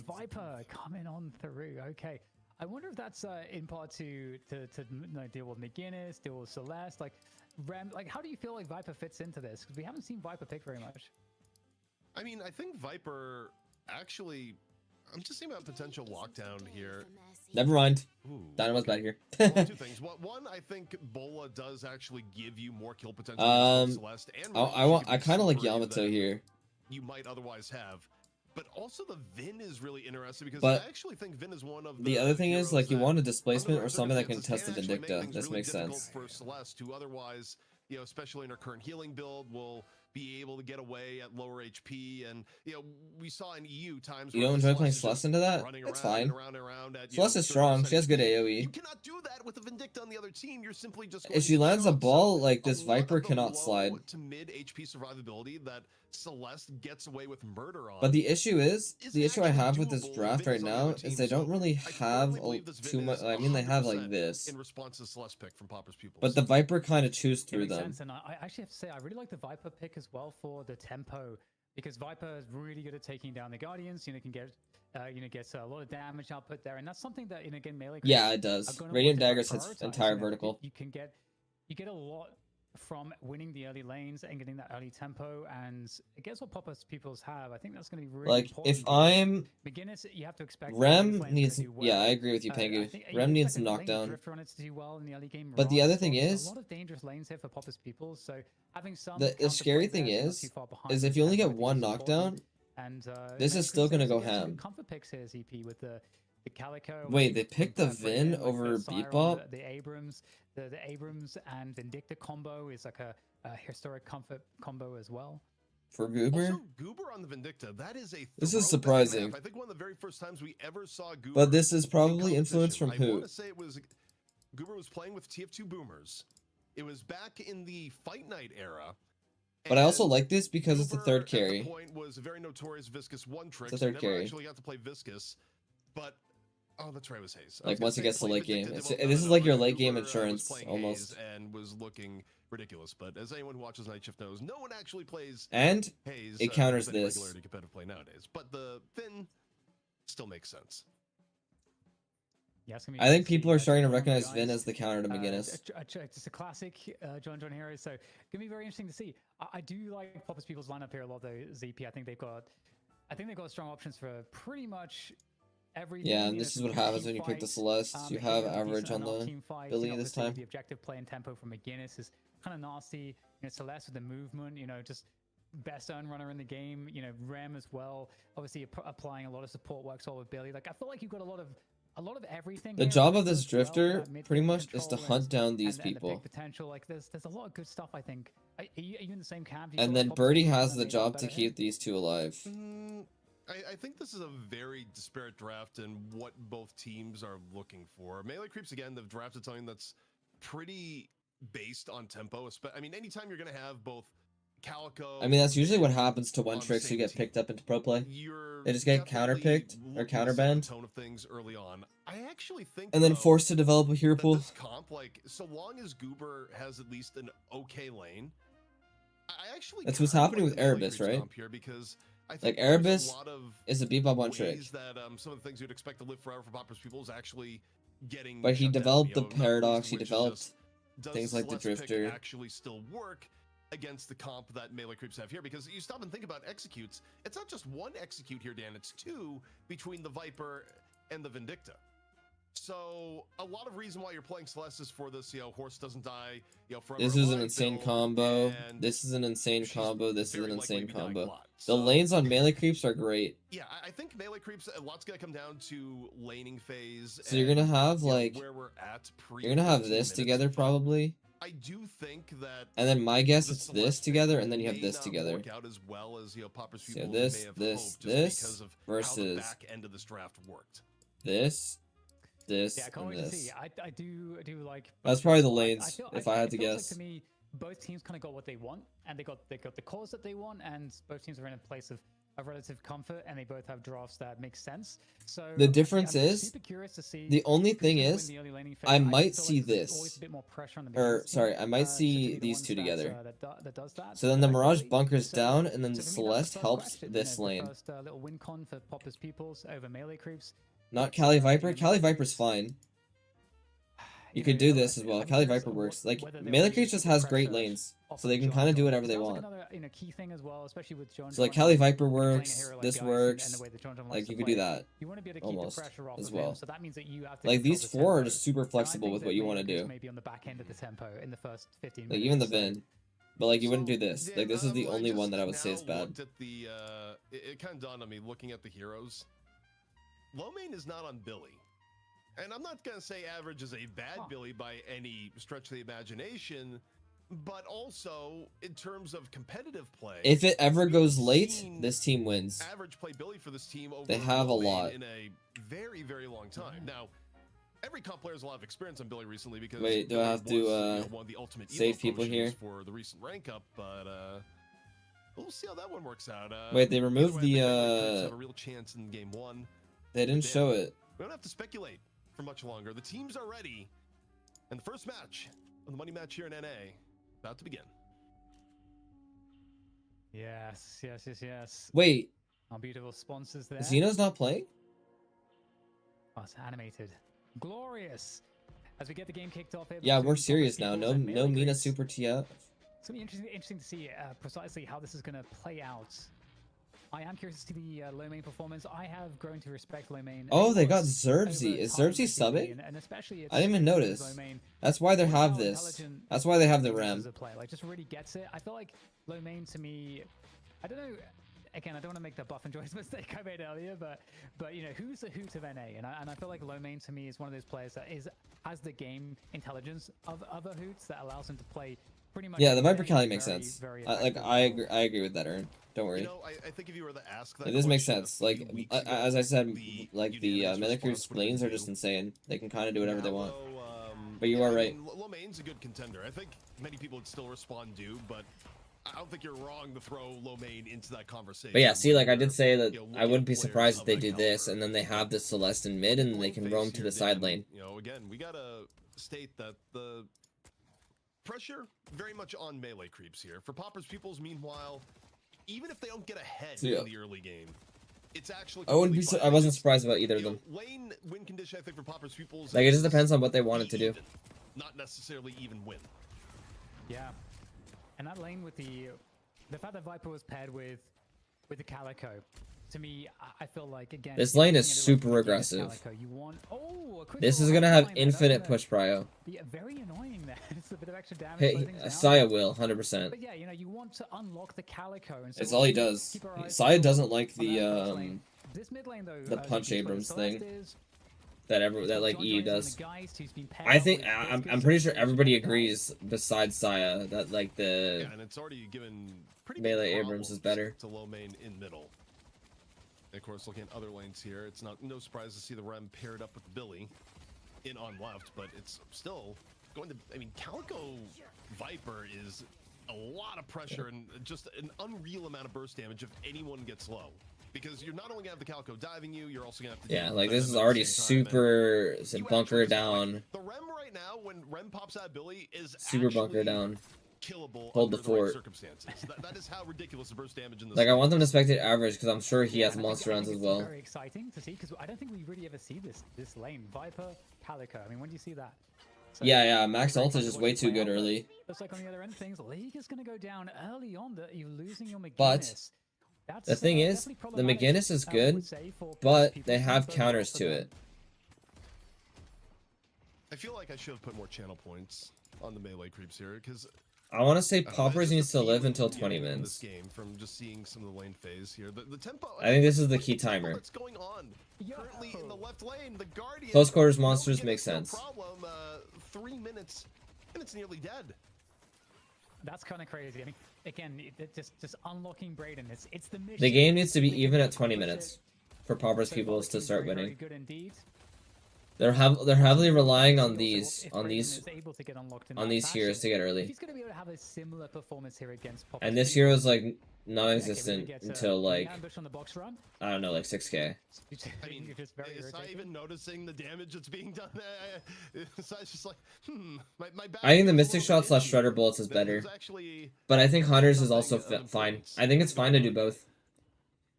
Viper coming on through. Okay. I wonder if that's in part to deal with McGinnis, deal with Celeste, like Rem. Like, how do you feel like Viper fits into this? Because we haven't seen Viper pick very much. I mean, I think Viper actually. I'm just thinking about potential lockdown here. Never mind. Ooh, Dynamo's back here. well, two things. One, I think Bola does actually give you more kill potential against both Celeste and I kind of like Yamato here. You might otherwise have. But also the Vin is really interesting because But I actually think Vin is one of The other thing is, heroes like, you that want a displacement under or something that can circumstances test the can actually Vindicta. make things This really makes difficult sense. for Celeste, who otherwise, especially in her current healing build, will be able to get away at lower HP. And we saw in EU times. You where don't enjoy playing is just Celeste into that? running That's around and fine. around and around at, Celeste is strong. She has good You AoE. cannot do that with the Vindicta on the other team. You're simply just If she lands a going to ball, choke. like, So this a lot Viper of the cannot low slide. to mid HP survivability that Celeste gets away with murder on. But the issue is, Is the issue I actually have with this doable draft with right Vin's on the now other team, is they don't so really I have firmly believe this too Vin much. is I mean, they have 100% like this, in response to Celeste pick from Popper's pupils. but the Viper kind of chews It through makes them. sense, and I actually have to say I really like the Viper pick as well for the tempo because Viper is really good at taking down the Guardians. Can get gets a lot of damage output there, and that's something that again melee. Yeah, it does. are gonna Radiant want to Daggers hits prioritize, entire that vertical. you get a lot from winning the early lanes and getting that early tempo, and I guess what Popper's peoples have, I think that's going to be really Like, important. if I'm McGinnis, you have to expect Rem needs, yeah, I agree with you, Pengu. Rem needs some knockdown. Drifter on it to do well in the early game. But the other thing is, a lot of dangerous lanes here for Popper's peoples. So having some the scary thing is if you only get one knockdown, and this is still gonna go ham. Comfort picks here, ZP, with the Calico. Wait, they picked the Vin over Bebop? The Abrams, the Abrams and Vindicta combo is like a historic comfort combo as well. For Goober? Also, Goober on the Vindicta, that is a this is surprising. I think one of the very first times we ever saw Goober. But this is probably influenced from who? I want to say it was Goober was playing with TF2 Boomers. It was back in the Fight Night era. But I also like this because it's the third carry. At the point was a very notorious Viscous one trick. It's the third carry. Actually got to play Viscous, but oh, that's right, it was Hayes. Like once it gets to late game, this is like your late game insurance almost. And was looking ridiculous, but as anyone who watches Night Shift knows, no one actually plays. And Hayes, it counters this. Regularity competitive play nowadays, but the Finn still makes sense. Yeah, I think people are starting to recognize Vin as the counter to McGinnis. Just a classic John hero. So gonna be very interesting to see. I do like Popper's people's lineup here a lot though. ZP, I think they've got strong options for pretty much everything. Yeah, and this is what happens when you pick the Celeste. You have average on the Billy this time. The objective play and tempo from McGinnis is kind of nasty. Celeste with the movement, just best earn runner in the game. Rem as well. Obviously applying a lot of support works well with Billy. Like I feel like you've got a lot of everything. The job of this drifter pretty much is to hunt down these people. And the big potential, like there's a lot of good stuff. I think. Are you in the same camp? And then Birdie has the job to keep these two alive. I think this is a very disparate draft in what both teams are looking for. Melee Creeps, again, they've drafted something that's pretty based on tempo. I mean, anytime you're going to have both Calico... I mean, that's usually what happens to one tricks who get picked up into pro play. They just get counterpicked or counterbanned. Tone of things early on. I actually think, and then forced to develop a hero pool. This comp, like, so long as Goober has at least an okay lane, I actually... That's what's happening with Erebus, right? Here because I like think Erebus is a Bebop one trick. That, some of the things you'd expect to live forever for Popper's people is actually getting. But he developed the paradox. He developed things like the drifter. Actually, still work against the comp that Melee Creeps have here, because you stop and think about executes. It's not just one execute here, Dan. It's two between the Viper and the Vindicta. So a lot of reason why you're playing Celeste is for this, horse doesn't die, forever. This is an insane combo. This is an insane combo. This is an insane combo. The lanes on Melee Creeps are great. Yeah, I think Melee Creeps, a lot's gonna come down to laning phase. So you're gonna have like, where we're at you're gonna have this together probably. I do think that. And then my guess it's this together, and then you have this together. As well as, Popper's so this versus back end of this draft worked. This. Yeah, I can't wait to see. I do like. That's probably the lanes, if I had to guess. Like to me, both teams kind of got what they want, and they got the cores that they want, and both teams are in a place of relative comfort, and they both have drafts that make sense. So the difference is, super curious to see the only thing is, I might see this, or sorry, I might see these two together. That does that. So then the Mirage bunkers down, and then the Celeste helps this lane. First little win con for Popper's peoples over Melee Creeps. Not Cali Viper. Cali Viper's fine. You could do this as well. Cali Viper works. Like Melee Creeps just has great lanes, so they can kind of do whatever they want. Key thing as well, especially with John. So like Cali Viper works. This works. Like you could do that almost as well. So that means that you have to like these four are just super flexible with what you want to do. Maybe on the back end of the tempo in the first 15 minutes. Like even the Vin. But like you wouldn't do this. Like this is the only one that I would say is bad. It kind of dawned on me looking at the heroes. Low main is not on Billy. And I'm not going to say average is a bad Billy by any stretch of the imagination, but also in terms of competitive play. If it ever goes late, this team wins. Average play Billy for this team over they have a lot in a very, very long time. Now, every comp player has a lot of experience on Billy recently because wait, do I have to one of the ultimate save people here for the recent rank up, but we'll see how that one works out. Wait, they removed the have a real chance in game one. They didn't show it. We don't have to speculate for much longer. The teams are ready. And the first match of the money match here in NA about to begin. Yes. Wait. Our beautiful sponsors there. Xeno's not playing? Oh, it's animated. Glorious. as we get the game kicked off. Yeah, we're serious now. No Mina super TF. It's gonna be interesting to see precisely how this is gonna play out. I am curious to see the low main performance. I have grown to respect low main. Oh, they got Zerbzy. Is Zerbzy subbing? And especially I didn't even notice. That's why they have this. That's why they have the RAM. Like, just really gets it. I feel like low main to me, I don't know. Again, I don't want to make the buff and joys mistake I made earlier, but you know, who's the hoot of NA? And I feel like low main to me is one of those players that has the game intelligence of other hoots that allows him to play pretty much. Yeah, the Viper Cali makes sense. I agree with that, Aaron. Don't worry. You know, I think if you were to ask that, this makes sense. Like as I said, like the Melee Crew's lanes are just insane. They can kind of do whatever they want. But you are right. Low main's a good contender. I think many people would still respond do, but I don't think you're wrong to throw low main into that conversation. But yeah, see, like I did say that I wouldn't be surprised if they do this, and then they have the Celeste in mid, and they can roam to the side lane. You know, again, we gotta state that the pressure very much on melee creeps here. For Poppers Peoples, meanwhile, even if they don't get ahead in the early game, it's actually I wasn't surprised about either of them. Lane win condition, I think, for Poppers Peoples, like it just depends on what they wanted to do. Not necessarily even win. Yeah. And that lane with the fact that Viper was paired with the Calico, to me, I feel like, again, this lane is super aggressive. This is gonna have infinite push prio. Very annoying there. It's a bit of extra damage. Hey, Saya will 100%. But yeah, you know, you want to unlock the Calico. And so it's all he does. Saya doesn't like the this mid lane, though, the punch Abrams thing. That like E does. I think I'm pretty sure everybody agrees besides Saya that like the and it's already given melee Abrams is better. To low main in middle. And of course, looking at other lanes here, it's no surprise to see the Rem paired up with Billy in on left, but it's still going to. I mean, Calico Viper is a lot of pressure and just an unreal amount of burst damage if anyone gets low. Because you're not only gonna have the Calico diving you, you're also gonna have to like this is already super bunker down. The Rem right now, when Rem pops out Billy, is super bunker down. Killable. Hold the fort. Circumstances. that is how ridiculous the burst damage in this. Like I want them to spectate average because I'm sure he has monster runs as well. Very exciting to see because I don't think we really ever see this lane Viper Calico. I mean, when do you see that? So, yeah, Max ult is just way too good early. Looks like on the other end of things, League is gonna go down early on. That you're losing your McGinnis. But the thing is, the McGinnis is good, but they have counters to it. I feel like I should have put more channel points on the melee creeps here because I want to say Poppers needs to live until 20 minutes. This game from just seeing some of the lane phase here. The tempo. I think this is the key timer. What's going on? Currently in the left lane, the Guardian. Close quarters monsters make sense. Problem. 3 minutes, and it's nearly dead. That's kind of crazy. I mean, again, just unlocking Brayden. It's the mission. The game needs to be even at 20 minutes for Poppers Peoples to start winning. Very good indeed. They're heavily relying on these heroes to get early. He's gonna be able to have a similar performance here against Poppers. And this hero is like non-existent until like on the box run. I don't know, like 6K. I mean, is I even noticing the damage that's being done? So it's just like, my back. I think the Mystic Shot / Shredder Bullets is better, but I think Hunters is also fine. I think it's fine to do both.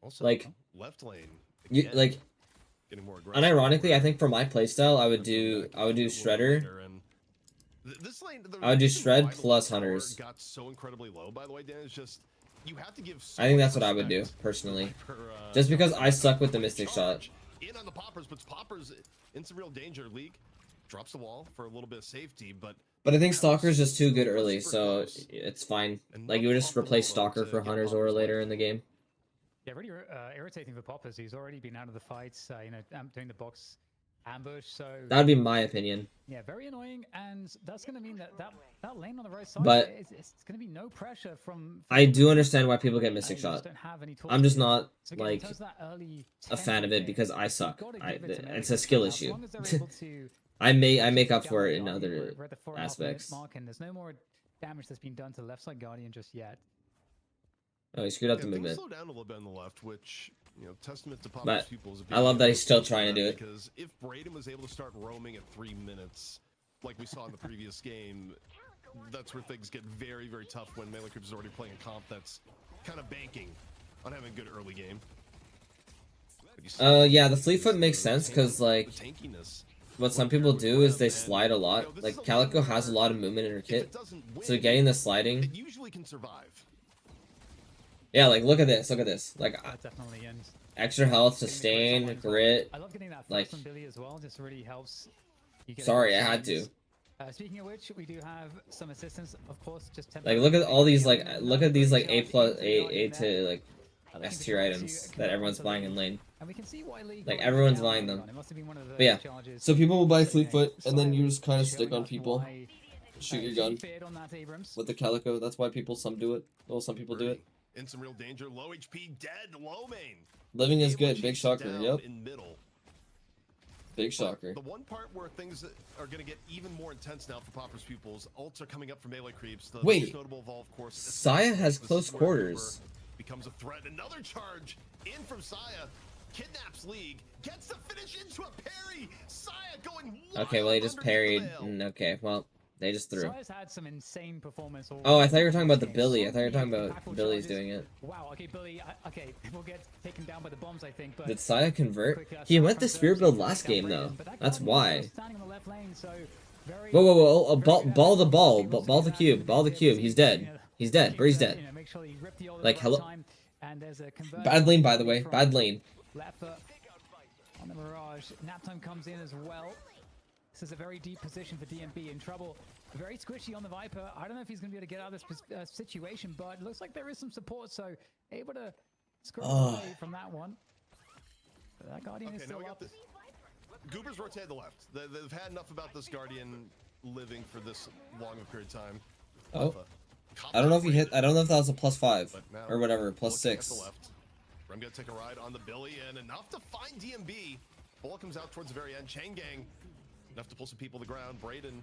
Also, like left lane, like. Unironically, I think for my playstyle, I would do Shredder. This lane, I would do Shred plus Hunters. Got so incredibly low, by the way, Dan. It's just you have to give. I think that's what I would do personally, just because I suck with the Mystic Shot. In on the Poppers, but Poppers in some real danger. League drops the wall for a little bit of safety, but I think Stalker's just too good early, so it's fine. Like you would just replace Stalker for Hunters or later in the game. Yeah, really irritating for Poppers. He's already been out of the fights, doing the box ambush. So that'd be my opinion. Yeah, very annoying, and that's going to mean that lane on the right side. But it's going to be no pressure from. I do understand why people get Mystic Shot. I'm just not like a fan of it because I suck. It's a skill issue. I make up for it in other aspects. And there's no more damage that's been done to the left side Guardian just yet. Oh, he screwed up the movement. Slow down a little bit on the left, which, testament to Poppers Peoples. I love that he's still trying to do it. Because if Brayden was able to start roaming at 3 minutes, like we saw in the previous game, that's where things get very, very tough when Melee Creeps is already playing a comp that's kind of banking on having a good early game. Yeah, the Fleetfoot makes sense because, like, what some people do is they slide a lot. Like Calico has a lot of movement in her kit, so getting the sliding. It usually can survive. Yeah, like look at this, look at this. Like That definitely ends. extra health, sustain, grit. I love getting that Like, first from Billy as well. Just really helps. You get sorry, a I good had to. chance. Speaking of which, we do have some assistance, of course. Just Like look at all these like look at these like A to like S tier items that everyone's buying in lane. And we can see why League Like were everyone's down buying that them. run. It must have been one of the But yeah, challenges. so people will buy So, you know, Fleetfoot, and then you just kind of showing stick on us people, why, shoot your she gun feared on that Abrams. with the Calico. That's why some do it. Well, some people do it. In some real danger. Low HP, dead, low main. Living is Able good. to Big chase shocker. down Yep. In middle. Big shocker. The one part where things are going to get even more intense now for Popper's pupils. Ults are coming up for melee creeps. The Wait. most notable of all, of course, Saya has this close is where quarters. Cooper becomes a threat. Another charge in from Saya. Kidnaps League. Gets the finish into a parry. Saya going wild. Okay, well he just underneath the parried. veil. Okay, well they just threw. Saya's had some insane performance. Oh, I thought you were talking about the Okay, Billy. so I thought you were talking many about impactful Billy's charges. doing it. Wow. Okay, Billy. Okay, we'll get taken down by the bombs, I think. But Did Saya convert? quick, He shot went from the Spirit Zerg build to last take game down though. Brayden, but that That's Guardian why. is standing on the left lane, so very, Whoa, whoa, whoa! Oh, very good ball the at ball, able to ball do the that cube, and ball the be able cube. to, He's dead. He's dead. Brady's dead. You know, make sure you rip the order Like, at the hello- right time, and there's a conversion Bad lane, by the coming way. from Bad lane. Left foot on the Mirage. Naptime comes in as well. This is a very deep position for DMB, in trouble. Very squishy on the Viper. I don't know if he's going to be able to get out of this situation, but it looks like there is some support, so able to scroll away from that one. But that Guardian is Okay, now still we got up. this. Goobers rotate to the left. They've had enough about this Guardian living for this long of a period of time. Oh, I don't know if he hit. I don't know if that was a +5 But now, or whatever, +6. looking at the left. I'm gonna take a ride on the Billy, and enough to find DMB. Ball comes out towards the very end. Chain Gang, enough to pull some people to the ground. Brayden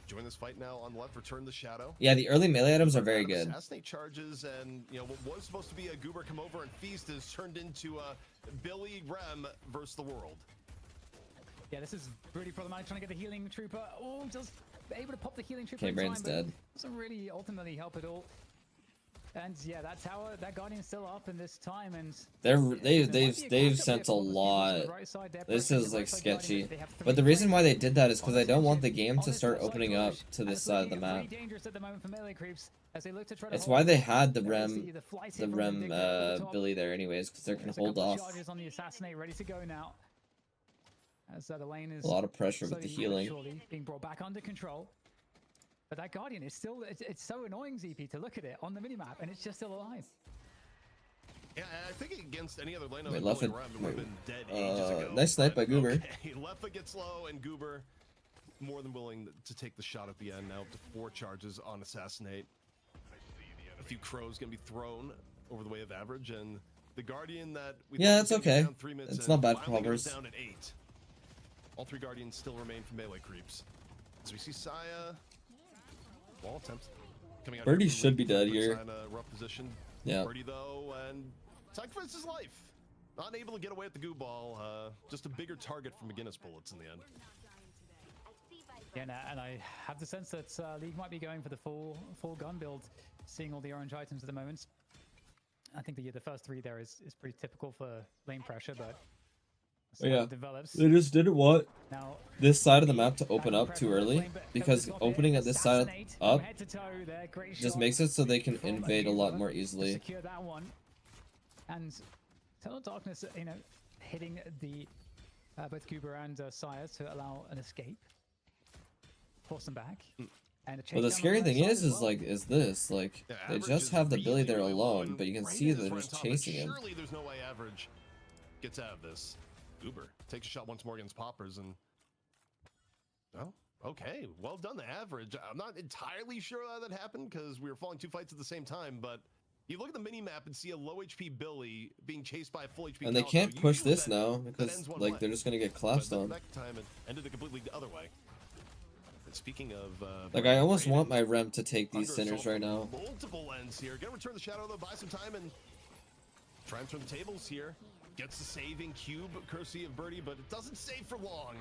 join this fight now on the left. Return the shadow. Yeah, the early melee items are very Out of good. Assassinate charges, and you know what was supposed to be a Goober come over and feast is turned into a Billy Rem versus the world. Yeah, this is really problematic, trying to get the healing trooper. Oh, just able to pop the healing trooper Okay, in Brayden's time, but dead. doesn't really ultimately help at all. And yeah, that tower, that Guardian's still up in this time, and They've sent a lot. This is like sketchy. But the reason why they did that is because I don't want the game to start opening up to this side of the map. It's why they had the Rem Billy there anyways, because they're gonna hold off. Charges on the assassinate, ready to go now. As the lane is A lot of pressure with the slowly, healing. surely being brought back under control. But that Guardian is still, it's so annoying, ZP, to look at it on the minimap, and it's just still alive. Yeah, and I think against any other lane on Wait, the Billy Leffa- Rem, it would have been dead ages ago. nice snipe by but Goober. Okay, Leffa gets low, and Goober more than willing to take the shot at the end. Now up to 4 charges on Assassinate. A few crows gonna be thrown over the way of average, and the Guardian that we Yeah, thought it's was gonna be okay. down 3 minutes It's in not bad for finally goes Poppers. down at 8. All 3 Guardians still remain for melee creeps. So we see Saya. Wall attempts coming out. Birdie here from should be League, dead puts here. Saya in a rough position. Yeah. Birdie though, and sacrifices his life. Not able to get away with the goo ball. Just a bigger target for McGinnis bullets in the end. Yeah, and I have the sense that League might be going for the full gun build, seeing all the orange items at the moment. I think the first 3 there is pretty typical for lane pressure, but Oh, yeah. it develops. They just didn't want Now, this side of the map to open up too early, because opening at this side up just makes it so they can invade a lot more easily. Secure that one. And Tunnel of Darkness, you know, hitting the both Goober and Sire to allow an escape. Force them back. And a Well, the chase scary down the thing right is side as well. Yeah, they Average just is have the Billy really, there really low, alone, and but you can Brayden see is they're right just on top, but chasing him. Surely there's no way Average gets out of this. Goober takes a shot once more against Poppers, and oh, okay, well done, the Average. I'm not entirely sure how that happened because we were falling 2 fights at the same time, but you look at the mini map and see a low HP Billy being chased by a full HP. And they Calico. can't push Usually this that- now that because ends one like way. they're just gonna get But collapsed the on. next time it ended the completely other way. And speaking of Like I almost Brayden, want my Rem to take these under sinners assault right now. from multiple ends here. Gonna return the shadow though, buy some time and try and turn the tables here. Gets the saving cube, courtesy of Birdie, but it doesn't save for long.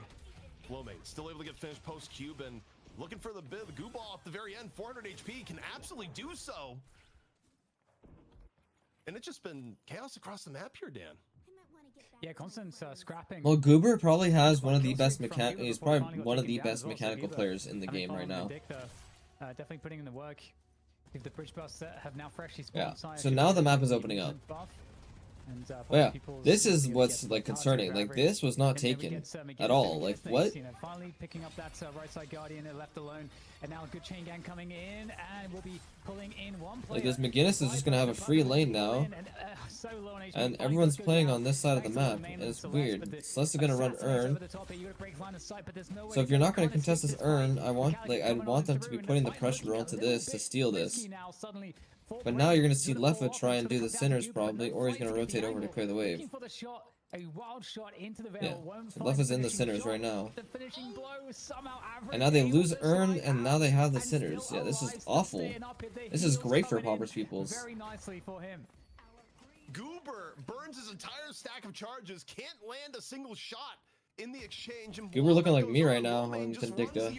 Lowmate still able to get finished post cube and looking for the goo ball at the very end. 400 HP can absolutely do so. And it's just been chaos across the map here, Dan. Yeah, constant scrapping. Well, Goober probably has one of the best He's probably one of the best mechanical players in the game right now. Definitely putting in the work. If the bridge buffs have now freshly Yeah. spawned, So now the map is opening up. Oh, yeah, this is what's like concerning. Like this was not taken at all. Like what? Finally picking up that right side guardian and left alone, and now a good chain gang coming in, and we'll be pulling in one player. Like this McGinnis is just gonna have a free lane now, and everyone's playing on this side of the map. And it's weird. Celeste is gonna run Urn. So if you're not gonna contest this Urn, I'd want them to be putting the pressure onto this to steal this. But now you're going to see Leffa try and do the Sinners probably, or he's going to rotate over to clear the wave. Yeah, so Leffa's in the Sinners right now. And now they lose Urn, and now they have the Sinners. Yeah, this is awful. This is great for Pauper's Peoples. Goober burns his entire stack of charges, can't land a single shot in the exchange. Goober looking like me right now on Vindicta.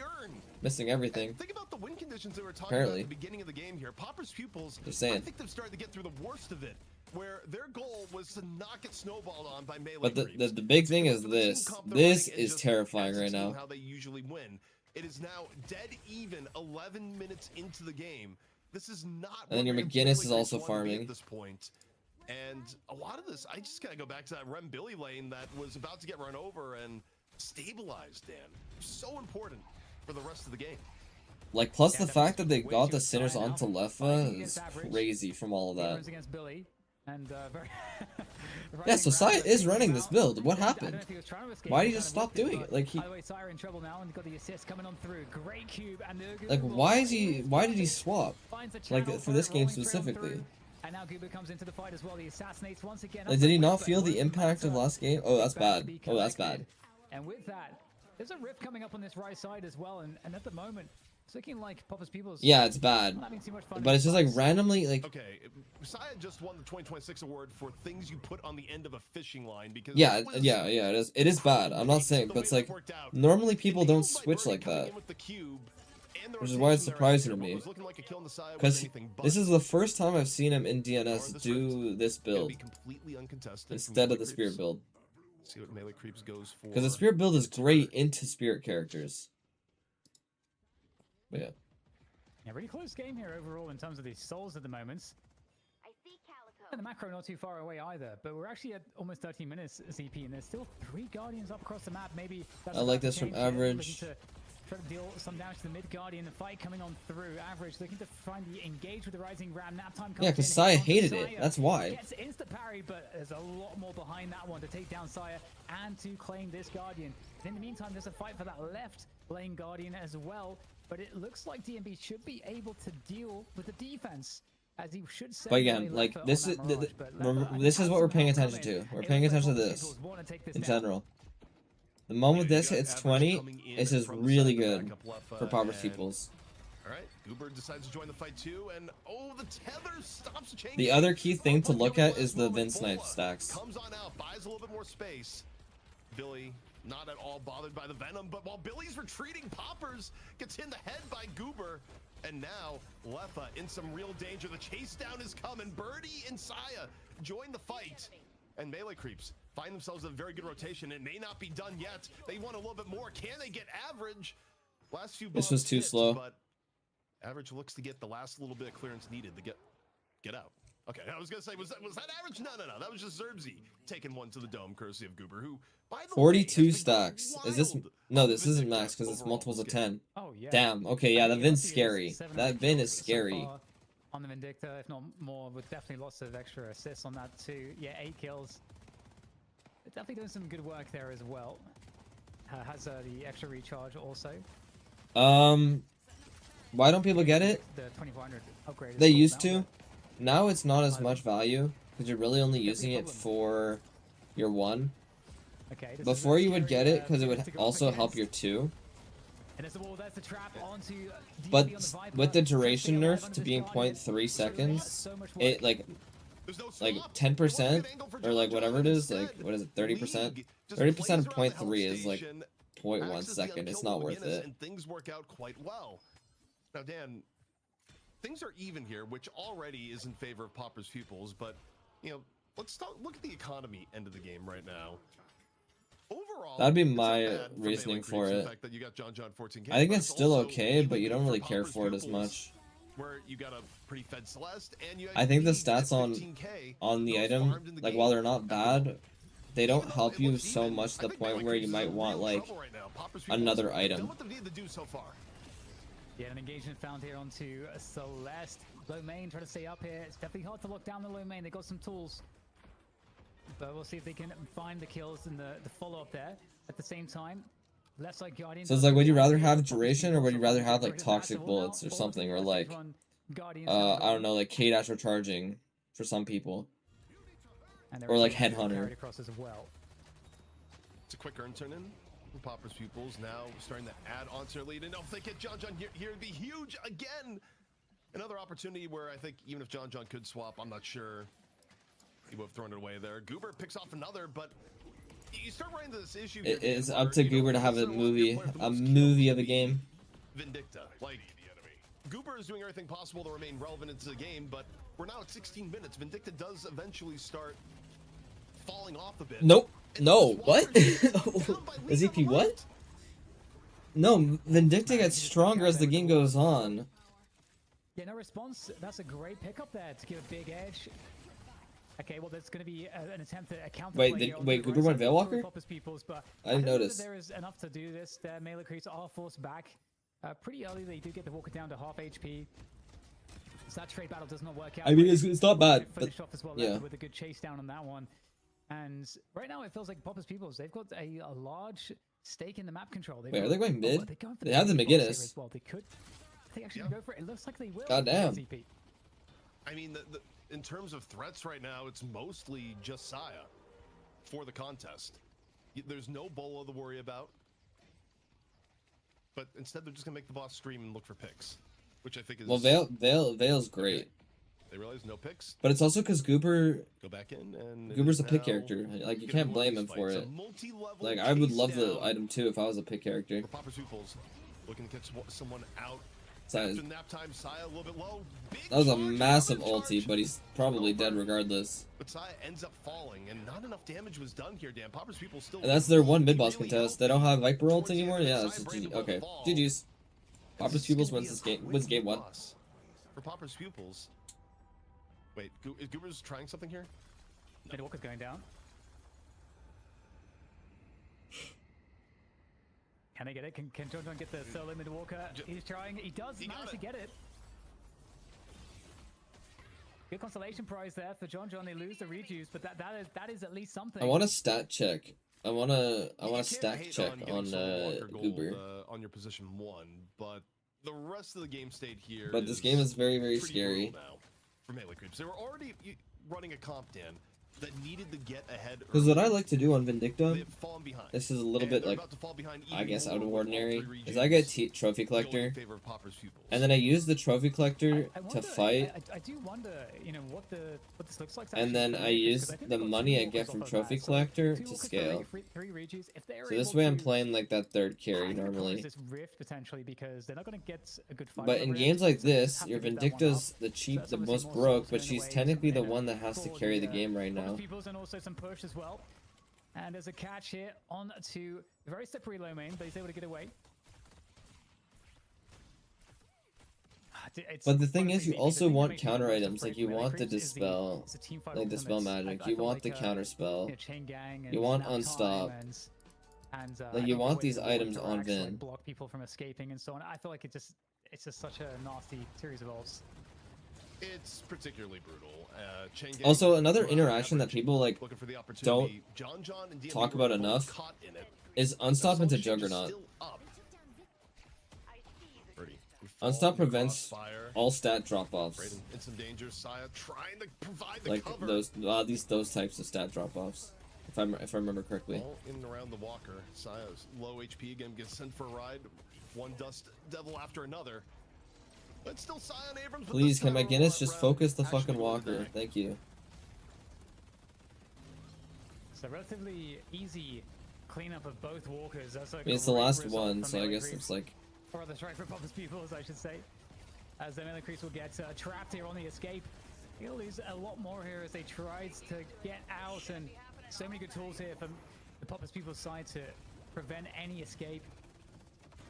Missing everything. Think about the win conditions they were talking about at the beginning of the game here. Pauper's Pupils, I think they've started to get through the worst of it, where their goal was to not get snowballed on by melee. But the big thing is this. This is terrifying right now. How they usually win. It is now dead even 11 minutes into the game. This is not. And then your McGinnis is also farming at this point. And a lot of this, I just gotta go back to that Rem Billy lane that was about to get run over and stabilized, Dan. So important for the rest of the game. Like, plus the fact that they got the Sinners onto Leffa is crazy from all of that. Yeah, so Saya is running this build. What happened? Why did he just stop doing it? Like why did he swap? Like for this game specifically. And now Goober comes into the fight as well. He assassinates once again. Like, did he not feel the impact of last game? Oh, that's bad. Oh, that's bad. And with that, there's a rift coming up on this right side as well. And at the moment, it's looking like Pauper's Peoples. Yeah, it's bad. But it's just like randomly, like. Okay, Saya just won the 2026 award for things you put on the end of a fishing line because. Yeah, it is. It is bad. I'm not saying, but it's like normally people don't switch like that. Which is why it's surprising to me. Because this is the first time I've seen him in DNS do this build instead of the Spirit build. Because the Spirit build is great into Spirit characters. But yeah. Yeah, really close game here overall in terms of these souls at the moment. And the macro not too far away either, but we're actually at almost 13 minutes CP, and there's still 3 Guardians up across the map. Maybe that's I like this from Average. Try to deal some damage to the mid Guardian. The fight coming on through. Average looking to find the engage with the Rising Ram. Nap time comes. Yeah, because Saya hated it. That's why. Gets insta parry, but there's a lot more behind that one to take down Saya and to claim this Guardian. And in the meantime, there's a fight for that left lane Guardian as well. But it looks like DMB should be able to deal with the defense. As he should say. But again, like this is this is what we're paying attention to. We're paying attention to this in general. The moment this hits 20, this is really good for Pauper's Peoples. Alright, Goober decides to join the fight too, and oh, the tether stops changing. The other key thing to look at is the Vin Snipe stacks. Comes on out, buys a little bit more space. Billy, not at all bothered by the Venom, but while Billy's retreating, Poppers gets in the head by Goober. And now, Leffa in some real danger. The chase down is coming. Birdie and Saya join the fight. And melee creeps find themselves in a very good rotation. It may not be done yet. They want a little bit more. Can they get Average? Last few this was too slow. But Average looks to get the last little bit of clearance needed to get out. Okay, I was gonna say, was that Average? No. That was just Zerbzy taking one to the dome, courtesy of Goober, who, by the 42 way, stacks. Is this? No, this isn't max because it's multiples of 10. Oh yeah. Damn. Okay, yeah, the Vin's scary. That Vin is scary. On the Vindicta, if not more, with definitely lots of extra assists on that too. Yeah, 8 kills. They're definitely doing some good work there as well. Has the extra recharge also. Why don't people get it? The 2400 upgrade. They used to. Now it's not as much value because you're really only using it for your 1. Okay, before you would get it because it would also help your 2. But with the duration nerf to being 0.3 seconds, it like 10% or like whatever it is, like what is it, 30%? 30% of 0.3 is like 0.1 second. It's not worth it. And things work out quite well. Now, Dan, things are even here, which already is in favor of Pauper's Pupils, but you know, let's look at the economy end of the game right now. Overall, that'd be my reasoning for it. I think it's still okay, but you don't really care for it as much. Where you got a pretty fed Celeste, and you I think the stats on the item, like while they're not bad, they don't help you so much to the point where you might want like another item. Yeah, an engagement found here onto Celeste. Low main trying to stay up here. It's definitely hard to lock down the low main. They got some tools, but we'll see if they can find the kills and the follow-up there. At the same time, left side Guardian. So it's like, would you rather have duration or would you rather have like toxic bullets or something, or like I don't know, like K-Dash recharging for some people, or like Headhunter. It's a quick earn turn in. Popper's Pupils now starting to add on to their lead, and if they get John here, it'd be huge again. Another opportunity where I think even if John could swap, I'm not sure he would have thrown it away there. Goober picks off another, but you start running into this issue. It is up to Goober to have a movie of a game. Vindicta, like Goober is doing everything possible to remain relevant into the game, but we're now at 16 minutes. Vindicta does eventually start falling off a bit. Nope. No, what? ZP what? No, Vindicta gets stronger as the game goes on. Yeah, no response. That's a great pickup there to give a big edge. Okay, well, there's going to be an attempt to account. Wait, Goober went Veilwalker? I didn't notice. There is enough to do this. Their melee creeps are forced back pretty early. They do get the Walker down to half HP. So that trade battle does not work out. I mean, it's not bad, but yeah, with a good chase down on that one. And right now it feels like Popper's Peoples, they've got a large stake in the map control. Wait, are they going mid? They have the McGinnis. Well, they could. They actually go for it. It looks like they will. Goddamn. I mean, in terms of threats right now, it's mostly just Saya for the contest. There's no Bolo to worry about. But instead, they're just going to make the boss stream and look for picks, which I think is... Well, Veil's great. They realize no picks. But it's also because Goober... Go back in and... Goober's a pick character. Like, you can't blame him for it. Like, I would love the item too if I was a pick character. Popper's Pupils looking to catch someone out. That That was a massive ulti, but he's probably dead regardless. But Saya ends up falling, and not enough damage was done here, Dan. Popper's Pupils still... And that's their one mid-boss contest. They don't have Viper ult anymore? Yeah, that's just okay. GG's. Popper's Pupils wins game 1. For Popper's Pupils... Wait, is Goober's trying something here? Mid-Walker's going down. Can they get it? Can John get the solo mid-Walker? He's trying. He does manage to get it. Good consolation prize there for John. They lose the rejuice, but that is at least something. I want a stat check. I want a stack check on Goober. On your position 1, but the rest of the game stayed here. But this game is very, very scary. For melee creeps, they were already running a comp, Dan, that needed to get ahead. Because what I like to do on Vindicta, this is a little bit like, I guess, out of ordinary, is I get Trophy Collector, and then I use the Trophy Collector to fight. I do wonder, you know, what this looks like. And then I use the money I get from Trophy Collector to scale. So this way I'm playing like that third carry normally. But in games like this, your Vindicta's the most broke, but she's technically the one that has to carry the game right now. And also some push as well. And there's a catch here on to very slippery low main, but he's able to get away. But the thing is, you also want counter items, like you want the dispel, like dispel magic, you want the counter spell, you want unstop, like you want these items on Vin. Block people from escaping and so on. I feel like it's just such a nasty series of ults. It's particularly brutal. Also, another interaction that people like don't talk about enough is Unstop into Juggernaut. Unstop prevents all stat drop-offs. Like those types of stat drop-offs, if I remember correctly. All in and around the Walker. Saya's low HP again gets sent for a ride. One dust devil after another. But still Sion Abrams. Please, can my Guinness just focus the fucking Walker? Thank you. So relatively easy cleanup of both Walkers. That's like it's the last one, so I guess it's like... Or the strike for Popper's Pupils, I should say. As the melee creeps will get trapped here on the escape. He'll lose a lot more here as they tried to get out, and so many good tools here from the Poppers people's side to prevent any escape.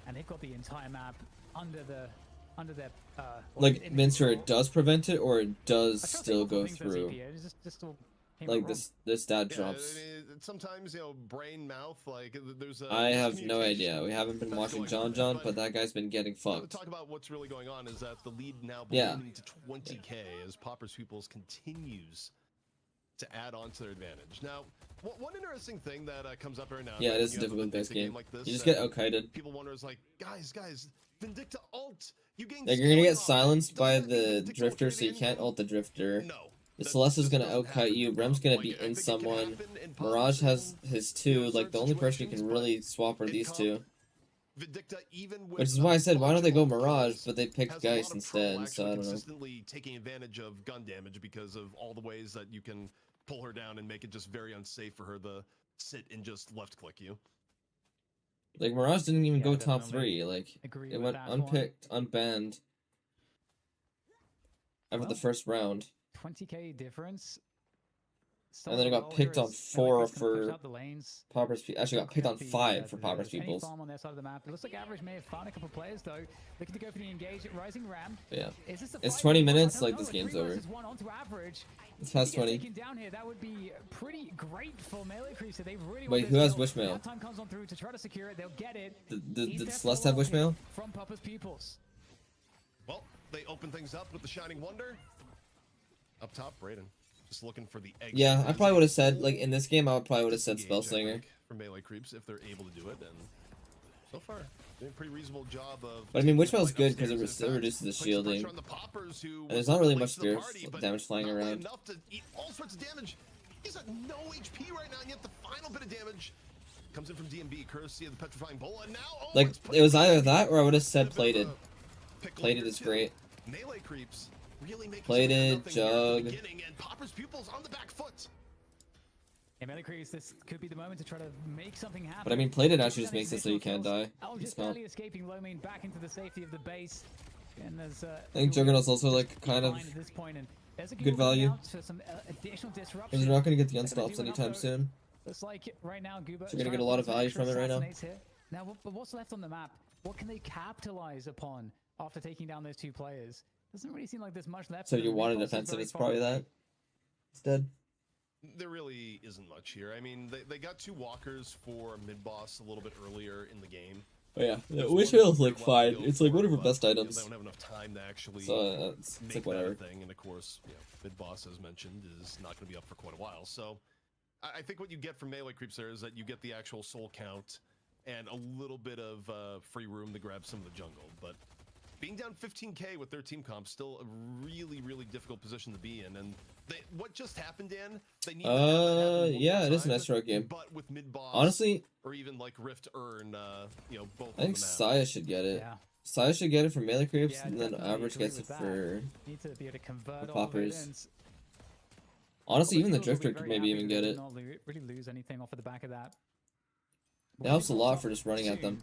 And they've got the entire map under their like Mincer, it does prevent it, or it does still go through. Like this stat drops. I mean, sometimes, you know, brain mouth, like there's a. I have no idea. We haven't been watching John, but that guy's been getting fucked. To talk about what's really going on is that the lead now ballooned to 20k as Poppers Pupils continues to add on to their advantage. Now, one interesting thing that comes up every now and then. Yeah, it is a difficult base game. Like this, you just get out-kited. People wonder, is like, guys, Vindicta ult. You gain. Like, you're gonna get silenced by the Drifter, so you can't ult the Drifter. No. The Celeste's gonna out-kite you, Rem's gonna be in someone, Mirage has his 2, like the only person you can really swap are these two. Which is why I said, why don't they go Mirage, but they picked Geist instead, so I don't know. Consistently taking advantage of gun damage because of all the ways that you can pull her down and make it just very unsafe for her to sit and just left-click you. Like, Mirage didn't even go top 3, like, it went unpicked, unbanned after the first round. 20k difference. And then it got picked on 4 for Poppers. Actually, got picked on 5 for Poppers Peoples. On their side of the map. It looks like Average may have found a couple players though, looking to go for the engage at Rising Ram. Yeah, it's 20 minutes. Like, this game's over. It's past 20. Down here, that would be pretty great for Melee Creeps. They really wait, who has wishmail? Time comes on through to try to secure it. They'll get it. Did Celeste have wishmail? From Poppers Peoples. Well, they open things up with the Shining Wonder. Up top, Brayden. Just looking for the egg. Yeah, I probably would have said, like, in this game, I probably would have said Spellslinger. For Melee Creeps, if they're able to do it, and so far, doing a pretty reasonable job of... But I mean, Wishmail's good because it reduces the shielding. And there's not really much spear damage flying around. Enough to eat all sorts of damage. He's at no HP right now, and yet the final bit of damage comes in from DMB, courtesy of the Petrifying Bola, and now... Oh, like, it was either that, or I would have said Plated. Plated is great. Melee Creeps. Really Plated, Jug. And Poppers Pupils on the back foot. Hey, Melee Creeps, this could be the moment to try to make something happen. But I mean, Plated actually just makes it so you can't die. Just barely escaping low main back into the safety of the base. And there's, I think Juggernaut's also like kind of good value. Because you're not going to get the unstops anytime soon. Looks like right now, Gooba, so you're going to get a lot of value from it right now. Now, but what's left on the map? What can they capitalize upon after taking down those 2 players? Doesn't really seem like there's much left. So you want a defensive, it's probably that. It's dead. There really isn't much here. I mean, they got 2 walkers for mid-boss a little bit earlier in the game. Oh yeah, Wishmail's like fine. It's like one of her best items. They don't have enough time to actually so, it's like whatever. Thing. And of course, you know, mid-boss, as mentioned, is not going to be up for quite a while. So I think what you get from Melee Creeps there is that you get the actual soul count and a little bit of free room to grab some of the jungle. But being down 15k with their team comp, still a really, really difficult position to be in. And what just happened, Dan? They need yeah, it is an SRO game. But with mid-boss, honestly, or even like Rift Earn, you know, both. I think Saya should get it. Yeah. Saya should get it for Melee Creeps, and then Average gets it for Poppers. Honestly, even the Drifter could maybe even get it. Not really lose anything off of the back of that. It helps a lot for just running at them.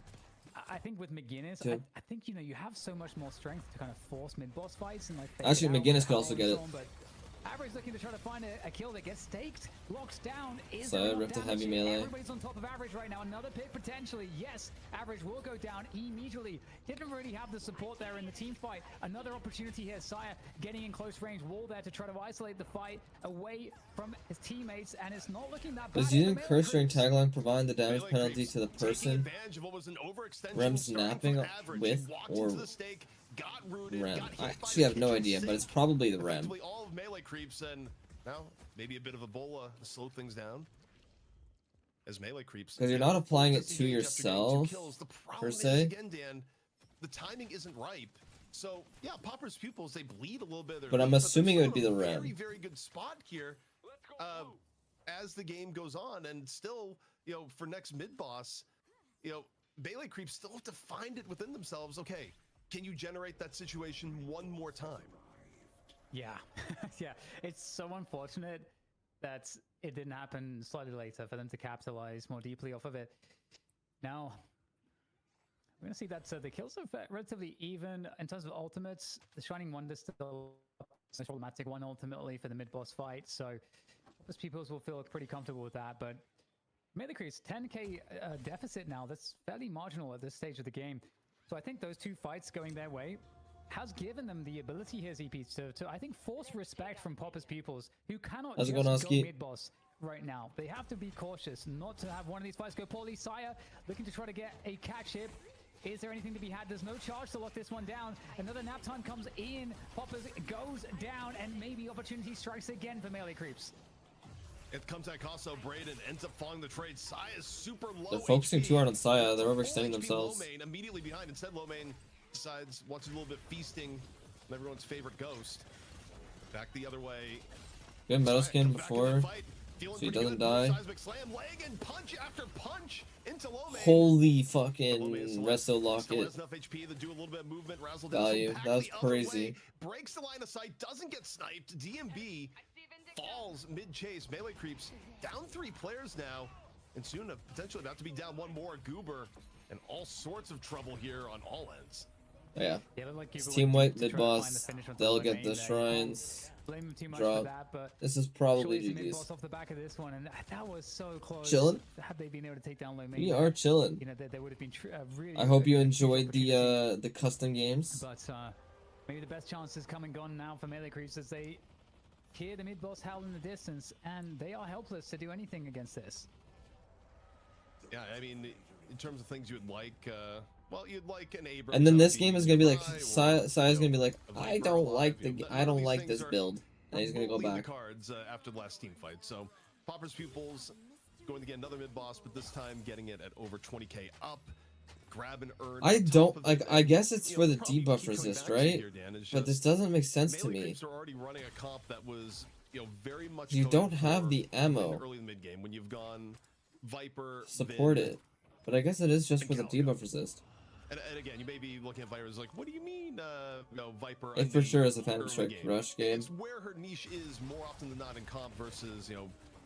I think with McGinnis, I think, you know, you have so much more strength to kind of force mid-boss fights and like. Actually, McGinnis could also get it. Average looking to try to find a kill that gets staked, locks down. So Rift to heavy melee. Everybody's on top of Average right now. Another pick potentially. Yes, Average will go down immediately. Didn't really have the support there in the team fight. Another opportunity here. Saya getting in close range wall there to try to isolate the fight away from his teammates, and it's not looking that bad. Does using curse during tagline provide the damage penalty to the person Rem's snapping with, or Rem? I actually have no idea, but it's probably the Rem. All of Melee Creeps, and now maybe a bit of a bola to slow things down. As Melee Creeps, because you're not applying it to yourself per se. Again, Dan, the timing isn't ripe. So yeah, Popper's Pupils, they bleed a little bit. But I'm assuming it would be the Rem. Very, very good spot here. As the game goes on, and still, you know, for next mid boss, you know, Melee Creeps still have to find it within themselves. Okay, can you generate that situation one more time? Yeah, yeah. It's so unfortunate that it didn't happen slightly later for them to capitalize more deeply off of it. Now, we're going to see that the kills are relatively even in terms of ultimates. The Shining Wonder still most problematic one ultimately for the mid-boss fight. So most people will feel pretty comfortable with that. But Melee Creeps, 10k deficit now. That's fairly marginal at this stage of the game. So I think those two fights going their way has given them the ability here, ZP, to I think force respect from Popper's pupils, who cannot just go mid-boss right now. They have to be cautious not to have one of these fights go poorly. Saya looking to try to get a catch hit. Is there anything to be had? There's no charge to lock this one down. Another nap time comes in. Poppers goes down, and maybe opportunity strikes again for Melee Creeps. It comes at Costo. Braden ends up falling the trade. Saya's super low. They're focusing too hard on Saya. They're overextending HP themselves. Lomane immediately behind. Instead, Lomane decides wants a little bit feasting on everyone's favorite Ghost. Back the other way. Good metal skin before, so he doesn't die. Slam, leg and punch after punch into Lomane. Holy fucking resto locket. Enough HP to do a little bit of movement. Razzle value. That was crazy. Breaks the line of sight. Doesn't get sniped. DMB falls mid-chase. Melee Creeps down 3 players now, and soon potentially about to be down 1 more. Goober and all sorts of trouble here on all ends. Yeah. It's team wipe mid-boss. They'll get the shrines. Blame him too much drop. for that, but this is probably GG's. Off the back of this one, and that was so close. Chilling. Had they been able to take down Lomane, we are chilling. You know, they would have been really. I hope you enjoyed the custom games. But maybe the best chance is come and gone now for Melee Creeps as they hear the mid-boss howl in the distance, and they are helpless to do anything against this. Yeah, I mean, in terms of things you'd like, well, you'd like an Abrams. And then this game is gonna be like Saya's gonna be like, I don't like this build, and he's gonna go back. The cards after the last team fight. So Popper's Pupils going to get another mid boss, but this time getting it at over 20k up. Grab and earn. I don't like. I guess it's for the debuff resist, right? But this doesn't make sense to me. Are already running a comp that was, very much. You don't have the ammo. Early in the mid game when you've gone Viper. Support it, but I guess it is just for the debuff resist. And again, you may be looking at Viper as like, what do you mean, Viper? It for sure is a Phantom Strike rush game. It's where her niche is more often than not in comp versus,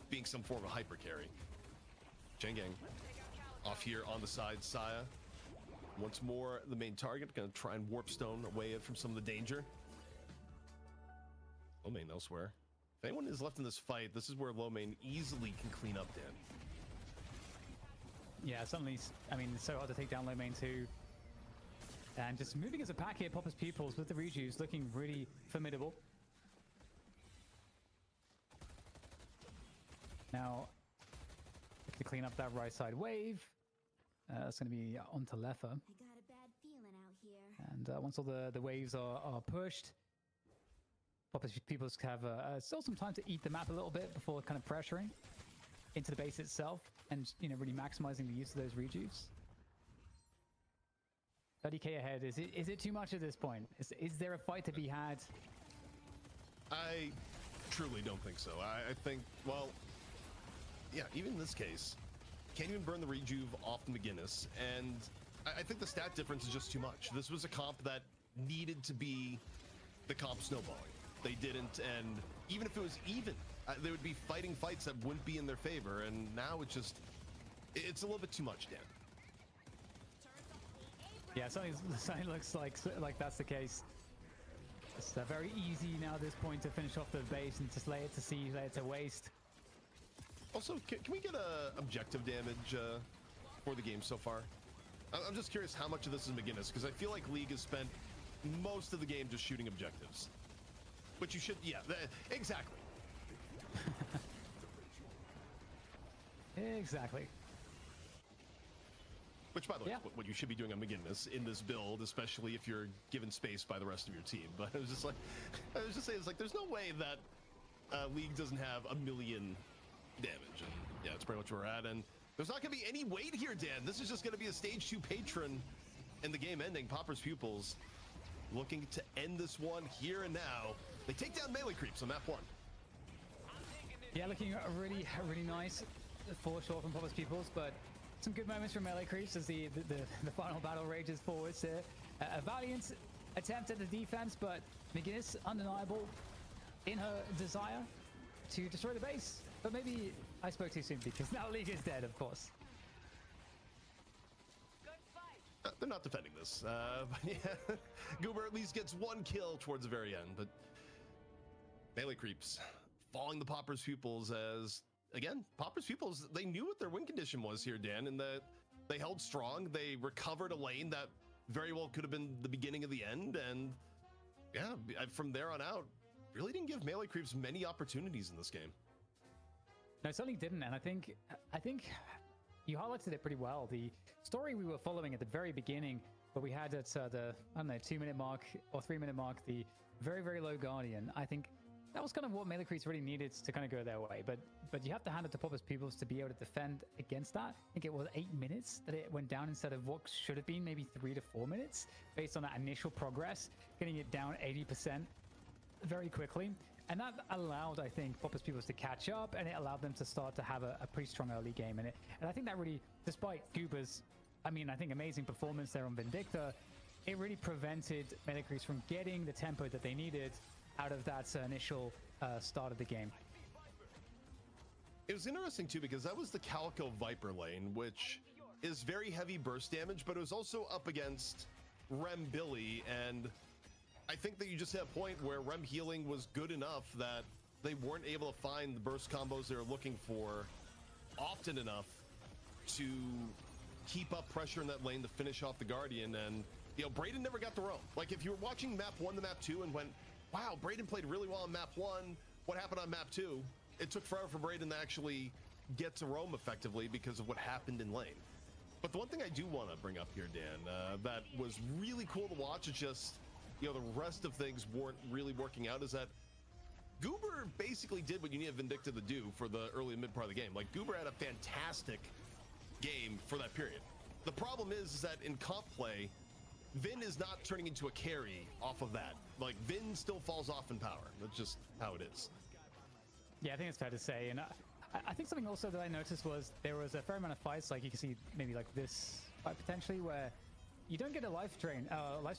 being some form of hyper carry. Jengang off here on the side, Saya. Once more, the main target, gonna try and warp stone away from some of the danger. Lomane elsewhere. If anyone is left in this fight, this is where Lomane easily can clean up, Dan. Yeah, suddenly, I mean, it's so hard to take down Lomane too. And just moving as a pack here, Popper's Pupils with the rejuice looking really formidable. Now, to clean up that right side wave. That's going to be onto Leffer. I got a bad feeling out here. And once all the waves are pushed, Popper's Pupils have still some time to eat the map a little bit before kind of pressuring into the base itself and, really maximizing the use of those rejuves. 30k ahead. Is it too much at this point? Is there a fight to be had? I truly don't think so. I think, well, yeah, even in this case, can't even burn the rejuve off the McGinnis, and I think the stat difference is just too much. This was a comp that needed to be the comp snowballing. They didn't, and even if it was even, they would be fighting fights that wouldn't be in their favor, and now it's a little bit too much, Dan. Yeah, something looks like that's the case. It's very easy now at this point to finish off the base and just lay it to siege, lay it to waste. Also, can we get objective damage for the game so far? I'm just curious how much of this is McGinnis, because I feel like League has spent most of the game just shooting objectives. But you should, yeah, exactly. Exactly. Which, by the way, what you should be doing on McGinnis in this build, especially if you're given space by the rest of your team. But I was just saying, it's like, there's no way that League doesn't have a million damage, and yeah, it's pretty much where we're at, and there's not gonna be any wait here, Dan. This is just gonna be a stage 2 patron and the game ending. Popper's Pupils looking to end this one here and now. They take down Melee Creeps on map 1. Yeah, looking really nice for sure from Popper's Pupils, but some good moments from Melee Creeps as the final battle rages forwards here. A valiant attempt at the defense, but McGinnis undeniable in her desire to destroy the base. But maybe I spoke too soon because now League is dead, of course. They're not defending this. But yeah, Goober at least gets 1 kill towards the very end. But Melee creeps falling the Popper's pupils as, again, Popper's pupils, they knew what their win condition was here, Dan, and that they held strong. They recovered a lane that very well could have been the beginning of the end, and yeah, from there on out, really didn't give Melee creeps many opportunities in this game. No, it certainly didn't, and I think you highlighted it pretty well. The story we were following at the very beginning, where we had at the, I don't know, 2-minute mark or 3-minute mark, the very, very low Guardian, I think that was kind of what Melee creeps really needed to kind of go their way. But you have to hand it to Popper's pupils to be able to defend against that. I think it was 8 minutes that it went down instead of what should have been maybe 3 to 4 minutes, based on that initial progress, getting it down 80% very quickly. And that allowed, I think, Popper's pupils to catch up, and it allowed them to start to have a pretty strong early game in it. And I think that really, despite Goober's, I think amazing performance there on Vindicta, it really prevented Melee creeps from getting the tempo that they needed out of that initial start of the game. It was interesting too, because that was the Calico Viper lane, which is very heavy burst damage, but it was also up against Rem Billy, and I think that you just hit a point where Rem healing was good enough that they weren't able to find the burst combos they were looking for often enough to keep up pressure in that lane to finish off the Guardian. And Braden never got to roam. Like, if you were watching map 1 to map 2 and went, wow, Braden played really well on map 1, what happened on map 2? It took forever for Braden to actually get to roam effectively because of what happened in lane. But the one thing I do want to bring up here, Dan, that was really cool to watch, it's just, the rest of things weren't really working out, is that Goober basically did what you needed Vindicta to do for the early and mid part of the game. Like, Goober had a fantastic game for that period. The problem is that in comp play, Vin is not turning into a carry off of that. Like, Vin still falls off in power. That's just how it is. Yeah, I think it's fair to say. And I think something also that I noticed was there was a fair amount of fights, like you can see maybe like this fight potentially, where you don't get a life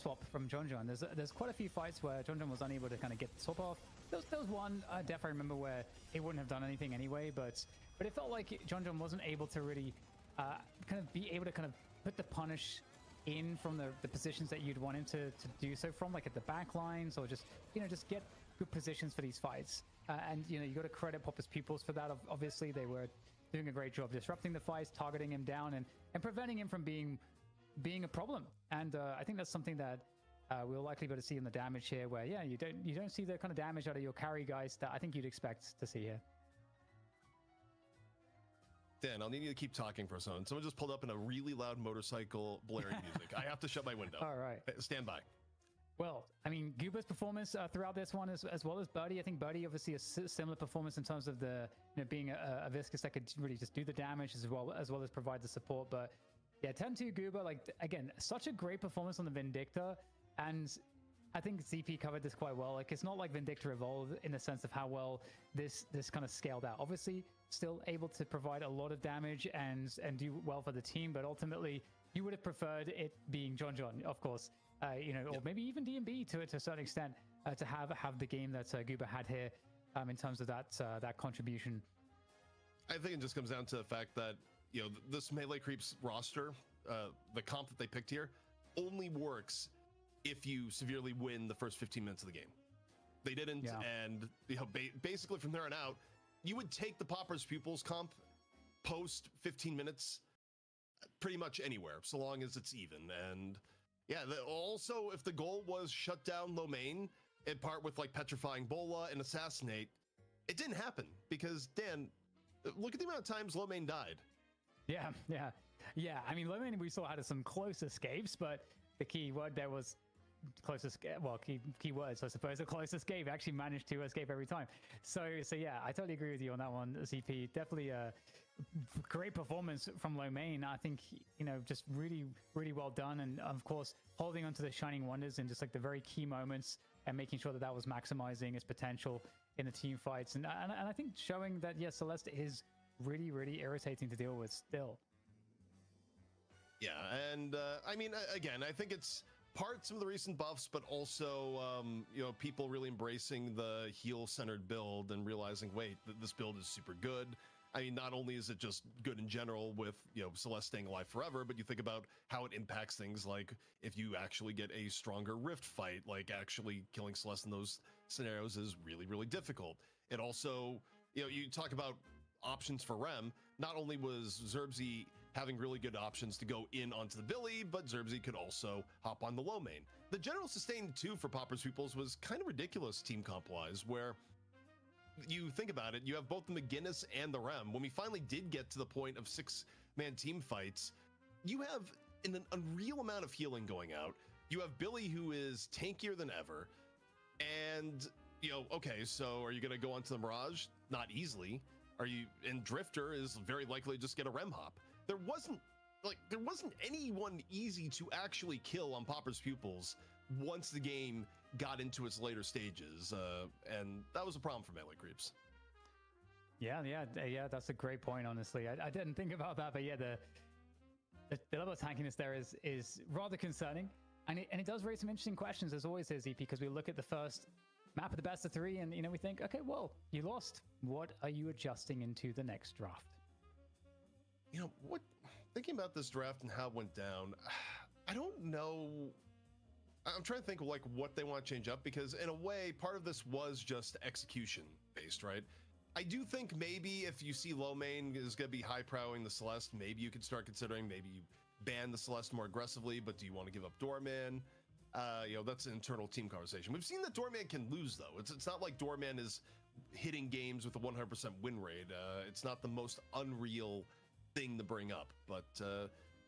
swap from John. There's quite a few fights where John was unable to kind of get the swap off. There was one def I remember where he wouldn't have done anything anyway, but it felt like John wasn't able to really kind of be able to kind of put the punish in from the positions that you'd want him to do so from, like at the back lines, or just just get good positions for these fights. And you got to credit Popper's pupils for that. Obviously, they were doing a great job disrupting the fights, targeting him down, and preventing him from being a problem. And I think that's something that we'll likely be able to see in the damage here, where you don't see the kind of damage out of your carry guys that I think you'd expect to see here. Dan, I'll need you to keep talking for a second. Someone just pulled up in a really loud motorcycle blaring music. I have to shut my window. All right. Stand by. Well, Goober's performance throughout this one, as well as Birdie. I think Birdie obviously a similar performance in terms of the being a Viscus that could really just do the damage as well as provide the support. But yeah, 10-2 Goober, like, again, such a great performance on the Vindicta, and I think ZP covered this quite well. Like, it's not like Vindicta evolved in the sense of how well this kind of scaled out. Obviously, still able to provide a lot of damage and do well for the team, but ultimately, you would have preferred it being John, of course, or maybe even DMB to a certain extent, to have the game that Goober had here, in terms of that contribution. I think it just comes down to the fact that this Melee Creeps roster, the comp that they picked here, only works if you severely win the first 15 minutes of the game. They didn't, and basically from there on out, you would take the Popper's Pupils comp post 15 minutes pretty much anywhere, so long as it's even. And yeah, also if the goal was shut down low main, in part with like petrifying Bola and assassinate, it didn't happen because, Dan, look at the amount of times low main died. Yeah. I mean, low main, we saw had some close escapes, but the key word there was closest. Well, key words, I suppose. The close escape actually managed to escape every time. So yeah, I totally agree with you on that one, CP. Definitely a great performance from low main. I think just really, really well done, and of course holding on to the shining wonders in just like the very key moments and making sure that was maximizing its potential in the team fights, and I think showing that Celeste is really, really irritating to deal with still. Yeah, and I mean, again, I think it's part some of the recent buffs, but also people really embracing the heal-centered build and realizing, wait, this build is super good. I mean, not only is it just good in general with Celeste staying alive forever, but you think about how it impacts things like if you actually get a stronger Rift fight, like actually killing Celeste in those scenarios is really, really difficult. It also, you talk about options for Rem. Not only was Zerbzy having really good options to go in onto the Billy, but Zerbzy could also hop on the low main. The general sustain too for Pauper's Pupils was kind of ridiculous team comp-wise, where you think about it, you have both the McGinnis and the Rem. When we finally did get to the point of 6-man team fights, you have an unreal amount of healing going out. You have Billy, who is tankier than ever, and okay, so are you going to go onto the Mirage? Not easily. And Drifter is very likely to just get a Rem hop. There wasn't anyone easy to actually kill on Pauper's Pupils once the game got into its later stages, and that was a problem for melee creeps. Yeah, that's a great point, honestly. I didn't think about that, but yeah, the level of tankiness there is rather concerning, and it does raise some interesting questions, as always is, EP, because we look at the first map of the best of 3, and we think, okay, well, you lost. What are you adjusting into the next draft? Thinking about this draft and how it went down, I don't know. I'm trying to think of what they want to change up, because in a way, part of this was just execution based, right? I do think maybe if you see low main is going to be high prowing the Celeste, maybe you could start considering maybe you ban the Celeste more aggressively, but do you want to give up Doorman? That's an internal team conversation. We've seen that Doorman can lose, though. It's not like Doorman is hitting games with a 100% win rate. It's not the most unreal thing to bring up, but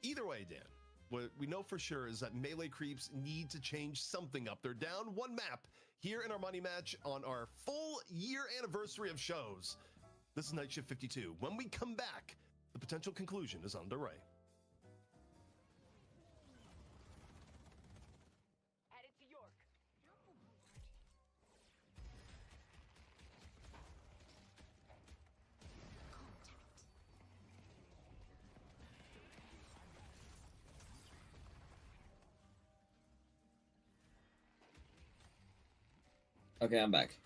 either way, Dan, what we know for sure is that melee creeps need to change something up. They're down 1 map here in our money match on our full year anniversary of shows. This is Night Shift 52. When we come back, the potential conclusion is underway. Headed to York. Okay, I'm back.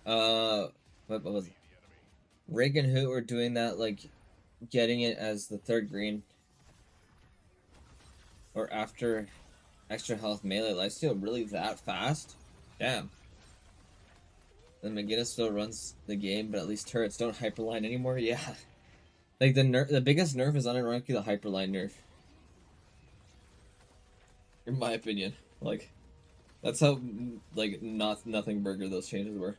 What was it? Rig and Hoot were doing that, getting it as the 3rd green. Or after extra health melee lifesteal really that fast? Damn. Then McGinnis still runs the game, but at least turrets don't hyperline anymore? Yeah. The biggest nerf is unironically the hyperline nerf. In my opinion. That's how, nothing burger those changes were.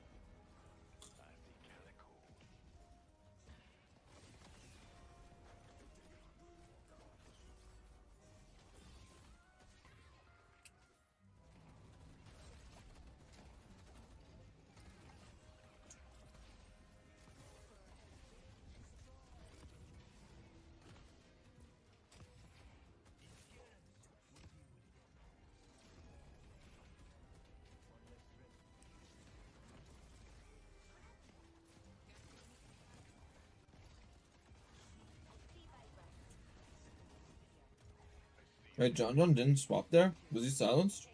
Wait, John didn't swap there? Was he silenced?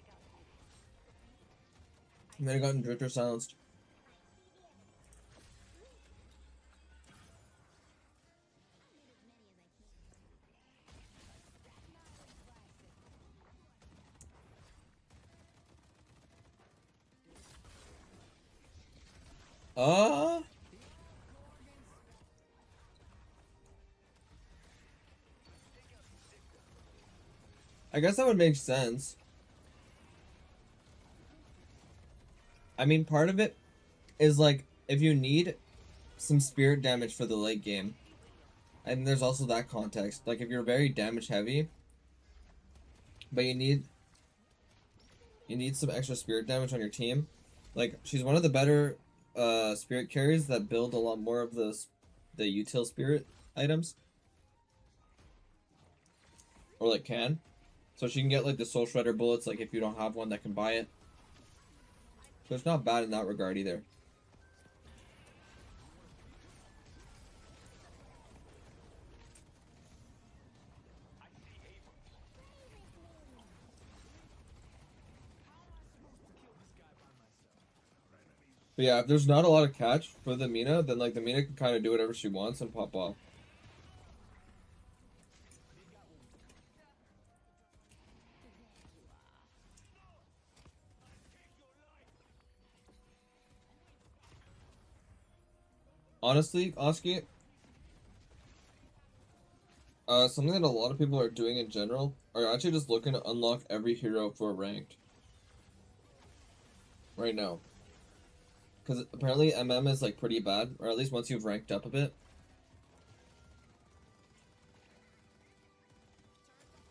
He might have gotten Drifter silenced. I guess that would make sense. I mean, part of it is if you need some spirit damage for the late game, and there's also that context. If you're very damage heavy, but you need some extra spirit damage on your team. She's one of the better spirit carries that build a lot more of the util spirit items, or can. So she can get the Soul Shredder bullets, if you don't have one that can buy it. So it's not bad in that regard either. But yeah, if there's not a lot of catch for the Mina, then the Mina can kind of do whatever she wants and pop off. honestly, Oski, something that a lot of people are doing in general are actually just looking to unlock every hero for ranked right now. Because apparently MM is like pretty bad, or at least once you've ranked up a bit.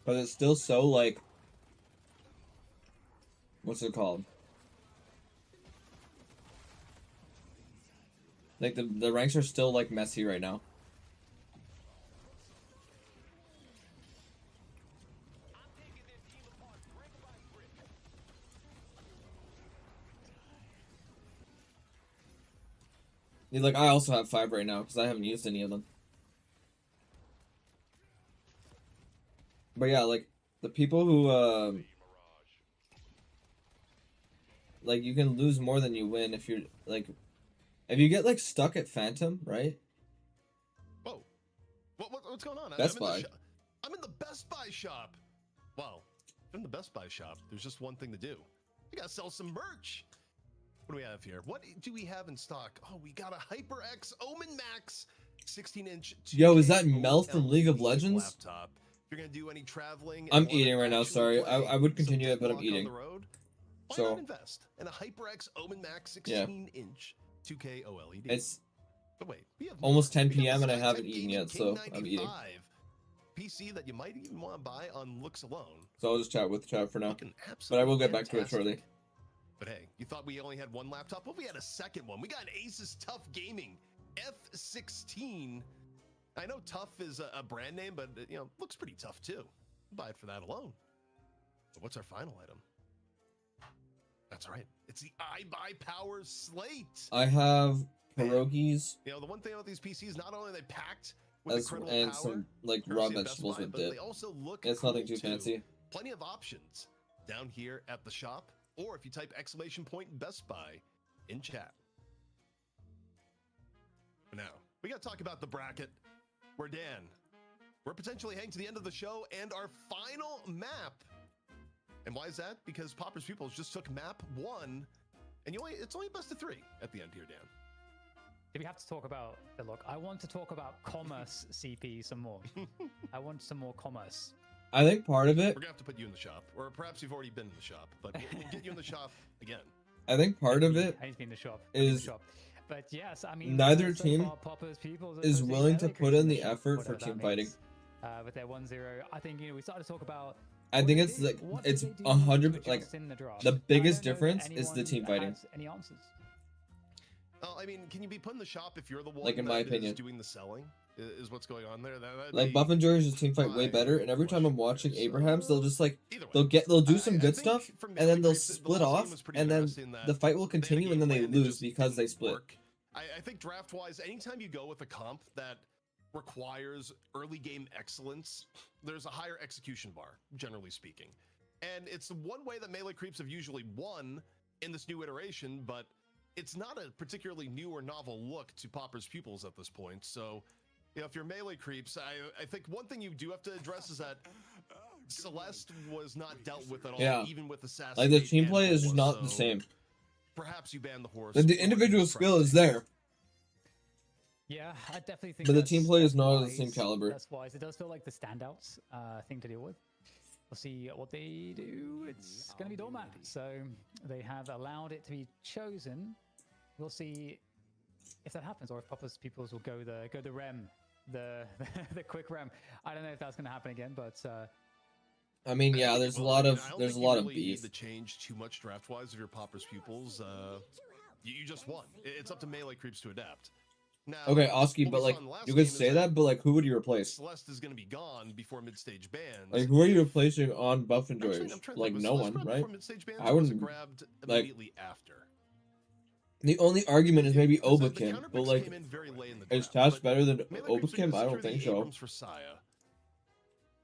But it's still so like, what's it called? Like the ranks are still like messy right now. Like I also have 5 right now because I haven't used any of them. But yeah, like the people who like you can lose more than you win if you're like if you get like stuck at Phantom, right? Whoa. What's going on? Best Buy. I'm in the Best Buy shop. Wow. In the Best Buy shop, there's just one thing to do. We gotta sell some merch. What do we have here? What do we have in stock? Oh, we got a HyperX Omen Max 16-inch. Yo, is that Mel from League of Legends? Laptop. If you're gonna do any traveling, I'm eating right now. Sorry, I would continue it, but I'm eating. Why So not invest in a HyperX Omen Max 16-inch 2K OLED? It's but wait, we have almost 10 We got p.m. and I the haven't Skytech eaten Gaming yet, so I'm eating. King95 PC that you might even want to buy on looks alone. So I'll just chat with chat for now. Looking But I will get absolutely back to it shortly. fantastic. But hey, you thought we only had one laptop? Well, we had a second one. We got an Asus TUF Gaming F16. I know TUF is a brand name, but you know, looks pretty tough too. Buy it for that alone. But what's our final item? That's right. It's the iBuyPower Slate. I have pierogies. You know, the one thing about these PCs, not only are they packed with incredible and power, some like courtesy raw of Best vegetables Buy, with but dip. they also look It's cool nothing too fancy. Plenty of options down here at the shop, or if you type ! Best Buy in chat. But now, we got to talk about the bracket where we're potentially heading to the end of the show and our final map. And why is that? Because Pauper's Pupils just took map 1, and it's only best of 3 at the end here, Dan. Do we have to talk about the look? I want to talk about commerce CP some more. I want some more commerce. I think part of it. We're gonna have to put you in the shop, or perhaps you've already been in the shop, but we'll get you in the shop again. I think part of it I need to be in the shop. is But yes, I mean, neither so team far, Popper's Pupils is are willing to really put in the the shop, effort for whatever team that fighting. means. With their 1-0, I think we started to talk about. I think it's like it's 100 like the biggest difference is the team fighting. Any answers? Oh, I mean, can you be put in the shop if you're the one Like, in my opinion, is doing the selling? Is what's going on there? Like Buff and Joy's team fight way better, and every time I'm watching Abraham's, they'll just like they'll do some good stuff, and then they'll split off, and then the fight will continue, and then they lose because they split. I think draft-wise, anytime you go with a comp that requires early game excellence, there's a higher execution bar, generally speaking. And it's the one way that melee creeps have usually won in this new iteration, but it's not a particularly new or novel look to Pauper's Pupils at this point. So, you know, if you're melee creeps, I think one thing you do have to address is that Celeste was not dealt with at all, even with Assassin. Like the team play is just not the same. Perhaps you ban the horse. Like the individual skill is there. Yeah, I definitely think. But the team play is not wise. the same caliber. That's wise. It does feel like the standouts thing to deal with. We'll see what they do. It's going to be Doormat, so they have allowed it to be chosen. We'll see if that happens, or if Pauper's Pupils will go the rem, the quick rem. I don't know if that's going to happen again, but. I mean, yeah, there's a lot of really beef. Need to change too much draft-wise of your Pauper's Pupils. You just won. It's up to melee creeps to adapt. Now, okay, Oski, but like you could say that, but like who would you replace? Celeste is going to be gone before mid-stage bans. Like who are you replacing on Buff and Joyers? Like no one, right? I wouldn't grabbed like. Immediately after. The only argument is maybe Obakim, but like, is Tash better than Melee creeps are Obakim? gonna I don't secure think the so. Abrams for Saya.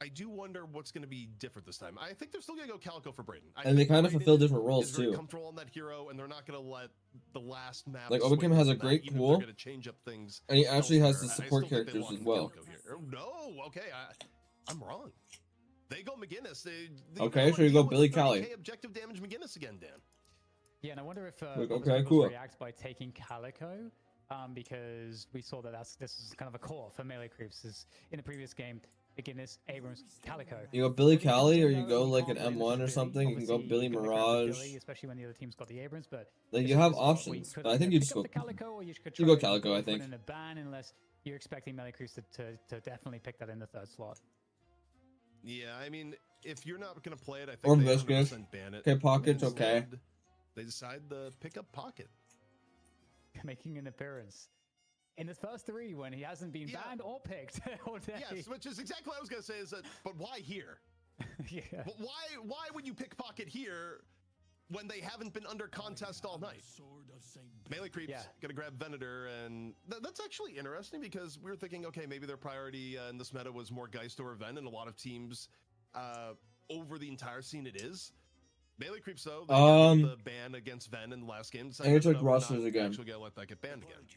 I do wonder what's going to be different this time. I think they're still going to go Calico for Brayden. And they kind of fulfill different roles is very too. comfortable on that hero, and they're not going to let the last map. Like sway Obakim has a into that, great even if pool, they're gonna change up things and he actually has the elsewhere. support I still think they characters want as well. Calico here. Oh, no, okay, I'm wrong. They go McGinnis. They Okay, so you go Billy Cali. Objective damage McGinnis again, Dan. Yeah, and I wonder if Like, Pauper's okay, Pupils cool. reacts by taking Calico. because we saw that this is kind of a core for melee creeps. Is in the previous game, McGinnis, Abrams, Calico. You go Billy Cali, or you go like an M1 or something. You can go Billy Mirage. Billy, especially when the other team's got the Abrams, but like you have options. But I think you just go Calico, or you go Calico. I think. In a ban, unless you're expecting melee creeps to definitely pick that in the third slot. Yeah, I mean, if you're not going to play it, I think or they Viscous. 100% ban it. Okay, Pocket's okay. They decide to pick up Pocket. Making an appearance in his first 3 when he hasn't been banned or picked all day. Yes, which is exactly what I was going to say is that, but why here? Yeah. But why would you pick Pocket here when they haven't been under contest all night? Melee creeps gonna grab Venator, and that's actually interesting because we were thinking, okay, maybe their priority in this meta was more Geist or Ven, and a lot of teams over the entire scene it is. Melee creeps though, they got the ban against Ven in the last game. I think it's like rosters again. Actually gonna let that get banned again.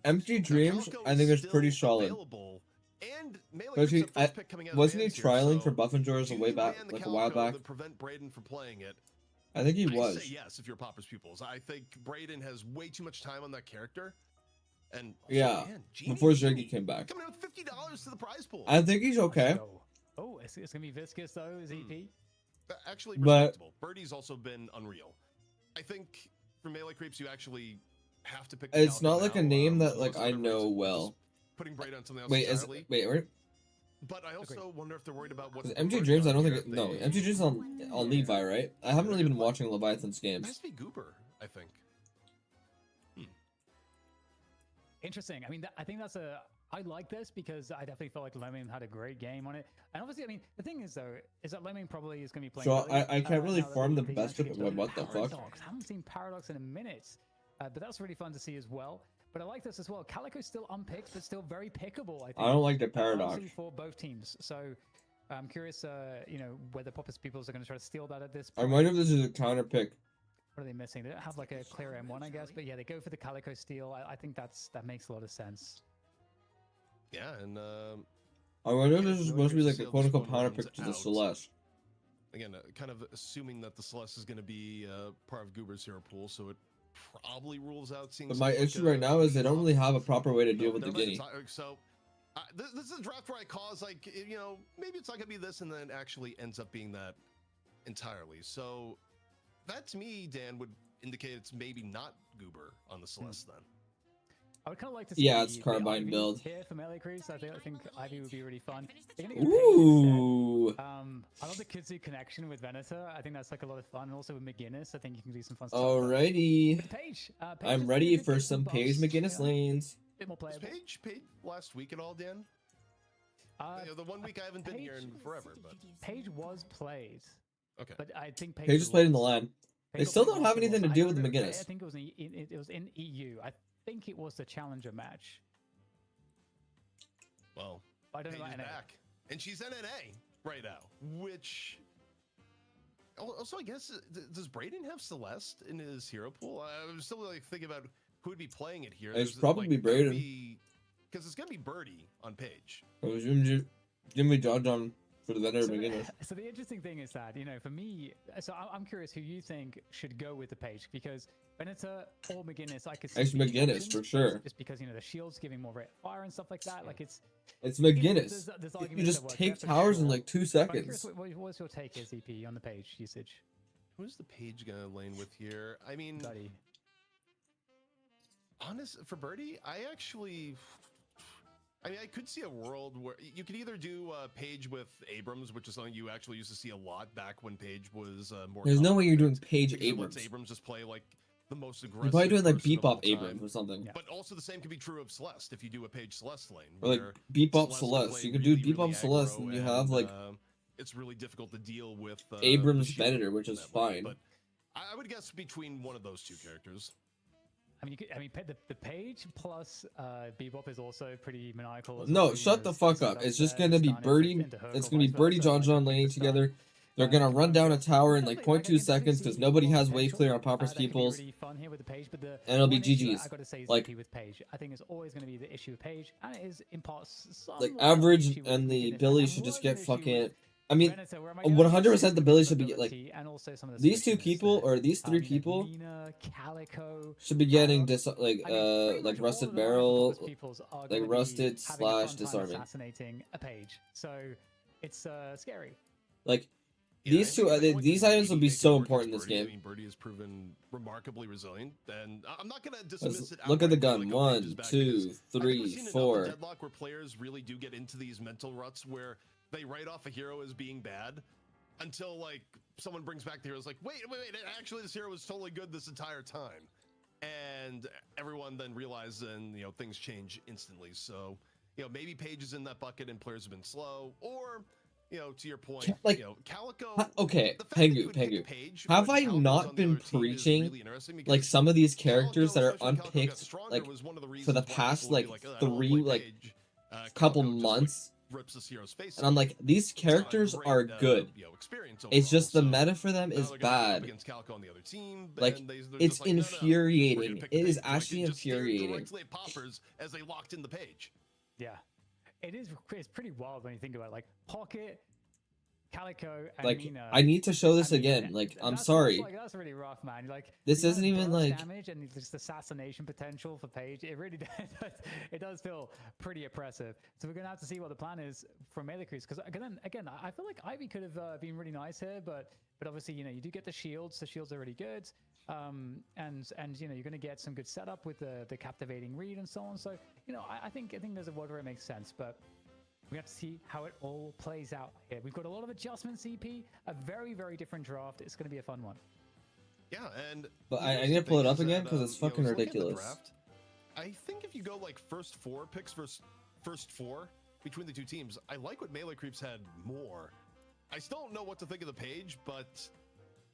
Empty Dreams, I think is pretty solid. And wasn't he trialing for Buff and Jors a way back, like a while back? Prevent Braden from playing it. I think he was. I say yes if you're Pauper's Pupils. I think Braden has way too much time on that character. And also, yeah, man, before Ziggy came back. Coming out with $50 to the prize pool. I think he's okay. Oh, it's gonna be Viscous though, is EP? Actually, respectable. Birdie's also been unreal. I think for melee creeps, you actually have to pick. It's not like a name that like I know well. Putting Braden on something else. Wait, wait. But I also wonder if they're worried about what. MT Dreams, I don't think. No, MT Dreams on Levi, right? I haven't really been watching Leviathan's games. It has to be Goober, I think. Interesting. I mean, I think that's a. I like this because I definitely felt like Lemming had a great game on it. And obviously, I mean, the thing is though, is that Lemming probably is going to be playing. So I can't really form the best of what the fuck. I haven't seen Paradox in a minute, but that's really fun to see as well. But I like this as well. Calico's still unpicked, but still very pickable. I think. I don't like the Paradox for both teams. So I'm curious, you know, whether Pauper's Pupils are going to try to steal that at this point. I wonder if this is a counter pick. What are they missing? They don't have like a clear M1, I guess. But yeah, they go for the Calico steal. I think that makes a lot of sense. Yeah, and I wonder if this is supposed to be like a quote-unquote counter pick to the Celeste. Again, kind of assuming that the Celeste is going to be part of Goober's hero pool, so it probably rules out seeing. But my issue right now is they don't really have a proper way to deal with the Guinea. So this is a draft where I cause like, you know, maybe it's not going to be this, and then it actually ends up being that entirely. So that to me, Dan, would indicate it's maybe not Goober on the Celeste then. I would kind of like to see. Yeah, it's Carbine build. Here for melee creeps, I think Ivy would be really fun. Ooh. I love the Kudzu connection with Venator. I think that's like a lot of fun. And also with McGinnis, I think you can do some fun stuff. Alrighty. Paige I'm ready for some Paige McGinnis lanes. Bit more playable. Paige paid last week at all, Dan? The 1 week I haven't been here in forever, but Paige was played. Okay. But I think Paige was played in the LAN. They still don't have anything to do with the McGinnis. I think it was in EU. I think it was the challenger match. Well, I don't know about NA. Back. And she's NNA right now, which also I guess does Braden have Celeste in his hero pool? I'm still like thinking about who would be playing it here. It's probably Braden, because it's gonna be Birdie on Page. It was Jimmy Dodge on for the Venator McGinnis. So the interesting thing is that, you know, for me, so I'm curious who you think should go with the Page, because Venator or McGinnis, I could see. It's McGinnis for sure. Just because, you know, the shield's giving more rate of fire and stuff like that. Like it's McGinnis. You just take towers in like 2 seconds. What's your take, ZP, on the Page usage? Who's the Page gonna lane with here? I mean, honest for Birdie, I mean, I could see a world where you could either do Page with Abrams, which is something you actually used to see a lot back when Page was more. There's no way you're doing Page Abrams. Abrams just play like the most aggressive. You're probably doing like Bebop Abrams or something. Yeah. But also the same could be true of Celeste if you do a Page Celeste lane. Or like Bebop Celeste. You could do Bebop Celeste and you have like. It's really difficult to deal with Abrams Venator, which is fine. But I would guess between one of those two characters. I mean, the Page plus Bebop is also pretty maniacal. No, shut the fuck up. It's just gonna be Birdie. It's gonna be Birdie John laning together. They're gonna run down a tower in like 0.2 seconds because nobody has wave clear on Pauper's Peoples. And it'll be GG's. Like with Page, I think it's always gonna be the issue with Page, and it is in parts. Like average and the Billy should just get fucking I mean, Venator, where am I 100% the Billy should be like and also some of the these two squishiness people there. or these three You know, people Lina, Calico, should be getting Aaron. like I mean, pretty much all rusted of the high barrel, performance peoples are like gonna be rusted having a / fun time disarming. assassinating a page. So it's scary. Like Yeah, these I two, think if anyone these can items will maybe be make it so work important in against this Birdie, I game. mean, Birdie has proven remarkably resilient, and I'm not going to dismiss it. Look at the outright, gun. like, okay, just 1, back, 2, because I think we've 3, seen enough 4. of Deadlock where players really do get into these mental ruts where they write off a hero as being bad until like someone brings back the heroes like, wait, actually this hero was totally good this entire time. And everyone then realizes, and you know, things change instantly. So, you know, maybe Paige is in that bucket and players have been slow, or, you know, to your point, Like, you know, Calico. okay, the fact that you Pengu, would pick Pengu. Paige Have when I Calico's not on the been other team is preaching really interesting because like some of these characters that are especially when Calico got unpicked stronger, like was one of the for the reasons why past people would like be "Oh, I don't wanna 3 play like Paige." couple Calico just, like, months, rips this hero's face and I'm off. like, these characters Great, are good. you know, experience It's just the overall, so meta for them now is they're gonna go up bad. against Calico on the other team, Like, and they're it's just like, "No, no, we're gonna infuriating. pick It is Paige." Like, actually it just stared infuriating. directly at Poppers as they locked in the Page. Yeah, it is. It's pretty wild when you think about it. Like Pocket, Calico, and Like, Nina. I need to show this I mean, again. Like, I'm that's sorry. like, that's really rough, man. Like This the isn't amount of even, burst like- damage and just assassination potential for Paige. It really it does feel pretty oppressive. So we're gonna have to see what the plan is from melee creeps. Because again, I feel like Ivy could have been really nice here, but obviously, you know, you do get the shields. The shields are really good. And you know, you're gonna get some good setup with the captivating read and so on. So you know, I think there's a world where it makes sense, but we have to see how it all plays out here. We've got a lot of adjustments, CP, a very, very different draft. It's going to be a fun one. Yeah, and But you know, I here's need the to pull it thing up is again that, because it's you know, fucking I was looking at the ridiculous. draft. I think if you go like first 4 picks versus first 4 between the two teams, I like what Melee Creeps had more. I still don't know what to think of the Page, but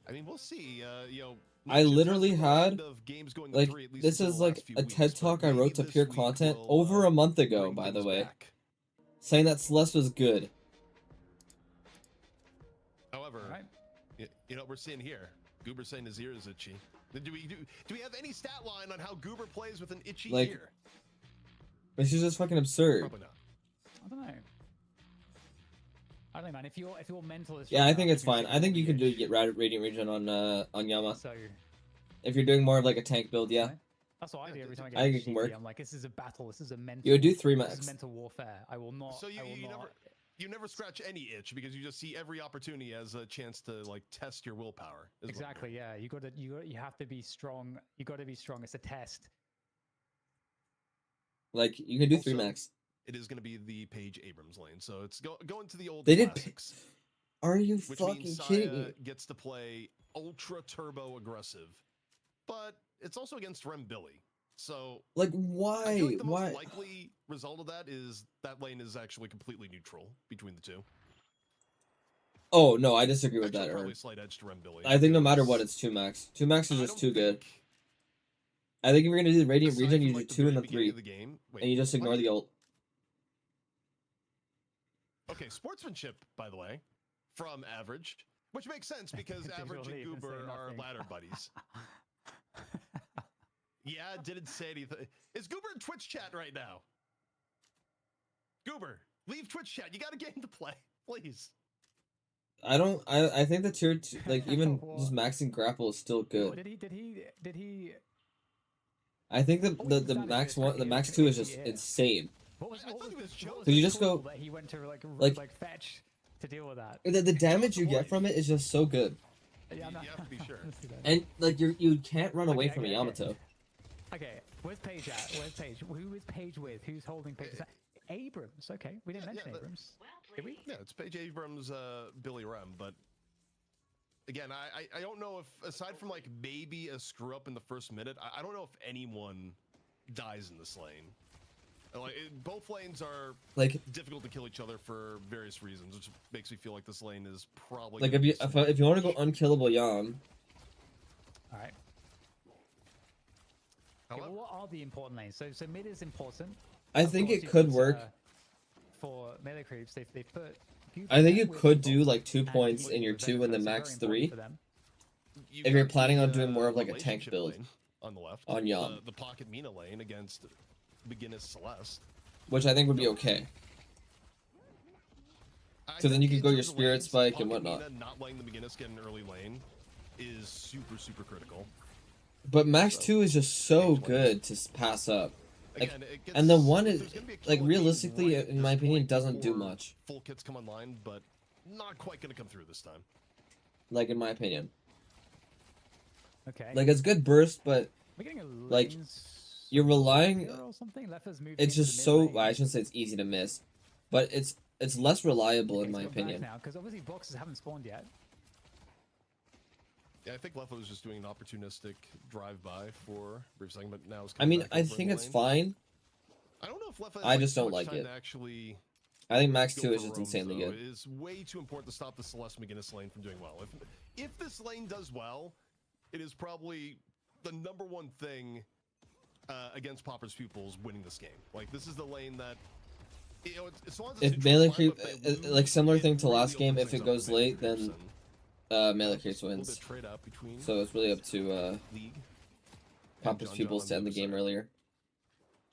I mean, we'll see. You know, I literally had of games going like 3, at least this until is the like last few a weeks, TED but talk I maybe wrote to this Pure week Content will, over a month ago, bring by the things way, back. saying that Celeste was good. However, Right. you know what we're seeing here? Goober saying his ear is itchy. Do we have any stat line on how Goober plays with an itchy Like, ear? This is just fucking absurd. Probably not. I don't know. I don't know, man. If your mental is Yeah, I think it's you can fine. stick I think on you the can do edge. get Radiant Region on Yama. So If you're doing more of like a tank build, yeah. that's what I do every time I I get think a it can GP. work. I'm like, this is a battle. This is a mental. You would do 3 This max. is mental warfare. I will not. So I will not. you never scratch any itch because you just see every opportunity as a chance to like test your willpower. is what I'm Exactly. hearing. Yeah. You have to be strong. You got to be strong. It's a test. Like you can do 3 Also, max. It is going to be the Paige Abrams lane, so it's going to the old They did- classics, Are you which fucking means kidding Saya me? gets to play ultra turbo aggressive, but it's also against Rem Billy. So Like I why? feel like the Why? most likely result of that is that lane is actually completely neutral between the two. Oh no, I disagree with Actually, that. probably Ern. a slight edge to Rem Billy. I think no matter because what, it's 2 max. 2 max is I just don't too good. think, I think if you're gonna do the Radiant aside Region, from, you like, do the 2 and very then beginning 3, of the game, wait, and you just ignore what? the ult. Okay, sportsmanship, by the way, from Average, which makes sense because Visual Average and leap and say Goober are nothing. ladder buddies. Yeah, didn't say anything. Is Goober in Twitch chat right now? Goober, leave Twitch chat. You got a game to play, please. I think the tier 2, like even What? just maxing grapple is still good. Did he? I think Oh, the that is max good. 1, the Yeah, max yeah, 2 is yeah. just insane. What was, I what thought was, he was what joking. was So you the just go- tool that he went to like- fetch to deal with that? The damage you Hawaii. get from it is just so good, Yeah, You have to be sure. Let's do that. and like you can't run away Okay, from a okay, Yamato. Okay, where's Paige at? Where's Paige? Who is Paige with? Who's holding Paige? Abrams. Okay, we didn't Yeah, mention yeah, Abrams. Did we? Yeah, it's Paige Abrams, Billy Rem, but again, I don't know if, aside from like maybe a screw up in the first minute, I don't know if anyone dies in this lane. Like both lanes are Like difficult to kill each other for various reasons, which makes me feel like this lane is probably like gonna be if you want to go unkillable Yam, All right. Okay, well, what are the important lanes? So mid is important. I Of think course, it you could put, work. For melee creeps. They've put. Goober I think there you with could people, do like 2 and points people in your with 2 and the Venator, so max very 3. important for them. You've if you're got planning the, on doing more of like a tank relationship build lane on the left, on Yam. the pocket Mina lane against Beginner's Celeste. Which I think would be okay. So then you can in go your terms of spirit lanes, spike and Pocket whatnot. Mina not letting the McGinnis get an early lane is super critical. But Max 2 is just so good to pass up. Like, Again, it gets, and the one if is, there's gonna be a like, kill, it realistically, right at in my this opinion, point doesn't do before much. Full kits come online, but not quite gonna come through this time. Like, in my opinion. Okay. Like, it's good burst, but, We're getting a like, lanes you're relying... or something. Left's moving It's into just the mid so... lane. Well, I shouldn't say it's easy to miss. But it's less reliable, Okay, in my he's got back opinion. now, because obviously boxes haven't spawned yet. Yeah, I think Leffa was just doing an opportunistic drive-by for a brief second, but now it's I mean, I think it's fine. I don't know if Leffa has, I just too don't much like time it. to actually I think Max go 2 is for just roams, insanely though. good. It is way too important to stop the Celeste McGinnis lane from doing well. If this lane does well, it is probably the #1 thing against Popper's pupils winning this game. Like, this is the lane that, you know, as long as it's If neutral, melee fine, creep... but if they lose, like, similar it thing to really last game, opens if it things up goes for melee late, creeps, then... and melee creeps a little wins. bit trade up between So it's really up to League and Papa's John pupils on to end the other game side. earlier.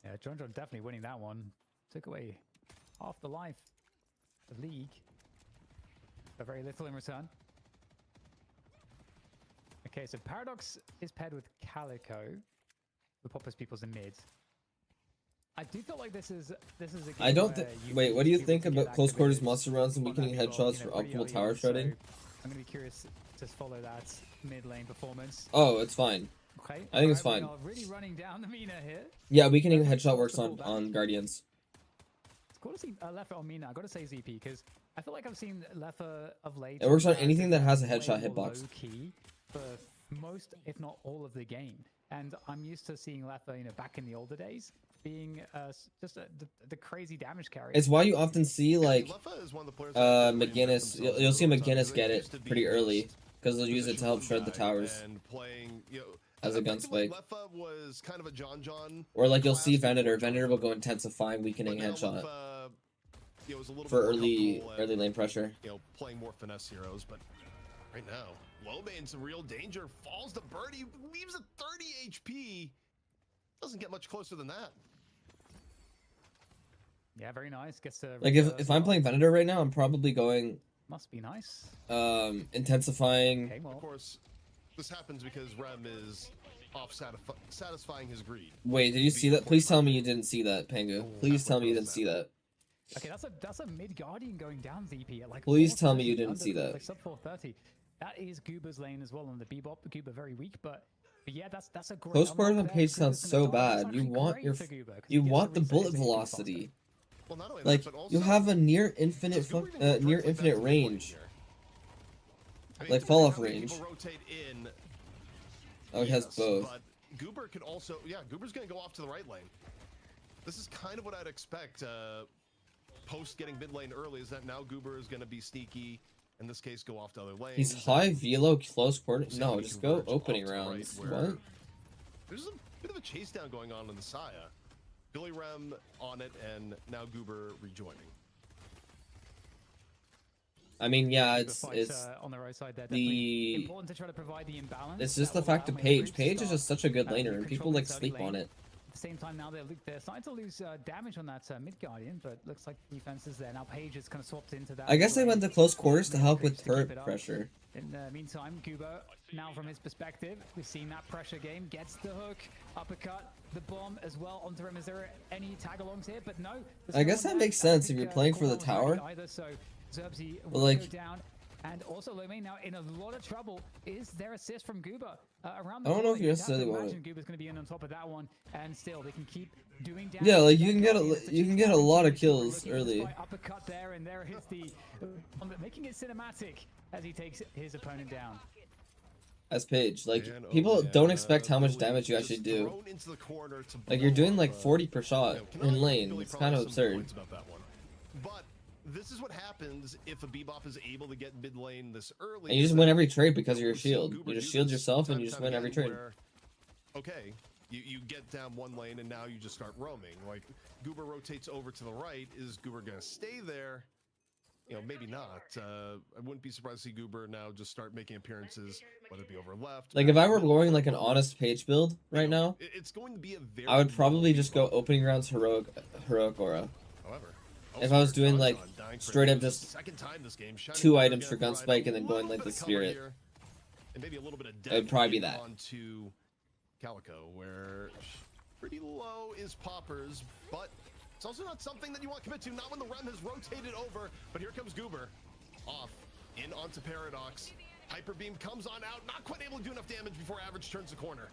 Yeah, John definitely winning that one. Took away half the life of League, but very little in return. Okay, so Paradox is paired with Calico. The Popper's people's in mid. I do feel like this is a game I don't where think... you Wait, what do you need think to get about close quarters activated monster runs and on that weakening mid bot, headshots you know, for pretty optimal early tower on, so shredding? I'm gonna be curious to follow that mid lane performance. Oh, it's fine. Okay, I think it's alright, fine. we are really running down the Mina here. Yeah, weakening That's headshot a works possible on Guardians. It's cool to see Leffa on Mina. I gotta say ZP because I feel like I've seen Leffa of late. It works on as anything that has a way headshot more hitbox. low key for most, if not all, of the game. And I'm used to seeing Leffa, you know, back in the older days, being just the crazy damage carrier. It's why you often see, like, Leffa is one of the players that really McGinnis... reinvent You'll see themselves over time, McGinnis because get they it used to be pretty early. just Because they'll use it to help shred the guy towers. and playing, you know, As a effectively, gunspike. Leffa was kind of a John. Or, like, you'll see class before Venator. John Venator will John. go intensifying, weakening But now headshot. Leffa, you know, is a little For bit more early comfortable at, lane pressure. you know, playing more finesse heroes, but right now, Lobe in some real danger, falls to Birdie, leaves at 30 HP. Doesn't get much closer than that. Yeah, very nice. Gets to Like, if I'm playing Venator right now, I'm probably going... must be nice. Intensifying... Okay, Of well, course, this happens because Rem is off satisfying his greed. Wait, did you see that? Please tell me you didn't see that, Pangu. Please tell me you didn't see that. okay, that's a mid Guardian going down ZP at like. Please tell me you 430, didn't see that. Like sub 430. That is Goober's lane as well on the Bebop. Goober very weak, but yeah, that's a great. Close quarters unlock on there. page sounds Goober's so gonna die. That's bad. You actually want great your... for Goober, 'cause he You gets to want the reset bullet his HP velocity. Well, not only Like, that, but also, you have a near infinite Goober even rotates near like that infinite to the point range. here. I mean, Like, think fall about off how many range. people rotate in. Oh, it has Yes, both. But Goober could also, yeah, Goober's gonna go off to the right lane. This is kind of what I'd expect. Post getting mid lane early is that now Goober is gonna be sneaky. In this case, go off to other lanes. He's high velo close quarters. See how No, he just go converge opening off to the right, rounds. where What? There's a bit of a chase down going on in the Saya. Billy Rem on it, and now Goober rejoining. I mean, yeah, Goober it's fights, on the right side there. Definitely the... important to try to provide the imbalance. It's just that the will fact allow of Mina Paige. Creeps to Paige is start, just such a good you laner, and people controlling like this early sleep lane. on it. At the same time, now they're starting to lose damage on that mid Guardian, but looks like the defense is there. Now Paige is kind of swapped into that. I guess they lane. went to close quarters to Mina help Creeps with to keep turret it up. pressure. In the meantime, Goober, now from his perspective, we've seen that pressure game, gets the hook, uppercut, the bomb as well onto him. Is there any tag-alongs here? But no. I guess that makes sense if you're playing for the tower. Either, so Zerbsy But, will like... go down. And also, Lomé now in a lot of trouble. Is there assist from Goober around the I don't know corner? if you You'd have necessarily to want imagine it. Goober's going to be in on top of that one, and still they can keep doing damage. Yeah, like, you can That get a- Guardian is you can just get a lot of damage. kills Looking for the early. spike uppercut there, and there is the making it cinematic as he takes his opponent down. As Paige. Like, And, people yeah, don't expect how much Billy damage you just actually do. thrown into the corner to Like, you're blow doing up, like 40 per shot you know, cannot in give lane. Billy It's probably kind of some absurd. points about that one. But this is what happens if a Bebop is able to get mid lane this early. And you just is win that every trade because of your we've seen shield. Goober You just do shield this yourself and time you and just time win every again trade. where, okay, you get down one lane and now you just start roaming. Like, Goober rotates over to the right. Is Goober gonna stay there? You know, maybe not. I wouldn't be surprised to see Goober now just start making appearances, whether it be over left. Like, back, if I were middle, going front, like an row. honest Page build right You know, now, it's going to be a very I would probably low just go Bebop. opening rounds heroic aura. However, If I was doing like straight up just second time this game. 2 items for Gunspike and then going like the Spirit. And maybe a little bit of it would probably be that. Onto Calico, where pretty low is Poppers, but it's also not something that you want to commit to. Not when the Rem has rotated over. But here comes Goober, off in onto Paradox. Hyper Beam comes on out, not quite able to do enough damage before Average turns the corner.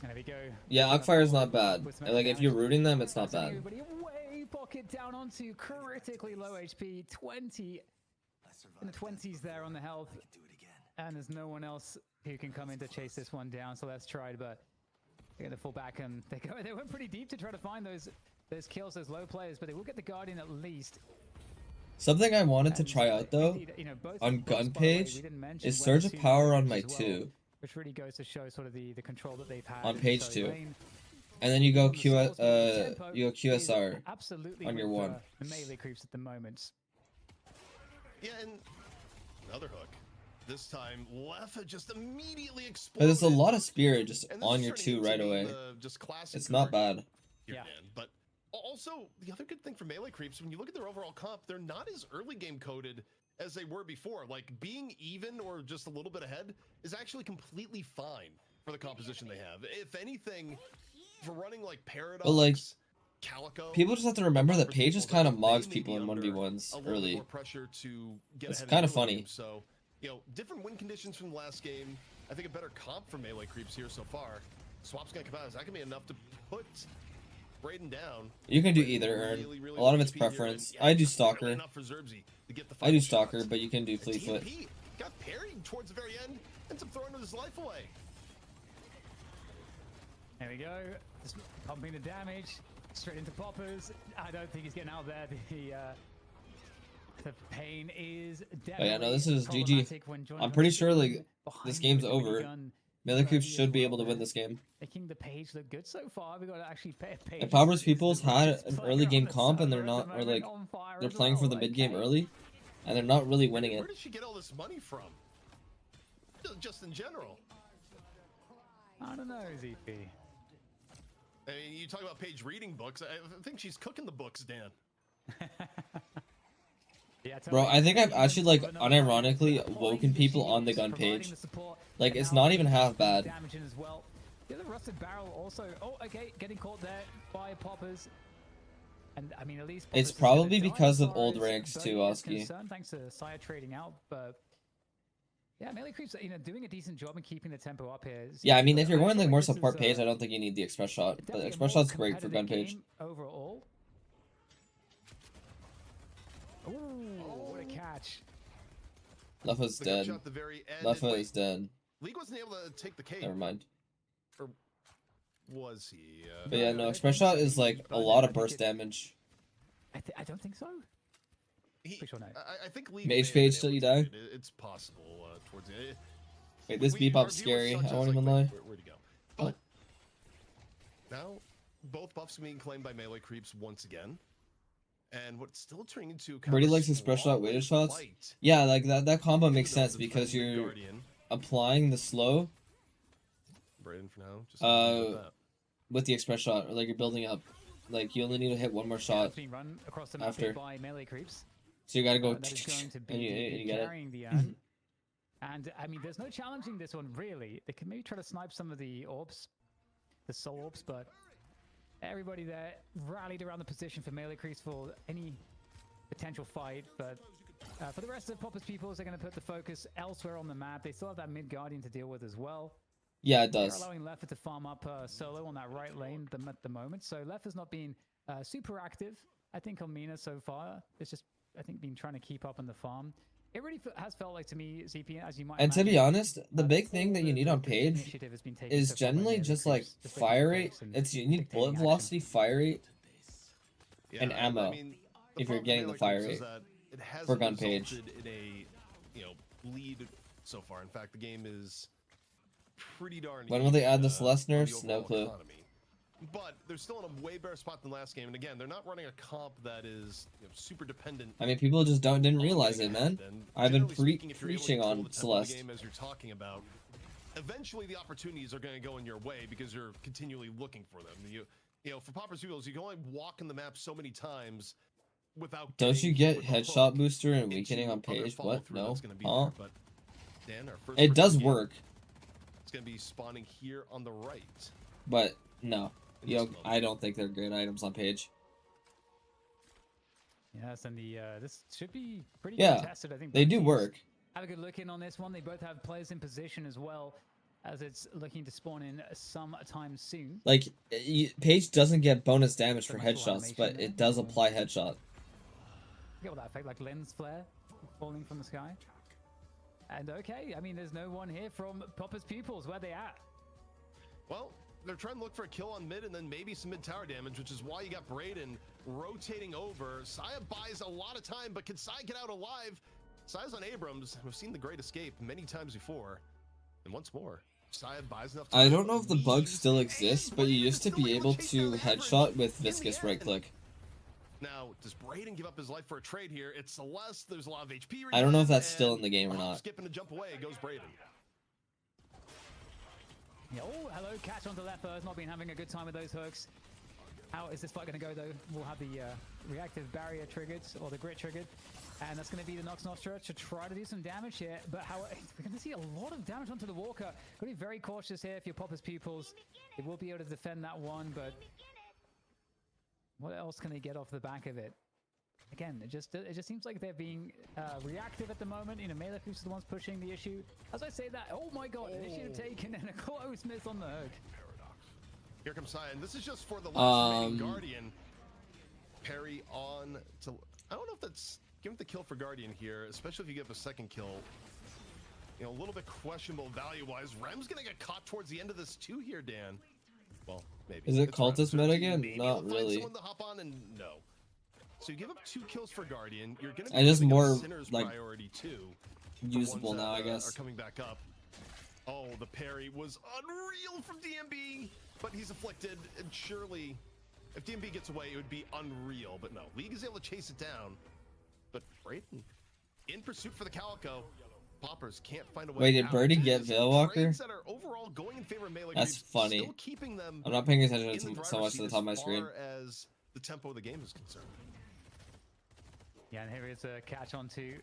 And there we go. Yeah, Arcfire is not bad. Like if you're rooting them, it's not bad. Everybody away, pocket down onto critically low HP, 20 in the 20s there on the health. And there's no one else who can come in to chase this one down. So let's try, but they're gonna fall back and they went pretty deep to try to find those kills, those low players, but they will get the Guardian at least. Something I wanted to try out though on gun page is Surge of Power on my 2. Which really goes to show sort of the control that they've had on page 2. And then you go QSR absolutely on your 1. The melee creeps at the moment. Yeah, and another hook. This time, Leffa just immediately exploded. But there's a lot of Spirit just on your 2 right away. It's not bad. Yeah. But also, the other good thing for melee creeps, when you look at their overall comp, they're not as early game coded as they were before. Like, being even or just a little bit ahead is actually completely fine for the composition they have. If anything, for running like Paradox, but like, Calico, people just have to remember that Page just kind of mogs people in 1v1s early. It's kind of funny. So, you know, different win conditions from the last game. I think a better comp for melee creeps here so far. Swap's gonna come out. Is that gonna be enough to put Braden down? You can do either, Ern. A lot of it's preference. I do Stalker. I do Stalker, but you can do Fleetfoot. Got parried towards the very end. Ends up throwing his life away. There we go. Just pumping the damage straight into Poppers. I don't think he's getting out there. The pain is definitely. Oh yeah, no, this is GG. I'm pretty sure like this game's over. Melee creeps should be able to win this game. Making the Page look good so far. We got to actually pay Page. If Poppers Peoples had an early game comp and they're not, or like they're playing for the mid game early, and they're not really winning it. Where did she get all this money from? Just in general. I don't know, ZP. I mean, you talk about Paige reading books. I think she's cooking the books, Dan. Yeah, bro, I think I've actually like unironically woken people on the gun page. Like it's not even half bad. Damaging as well. The other rusted barrel also. Oh, okay, getting caught there by Poppers. And I mean, at least it's probably because of old ranks too, Oski. Thanks to Sire trading out, but yeah, melee creeps, you know, doing a decent job in keeping the tempo up here. Yeah, I mean, if you're going like more support page, I don't think you need the express shot, but the express shot's great for gun page. Overall. Ooh, what a catch. Leffa's dead. Leffa is dead. League wasn't able to take the cake. Never mind. Or was he? But yeah, no, express shot is like a lot of burst damage. I don't think so. Sure no. I think League Mage page till you die. It's possible towards the end. Wait, this bebop's scary. I won't even lie. Where'd he go? But now both buffs being claimed by melee creeps once again. And what's still turning into Brady likes express shot weighted shots. Yeah, like that combo makes sense because you're applying the slow. Braden for now. Just with the express shot, or like you're building up. Like you only need to hit one more shot after. By melee creeps. So you gotta go and you get it. The and I mean, there's no challenging this one really. They can maybe try to snipe some of the orbs, the soul orbs, but everybody there rallied around the position for melee creeps for any potential fight. But for the rest of Popper's peoples, they're going to put the focus elsewhere on the map. They still have that mid guardian to deal with as well. Yeah, it does. They're allowing Leffa to farm up solo on that right lane at the moment. So Leffa's not been super active, I think, on Mina so far. It's just, I think, been trying to keep up on the farm. It really has felt like to me, ZP, as you might and imagine, to be honest, the big thing that you need on Page is generally just like fire rate. You need bullet velocity, fire rate, and ammo. If you're getting the fire rate for gun Page. In a, lead so far. In fact, the game is pretty darn. When will they add the Celeste nerfs? No clue. But they're still in a way better spot than last game, and again, they're not running a comp that is super dependent. I mean, people just didn't realize it, man. I've been preaching on Celeste. Game as you're talking about, eventually the opportunities are going to go in your way because you're continually looking for them. You know, for Popper's Peoples, you can only walk in the map so many times without. Don't you get headshot booster and weakening on page? What? No. Huh? It does work. It's gonna be spawning here on the right. But no. Yo, I don't think they're great items on page. Yes, and this should be pretty Yeah, contested. I think they both do teams work. Have a good look in on this one. They both have players in position as well, as it's looking to spawn in sometime soon. Like, page doesn't get bonus damage for Some actual headshots, but animation it there. does apply headshot. Get all that effect, like lens flare falling from the sky. And okay, I mean, there's no one here from Popper's Pupils. Where they at? Well, they're trying to look for a kill on mid and then maybe some mid tower damage, which is why you got Braden rotating over. Saya buys a lot of time, but can Saya get out alive? Saya's on Abrams. We've seen the Great Escape many times before. And once more, Saya buys enough time. I don't know if the bug still exists, but you used to be able to headshot with viscous right click. Now, does Braden give up his life for a trade here? It's Celeste. There's a lot of HP. I don't know if that's still in the game or and not. Skipping to jump away goes Braden. Yeah, oh, hello, catch onto Leper. Has not been having a good time with those hooks. How is this fight going to go, though? We'll have the reactive barrier triggered, or the grit triggered. And that's going to be the Nox Nostra to try to do some damage here. But how we're going to see a lot of damage onto the Walker. Got to be very cautious here if you're Popper's Pupils. They will be able to defend that one, but what else can they get off the back of it? Again, it just seems like they're being reactive at the moment. You know, Malekith is the ones pushing the issue. As I say that, oh my god, initiative taken and a close miss on the hook. Here comes Saya, and this is just for the last remaining Guardian. Parry on to... I don't know if that's... Give him the kill for Guardian here, especially if you give a second kill. You know, a little bit questionable value-wise. Rem's gonna get caught towards the end of this too here, Dan. Well, maybe. Is it It's cultist Rem. meta again? Maybe Not he'll find really. someone to hop on and no. So you give up 2 kills for Guardian. You're gonna be I just giving up more, Sinner's like, priority too. Usable now, I guess. Are coming back up. Oh, the parry was unreal from DMB, but he's afflicted, and surely, if DMB gets away, it would be unreal. But no, League is able to chase it down. But Braden, in pursuit for the Calico, Poppers can't find a way. Wait, did out. Birdie get Veilwalker? Trades that are overall going in favor of melee That's creeps, funny. still keeping them I'm not paying in attention the so driver's much seat to the top of my as screen. far as the tempo of the game is concerned. Yeah, and here is a catch onto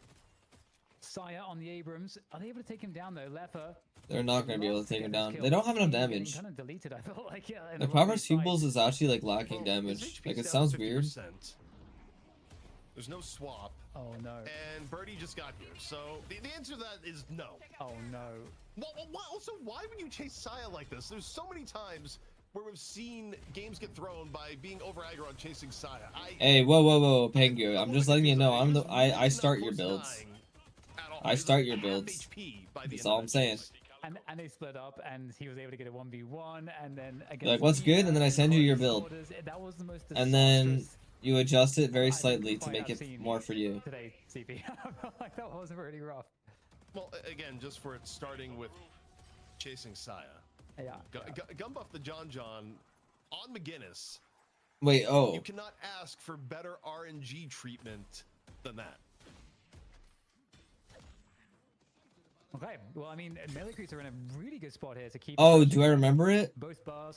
Saya on the Abrams. Are they able to take him down though? Leper. They're not going to be able to take him down. They don't have enough damage. Kind of deleted, I felt like. Yeah, The Popper's Pupils is actually like lacking damage. Like, it sounds weird. There's no swap. Oh no. And Birdie just got here. So the answer to that is no. Oh no. Well, also, why would you chase Saya like this? There's so many times where we've seen games get thrown by being over aggro on chasing Saya. Hey, whoa, Pengu. I'm just letting you know. I start your builds. I start your builds. That's all I'm saying. And they split up, and he was able to get a 1v1, and then again. Like, what's good? And then I send you your build. That was the most. And then you adjust it very slightly to make it more for you. Today, CP. Like that was really rough. Well, again, just for it starting with chasing Saya. Yeah. Gun buff the John on McGinnis. Wait, oh. You cannot ask for better RNG treatment than that. Okay, well, I mean, melee creeps are in a really good spot here to keep. Oh, do I remember it? Both bars.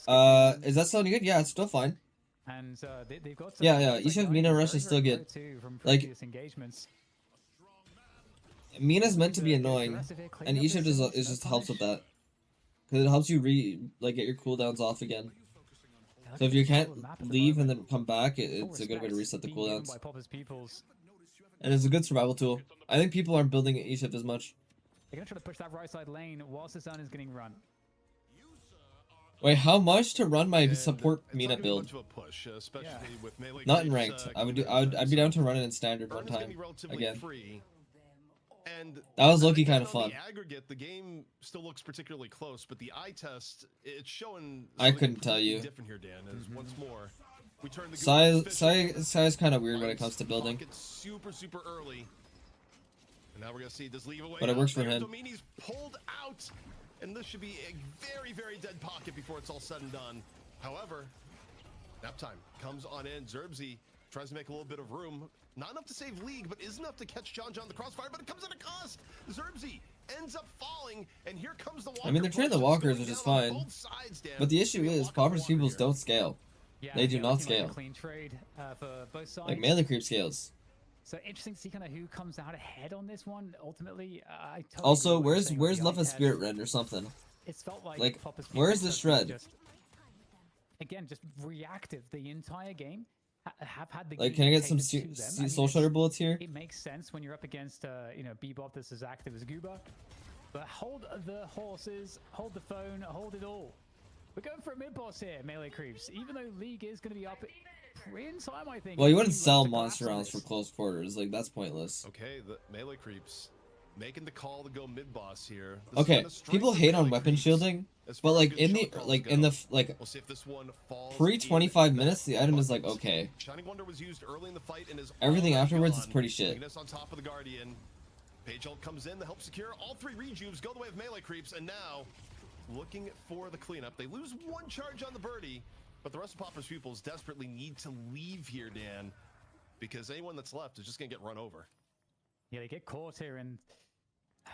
Is that still any good? Yeah, it's still fine. And they've got. Yeah. Ishiv's Mina Rush is still good. Like, engagements. Mina's meant to be annoying, and Ishiv just helps with that. Because it helps you get your cooldowns off again. So if you can't leave and then come back, it's a good way to reset the cooldowns. And it's a good survival tool. I think people aren't building Ishiv as much. They're gonna try to push that right side lane whilst the sun is getting run. Wait, how much to run my support Mina build? Push, especially with melee Not in creeps, ranked. I'd be down to run it in standard one time again. Free. And that was looking kind of fun. The aggregate, the game still looks particularly close, but the eye test, it's showing. I couldn't tell you. Different here, Dan. As once more, we turn the Sai's kind of weird when it comes to building. Super early. And now we're gonna see this leave away. But it works for him. Domini's pulled out, and this should be a very dead pocket before it's all said and done. However, nap time comes on in. Zerbzy tries to make a little bit of room. Not enough to save League, but is enough to catch John the crossfire, but it comes at a cost. Zerbzy ends up falling, and here comes the Walker. I mean, they're training the Walkers, which is fine. But the issue is, Popper's Pupils don't scale. Yeah, They do not looking like scale. a clean trade for both sides. Like melee creep scales. So interesting to see kind of who comes out ahead on this one. Ultimately, I totally Also, agree with what you're where's saying on Love the and eye Spirit test. Rend or something? It's felt like Popper's where's Pupils the have been shred? just, again, just reactive the entire game. Have had the Like, game can I get some dictated to them. I mean, Soul Shredder bullets here? it makes sense when you're up against you know, Bebop that's as active as Gooba. But hold the horses, hold the phone, hold it all. We're going for a mid boss here, melee creeps. Even though League is going to be up in time, I think. Well, you wouldn't Team sell loves to monster collapse on rounds for this. close quarters. Like, that's pointless. Okay, the melee creeps making the call to go mid boss here. This is Okay, gonna strengthen people hate on melee weapon creeps shielding, as but far as like good in the shot calls like go. in the like We'll see if this one falls pre in 25 that minutes, the item is like bucket. okay. Shining Wonder was used early in the fight and is Everything already afterwards is gone. pretty shit. Weakness on top of the Guardian. Page ult comes in to help secure all three rejuves, go the way of melee creeps, and now looking for the cleanup. They lose one charge on the birdie, but the rest of Popper's pupils desperately need to leave here, Dan, because anyone that's left is just gonna get run over. Yeah, they get caught here, and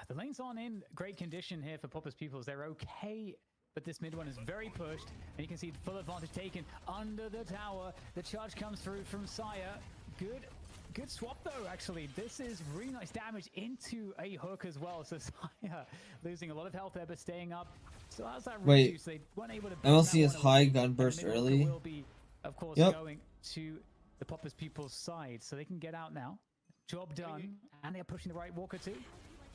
the lanes aren't in great condition here for Popper's Pupils. They're okay, but this mid one is very pushed, and you can see full advantage taken under the tower. The charge comes through from Saya. Good swap though, actually. This is really nice damage into a hook as well. So Saya losing a lot of health there, but staying up. So how's that Wait, reduce? They weren't able to burn MLC that is one high away, gun and the burst mid early. walker will be, of course, Yep. going to the Popper's Pupils side, so they can get out now. Job done, and they're pushing the right walker too.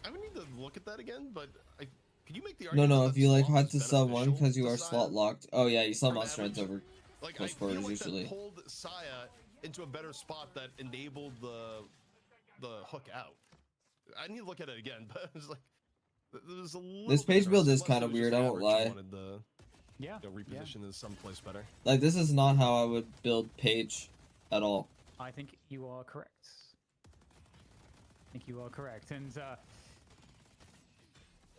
I would need to look at that again, but could you make the No, argument no. that If you like slot had was to sell one beneficial because you to are Saya? slot locked. Oh yeah, you sell On monster reds average, over Like, close I feel quarters like usually. that pulled Saya into a better spot that enabled the hook out. I need to look at it again, but it's like there's a little This page bit build is unless kind it of was weird. just I won't average, you lie. wanted to, Yeah, reposition in someplace better. Like this is not how I would build page at all. I think you are correct. I think you are correct, and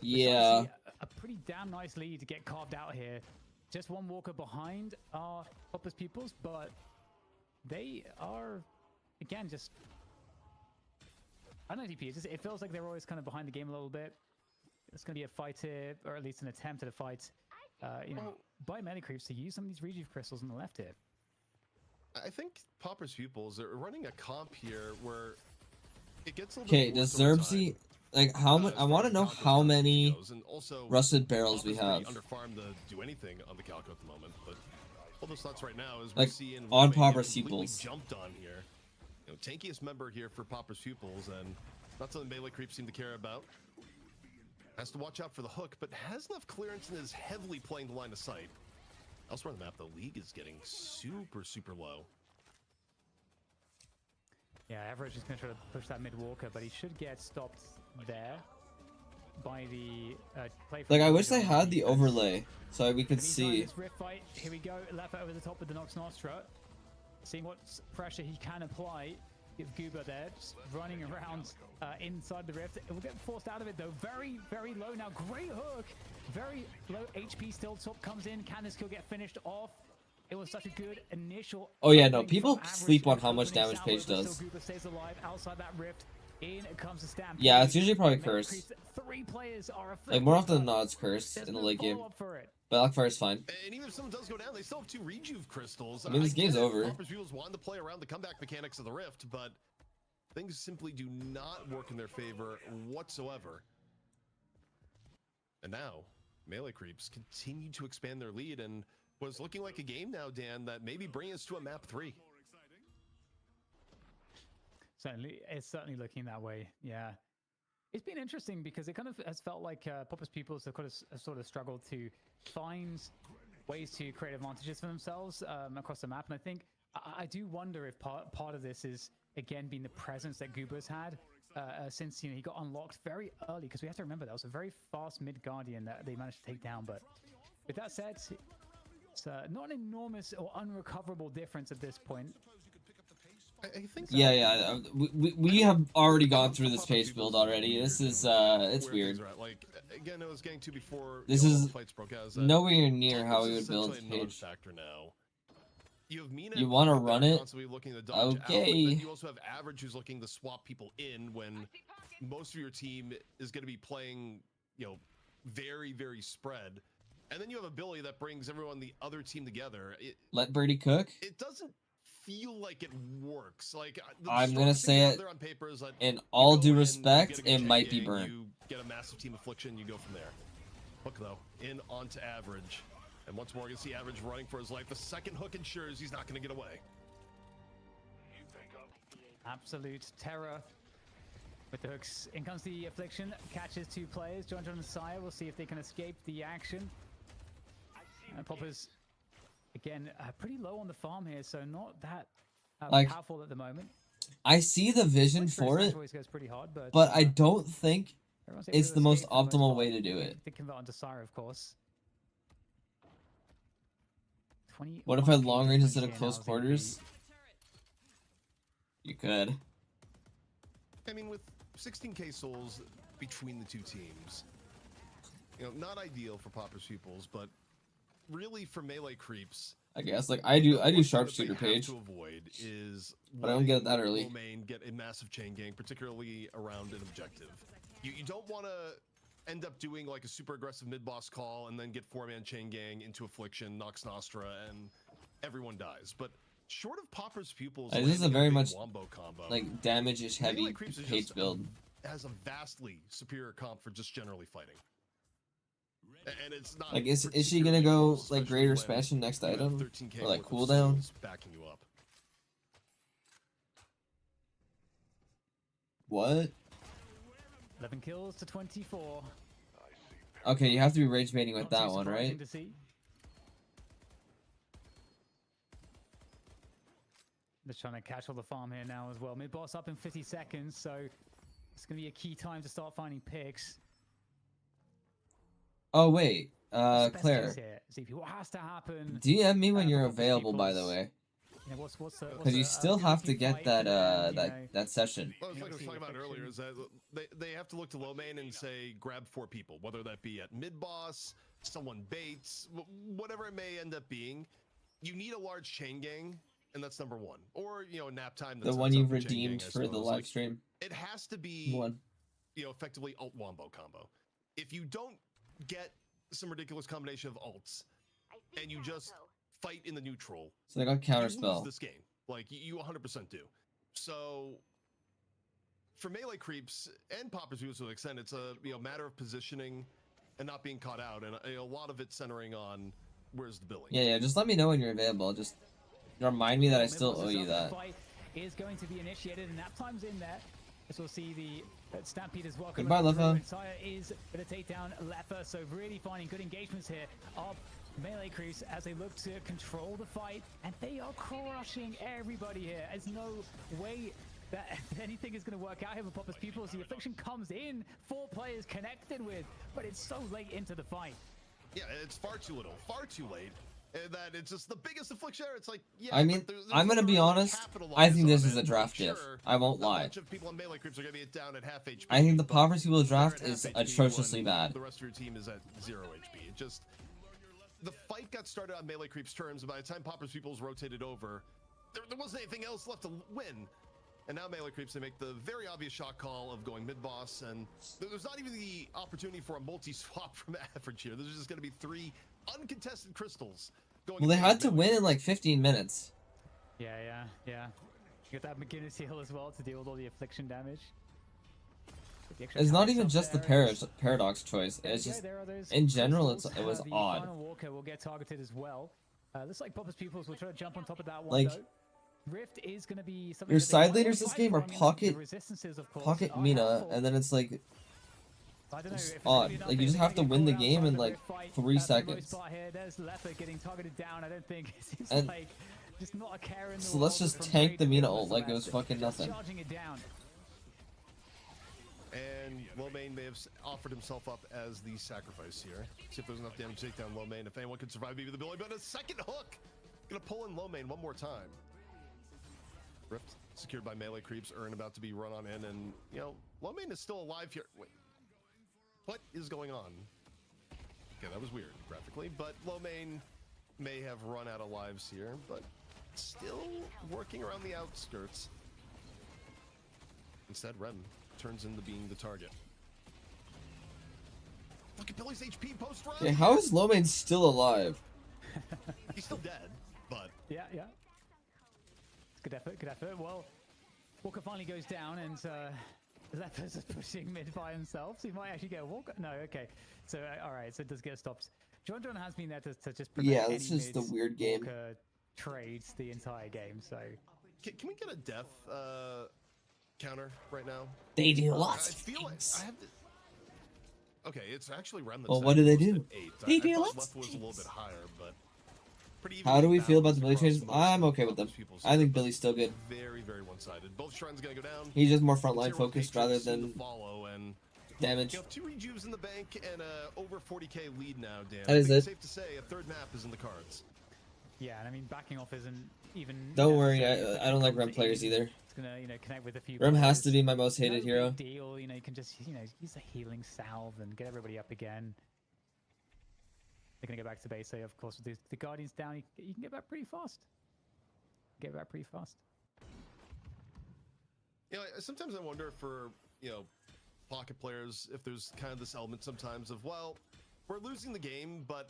Yeah. a pretty damn nice lead to get carved out here. Just one walker behind our Popper's Pupils, but they are again just I don't know, DP. It feels like they're always kind of behind the game a little bit. It's going to be a fight here, or at least an attempt at a fight. You know, by melee creeps to use some of these rejuve crystals on the left here. I think Popper's pupils are running a comp here where it gets a little Okay, bit does worse over time. Zerbsy like how much? I want to know how many rusted barrels we have. Underfarmed to do anything on the Calco at the moment, but all those thoughts right now is Like, we're seeing on Wame Popper's get completely Pupils. jumped on here. You know, tankiest member here for Popper's pupils, and not something melee creeps seem to care about. Has to watch out for the hook, but has enough clearance and is heavily playing the line of sight. Elsewhere on the map, the league is getting super low. Yeah, Average is going to try to push that mid walker, but he should get stopped there by the play. Like I wish they had the overlay so we could see. This rift fight. Here we go. Left over the top with the Nox Nostra. Seeing what pressure he can apply. Give Gooba there, just running around inside the rift. It will get forced out of it though. Very low now. Great hook. Very low HP still. Top comes in. Can this kill get finished off? It was such a good initial. Oh yeah, no, opening people from Average. sleep on how much Opening damage salvo, Page but does. still Gooba stays alive outside that rift. In comes the Stampede. Yeah, it's usually probably Melee curse. creeps. 3 players are Like more affected, often than but not, it's curse there's in the no late game. follow-up for it. Blackfire's fine. And even if someone does go down, they still have 2 rejuve crystals. I mean, this game's get it. over. Popper's pupils wanted to play around the comeback mechanics of the rift, but things simply do not work in their favor whatsoever. And now, melee creeps continue to expand their lead, and was looking like a game now, Dan, that maybe bring us to a map 3. Certainly, it's certainly looking that way. Yeah, it's been interesting because it kind of has felt like Popper's Pupils have sort of struggled to find ways to create advantages for themselves across the map, and I think I do wonder if part of this is again being the presence that Gooba's had since he got unlocked very early. Because we have to remember that was a very fast mid Guardian that they managed to take down. But with that said, it's not an enormous or unrecoverable difference at this point. I think Yeah. We have already gone through this page build already. This is it's where weird. things are at. Like again, it was getting to before This all is the fights broke out. nowhere near how we This is would build essentially a page. non-factor now. You have Mina You want to that run are it? constantly looking to dodge out, but Okay. then you also have Average who's looking to swap people in when most of your team is going to be playing, very spread. And then you have a Billy that brings everyone the other team together. Let Birdie cook. It doesn't feel like it works. Like I'm gonna say it. On paper is that In all due in, respect, it might be burnt. You get a massive team affliction. You go from there. Hook though, in onto Average, and once more you see Average running for his life. The second hook ensures he's not going to get away. Absolute terror with the hooks. In comes the affliction, catches 2 players. John and Sire will see if they can escape the action. And Poppers, again, pretty low on the farm here, so not that powerful at the moment. I see the vision for it, goes pretty hard, but I don't think it's the most optimal way to do it. They convert onto Sire, of course. What if I had long range instead of close quarters? You could. I mean, with 16k souls between the two teams, you know, not ideal for Popper's pupils, but really for melee creeps, I guess. Like I do sharpshooter page, to avoid is but I don't get it that early. Main get a massive chain gang, particularly around an objective. You don't want to end up doing like a super aggressive mid boss call and then get 4-man chain gang into affliction, knocks Nostra, and everyone dies. But short of Popper's pupils, this is a very much wombo combo, like damage-ish heavy page build. Has a vastly superior comp for just generally fighting. And it's not like is she gonna go like greater expansion next item or like cooldown? Backing you up. What? 11 kills to 24. Okay, you have to be rage baiting with that one, right? Just trying to catch all the farm here now as well. Mid boss up in 50 seconds, so it's gonna be a key time to start finding picks. Oh wait, Claire. What has to happen? DM me when you're available, by the way. You know, Because you still have to get that that session. Well, like I was talking about earlier, is that they have to look to low main and say grab 4 people, whether that be at mid boss, someone baits, whatever it may end up being. You need a large chain gang, and that's number 1. Or nap time. The one you've redeemed for the live stream. It has to be one. Effectively alt wombo combo. If you don't get some ridiculous combination of alts, and you just fight in the neutral, so they got counterspell. You lose this game, like you 100% do. So for melee creeps and Poppers to an extent, it's a matter of positioning and not being caught out, and a lot of it centering on where's the Billy. Yeah, just let me know when you're available. Just remind me that I still owe you that. Fight is going to be initiated, and nap time's in there. As we'll see the Stampede as well. Goodbye, Leffa. Sire is going to take down Leffa, so really finding good engagements here of melee creeps as they look to control the fight, and they are crushing everybody here. There's no way that anything is going to work out here for Popper's pupils. The affliction comes in, 4 players connected with, but it's so late into the fight. Yeah, it's far too little, far too late. That it's just the biggest affliction. It's like, yeah. I mean, I'm gonna be honest. I think this is a draft diff. I won't lie. A bunch of people on melee creeps are gonna be down at half HP. I think the Popper's people draft is atrociously bad. The rest of your team is at 0 HP. It just the fight got started on melee creeps terms, and by the time Popper's people's rotated over, there wasn't anything else left to win. And now melee creeps, they make the very obvious shot call of going mid boss, and there's not even the opportunity for a multi swap from Average here. There's just gonna be 3 uncontested crystals going. Well, they had to win in like 15 minutes. Yeah. You got that McGinnis heal as well to deal with all the affliction damage. It's not even just the paradox choice. It's just in general, it was odd. Final Walker will get targeted as well. Looks like Popper's pupils will try to jump on top of that one. Like, though. Rift is going to be something. Your side leaders this game are Pocket Mina, and then it's like. It's odd. Like, you just have to win the game in like 3 seconds. There's Leffa getting targeted down. I don't think it's and like just not a care in the so let's just tank the Mina ult like it was fucking nothing. And Lomain may have offered himself up as the sacrifice here. See if there's enough damage to take down Lomain. If anyone can survive, maybe the Billy, but a second hook. Gonna pull in Lomain one more time. Rift secured by melee creeps. Urn about to be run on in, and Lomain is still alive here. Wait. What is going on? Okay, that was weird graphically, but Lomain may have run out of lives here, but still working around the outskirts. Instead, Rem turns into being the target. Look Look at Billy's HP post run. Yeah, how is Lomain still alive? He's still dead, but yeah. Good effort. Well, Walker finally goes down, and Lepers is pushing mid by himself, so he might actually get a walk. No, okay. So all right, so it does get stopped. John has been there to just prevent Yeah, any this is the weird game. Walker trades the entire game. So can we get a death counter right now? They do lots I feel like I have to. Okay, it's actually around the. Well, what do they do? 8. They do I lots thought left was a little bit higher, but pretty How do we evenly feel about the Billy balanced trades? across most I'm of okay with them. people's I think here, Billy's still good. Very, very one-sided. Both shrines gonna go down. He's just more frontline Zero focused Patriots rather soon to than follow, and damage. you have 2 rejuves in the bank and over 40k lead now, Dan. That is I think it. it's safe to say a third map is in the cards. yeah, and I mean backing off isn't even. Don't worry, necessary. I don't like Rem players either. It's gonna connect with a few. Rem has players. to be my most hated No hero. big deal, you can just use a healing salve and get everybody up again. They're gonna go back to base. So of course, with the Guardians down, you can get back pretty fast. Sometimes I wonder for pocket players if there's kind of this element sometimes of, well, we're losing the game, but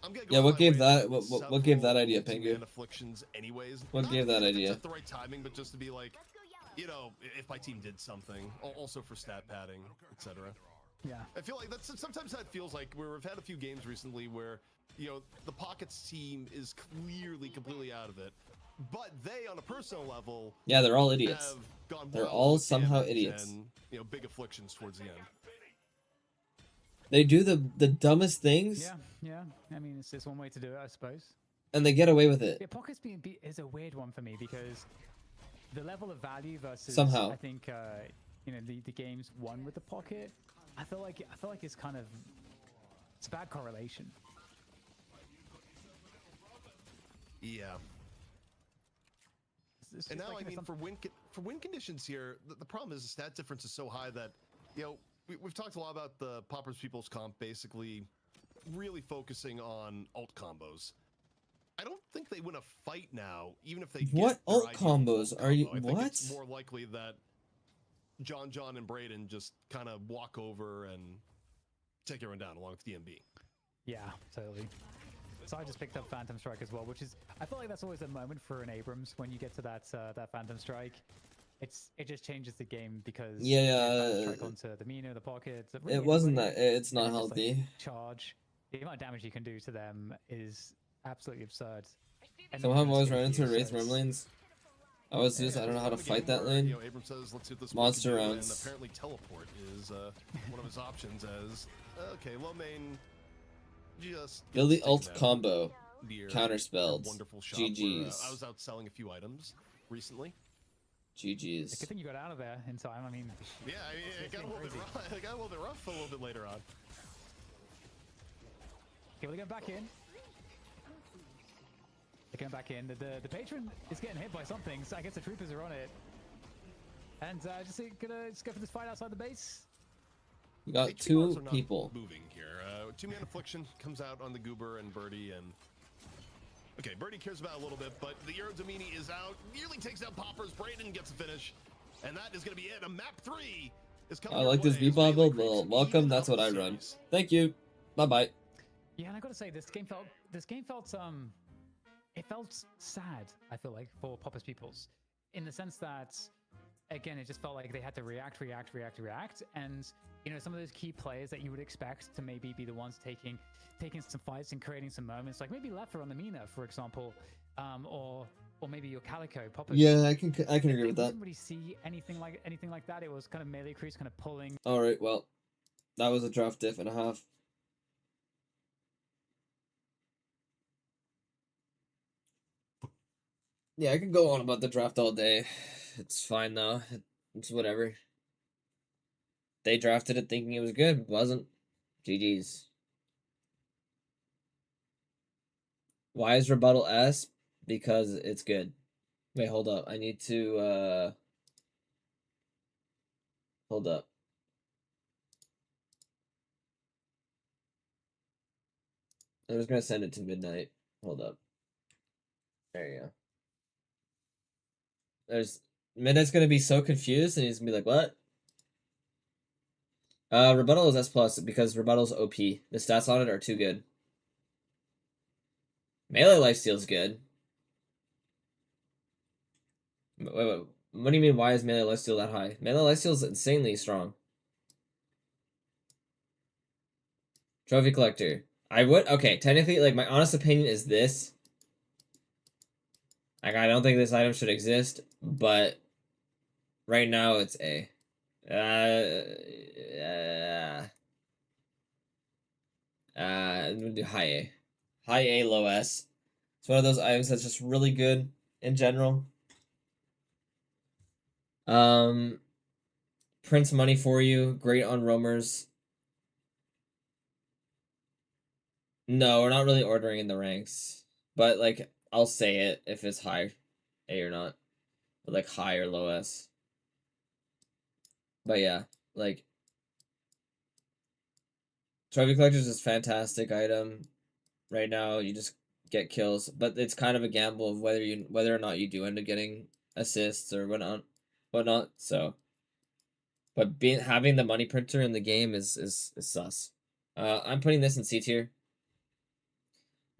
I'm gonna go. Yeah, what my gave way that? through What gave that several idea, multi-man Pingu? afflictions anyways. What Not gave that even if idea? It's at the right timing, but just to be like, if my team did something, also for stat padding, etc. Yeah. I feel like that's sometimes that feels like where we've had a few games recently where the Pockets team is clearly completely out of it, but they on a personal level Yeah, they're all idiots. have gone They're wild all with somehow damage idiots. and big afflictions towards the end. They do the dumbest things, Yeah. I mean, it's just one way to do it, I suppose. and they get away with it. Yeah, Pockets is a weird one for me because the level of value versus Somehow. I think the games won with the Pocket. I feel like it's kind of it's a bad correlation. Yeah. And now, I mean, for win conditions here, the problem is the stat difference is so high that, we've talked a lot about the Poppers People's Comp basically really focusing on alt combos. I don't think they win a fight now, even if they What get their alt ideal combos are you? combo. I think What? it's more likely that John and Braden just kind of walk over and take everyone down along with DMB. Yeah, totally. So I just picked up Phantom Strike as well, which is I feel like that's always a moment for an Abrams when you get to that Phantom Strike. It just changes the game because you get Phantom Strike onto the Mino, the Pocket. Really It wasn't anybody, that. It's not and just, healthy. charge. The amount of damage you can do to them is absolutely absurd. And Somehow I've then always it's run into so Wraith it's- Remlins. I don't know how to fight that lane. Abrams says, let's see what this Monster can do, rounds. And apparently teleport is one of his options as, okay, low main just... Billy taking ult out combo. near Counterspelled. a wonderful shot where, GG's. I was out selling a few items recently. GG's. Good thing you got out of there in time. I mean, Yeah, it got a little bit rough. It got a little bit rough a little bit later on. okay, we're going back in. They're going back in. The patron is getting hit by something, so I guess the troopers are on it. And just gonna just go for this fight outside the base. We got Hey, two bars are not people. moving here. Two-man affliction comes out on the Goober and Birdie, and okay, Birdie cares about it a little bit, but the Eurozamini is out, nearly takes down Poppers. Braden gets a finish, and that is going to be it. A map 3 is coming. I your like this way as V-Ball Melee build. creeps Well, welcome. even That's out what I the run. series. Thank you. Bye bye. Yeah, and I gotta say, this game felt it felt sad. I feel like for Poppers Peoples, in the sense that, again, it just felt like they had to react, and some of those key players that you would expect to maybe be the ones taking some fights and creating some moments, like maybe Leffer on the Mina, for example, or maybe your Calico Poppers. Yeah, I can agree with that. Didn't really see anything like that. It was kind of melee creeps kind of pulling. All right, well, that was a draft diff and a half. Yeah, I can go on about the draft all day. It's fine though. It's whatever. They drafted it thinking it was good. It wasn't. GG's. Why is rebuttal S? Because it's good. Wait, hold up. I need to hold up. I'm just gonna send it to midnight. Hold up. There you go. Midnight's gonna be so confused and he's gonna be like, what? Rebuttal is S+ because Rebuttal's OP. The stats on it are too good. Melee lifesteal's good. Wait, what do you mean, why is melee lifesteal that high? Melee lifesteal is insanely strong. Trophy collector. Okay, technically, like, my honest opinion is this. Like, I don't think this item should exist, but right now it's A. I'm gonna do high A. High A, low S. It's one of those items that's just really good in general. Prints money for you. Great on roamers. No, we're not really ordering in the ranks. But, like, I'll say it if it's high A or not. But, like, high or low S. But, yeah. Like, Trophy Collector's is a fantastic item. Right now, you just get kills. But it's kind of a gamble of whether or not you do end up getting assists or whatnot. So... But having the money printer in the game is sus. I'm putting this in C tier.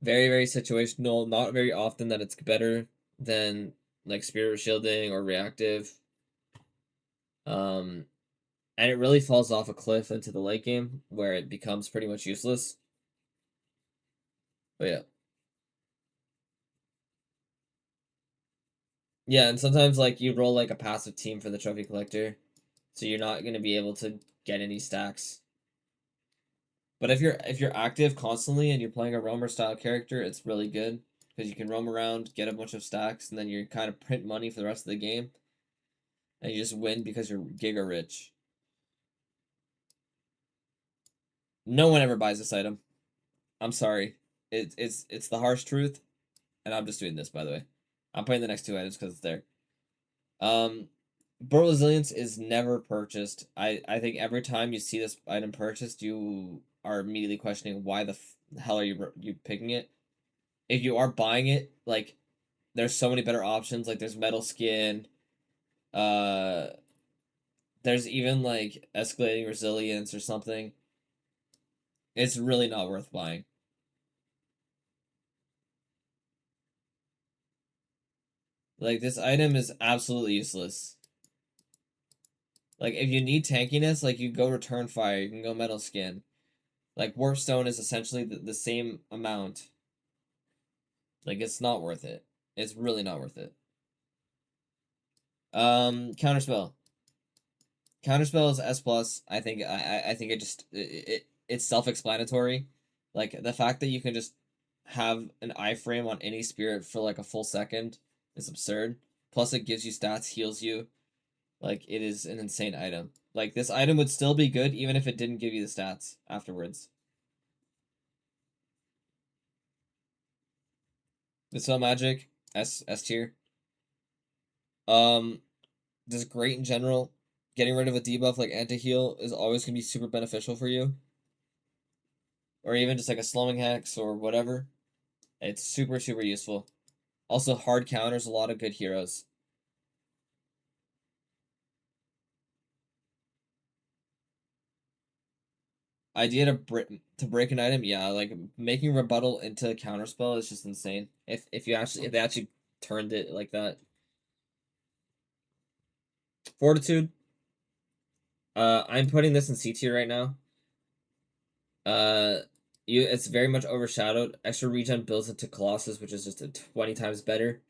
Very, very situational. Not very often that it's better than like spirit shielding or reactive. And it really falls off a cliff into the late game where it becomes pretty much useless. But yeah. Yeah, and sometimes like you roll like a passive team for the trophy collector. So you're not going to be able to get any stacks. But if you're active constantly and you're playing a roamer style character, it's really good because you can roam around, get a bunch of stacks, and then you kind of print money for the rest of the game. And you just win because you're giga rich. No one ever buys this item. I'm sorry. It's the harsh truth. And I'm just doing this, by the way. I'm putting the next two items because it's there. Bro Resilience is never purchased. I think every time you see this item purchased, you are immediately questioning why the hell are you picking it. If you are buying it, like, there's so many better options. Like, there's Metal Skin. There's even, like, Escalating Resilience or something. It's really not worth buying. Like, this item is absolutely useless. Like, if you need tankiness, like, you go Return Fire, you can go Metal Skin. Like, Warp Stone is essentially the same amount. Like, it's not worth it. It's really not worth it. Counterspell. Counterspell is S+. I think it's self-explanatory. Like, the fact that you can just have an iframe on any spirit for, like, a full second is absurd. Plus, it gives you stats, heals you. Like, it is an insane item. Like, this item would still be good even if it didn't give you the stats afterwards. Dispel Magic, S tier. Just great in general. Getting rid of a debuff like anti-heal is always going to be super beneficial for you. Or even just like a slowing hex or whatever. It's super, super useful. Also, hard counters a lot of good heroes. Idea to break an item, yeah, like making rebuttal into a counterspell is just insane. If they actually turned it like that. Fortitude. I'm putting this in C tier right now. It's very much overshadowed. Extra regen builds into Colossus, which is just 20 times better.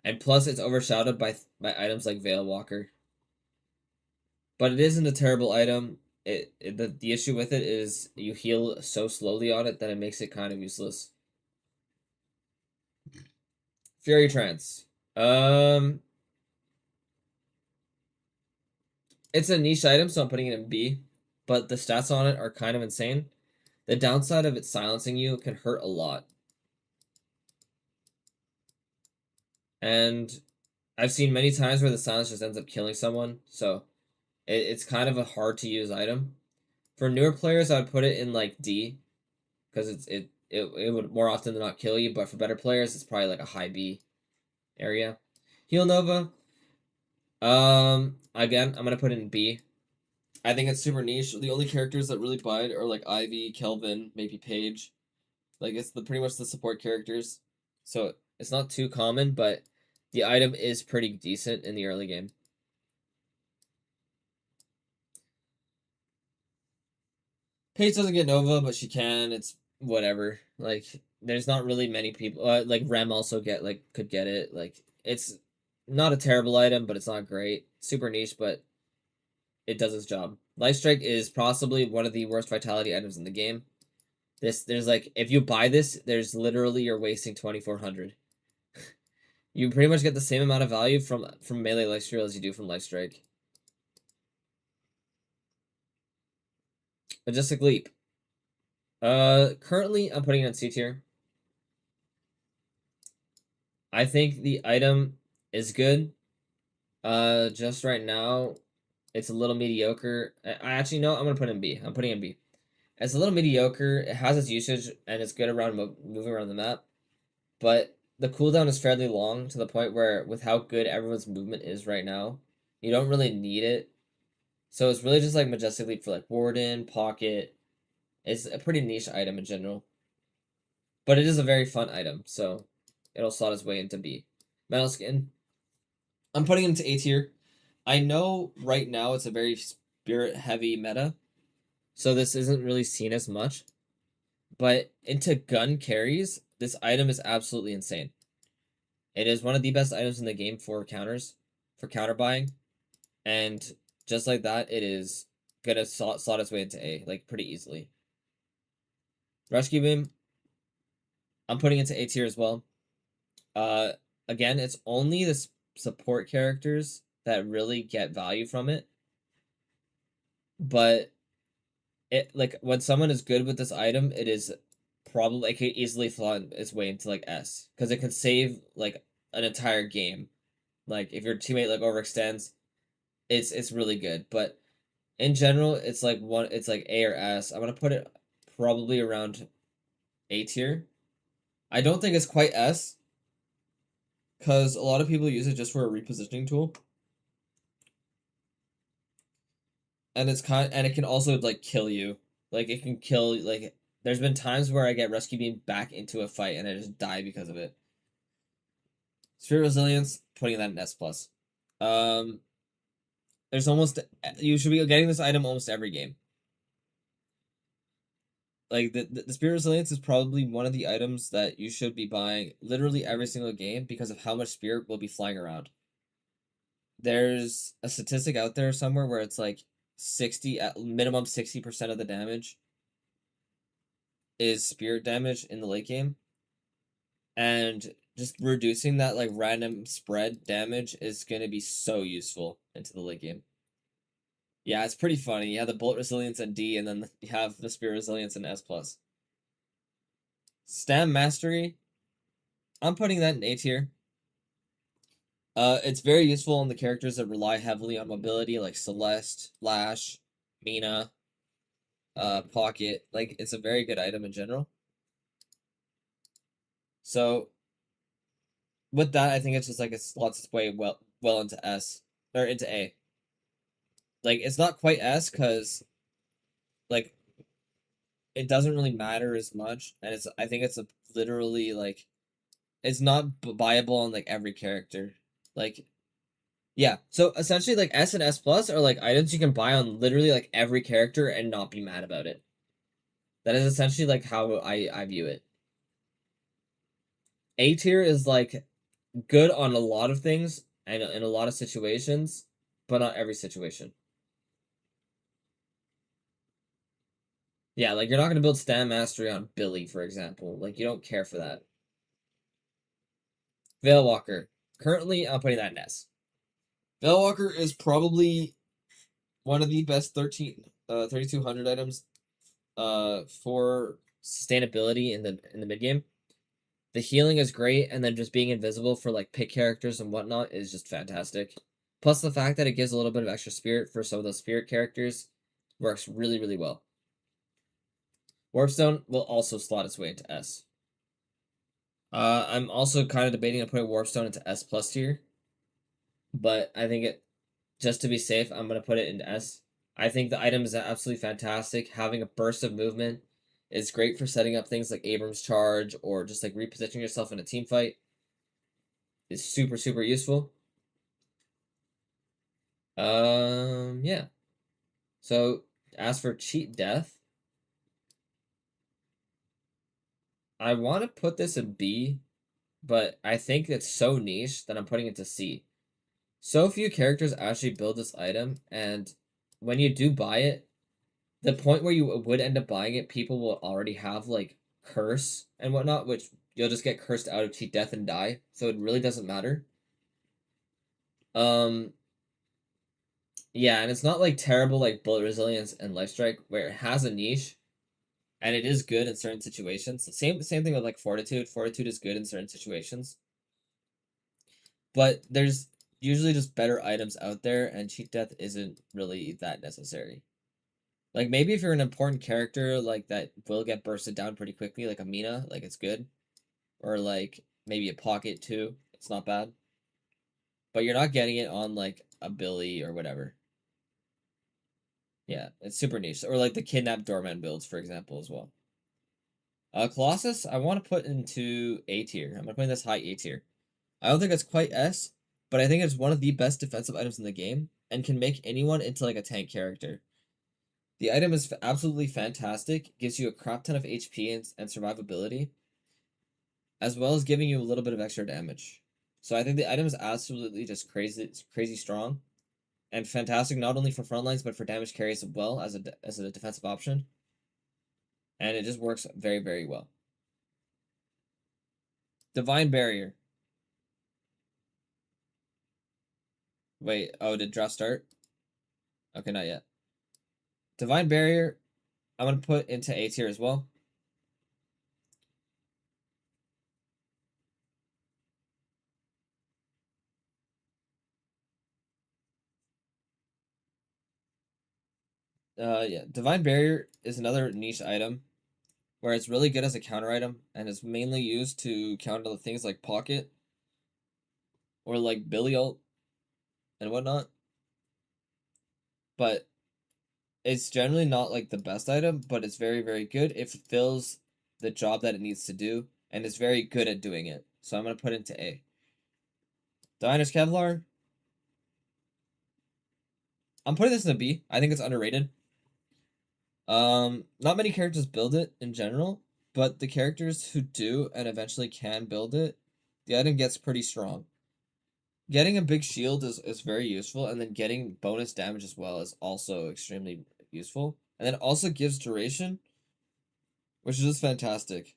And plus it's overshadowed by items like Veil Walker. But it isn't a terrible item. The issue with it is you heal so slowly on it that it makes it kind of useless. Fury Trance. It's a niche item, so I'm putting it in B. But the stats on it are kind of insane. The downside of it silencing you can hurt a lot. And I've seen many times where the silence just ends up killing someone, so it's kind of a hard to use item. For newer players, I would put it in like D, because it would more often than not kill you. But for better players, it's probably like a high B area. Heal Nova. Again, I'm gonna put it in B. I think it's super niche. The only characters that really buy it are like Ivy, Kelvin, maybe Paige. Like it's pretty much the support characters. So it's not too common, but the item is pretty decent in the early game. Paige doesn't get Nova, but she can. It's whatever. Like there's not really many people. Like Rem also could get it. Like it's not a terrible item, but it's not great. Super niche, but it does its job. Life Strike is possibly one of the worst vitality items in the game. There's like if you buy this, there's literally you're wasting 2,400. You pretty much get the same amount of value from melee lifesteal as you do from Life Strike. Majestic Leap. Currently I'm putting it in C tier. I think the item is good. Just right now, it's a little mediocre. I actually know I'm gonna put it in B. I'm putting it in B. It's a little mediocre. It has its usage and it's good around moving around the map, but the cooldown is fairly long to the point where with how good everyone's movement is right now, you don't really need it. So it's really just like Majestic Leap for like Warden, Pocket. It's a pretty niche item in general. But it is a very fun item, so it'll slot its way into B. Metal Skin. I'm putting it into A tier. I know right now it's a very spirit-heavy meta, so this isn't really seen as much. But into gun carries, this item is absolutely insane. It is one of the best items in the game for counters, for counter buying. And just like that, it is going to slot its way into A, like, pretty easily. Rescue Beam, I'm putting it to A tier as well. Again, it's only the support characters that really get value from it. But it like when someone is good with this item, it is probably it can easily slot its way into like S because it can save like an entire game. Like if your teammate like overextends, it's really good. But in general, it's like A or S. I'm gonna put it probably around A tier. I don't think it's quite S because a lot of people use it just for a repositioning tool. And it can also like kill you. Like it can kill like there's been times where I get Rescue Beam back into a fight and I just die because of it. Spirit Resilience, putting that in S+. There's almost you should be getting this item almost every game. Like the Spirit Resilience is probably one of the items that you should be buying literally every single game because of how much spirit will be flying around. There's a statistic out there somewhere where it's like 60 at minimum 60% of the damage is spirit damage in the late game, and just reducing that like random spread damage is going to be so useful into the late game. Yeah, it's pretty funny. You have the bullet resilience at D, and then you have the spirit resilience in S+. Stam mastery, I'm putting that in A tier. It's very useful on the characters that rely heavily on mobility, like Celeste, Lash, Mina, Pocket. Like, it's a very good item in general. So, with that, I think it's just like it slots its way well into S, or into A. Like, it's not quite S, because, like, it doesn't really matter as much, and I think it's literally, like, it's not buyable on, like, every character. Like, yeah, so essentially, like, S and S plus are, like, items you can buy on literally, like, every character and not be mad about it. That is essentially, like, how I view it. A tier is, like, good on a lot of things and in a lot of situations, but not every situation. Yeah, like, you're not going to build Stam Mastery on Billy, for example. Like, you don't care for that. Veilwalker. Currently, I'm putting that in S. Veilwalker is probably one of the best 3200 items for sustainability in the mid game. The healing is great, and then just being invisible for like pick characters and whatnot is just fantastic. Plus the fact that it gives a little bit of extra spirit for some of those spirit characters works really, really well. Warpstone will also slot its way into S. I'm also kind of debating on putting Warpstone into S plus tier, but I think just to be safe, I'm gonna put it in S. I think the item is absolutely fantastic. Having a burst of movement is great for setting up things like Abrams charge or just like repositioning yourself in a team fight. It's super, super useful. Yeah. So as for cheat death, I want to put this in B, but I think it's so niche that I'm putting it to C. So few characters actually build this item, and when you do buy it, the point where you would end up buying it, people will already have like curse and whatnot, which you'll just get cursed out of cheat death and die. So it really doesn't matter. Yeah, and it's not like terrible like bullet resilience and life strike where it has a niche, and it is good in certain situations. Same thing with like fortitude. Fortitude is good in certain situations, but there's usually just better items out there, and cheat death isn't really that necessary. Like maybe if you're an important character like that will get bursted down pretty quickly, like a Mina, like it's good, or like maybe a Pocket too. It's not bad, but you're not getting it on like a Billy or whatever. Yeah, it's super niche. Or like the kidnapped doorman builds, for example, as well. Colossus, I want to put into A tier. I'm gonna put in this high A tier. I don't think it's quite S, but I think it's one of the best defensive items in the game and can make anyone into like a tank character. The item is absolutely fantastic, gives you a crap ton of HP and survivability, as well as giving you a little bit of extra damage. So I think the item is absolutely just crazy strong, and fantastic not only for front lines but for damage carries as well as a defensive option. And it just works very, very well. Divine Barrier. Wait, oh, did draft start? Okay, not yet. Divine Barrier, I'm going to put into A tier as well. Yeah, Divine Barrier is another niche item where it's really good as a counter item and is mainly used to counter the things like Pocket or like Billy ult and whatnot. But it's generally not like the best item, but it's very, very good if it fills the job that it needs to do, and it's very good at doing it. So I'm going to put it into A. Diner's Kevlar. I'm putting this in a B. I think it's underrated. Not many characters build it in general, but the characters who do and eventually can build it, the item gets pretty strong. Getting a big shield is very useful, and then getting bonus damage as well is also extremely useful. And then it also gives duration, which is just fantastic.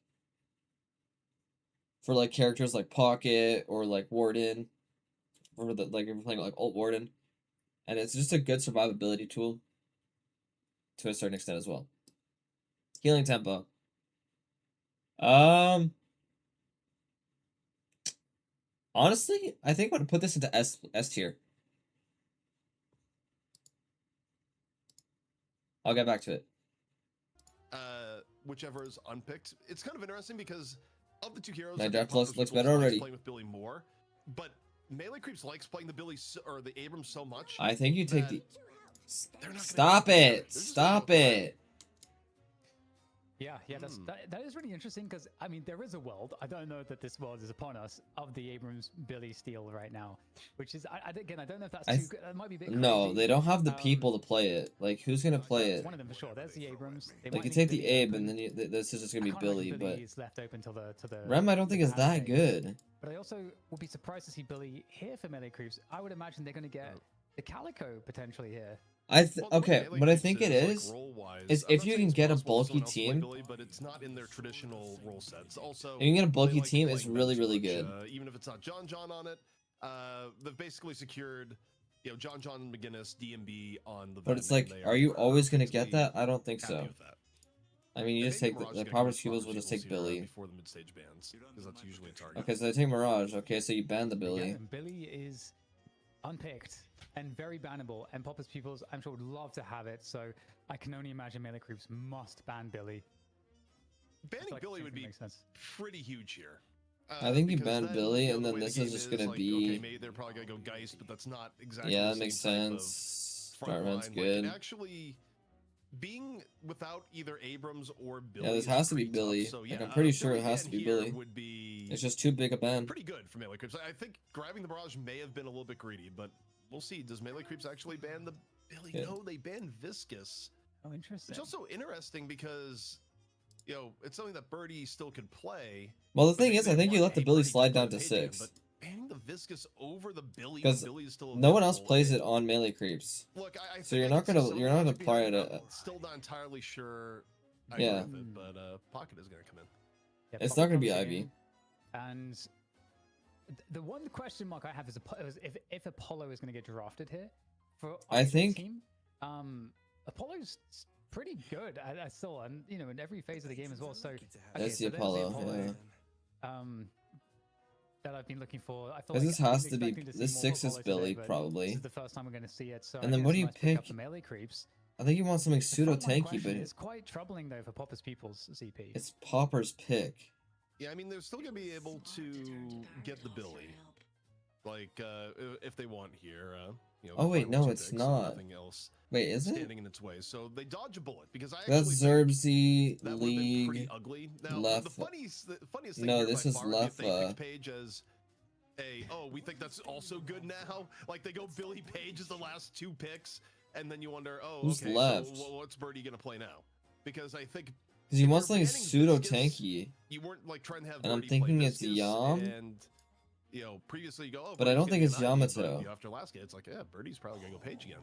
For like characters like Pocket or like Warden, or the like if you're playing like Ult Warden. And it's just a good survivability tool to a certain extent as well. Healing tempo. Honestly, I think I'm gonna put this into S tier. I'll get back to it. Whichever is unpicked. It's kind of interesting because of the two heroes, My draft looks better already. Playing with Billy more, but Melee Creeps likes playing the Billy or the Abrams so much. I think you take the. Stop it! Stop it! Yeah, that is really interesting because I mean there is a world. I don't know that this world is upon us of the Abrams Billy steal right now, which is again I don't know if that's too good. That might be a bit crazy. No, they don't have the people to play it. Like who's gonna play it? One of them for sure. There's the Abrams. Like you take the Abe and then this is just gonna be Billy, but left open to the Rem I don't think is that good. But I also would be surprised to see Billy here for Melee Creeps. I would imagine they're gonna get the Calico potentially here. Okay, what I think it is if you can get a bulky team, but it's not in their traditional role sets. Also, if you can get a bulky team, it's really good. Even if it's not John on it, they've basically secured, John and McGinnis, DMB on the. But it's like, are you always gonna get that? I don't think so. I mean, you just take the proper peoples will just take Billy. Before the mid-stage bans, because that's usually a target. Okay, so they take Mirage. Okay, so you ban the Billy. Yeah, Billy is unpicked and very bannable, and Popper's Peoples I'm sure would love to have it, so I can only imagine Melee Creeps must ban Billy. Banning Billy would be pretty huge here. I think you ban Billy, and then this is just gonna be. Okay, maybe they're probably gonna go Geist, but that's not exactly. Yeah, that makes sense. front Jarman's line. good. Like, actually, being without either Abrams or Billy. Yeah, this has to be pretty tough. Billy. So, Like, yeah, I'm pretty sure Billy it has to in be here Billy. Would be It's just too big a ban. pretty good for melee creeps. I think grabbing the barrage may have been a little bit greedy, but we'll see. Does melee creeps actually ban the Billy? Yeah. No, they ban Viscous. Oh, interesting. It's also interesting because, you know, it's something that Birdie still could play. Well, the but thing they- is, they I think you want let the a Billy Birdie slide play down the to page again, 6. but banning the Viscous over the Billy, 'Cause when Billy is still no one else available, plays it on melee creeps. Look, I So think you're I not can see gonna some you're not gonna logic apply it behind at. I'm still not entirely sure. I Yeah. agree with it, but Pocket is gonna come in. Yeah, It's Pocket not gonna be comes Ivy. in, And the one question mark I have is if Apollo is going to get drafted here for I either think- team. Apollo's pretty good at still, and you know, in every phase of the game as well. So That's the there's Apollo. Yeah. That I've been looking for. I feel Because like this I've been has to be expecting see this more 6 is Apollo Billy today, but This probably. is the first time we're going to see it. So And I then think what it's do you nice to pick up pick? the melee creeps. I think you want something The pseudo frontline tanky, question but is quite troubling though for Popper's People's ZP. it's Popper's pick. Yeah, I mean, they're still gonna be able to get the Billy, like if they want here. You know, Oh, wait, find no, one, two it's picks, not. Nothing else Wait, is it? standing in its way, so they dodge a bullet because I That's actually think Zerbzy that would have been pretty League. ugly. Now, Left- the funniest thing No, here this by is far would be if they Leffa. picked Page as a, oh, we think that's also good now. Like they go Billy Page as the last 2 picks, and then you wonder, oh, Who's okay, left? so what's Birdie gonna play now? Because I think Because he if wants you're something banning pseudo Viscous, tanky. you weren't like trying to have And I'm Birdie play thinking it's Viscous, Yam. and you know, previously you go, oh, But I Birdie's don't gonna think get it's an Ivy, but, Yamato. you know, after last game, it's like, yeah, Birdie's probably gonna go Page again.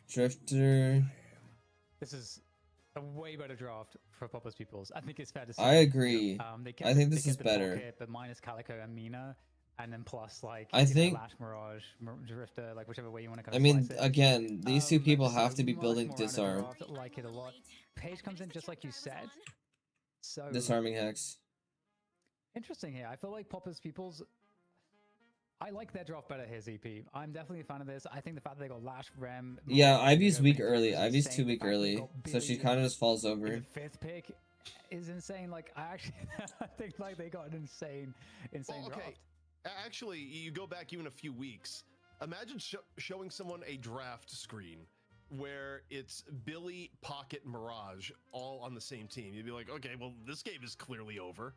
Drifter. This is a way better draft for Popper's Peoples. I think it's fair to say. I agree. They I think they this is the better. Pocket, but minus Calico and Mina, and then plus like I you know, think- Lash Mirage, Drifter, like whichever way you want to kind I of mean, slice it. again, these 2 people So have to be much building more out of the disarm. draft, like it a lot. Page comes in just like you said. So Disarming hex. interesting here. I feel like Popper's Peoples. I like their draft better here, ZP. I'm definitely a fan of this. I think the fact that they got Lash, Rem. Yeah, Mirage, Ivy's Diego, weak Benito early. is Ivy's insane. too The weak fact they early. got So she Billy kind of just falls in over. the 5th pick is insane. Like I actually I think like they got an insane Well, okay. draft. Actually, you go back even a few weeks. Imagine showing someone a draft screen where it's Billy, Pocket, Mirage all on the same team. You'd be like, okay, well, this game is clearly over.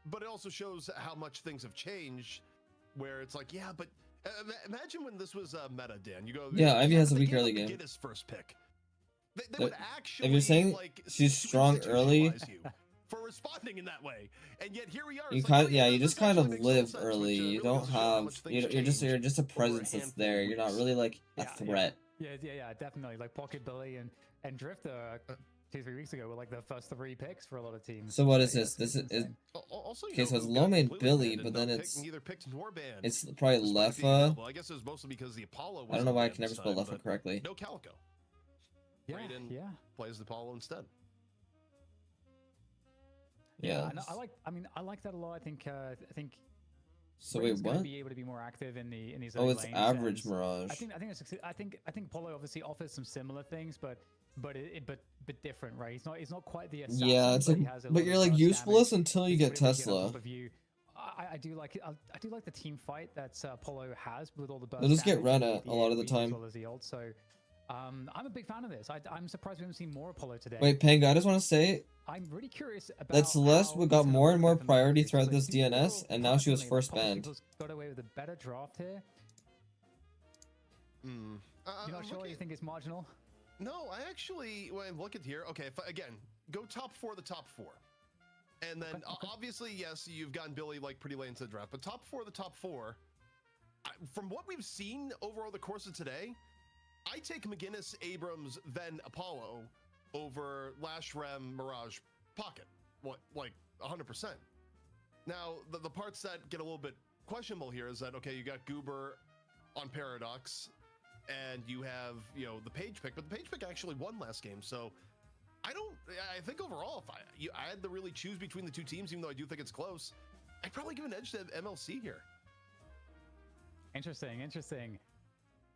But it also shows how much things have changed. Where it's like, yeah, but imagine when this was meta, Dan. You go, Yeah, Ivy has but a they weak gave early up game. McGinnis first pick. They If would actually, you're saying like, she's strong early- institutionalize you for responding in that way, and yet here we are. You it's kind like, oh, yeah, you this just kind of actually makes total live sense, early. which, You really don't goes to show how have much things you're just changed a over a presence that's handful of there. You're not weeks. really like a Yeah, threat. Yeah, definitely. Like Pocket Billy and Drifter 2-3 weeks ago were like the first 3 picks for a lot of teams. So what is Yeah, this? This is insane. Also, you Okay, know so it's who low got main completely Billy, banned but and then not it's neither picked nor banned. it's probably despite being Leffa. available. I guess it was mostly because the Apollo. I don't know why I wasn't can never banned spell this Leffa time, correctly. but no Calico. Yeah, Raiden yeah. plays the Apollo instead. Yeah. No, I like that a lot. I think So Raiden's wait, gonna what? be able to be more active in these Oh, early it's lanes, average and Mirage. I think Polo obviously offers some similar things, but different, right? He's not quite the assassin. Yeah, it's but like, he has a but lot you're of like burst useless damage. until you He's get able to on Tesla. top of you. I do like the team fight that Polo has with all the burst. They'll just get damage run and at the a lot of the AoE time. as well as the ult. So I'm a big fan of this. I'm surprised we haven't seen more Apollo today. Wait, Peng, I just want to say I'm really curious about that Celeste how got it's gonna more and work more with the priority Mavericks. throughout So this do you DNS, feel and now she was personally first that Popper's banned. People's got away with a better draft here. You're not sure? You think it's marginal? No, I actually, when I look at here, okay, again, go top 4 the top 4. And then obviously, yes, you've gotten Billy like pretty late into the draft, but top 4 the top 4, from what we've seen over the course of today, I take McGinnis, Abrams, then Apollo over Lash, Rem, Mirage, Pocket. What, like 100%. Now, the parts that get a little bit questionable here is that, okay, you got Goober on Paradox, and you have, you know, the Page pick, but the Page pick actually won last game, so I think overall, if I had to really choose between the 2 teams, even though I do think it's close, I'd probably give an edge to MLC here. Interesting.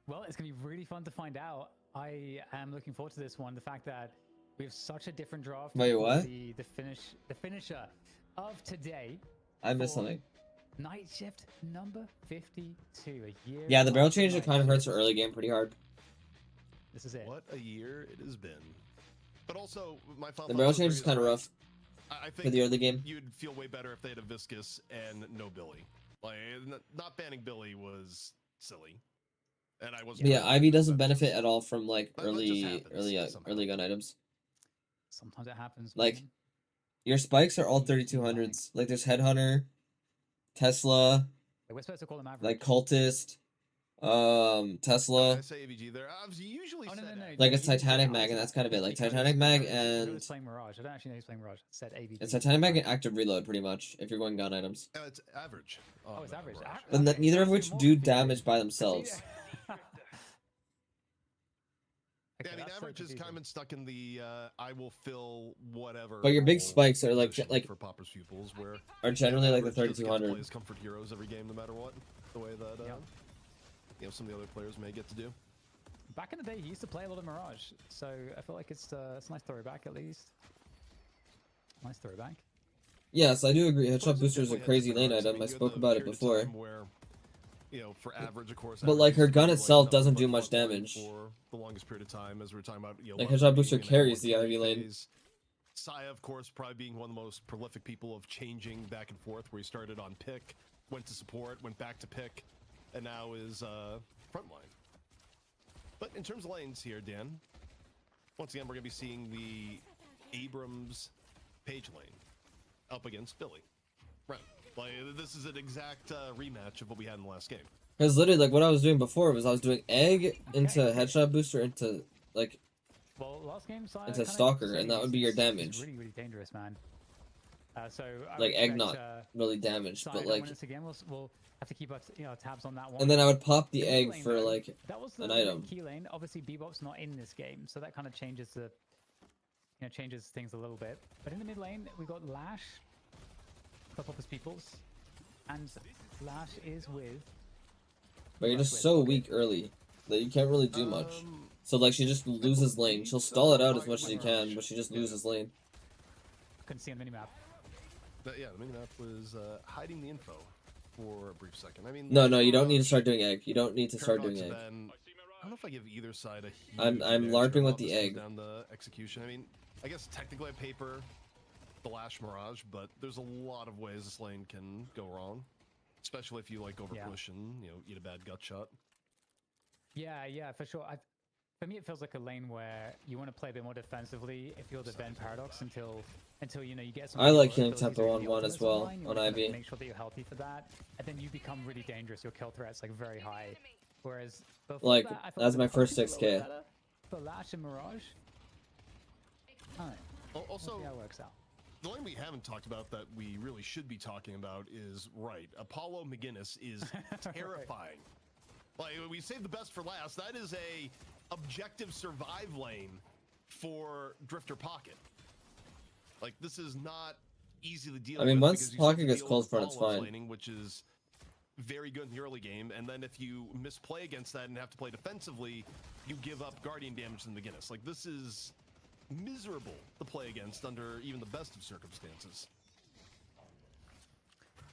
Well, it's going to be really fun to find out. I am looking forward to this one. The fact that we have such a different draft. Wait, for what? The finisher of today. I missed for something. Night shift number 52. A year. Yeah, the barrel after change Night kind of hurts Shift. her early game pretty hard. This is it. What a year it has been. But also, my final The barrel change is kind of rough I think for the early game. you'd feel way better if they had a Viscous and no Billy. Like, not banning Billy was silly. And I wasn't. Yeah, Ivy doesn't benefit at all from like That just happens early gun items. Sometimes it happens. Like, man. your spikes are all 3200s. Like, there's Headhunter, Tesla, Wait, we're supposed to call them average. like Cultist, Tesla. I say AVG there. I've usually Oh, no, said no, no. Ag. Like, it's Titanic Mag, and that's kind of it. Like, Titanic Mag Who and was playing Mirage? I don't actually know who's playing Mirage. It said AVG. it's Titanic Mag and Active Reload, pretty much, if you're going gun items. It's average. Oh, it's average. Mirage. But Okay, neither of so which more do confusing. damage by themselves. Yeah, I mean, that's so average is kind of confusing. been stuck in the I will fill whatever. But your big role spikes are like position for Pauper's pupils, where are generally like the average doesn't get to 3200. play as comfort heroes every game, no matter what. The way that some of the other players may get to do. Back in the day, he used to play a lot of Mirage, so I feel like it's a nice throwback at least. Nice throwback. Yes, I do agree. But Headshot it's Booster is a definitely crazy had lane cigars. item. I mean, you had spoke the about it period of before. time where, for average, of course. But, average like, her used to gun be, itself nothing doesn't but do much front line damage. For the longest period of time, as we were talking about, Like, Lux Headshot Booster being in that carries the more Ivy lane. phase. Saya, of course, probably being one of the most prolific people of changing back and forth, where he started on pick, went to support, went back to pick, and now is frontline. But in terms of lanes here, Dan, once again, we're going to be seeing the Abrams Page lane up against Billy. Right. Like, this is an exact rematch of what we had in the last game. Because literally, like, what I was doing before was I was doing Egg into Headshot Booster into, like, Well, last game, Saya it's a kinda Stalker, saying and that he's- would be your he's damage. really, really dangerous, man. So I Like, would Egg expect, not really damaged, Saya but, don't like, win this again. We'll have to keep our tabs on that one. and then I would pop the The mid Egg lane, for, though, like, that was an the item. key lane. Obviously, Bebop's not in this game, so that kind of changes changes things a little bit. But in the mid lane, we got Lash for Popper's Peoples, and Lash is with. But you're just so weak early that you can't really do much. So, like, she just loses lane. She'll stall it out as much as you can, but she just loses lane. Couldn't see on the minimap. Yeah, the minimap was hiding the info for a brief second. I mean, No, you don't need to start doing Egg. You don't need to start Paradox doing Egg. have been- I don't know if I give either side a huge I'm advantage LARPing here. with I'll the just Egg. Down the execution. I mean, I guess technically on paper, the Lash Mirage, but there's a lot of ways this lane can go wrong, especially if you like over push and eat a bad gut shot. Yeah, for sure. For me, it feels like a lane where you want to play a bit more defensively if you're the Ven Paradox until you get some. I like more killing abilities tempo with the on 1 as ultimates well, online. You on wanna kind of Ivy. Make sure that you're healthy for that, and then you become really dangerous. Your kill threat's like very high. Whereas before Like, that, I felt that's the my push first was a little 6K. bit better for Lash and Mirage. Alright, Also, we'll see how it works out. the lane we haven't talked about that we really should be talking about is Apollo McGinnis is terrifying. Like, we saved the best for last. That is a objective survive lane for Drifter Pocket. Like, this is not easy to deal with. I mean, once because you still have Pocket to gets deal cold with front, it's Apollo's fine. laning, which is very good in the early game, and then if you misplay against that and have to play defensively, you give up Guardian damage to McGinnis. Like, this is miserable to play against under even the best of circumstances.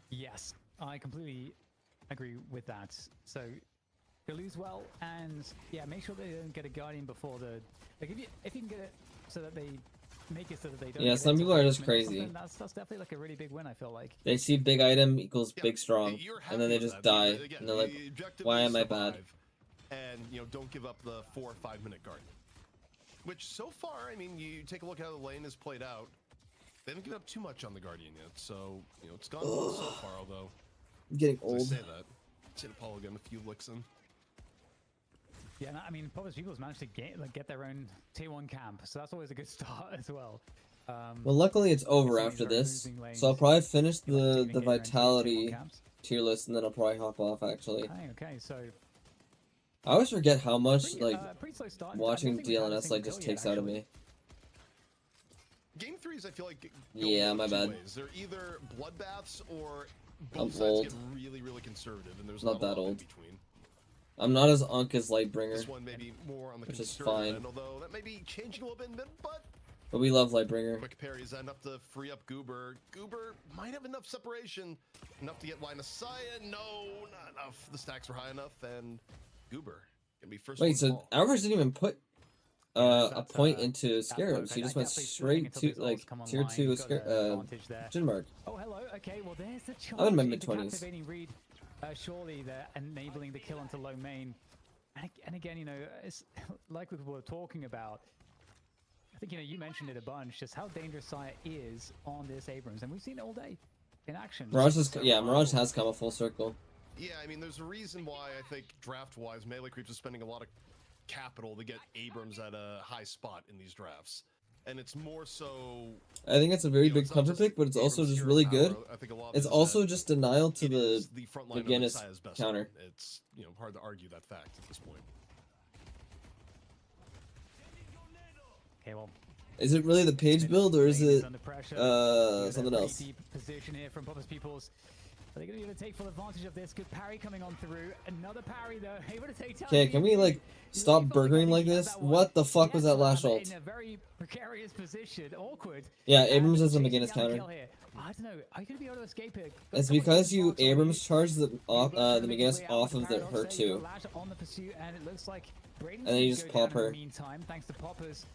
Yes, I completely agree with that. So they lose well, and yeah, make sure they don't get a Guardian before the. Like if you can get it so that they make it so that they don't. Yeah, get some it people till are the just last minute or crazy. something, That's definitely like a really big win. I feel like. They see big item equals Yeah, big strong, you're and then they happy with just that. die, Again, and they're like, the objective why is am I bad? survive, and don't give up the 4 or 5 minute Guardian. Which so far, I mean, you take a look at how the lane is played out. They haven't given up too much on the Guardian yet, so it's gone well so far. Although I'm getting as I old. say that, see Apollo getting a few licks in. Yeah, no, I mean, Popper's People's managed to get their own tier 1 camp, so that's always a good start as well. Well, luckily it's over some of after these are this, losing lanes. so I'll probably finish You want to the even get your own tier 1 Vitality camps. tier list, and then I'll probably hop off, actually. Okay, so I always forget how much, pretty, like, pretty slow start. I watching don't think we've had a DLNS, single like, just kill yet, takes out of actually. me. Game 3s, I feel like go Yeah, one my of two bad. ways. They're either bloodbaths or I'm both sides old. get really, really conservative, and there's Not not a that lot in old. between. I'm not as unk as Lightbringer, This one may be more on the Which is conservative fine. end, although that may be changing a little bit, but but we love Lightbringer. quick parries enough to free up Goober. Goober might have enough separation, enough to get line of sight. No, not enough. The stacks were high enough, and Goober can be first. Wait, one to so fall. Average didn't even put a point into Scarabs. He just went straight to like tier 2 Jin mark. Oh, hello. Okay, well there's the charge. I'm in my into mid-20s. captivating read. Surely they're enabling the kill onto low main. And again, you know, it's like we were talking about. I think, you know, you mentioned it a bunch, just how dangerous Saya is on this Abrams, and we've seen it all day in action. Mirage has come a full circle. Yeah, I mean, there's a reason why I think draft-wise, Melee Creeps is spending a lot of capital to get Abrams at a high spot in these drafts. And it's more so... I think it's a very big comfort pick, but it's also just really good. It's also just denial to the McGinnis counter. It's, you know, hard to argue that fact at this point. Okay, well, is it really the page build, or is it something else? Deep position here from Popper's Peoples. Are they going to be able to take full advantage of this? Good parry coming on through. Another parry though. Able to take down. Okay, can we like stop burgering like this? What the fuck was that last ult? In a very precarious position, awkward. Yeah, Abrams is a McGinnis counter. I don't know. Are you going to be able to escape it? It's because you Abrams charged the McGinnis off of the her too. And then you just pop her. Thanks to Poppers.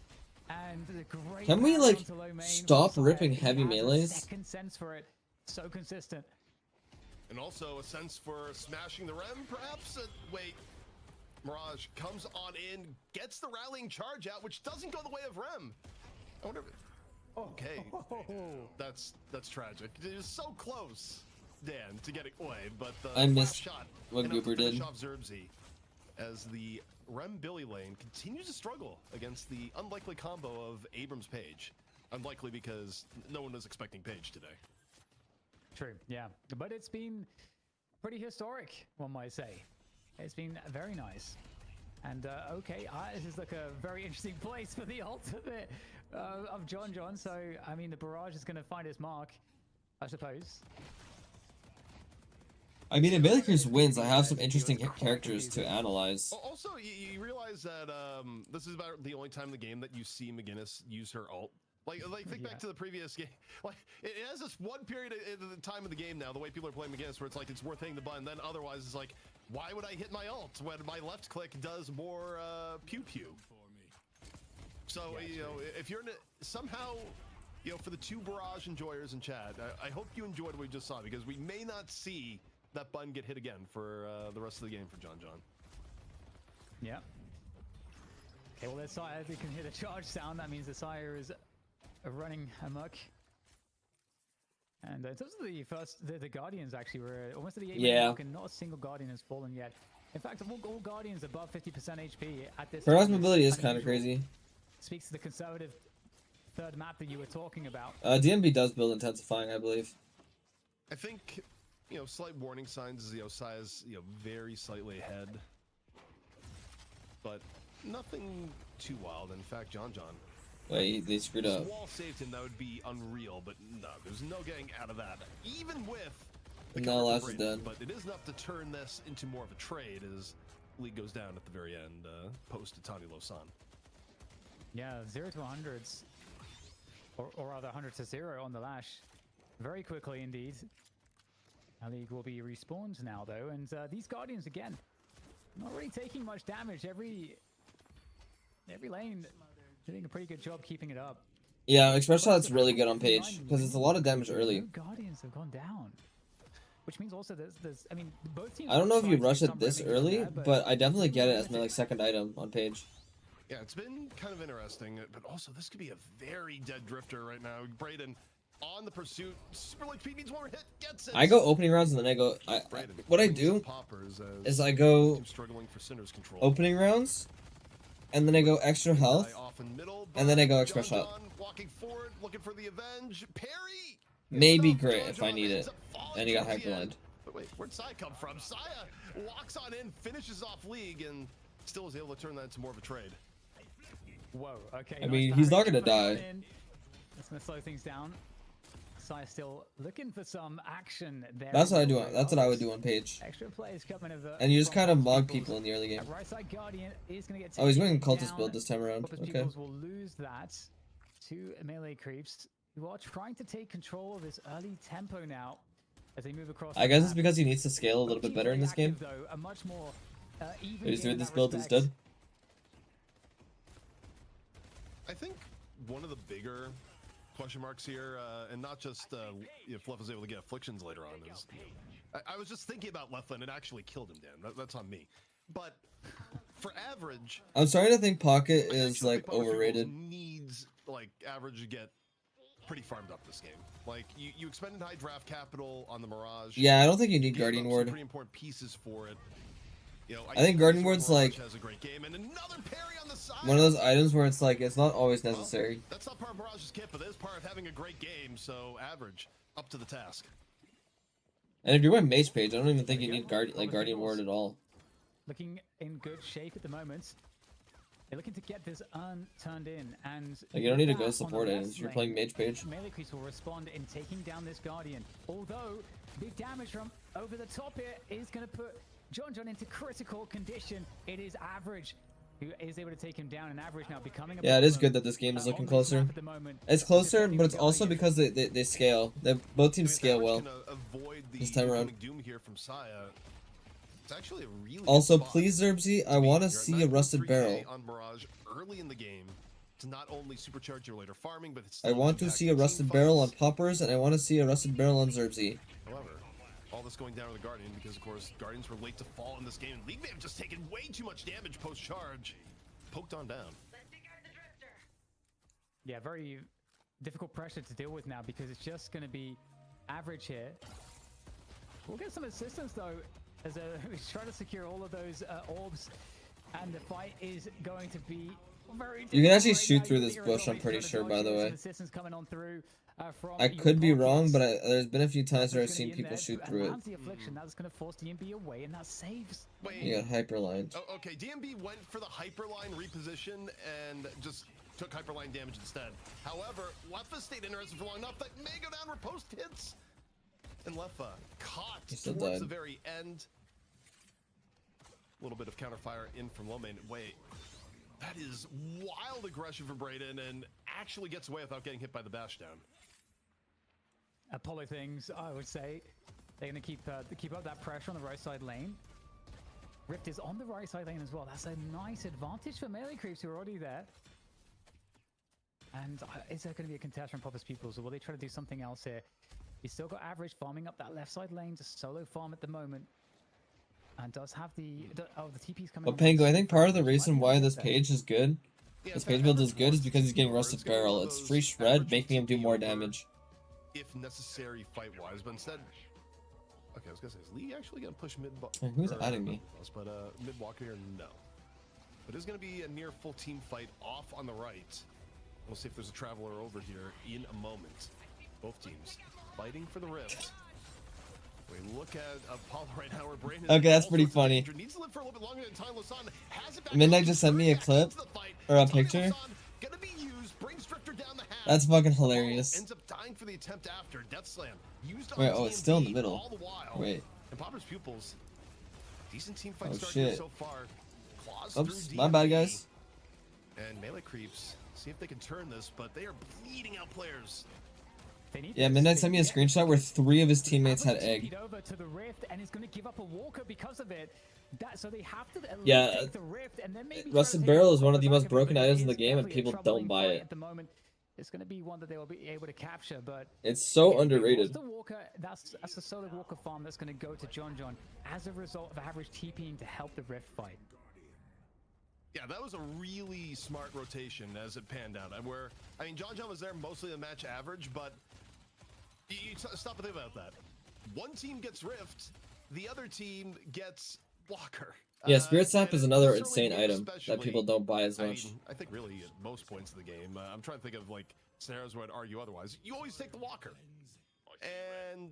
And the great can we like stop ripping heavy melees? Second sense for it. So consistent. And also a sense for smashing the Rem, perhaps? Wait, Mirage comes on in, gets the rallying charge out, which doesn't go the way of Rem. I wonder if... Okay, that's tragic. It is so close, Dan, to getting away, but the I missed shot what Gooper did. Off Zerbzi, as the Rem Billy lane continues to struggle against the unlikely combo of Abrams Page. Unlikely because no one was expecting Page today. True, yeah, but it's been pretty historic, one might say. It's been very nice. And okay, this is like a very interesting place for the ultimate of John. So I mean, the barrage is going to find its mark, I suppose. I mean, if Melee Creeps wins, I have some interesting characters to analyze. Also, you realize that this is about the only time in the game that you see McGinnis use her ult. Like think back to the previous game. Like it has this one period at the time of the game now, the way people are playing McGinnis, where it's like it's worth hitting the button. Then otherwise, it's like, why would I hit my ult when my left click does more pew pew? So you know, if you're somehow, you know, for the two Barrage enjoyers in chat, I hope you enjoyed what we just saw, because we may not see that button get hit again for the rest of the game for John. Yeah. Okay, well, as you can hear the charge sound, that means the Sire is running amok. And in terms of the first, the Guardians actually were almost at the 8 mark, and not a single Guardian has fallen yet. In fact, all Guardians above 50% HP at this Barrage mobility is kind of crazy. Speaks to the conservative third map that you were talking about. DMB does build intensifying, I believe. I think, you know, slight warning signs is, you know, Saya's, you know, very slightly ahead. But nothing too wild. In fact, John. Wait, they screwed up. Wall saved him, that would be unreal, but no, there's no getting out of that. Even with the no, Lash is dead. But it is enough to turn this into more of a trade as League goes down at the very end, post Tani Losan. Yeah, 0 to 100s, or rather 100 to 0 on the Lash, very quickly indeed. Our League will be respawned now though, and these Guardians again, not really taking much damage. Every lane doing a pretty good job keeping it up. Yeah, Express Shot's really good on Page because it's a lot of damage early. Guardians have gone down, which means also there's I mean, both teams. I don't know if you rush it this early, but I definitely get it as my like second item on Page. Yeah, it's been kind of interesting, but also this could be a very dead drifter right now. Brayden on the pursuit. Super Light Speed needs one more hit, gets it. I go opening rounds and then I go. What I do is I go opening rounds, and then I go extra health, and then I go Express Shot. Walking forward, looking for the avenge. Parry. Maybe grit if I need it, and he got hyperlined. But wait, where'd Saya come from? Saya walks on in, finishes off League, and still is able to turn that into more of a trade. Whoa, okay. I mean, he's not gonna die. It's gonna slow things down. Saya still looking for some action there. That's what I do. That's what I would do on Page. Extra players coming over. And you just kind of mug people in the early game. Right side Guardian is gonna get. Oh, he's going cultist build this time around. Okay. Will lose that to Melee Creeps, who are trying to take control of this early tempo now as they move across. I guess it's because he needs to scale a little bit better in this game. Though, a much more even he's doing this build instead. one of the bigger question marks here, and not just if Left is able to get afflictions later on. Is I was just thinking about Left and it actually killed him, Dan. That's on me. But for average, I'm starting to think Pocket is like overrated. Needs like average to get pretty farmed up this game. Like you expended high draft capital on the Mirage. Yeah, I don't think you need Guardian Ward. Pretty important pieces for it. You know, I think Guardian Ward's like has a great game, and another parry on the side. One of those items where it's like it's not always necessary. Well, that's not part of Mirage's kit, but it is part of having a great game. So average up to the task. And if you're with Mage Page, I don't even think you need Guardian Ward at all. Looking in good shape at the moment. They're looking to get this urn turned in, and like you don't need to go support items. You're playing Mage Page. Melee creeps will respond in taking down this Guardian. Although big damage from over the top here is going to put John into critical condition. It is Average who is able to take him down, and Average now becoming a yeah, it is good that this game is looking closer. It's closer, but it's also because they scale. Both teams scale well this time around. Doom here from Saya. It's actually a really also, please, Zerbzy, I want to see a Rusted Barrel. On Mirage early in the game to not only supercharge your later farming, but it's I want to see a Rusted Barrel on Poppers, and I want to see a Rusted Barrel on Zerbzy. However, all this going down with the Guardian because, of course, Guardians were late to fall in this game, and League may have just taken way too much damage post-charge. Poked on down. Yeah, very difficult pressure to deal with now because it's just going to be Average here. We'll get some assistance, though, as he's trying to secure all of those orbs, and the fight is going to be very. You can actually shoot through this bush, I'm pretty sure, by the way. I could be wrong, but there's been a few times where I've seen people shoot through it. That's going to force DMB away, and that saves. You got hyperlined. Oh, okay, DMB went for the hyperline reposition and just took hyperline damage instead. However, Lefa stayed interested for long enough that may go down where post hits. And Lefa caught towards the very end. A little bit of counterfire in from low main. Wait, that is wild aggression from Brayden, and actually gets away without getting hit by the bash down. Apollo things, I would say. They're going to keep up that pressure on the right side lane. Rift is on the right side lane as well. That's a nice advantage for melee creeps who are already there. And is there going to be a contest from Popper's Pupils, or will they try to do something else here? He's still got Average farming up that left side lane to solo farm at the moment. And does have the TP's coming. But Pango, I think part of the reason why this page is good, this page build is good, is because he's getting Rusted Barrel. It's free shred, making him do more damage. If necessary, fight-wise, but instead, okay, I was gonna say, is Lee actually gonna push mid? Who's adding me? But mid walk here, no. But it's gonna be a near full team fight off on the right. We'll see if there's a traveler over here in a moment. Both teams fighting for the rift. We look at Apollo right now. Where Brayden okay, that's pretty funny. Needs to live for a little bit longer than time. Lasan has it back. Midnight just sent me a clip or a picture. Gonna be used. Brings Drifter down the half. That's fucking hilarious. Ends up dying for the attempt after Death Slam. Used wait, on it's still in the all middle. The while. Wait. And Popper's Pupils. Decent team fight start shit. so far. Claws oops, through my bad, guys. And melee creeps. See if they can turn this, but they are bleeding out players. Yeah, Midnight sent me a screenshot where 3 of his teammates had egg. Over to the rift and is going to give up a walker because of it. So they have to yeah, the rift and then maybe Rusted Barrel is one of the most broken items in the game, and people don't buy it. At the moment, it's going to be one that they will be able to capture, but it's so underrated. The walker, that's a solo walker farm that's going to go to John as a result of Average TPing to help the rift fight. Yeah, that was a really smart rotation as it panned out. Where, I mean, John was there mostly the match average, but you stop and think about that. One team gets Rift, the other team gets Walker. Yeah, Spirit Sap is another insane item that people don't buy as much. I think really at most points of the game, I'm trying to think of like scenarios where I'd argue otherwise. You always take the Walker. And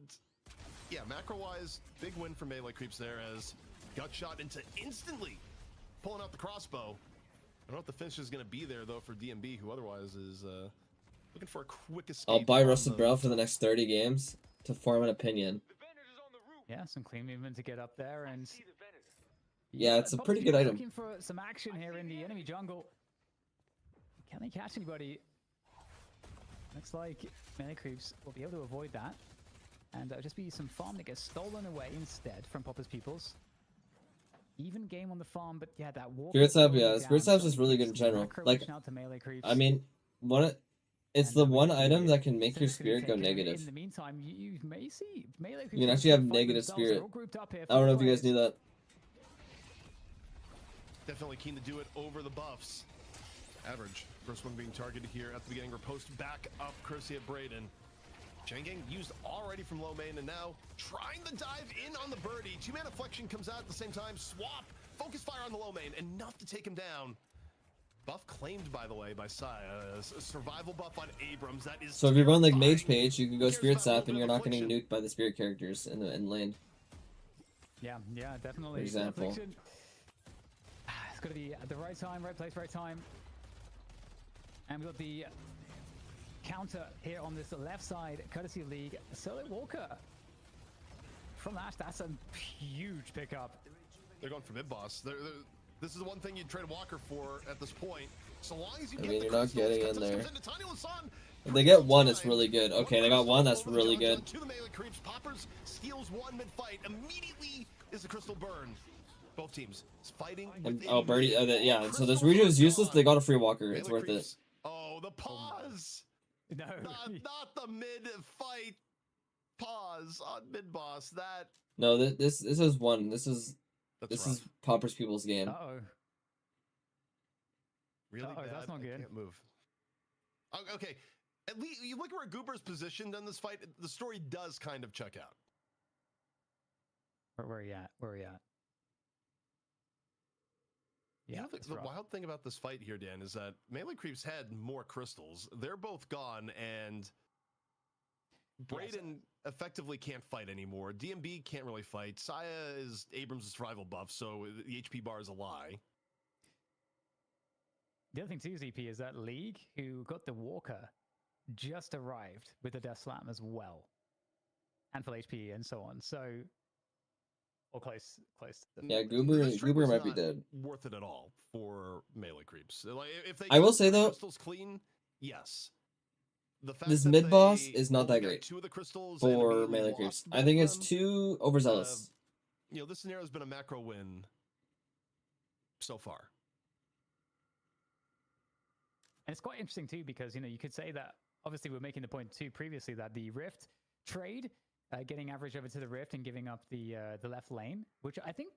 yeah, macro-wise, big win for melee creeps there as gut shot into instantly pulling out the crossbow. I don't know if the finish is going to be there though for DMB, who otherwise is looking for a quick escape. I'll buy Rusted Barrel for the next 30 games to form an opinion. Yeah, some clean movement to get up there, and yeah, it's a pretty good item. Looking for some action here in the enemy jungle. Can they catch anybody? Looks like melee creeps will be able to avoid that, and there'll just be some farm that gets stolen away instead from Popper's Pupils. Even game on the farm, but yeah, that walk. Spirit Sap, yeah, Spirit Sap's just really good in general. Like, I mean, It's the one item that can make your spirit go negative. In the meantime, you may see melee. You can actually have negative spirit. I don't know if you guys knew that. Definitely keen to do it over the buffs. Average. First one being targeted here at the beginning. Riposte back up. Chrissy at Braden. Chain Gang used already from low main, and now trying to dive in on the birdie. 2-mana flexion comes out at the same time. Swap. Focus fire on the low main. Enough to take him down. Buff claimed, by the way, by Saya. A survival buff on Abrams. That is so if you're going like Mage Page, you can go Spirit Sap, and you're not getting nuked by the Spirit characters in lane. Yeah, definitely. For example. It's got to be at the right time, right place, right time. And we've got the counter here on this left side, courtesy of League. Solo Walker from Ash. That's a huge pickup. They're going for mid boss. This is the one thing you'd trade Walker for at this point. So long as you I get mean, the you're not getting in crystals, there. Lasan, If they get one, it's really good. Okay, they got one, that's really good. To the melee creeps. Poppers steals one mid-fight. Immediately is the crystal burn. Both teams fighting. And, oh, Birdie, yeah, so this region is useless, they got a free Walker. It's worth it. Oh, the pause. No. Not the mid-fight pause on mid-boss. That. No, this is one. This is Poppers People's game. Uh-oh. Really bad. That's not good. I can't move. Okay, at least you look where Goober's positioned in this fight. The story does kind of check out. Where are you at? Yeah, You know, the wild thing about this fight here, Dan, is that melee creeps had more crystals. They're both gone, and Braden effectively can't fight anymore. DMB can't really fight. Saya is Abrams' survival buff, so the HP bar is a lie. The other thing too, ZP, is that League, who got the Walker, just arrived with the Death Slam as well, and full HP and so on. So, or close. Yeah, Goober might be dead. Worth it at all for melee creeps. Like, if they I will say though, crystals clean, yes. The fact this that mid boss they is not that got great 2 of the crystals for and melee lost creeps. both I think of it's them, too overzealous. this scenario has been a macro win so far. And it's quite interesting too, because you could say that obviously we're making the point too previously that the Rift trade, getting average over to the Rift and giving up the left lane, which I think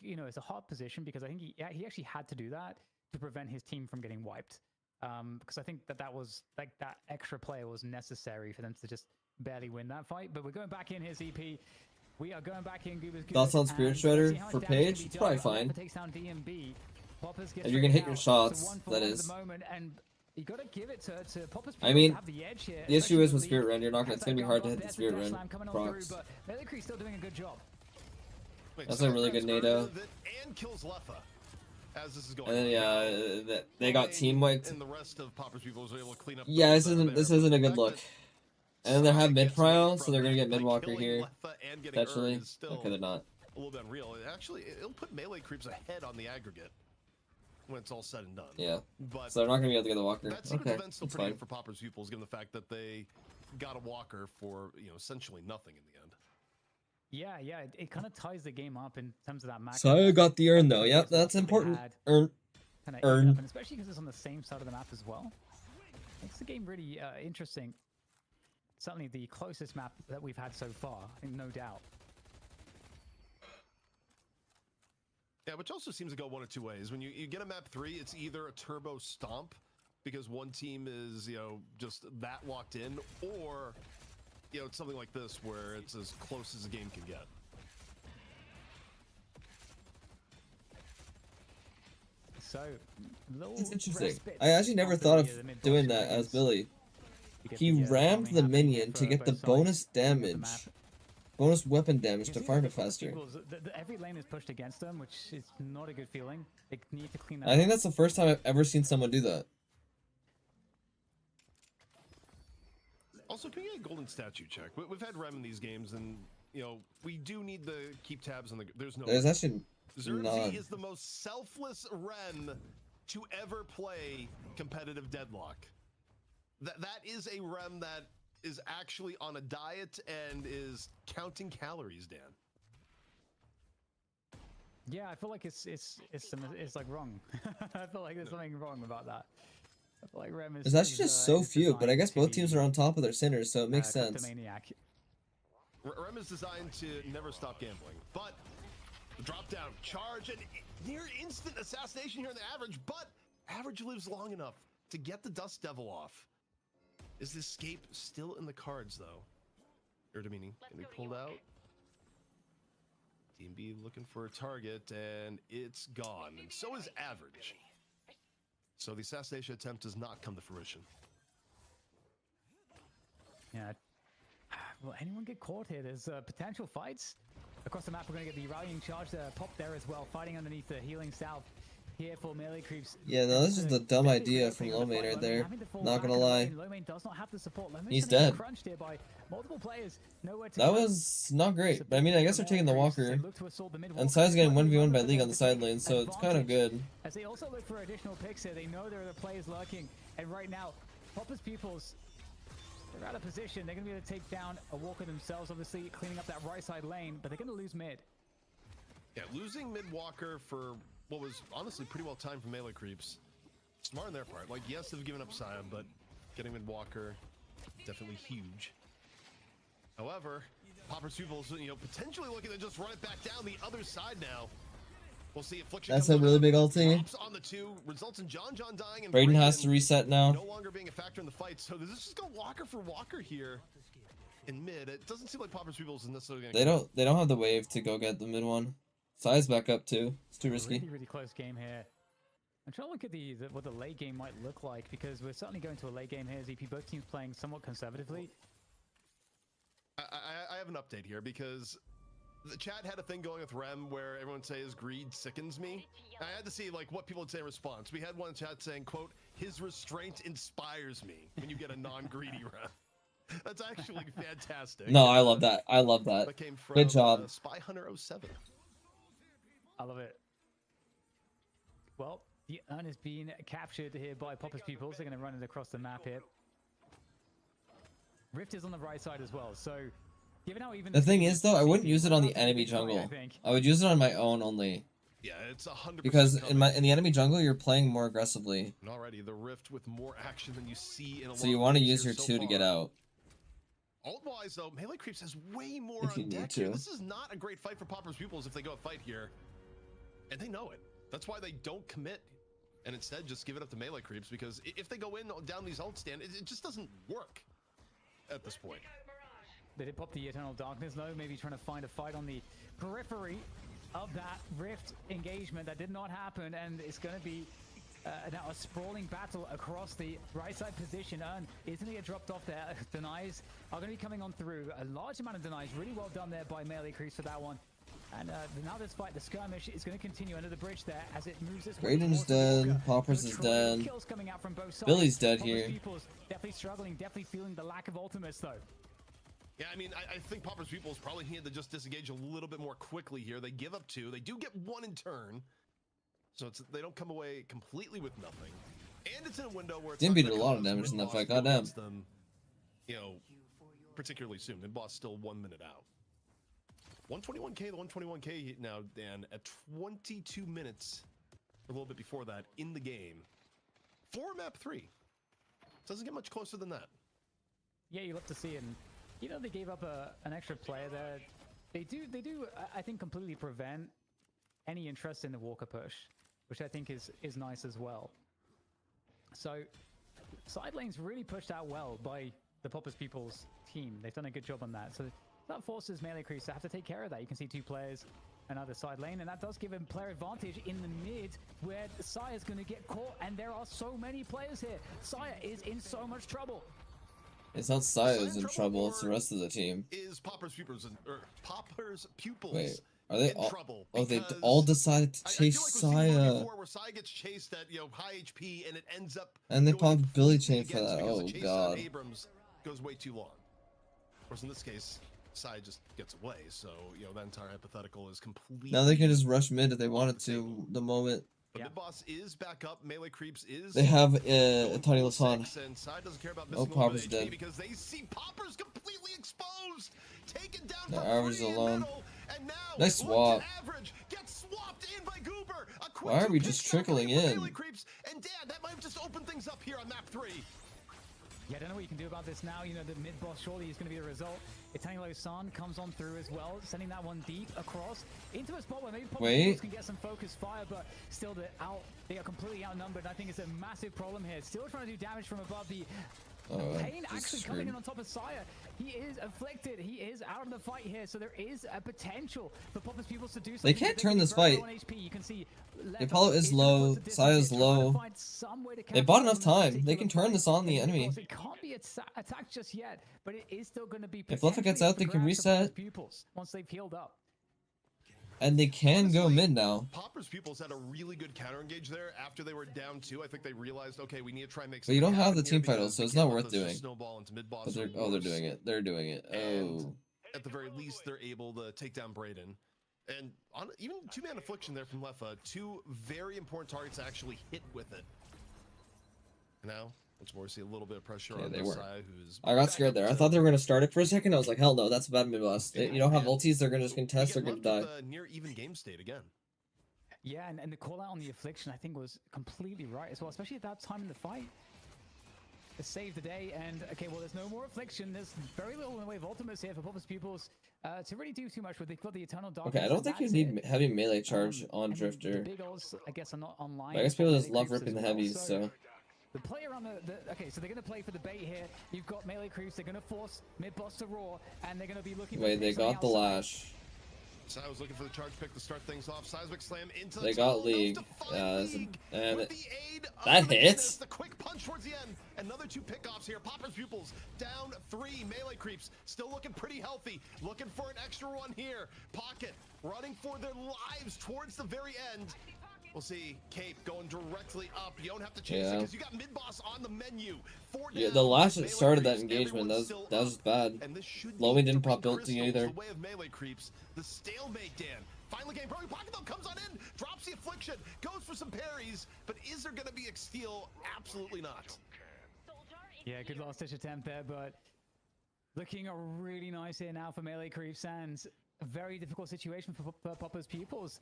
is a hard position, because I think he actually had to do that to prevent his team from getting wiped. Because I think that was like that extra player was necessary for them to just barely win that fight. But we're going back in here, ZP. We are going back in. Thoughts on Spirit Shredder for Page? It's probably fine. Takes down DMB. If you can hit your shots, that is. You gotta give it to Poppers. I mean, have the edge here, the issue is with especially Spirit Run, it's gonna be hard to hit the Spirit Run procs. But Melee Creek's still doing a good job. That's a really good NATO. And kills Leffa as this is going. And then they got team wiped. And the rest of Poppers people was able to clean up. Yeah, this isn't a good look. And then they have mid prio, so they're gonna get mid walker here. Potentially. Okay, they're not. A little bit unreal. Actually, it'll put melee creeps ahead on the aggregate when it's all said and done. Yeah. But so they're not gonna be able to get the walker. That secret okay, event's still that's pretty fine. good for Poppers pupils, given the fact that they got a walker for essentially nothing in the end. Yeah, it kind of ties the game up in terms of that macro. So I got the urn though. Yep, that's important. Urn. And especially because it's on the same side of the map as well. Makes the game really interesting. Certainly the closest map that we've had so far, I think, no doubt. Yeah, which also seems to go one of two ways. When you get a map 3, it's either a turbo stomp because one team is, just that locked in, or, it's something like this where it's as close as a game can get. So, it's interesting. I actually never thought of doing that as Billy. He rammed the minion to get the bonus damage. Bonus weapon damage to farm it faster. Every lane is pushed against them, which is not a good feeling. They need to clean that I think that's the first time I've ever seen someone do that. Also, can we get a golden statue check? We've had Rem in these games, and we do need to keep tabs on the. There's actually Zermzy is the most selfless Rem to ever play competitive Deadlock. That is a Rem that is actually on a diet and is counting calories, Dan. Yeah, I feel like it's like wrong. I feel like there's something wrong about that. Like There's actually just so few, but I guess both teams are on top of their centers, so it makes sense. Rem is designed to never stop gambling, but the drop down, charge, and near instant assassination here in the average, but average lives long enough to get the Dust Devil off. Is the escape still in the cards, though? Erdemini can be pulled out. Team B looking for a target, and it's gone, and so is average. So the assassination attempt does not come to fruition. Yeah. Will anyone get caught here? There's potential fights across the map. We're going to get the rallying charge pop there as well, fighting underneath the healing south here for melee creeps. Yeah, no, this is a dumb idea from Lomane right there. Not gonna lie. Does not have the support. He's dead. Crunched here by multiple players. That was not great, but I mean, I guess they're taking the Walker. And Sai's getting 1v1 by League on the side lane, so it's kind of good. As they also look for additional picks here, they know there are the players lurking, and right now, Popper's Pupils, they're out of position. They're going to be able to take down a Walker themselves, obviously cleaning up that right side lane, but they're going to lose mid. Yeah, losing mid Walker for what was honestly pretty well timed for melee creeps. Smart on their part. Like, yes, they've given up Sion, but getting mid Walker, definitely huge. However, Popper's Pupils, you know, potentially looking to just run it back down the other side now. We'll see. Affliction. That's a really big ulti. On the two, results in John dying, and Braden has to reset now. No longer being a factor in the fight, so does this just go Walker for Walker here in mid? It doesn't seem like Popper's Pupils is necessarily going to. They don't have the wave to go get the mid one. Sai's back up too. It's too risky. Really close game here. I'm trying to look at what the late game might look like, because we're certainly going to a late game here. ZP, both teams playing somewhat conservatively. I have an update here, because the chat had a thing going with Rem where everyone says greed sickens me. I had to see like what people would say in response. We had one chat saying, quote, his restraint inspires me when you get a non-greedy Rem. That's actually fantastic. No, I love that. I love that. That came from, good job. Spy Hunter 07. I love it. Well, the urn has been captured here by Popper's Pupils. They're going to run it across the map here. Rift is on the right side as well, so given how even the thing is though, I wouldn't use it on the enemy jungle. I would use it on my own only. Yeah, it's 100%. Because in the enemy jungle, you're playing more aggressively. And already the Rift with more action than you see in a lot. So you want to use your 2 to get out. Ult-wise though, melee creeps has way more on deck here. This is not a great fight for Popper's Pupils if they go a fight here. And they know it. That's why they don't commit and instead just give it up to melee creeps, because if they go in down these ult stand, it just doesn't work at this point. They did pop the Eternal Darkness though, maybe trying to find a fight on the periphery of that Rift engagement. That did not happen, and it's going to be now a sprawling battle across the right side position. Urn is going to get dropped off there. Denies are going to be coming on through. A large amount of denies. Really well done there by melee creeps for that one. And now this fight, the skirmish, is going to continue under the bridge there as it moves this way. Raiden's dead. Poppers is dead. Kills coming out from both sides. Billy's dead here. Definitely struggling, definitely feeling the lack of ultimates though. Yeah, I mean, I think Popper's Pupils probably need to just disengage a little bit more quickly here. They give up 2. They do get 1 in turn. So they don't come away completely with nothing. And it's in a window where it's Dimby did a lot of damage in that fight, goddamn. Them, you know, particularly soon. And boss still 1 minute out. 121k, the 121k now, Dan, at 22 minutes, a little bit before that, in the game. For map 3. Doesn't get much closer than that. Yeah, you look to see, and you know they gave up an extra player there. They do, I think, completely prevent any interest in the Walker push, which I think is nice as well. So, side lanes really pushed out well by the Popper's Pupils team. They've done a good job on that. So that forces melee creeps to have to take care of that. You can see 2 players on either side lane, and that does give him player advantage in the mid, where Sire's going to get caught, and there are so many players here. Sire is in so much trouble. It's not Sire who's in trouble, it's the rest of the team. Is Popper's Pupils, Popper's Pupils. Wait, are they all? Trouble, oh, they all decided to chase Sire. Where Sire gets chased at high HP, and it ends up. And they popped Billy Chain for that. Oh god. Abrams goes way too long. Whereas in this case, Side just gets away, so that entire hypothetical is completely. Now they can just rush mid if they wanted to. The moment. But mid boss is back up. Melee creeps is. They have Tony Lasan. And Side doesn't care about oh, Popper's HP dead because they see Popper's completely exposed, taken down. The for average free alone. middle, and now nice swap. Average gets swapped in by Goober. Why are we just trickling in? Creeps, and Dan, that might have just opened things things up here on map 3. Yeah, I don't know what you can do about this now. You know, the mid boss surely is going to be the result. Itanilo-san comes on through as well, sending that one deep across into a spot where maybe Populous can get some focused fire, but still they are completely outnumbered. I think it's a massive problem here. Still trying to do damage from above. The Pain actually coming in on top of Saya. He is afflicted. He is out of the fight here, so there is a potential for Popper's Pupils to do something. They can't turn this fight. You can see Apollo is low. Saya's low. They bought enough time. They can turn this on the enemy. It can't be attacked just yet, but it is still going to be. If Luffa gets out, they can reset. Once they've healed up. And they can go mid now. Popper's Pupils had a really good counter engage there after they were down 2. I think they realized, okay, we need to try and make. But you don't have the team finals, so it's not worth doing. Snowball into mid boss. But they're doing it. They're doing it. Oh. At the very least, they're able to take down Brayden. And on even 2-man affliction there from Leffa, 2 very important targets to actually hit with it. Now, once more, see a little bit of pressure on Messiah, who's. I got scared there. I thought they were gonna start it for a second. I was like, hell no, that's a bad mid boss. You don't have ultis. They're just gonna test. They're gonna die. Near even game state again. Yeah, and the call out on the affliction, I think, was completely right as well, especially at that time in the fight. To save the day, and okay, well, there's no more affliction. There's very little in the way of ultimates here for Popper's Pupils to really do too much with. They've got the Eternal Darkness. Okay, I don't think you need heavy melee charge on Drifter. The big ults, I guess, are not online. I guess people just love ripping the heavies, so. The play around okay, so they're going to play for the bait here. You've got melee creeps. They're going to force mid boss to roar, and they're going to be looking. Wait, they got the lash. So I was looking for the charge pick to start things off. Seismic slam into they got League. And that hits. The quick punch towards the end. Another 2 pickoffs here. Popper's Pupils down 3. Melee creeps still looking pretty healthy. Looking for an extra one here. Pocket running for their lives towards the very end. We'll see Cape going directly up. You don't have to chase it because you got mid boss on the menu. Yeah, the last that started that engagement, that was bad. Lowy didn't pop ulti either. The way of melee creeps, the stalemate, Dan. Finally game, Broken Pocket though comes on in, drops the affliction, goes for some parries, but is there gonna be a steal? Absolutely not. Yeah, good last ditch attempt there, but looking really nice here now for melee creeps, and a very difficult situation for Popper's Pupils.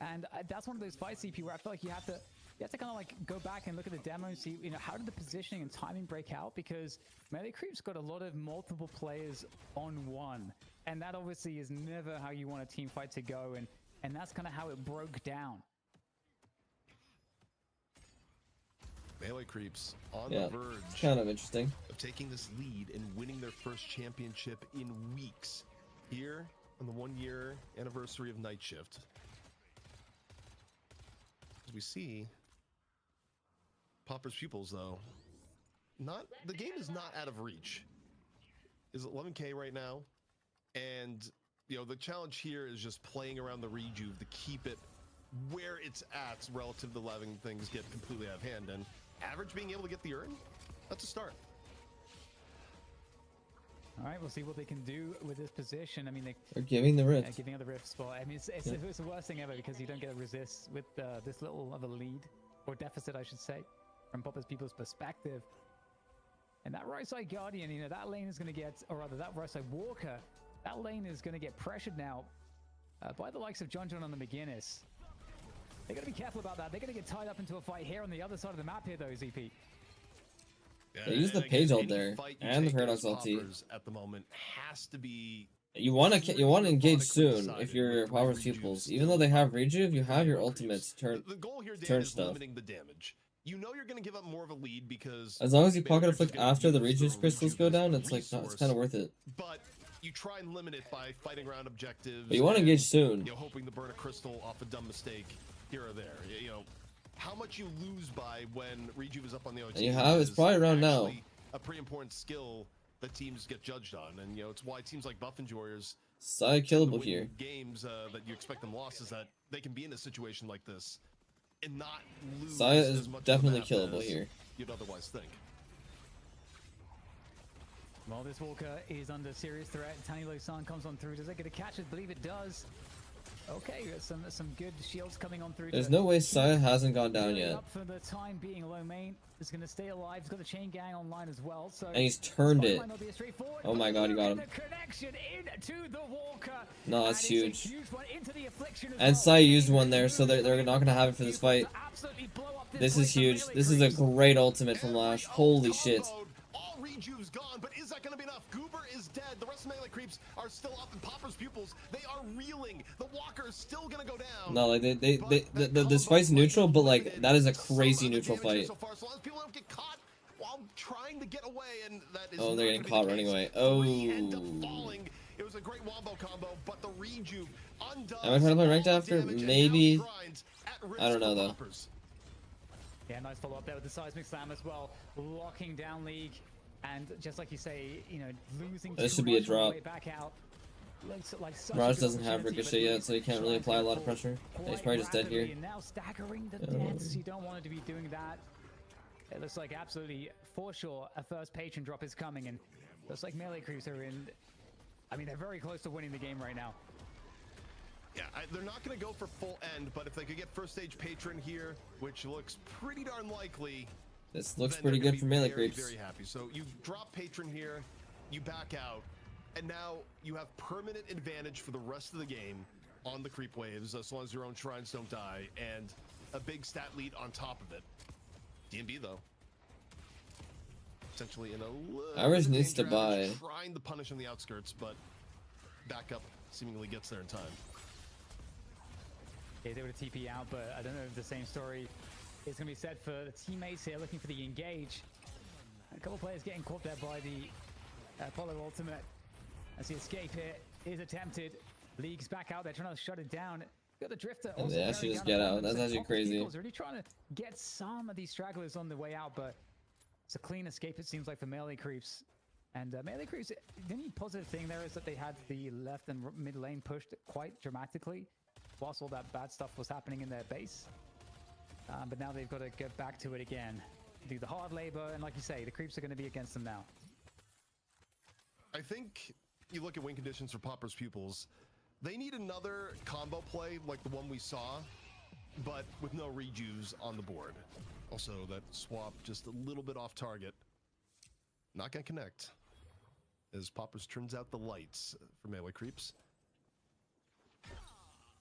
And that's one of those fights, CP, where I feel like you have to kind of like go back and look at the demo and see, you know, how did the positioning and timing break out? Because melee creeps got a lot of multiple players on one, and that obviously is never how you want a team fight to go, and that's kind of how it broke down. Melee creeps on the verge. It's kind of interesting. Of taking this lead and winning their first championship in weeks here on the 1-year anniversary of Night Shift. We see Popper's Pupils though, the game is not out of reach. Is 11K right now, and you know the challenge here is just playing around the rejuve to keep it where it's at relative to letting things get completely out of hand. And average being able to get the urn, that's a start. All right, we'll see what they can do with this position. I mean, they're giving the rift. Giving the rift spot. I mean, it's the worst thing ever because you don't get a resist with this little of a lead, or deficit, I should say, from Popper's Pupils' perspective. And that right side Guardian, you know, that lane is going to get, or rather, that right side Walker, that lane is going to get pressured now by the likes of John on the McGinnis. They got to be careful about that. They're going to get tied up into a fight here on the other side of the map here, though, ZP. Yeah, they use the Page ult there and the Paradox ulti. At the moment has to be. You want to engage soon if you're Popper's Pupils. Even though they have rejuve, you have your ultimates turn. The goal here, Dan, turn is stuff. limiting the damage. You know you're going to give up more of a lead because as long as you pocket afflict after the rejuve crystals go down, it's like it's kind of worth it. But you try and limit it by fighting around objectives. But you want to engage soon. You know, hoping to burn a crystal off a dumb mistake here or there. You know how much you lose by when rejuve is up on the OT. And you have it's probably around now. A pretty important skill that teams get judged on, and you know it's why teams like Buff and Warriors side killable here. Games that you expect them lost is that they can be in a situation like this and not lose. Saya is definitely killable here. You'd otherwise think. Well, this Walker is under serious threat. Itanilo-san comes on through. Does it get a catch? I believe it does. Okay, some good shields coming on through. There's no way Saya hasn't gone down yet. Up for the time being, Low Main is going to stay alive. He's got the chain gang online as well. So and he's turned it. Oh my god, you got him. No, that's huge. And Saya used one there, so they're not going to have it for this fight. This is huge. This is a great ultimate from Lash. Holy shit. All Rejuve's gone, but is that going to be enough? Goober is dead. The rest of melee creeps are still up, and Popper's pupils, they are reeling. The Walker is still going to go down. No, like this fight's neutral, but like that is a crazy neutral fight. So far, so long as people don't get caught while trying to get away, and that is Oh, they're getting caught running away. Oh. End up falling. It was a great wombo combo, but the Rejuve undoes. Am I trying to play ranked after? Maybe. I don't know though. Yeah, nice follow up there with the seismic slam as well, locking down League, and just like you say, you know, losing. This should be a drop. Back out. Raj doesn't have Ricochet yet, so he can't really apply a lot of pressure. He's probably just dead here. And now staggering the deaths. You don't want to be doing that. It looks like absolutely for sure a first patron drop is coming, and looks like melee creeps are in. I mean, they're very close to winning the game right now. Yeah, they're not going to go for full end, but if they could get first stage patron here, which looks pretty darn likely. This looks pretty good for melee creeps. Very happy. So you drop patron here, you back out, and now you have permanent advantage for the rest of the game on the creep waves, as long as your own shrines don't die, and a big stat lead on top of it. DMB though, essentially in a little Irish needs to buy. Trying to punish on the outskirts, but backup seemingly gets there in time. Yeah, they would have TP out, but I don't know if the same story is going to be said for the teammates here looking for the engage. A couple players getting caught there by the Apollo ultimate as the escape here is attempted. League's back out there trying to shut it down. Got the drifter. And they actually just get out. That's actually crazy. Really trying to get some of these stragglers on the way out, but it's a clean escape, it seems like, for melee creeps. And melee creeps, the only positive thing there is that they had the left and mid lane pushed quite dramatically whilst all that bad stuff was happening in their base. But now they've got to get back to it again, do the hard labor, and like you say, the creeps are going to be against them now. I think you look at win conditions for Popper's pupils, they need another combo play like the one we saw, but with no rejuves on the board. Also, that swap just a little bit off target. Not gonna connect, as Poppers turns out the lights for melee creeps.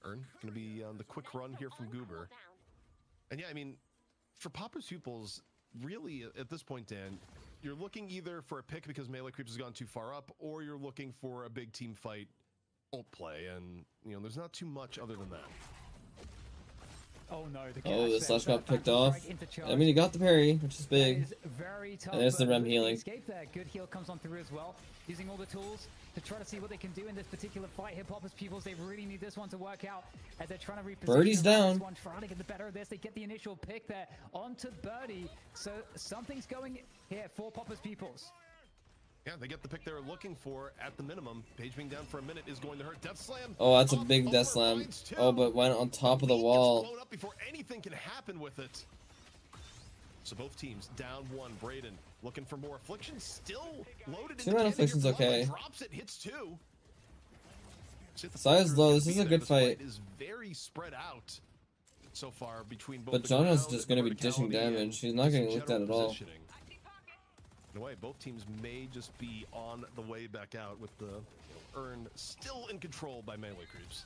Gonna be on the quick run here from Goober. And yeah, I mean, for Popper's pupils, really at this point, Dan, you're looking either for a pick because melee creeps has gone too far up, or you're looking for a big team fight ult play, and you know, there's not too much other than that. Oh no, the slash got picked off. I mean, he got the parry, which is big. And there's the Rem healing. Escape there. Good heal comes on through as well. Using all the tools to try to see what they can do in this particular fight. Hip Hopper's pupils, they really need this one to work out as they're trying to reposition. Birdie's down. One, trying to get the better of this. They get the initial pick there onto Birdie. So something's going here for Popper's pupils. Yeah, they get the pick they're looking for at the minimum. Page being down for a minute is going to hurt. Death Slam. Oh, that's a big Death Slam. Oh, but went on top of the wall. Blown up before anything can happen with it. So both teams down one. Braden looking for more affliction. Still loaded. Two round affliction's okay. Drops it, hits two. Size low. This is a good fight. Is very spread out so far between both. But Jono's just going to be dishing damage. He's not getting looked at all. In a way, both teams may just be on the way back out with the Urn still in control by melee creeps.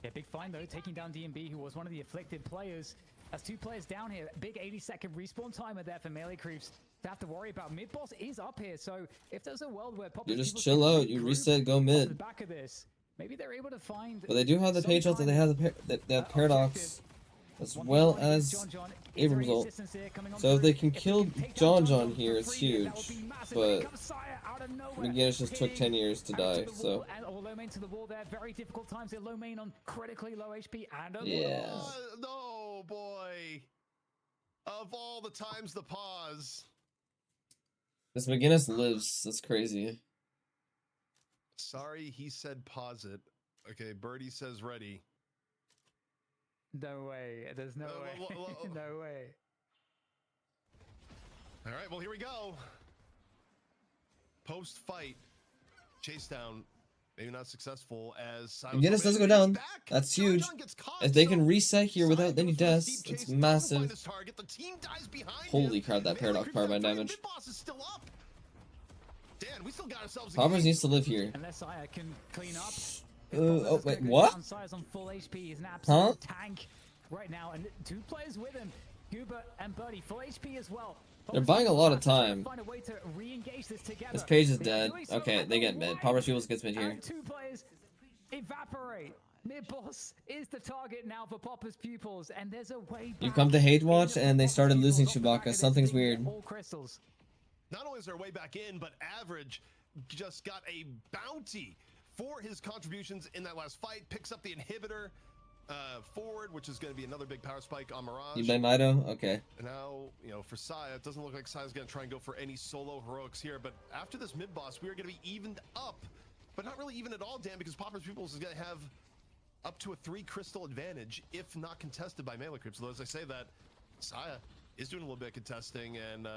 Yeah, big find though, taking down DMB, who was one of the afflicted players. As two players down here, big 80-second respawn timer there for melee creeps to have to worry about. Mid boss is up here, so if there's a world where you just chill out, you reset, go mid. The back of this, maybe they're able to find. But they do have the page ult, and they have the paradox, as well as Abrams ult. So if they can kill John here, it's huge. But McGinnis just took 10 years to die, so. Low main to the wall there, very difficult times. They're low main on critically low HP and yeah. No, boy. Of all the times to pause. This McGinnis lives. That's crazy. Sorry, he said pause it. Okay, Birdie says ready. No way. There's no way. No way. All right, well, here we go. Post-fight, chase down, maybe not successful as McGinnis doesn't go down. That's huge. If they can reset here without any deaths, it's massive. Holy crap, that paradox powerband damage. Poppers needs to live here. Unless I can clean up. Oh wait, what? On full HP. He's an huh? Tank right now, and two players with him. Goober and Birdie full HP as well. They're buying a lot of time. Find a way to re-engage this together. This page is They are dead. doing so Okay, at they the get mid. right Power Fuels gets mid here. and 2 players evaporate. Mid boss is the target now for Popper's Pupils, and there's a way back. You come to hate watch in and they Popper's started Pupils losing off the back Chewbacca. of Something's this being weird. all crystals. Not only is there a way back in, but Average just got a bounty for his contributions in that last fight. Picks up the inhibitor forward, which is going to be another big power spike on Mirage. You blame Mido? Okay. And now, you know, for Saya, it doesn't look like Saya's going to try and go for any solo heroics here. But after this mid boss, we are going to be evened up, but not really even at all, Dan, because Popper's Pupils is going to have up to a 3 crystal advantage, if not contested by melee creeps. Although, as I say that, Saya is doing a little bit of contesting and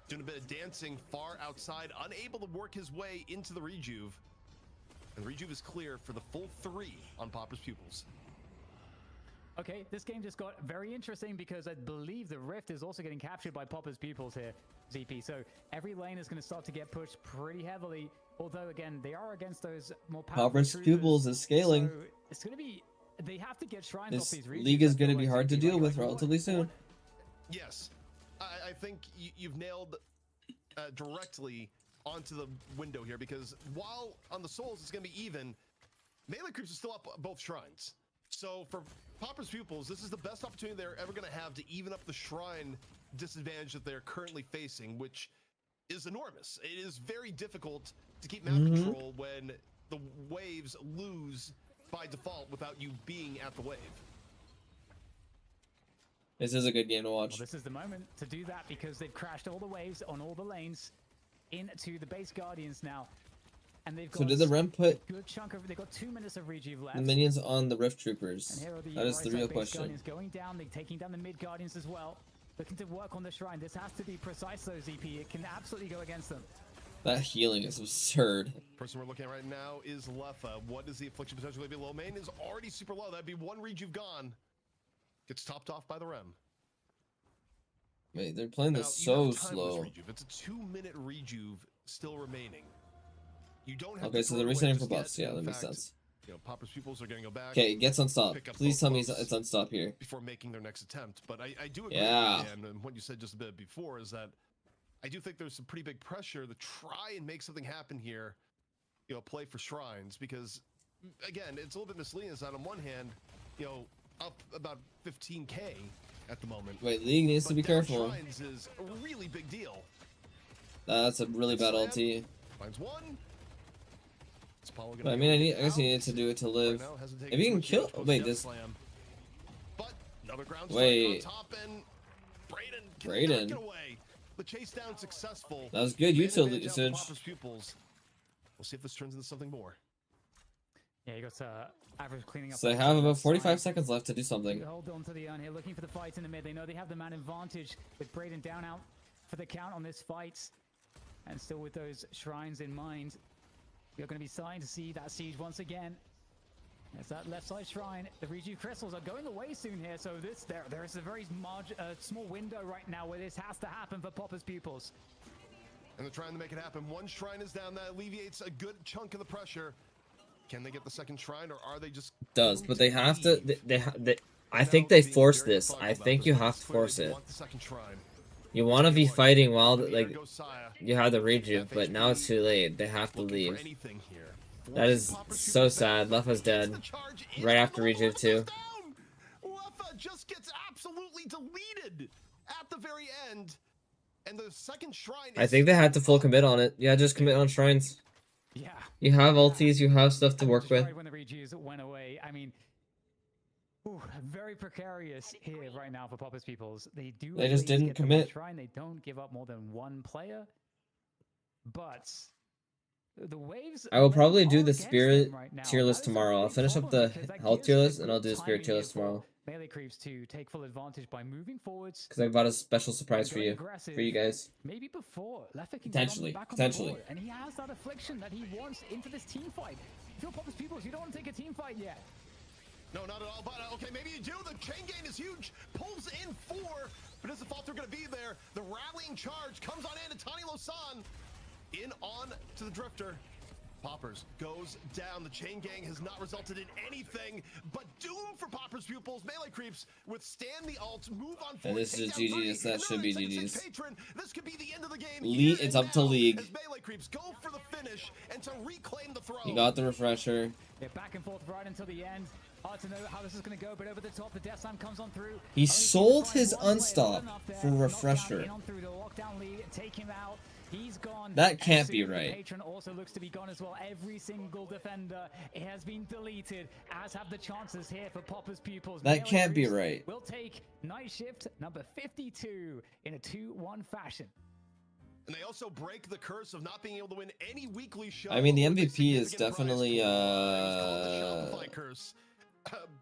doing a bit of dancing far outside, unable to work his way into the rejuve. And the rejuve is clear for the full 3 on Popper's Pupils. Okay, this game just got very interesting because I believe the Rift is also getting captured by Popper's Pupils here, ZP. So every lane is going to start to get pushed pretty heavily. Although, again, they are against those more powerful Popper's troopers. Pupils is scaling. So it's going to be... They have to get shrines off This these regions. league is I going to feel be like, hard to ZP. deal Like, with relatively soon. Yes, I think you've nailed directly onto the window here, because while on the Souls it's going to be even, melee creeps are still up both shrines. So for Popper's Pupils, this is the best opportunity they're ever going to have to even up the shrine disadvantage that they're currently facing, which is enormous. It is very difficult to keep map control when the waves lose by default without you being at the wave. This is a good game to watch. Well, this is the moment to do that because they've crashed all the waves on all the lanes into the base Guardians now. And they've got So did the Rem put a good chunk of... They've got 2 minutes of rejuve left. the minions on the Rift Troopers? And here are the That is the right real side base question. Guardians going down. They're taking down the mid Guardians as well. Looking to work on the shrine. This has to be precise though, ZP. It can absolutely go against them. That healing is absurd. Person we're looking at right now is Lefa. What is the affliction potentially be low? Main is already super low. That'd be 1 rejuve gone. Gets topped off by the Rem. Wait, they're playing Now, this you have so time slow. with this rejuve. It's a 2-minute rejuve still remaining. You don't have Okay, to so throw they're it away resetting for just yet. buffs. Yeah, In that makes fact, sense. You know, Popper's Pupils are going to go back. Okay, it gets unstop. Pick up Please both tell me buffs it's unstop here. before making their next attempt. But I do agree Yeah. with Dan, and what you said just a bit before is that I do think there's some pretty big pressure to try and make something happen here, you know, play for shrines, because again, it's a little bit misleading that on one hand, you know, up about 15k at the moment. Wait, League needs to But be down careful. shrines is a really big deal. That's a really bad Slam. LT. Finds one. Is Apollo gonna But I be mean, able to I guess you get need to out? do it to Right live. now, hasn't taken If you too can much kill, damage post wait, death this slam. But another ground Wait. strike on top, and Braden can Braden. knock it away. The chase down successful. That was good Man util advantage out for usage. Popper's Pupils. We'll see if this turns into something more. Yeah, you got Average cleaning up. So they that have side. about 45 seconds left to do You something. hold on to the urn here, looking for the fight in the mid. They know they have the man advantage with Braden down out for the count on this fight. And still with those shrines in mind, you're going to be starting to see that siege once again. There's that left side shrine. The rejuve crystals are going away soon here, so there is a very small window right now where this has to happen for Popper's Pupils. And they're trying to make it happen. One shrine is down. That alleviates a good chunk of the pressure. Can they get the second shrine, or are they just... Does, but they have to. I think they force this. I think you have to force it. You want to be fighting while like you have the rejuve, but now it's too late. They have to leave. That is so sad. Lefa's dead right after rejuve too. Lefa just gets absolutely deleted at the very end, and the second shrine. I think they had to full commit on it. Yeah, just commit on shrines. Yeah. You have ultis, you have stuff to work with. Right when the rejuves went away, I mean, very precarious here right now for Popper's Pupils. They do. They just at least didn't get the commit. Shrine. They don't give up more than 1 player, but the waves. I will probably do are the against spirit them right now. tier list That is a tomorrow. I'll big finish up problem the because that health gives tier the list and I'll good do the spirit timing tier here list for tomorrow. Melee creeps to take full advantage by moving forwards. Because I've got a special surprise for Very you, aggressive. for you guys. Maybe before Lefa can Potentially, get on, back on potentially. the board, and he has that affliction that he wants into this team fight. If you're Popper's Pupils, you don't want to take a team fight yet. No, not at all. But okay, maybe you do. The chain gain is huge. Pulls in 4, but is the Falter going to be there? The rallying charge comes on in to Tani Losan. In on to the Drifter. Poppers goes down. The chain gang has not resulted in anything but doom for Poppers pupils. Melee creeps withstand the ult, move on forward. And this is GG's. That should be GG's. This could be the end of the game. It's up to League. As Melee creeps go for the finish and to reclaim the throne. He got the refresher. Yeah, back and forth right until the end. Hard to know how this is going to go, but over the top, the Death Slam comes on through. He sold his unstop for refresher. That can't be right. Patron also looks to be gone as well. Every single defender has been deleted, as have the chances here for Popper's pupils. That can't be right. We'll take night shift number 52 in a 2-1 fashion. And they also break the curse of not being able to win any weekly show. I mean, the MVP is definitely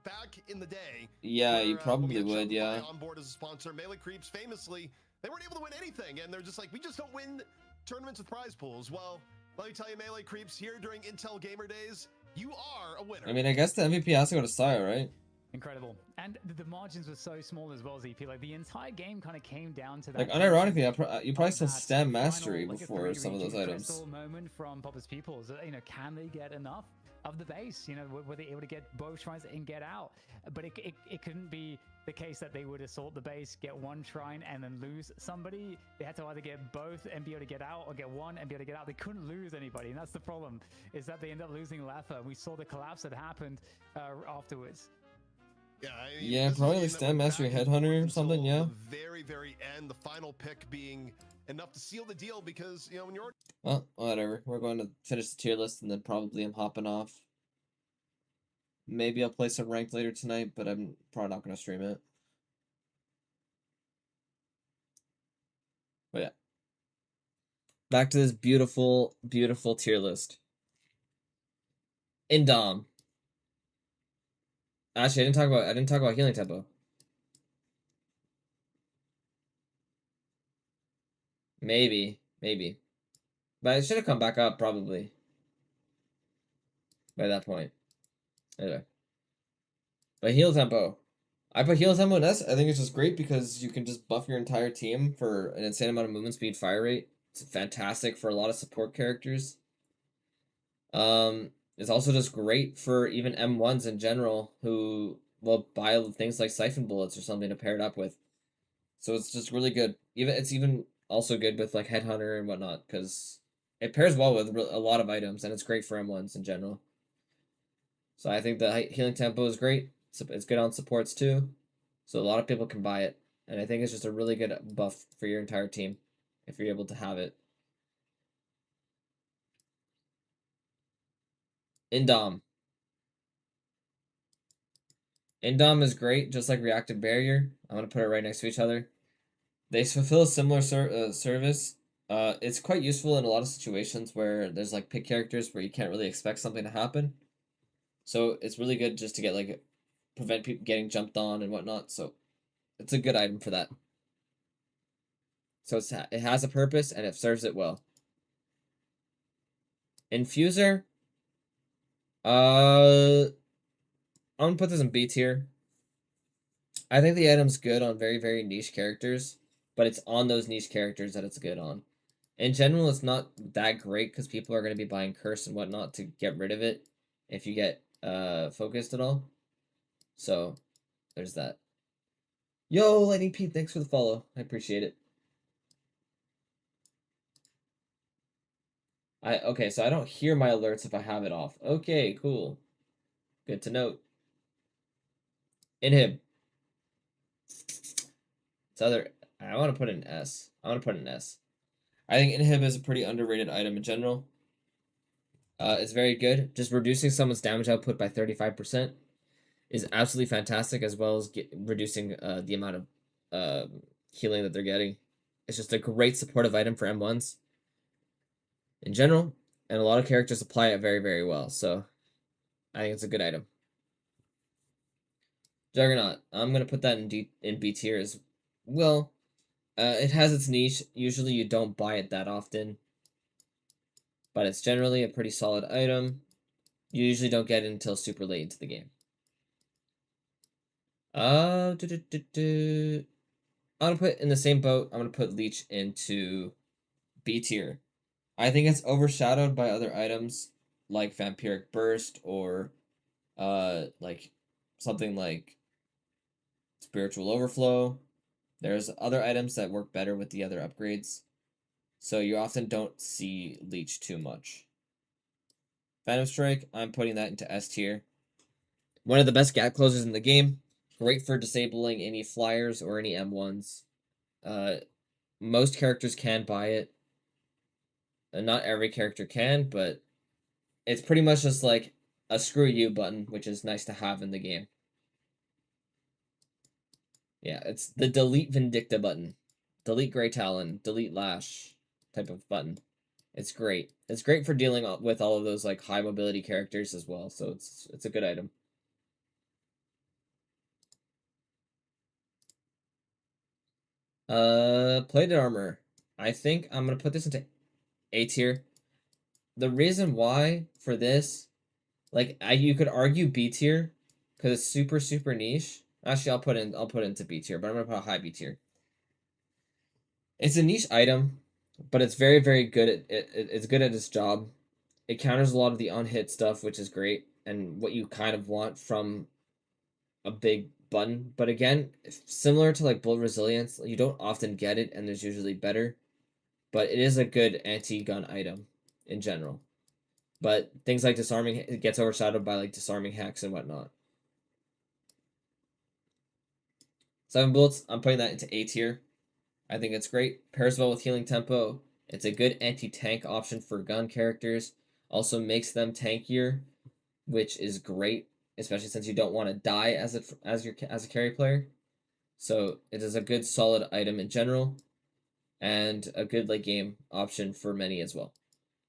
back in the day. Yeah, you probably would, yeah. On board as a sponsor, Melee Creeps famously, they weren't able to win anything, and they're just like, we just don't win tournaments with prize pools. Well, let me tell you, Melee Creeps, here during Intel Gamer Days, you are a winner. I mean, I guess the MVP has to go to Saya, right? Incredible. And the margins were so small as well, ZP. Like, the entire game kind of came down to that. Like, unironically, you probably still stem mastery before some of those items. Moment from Popper's pupils. You know, can they get enough of the base? You know, were they able to get both shrines and get out? But it couldn't be the case that they would assault the base, get one shrine, and then lose somebody. They had to either get both and be able to get out, or get one and be able to get out. They couldn't lose anybody, and that's the problem, is that they end up losing Lefa. We saw the collapse that happened afterwards. Yeah, yeah, probably like Stem Mastery Headhunter or something, yeah. The very, very end, the final pick being enough to seal the deal, because, you know, when you're... Well, whatever. We're going to finish the tier list, and then probably I'm hopping off. Maybe I'll play some ranked later tonight, but I'm probably not going to stream it. But yeah. Back to this beautiful, beautiful tier list. In Dom. Actually, I didn't talk about healing tempo. Maybe. But it should have come back up probably by that point. Anyway. But heal tempo. I put heal tempo in S. I think it's just great because you can just buff your entire team for an insane amount of movement speed, fire rate. It's fantastic for a lot of support characters. It's also just great for even M1s in general who will buy things like Siphon Bullets or something to pair it up with. So it's just really good. It's even also good with like Headhunter and whatnot because it pairs well with a lot of items and it's great for M1s in general. So I think the healing tempo is great. It's good on supports too. So a lot of people can buy it. And I think it's just a really good buff for your entire team if you're able to have it. Indom. Indom is great, just like Reactive Barrier. I'm going to put it right next to each other. They fulfill a similar service. It's quite useful in a lot of situations where there's like pick characters where you can't really expect something to happen. So it's really good just to get like prevent people getting jumped on and whatnot. So it's a good item for that. So it has a purpose and it serves it well. Infuser. I'm gonna put this in B tier. I think the item's good on very, very niche characters, but it's on those niche characters that it's good on. In general, it's not that great because people are going to be buying Curse and whatnot to get rid of it if you get focused at all. So, there's that. Yo, Lightning Pete, thanks for the follow. I appreciate it. Okay, so I don't hear my alerts if I have it off. Okay, cool. Good to note. Inhib. I want to put an S. I think Inhib is a pretty underrated item in general. It's very good. Just reducing someone's damage output by 35% is absolutely fantastic, as well as reducing the amount of healing that they're getting. It's just a great supportive item for M1s in general, and a lot of characters apply it very, very well. So I think it's a good item. Juggernaut. I'm gonna put that in B tier as well. It has its niche. Usually you don't buy it that often, but it's generally a pretty solid item. You usually don't get it until super late into the game. I'm gonna put in the same boat. I'm gonna put Leech into B tier. I think it's overshadowed by other items like Vampiric Burst or like something like Spiritual Overflow. There's other items that work better with the other upgrades, so you often don't see Leech too much. Phantom Strike, I'm putting that into S tier. One of the best gap closers in the game. Great for disabling any flyers or any M1s. Most characters can buy it. Not every character can, but it's pretty much just like a screw you button, which is nice to have in the game. Yeah, it's the delete Vindicta button. Delete Grey Talon, delete Lash type of button. It's great. It's great for dealing with all of those like high mobility characters as well, so it's a good item. Plated armor. I think I'm gonna put this into A tier. The reason why for this, like you could argue B tier, because it's super niche. Actually, I'll put it into B tier, but I'm gonna put a high B tier. It's a niche item, but it's very good at it's good at its job. It counters a lot of the unhit stuff, which is great, and what you kind of want from a big button. But again, similar to like bullet resilience, you don't often get it, and there's usually better. But it is a good anti-gun item in general. But things like disarming, it gets overshadowed by like disarming hacks and whatnot. 7 bullets, I'm putting that into A tier. I think it's great. Pairs well with healing tempo. It's a good anti-tank option for gun characters. Also makes them tankier, which is great, especially since you don't want to die as a carry player. So it is a good solid item in general, and a good late game option for many as well.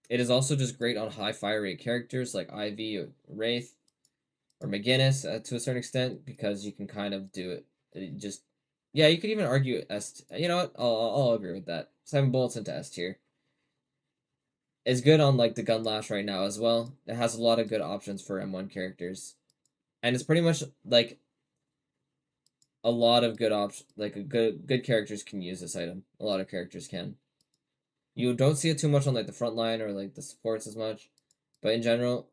It is also just great on high fire rate characters like Ivy or Wraith or McGinnis to a certain extent, because you can kind of do it. Yeah, you could even argue S. You know what? I'll agree with that. 7 bullets into S tier. It's good on like the Gun Lash right now as well. It has a lot of good options for M1 characters, and it's pretty much like a lot of good options. Like good characters can use this item. A lot of characters can. You don't see it too much on like the front line or like the supports as much, but in general,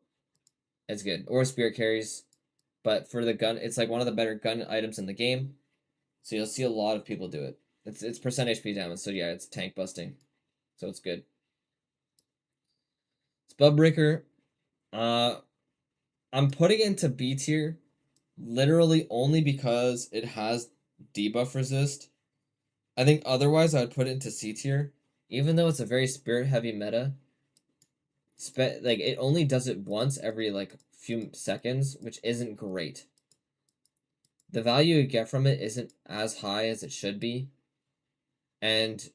it's good. Or spirit carries, but for the gun, it's like one of the better gun items in the game. So you'll see a lot of people do it. It's percent HP damage, so yeah, it's tank busting, so it's good. Spellbreaker, I'm putting it into B tier, literally only because it has debuff resist. I think otherwise I would put it into C tier, even though it's a very spirit heavy meta. Like it only does it once every like few seconds, which isn't great. The value you get from it isn't as high as it should be, and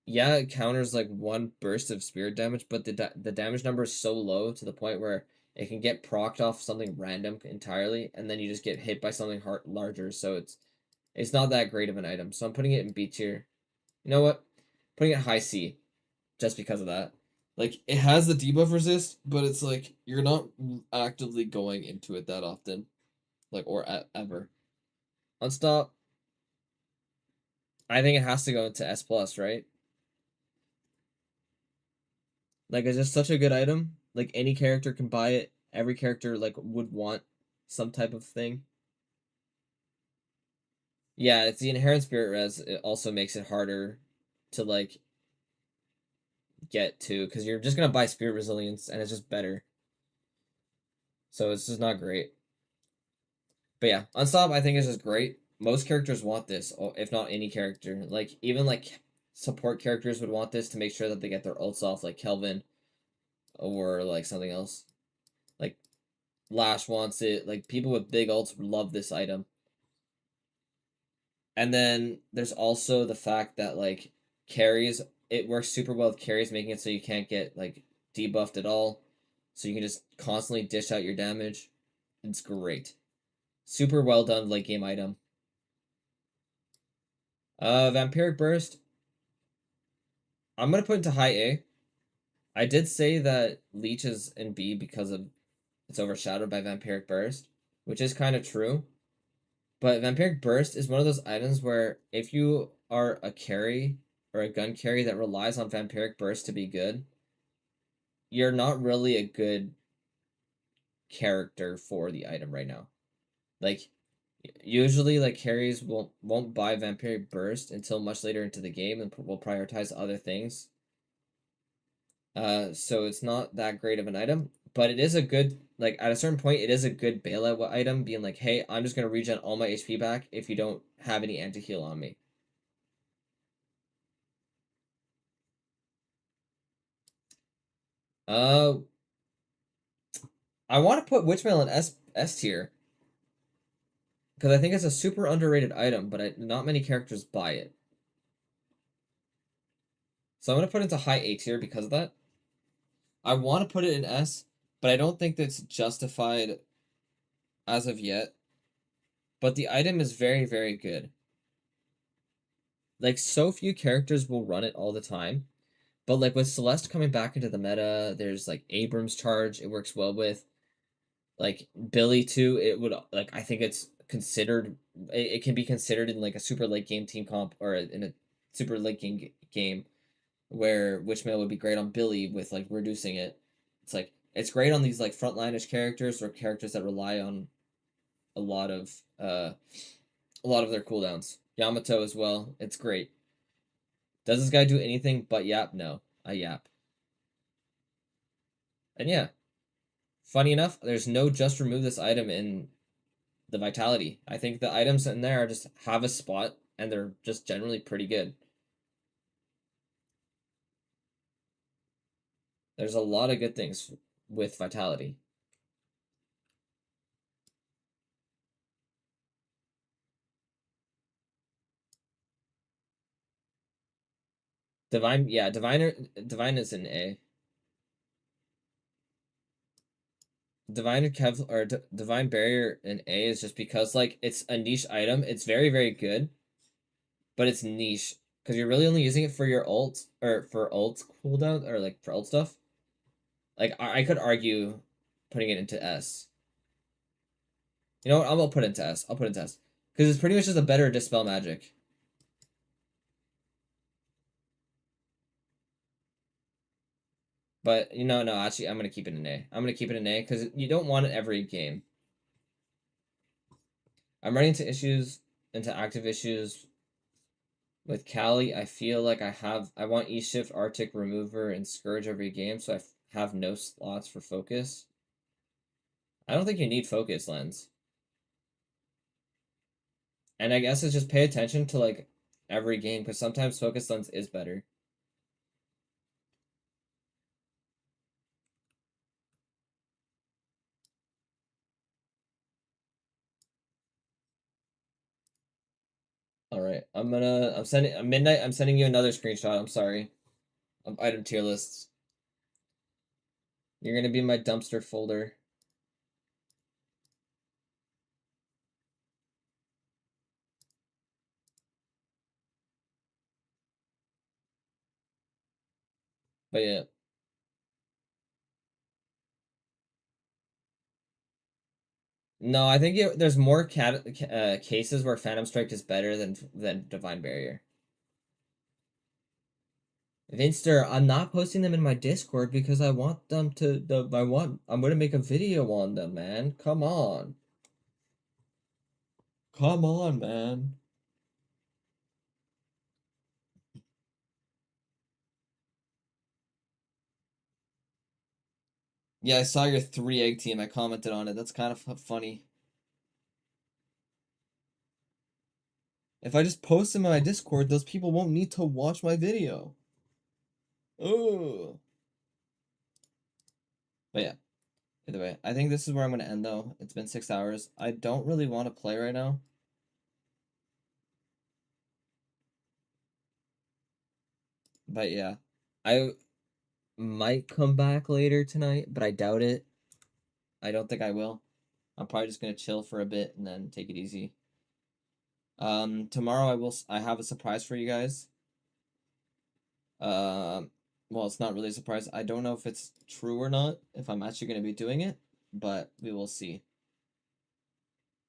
yeah, it counters like one burst of spirit damage, but the damage number is so low to the point where it can get procced off something random entirely, and then you just get hit by something larger. So it's not that great of an item. So I'm putting it in B tier. You know what? Putting it high C, just because of that. Like it has the debuff resist, but it's like you're not actively going into it that often, like or ever. Unstop. I think it has to go into S plus, right? Like, it's just such a good item. Like, any character can buy it. Every character, like, would want some type of thing. Yeah, it's the inherent spirit res. It also makes it harder to, like, get to, because you're just going to buy spirit resilience, and it's just better. So it's just not great. But yeah, Unstop, I think, is just great. Most characters want this, if not any character. Like, even, like, support characters would want this to make sure that they get their ults off, like Kelvin or like something else. Like Lash wants it. Like people with big ults love this item. And then there's also the fact that like carries, it works super well with carries, making it so you can't get like debuffed at all. So you can just constantly dish out your damage. It's great. Super well done late game item. Vampiric Burst, I'm gonna put into high A. I did say that Leech is in B because of it's overshadowed by Vampiric Burst, which is kind of true. But Vampiric Burst is one of those items where if you are a carry or a gun carry that relies on Vampiric Burst to be good, you're not really a good character for the item right now. Like, usually, like, carries won't buy Vampiric Burst until much later into the game and will prioritize other things. So it's not that great of an item, but it is a good, like, at a certain point, it is a good bailout item, being like, hey, I'm just going to regen all my HP back if you don't have any anti-heal on me. I want to put Witchmail in S tier, because I think it's a super underrated item, but not many characters buy it. So I'm going to put it into high A tier because of that. I want to put it in S, but I don't think that's justified as of yet. But the item is very, very good. Like, so few characters will run it all the time. But, like, with Celeste coming back into the meta, there's, like, Abram's Charge it works well with. Like, Billy, too, it would, like, I think it's considered, it can be considered in, like, a super late game team comp, or in a super late game where Witchmail would be great on Billy with, like, reducing it. It's, like, it's great on these, like, frontline-ish characters or characters that rely on a lot of their cooldowns. Yamato as well. It's great. Does this guy do anything but yap? No. I yap. And yeah. Funny enough, there's no just remove this item in the Vitality. I think the items in there are just have a spot, and they're just generally pretty good. There's a lot of good things with Vitality. Divine, yeah, Divine is an A. Divine Barrier in A is just because, like, it's a niche item. It's very, very good, but it's niche because you're really only using it for your ult, or for ult cooldown, or like for ult stuff. Like, I could argue putting it into S. You know what? I'll put it into S. I'll put it into S because it's pretty much just a better dispel magic. But no, actually, I'm gonna keep it in A. I'm gonna keep it in A because you don't want it every game. I'm running into active issues with Kali. I feel like I want E-Shift, Arctic, Remover, and Scourge every game, so I have no slots for Focus. I don't think you need Focus Lens. And I guess it's just pay attention to, like, every game, because sometimes Focus Lens is better. All right, I'm sending Midnight. I'm sending you another screenshot. I'm sorry, of item tier lists. You're gonna be in my dumpster folder. But yeah. No, I think there's more cases where Phantom Strike is better than Divine Barrier. Vinster, I'm not posting them in my Discord because I want them to. I'm gonna make a video on them, man. Come on. Come on, man. Yeah, I saw your 3-egg team. I commented on it. That's kind of funny. If I just post them in my Discord, those people won't need to watch my video. Oh. But yeah. Either way, I think this is where I'm going to end, though. It's been 6 hours. I don't really want to play right now. But yeah. I might come back later tonight, but I doubt it. I don't think I will. I'm probably just going to chill for a bit and then take it easy. Tomorrow I have a surprise for you guys. Well, it's not really a surprise. I don't know if it's true or not, if I'm actually going to be doing it, but we will see.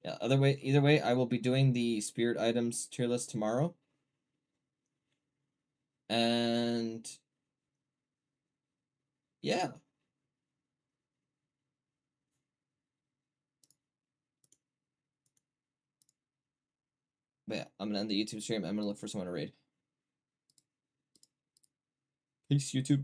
Yeah, either way, I will be doing the spirit items tier list tomorrow. And yeah, But yeah, I'm gonna end the YouTube stream. I'm gonna look for someone to raid. Peace, YouTube.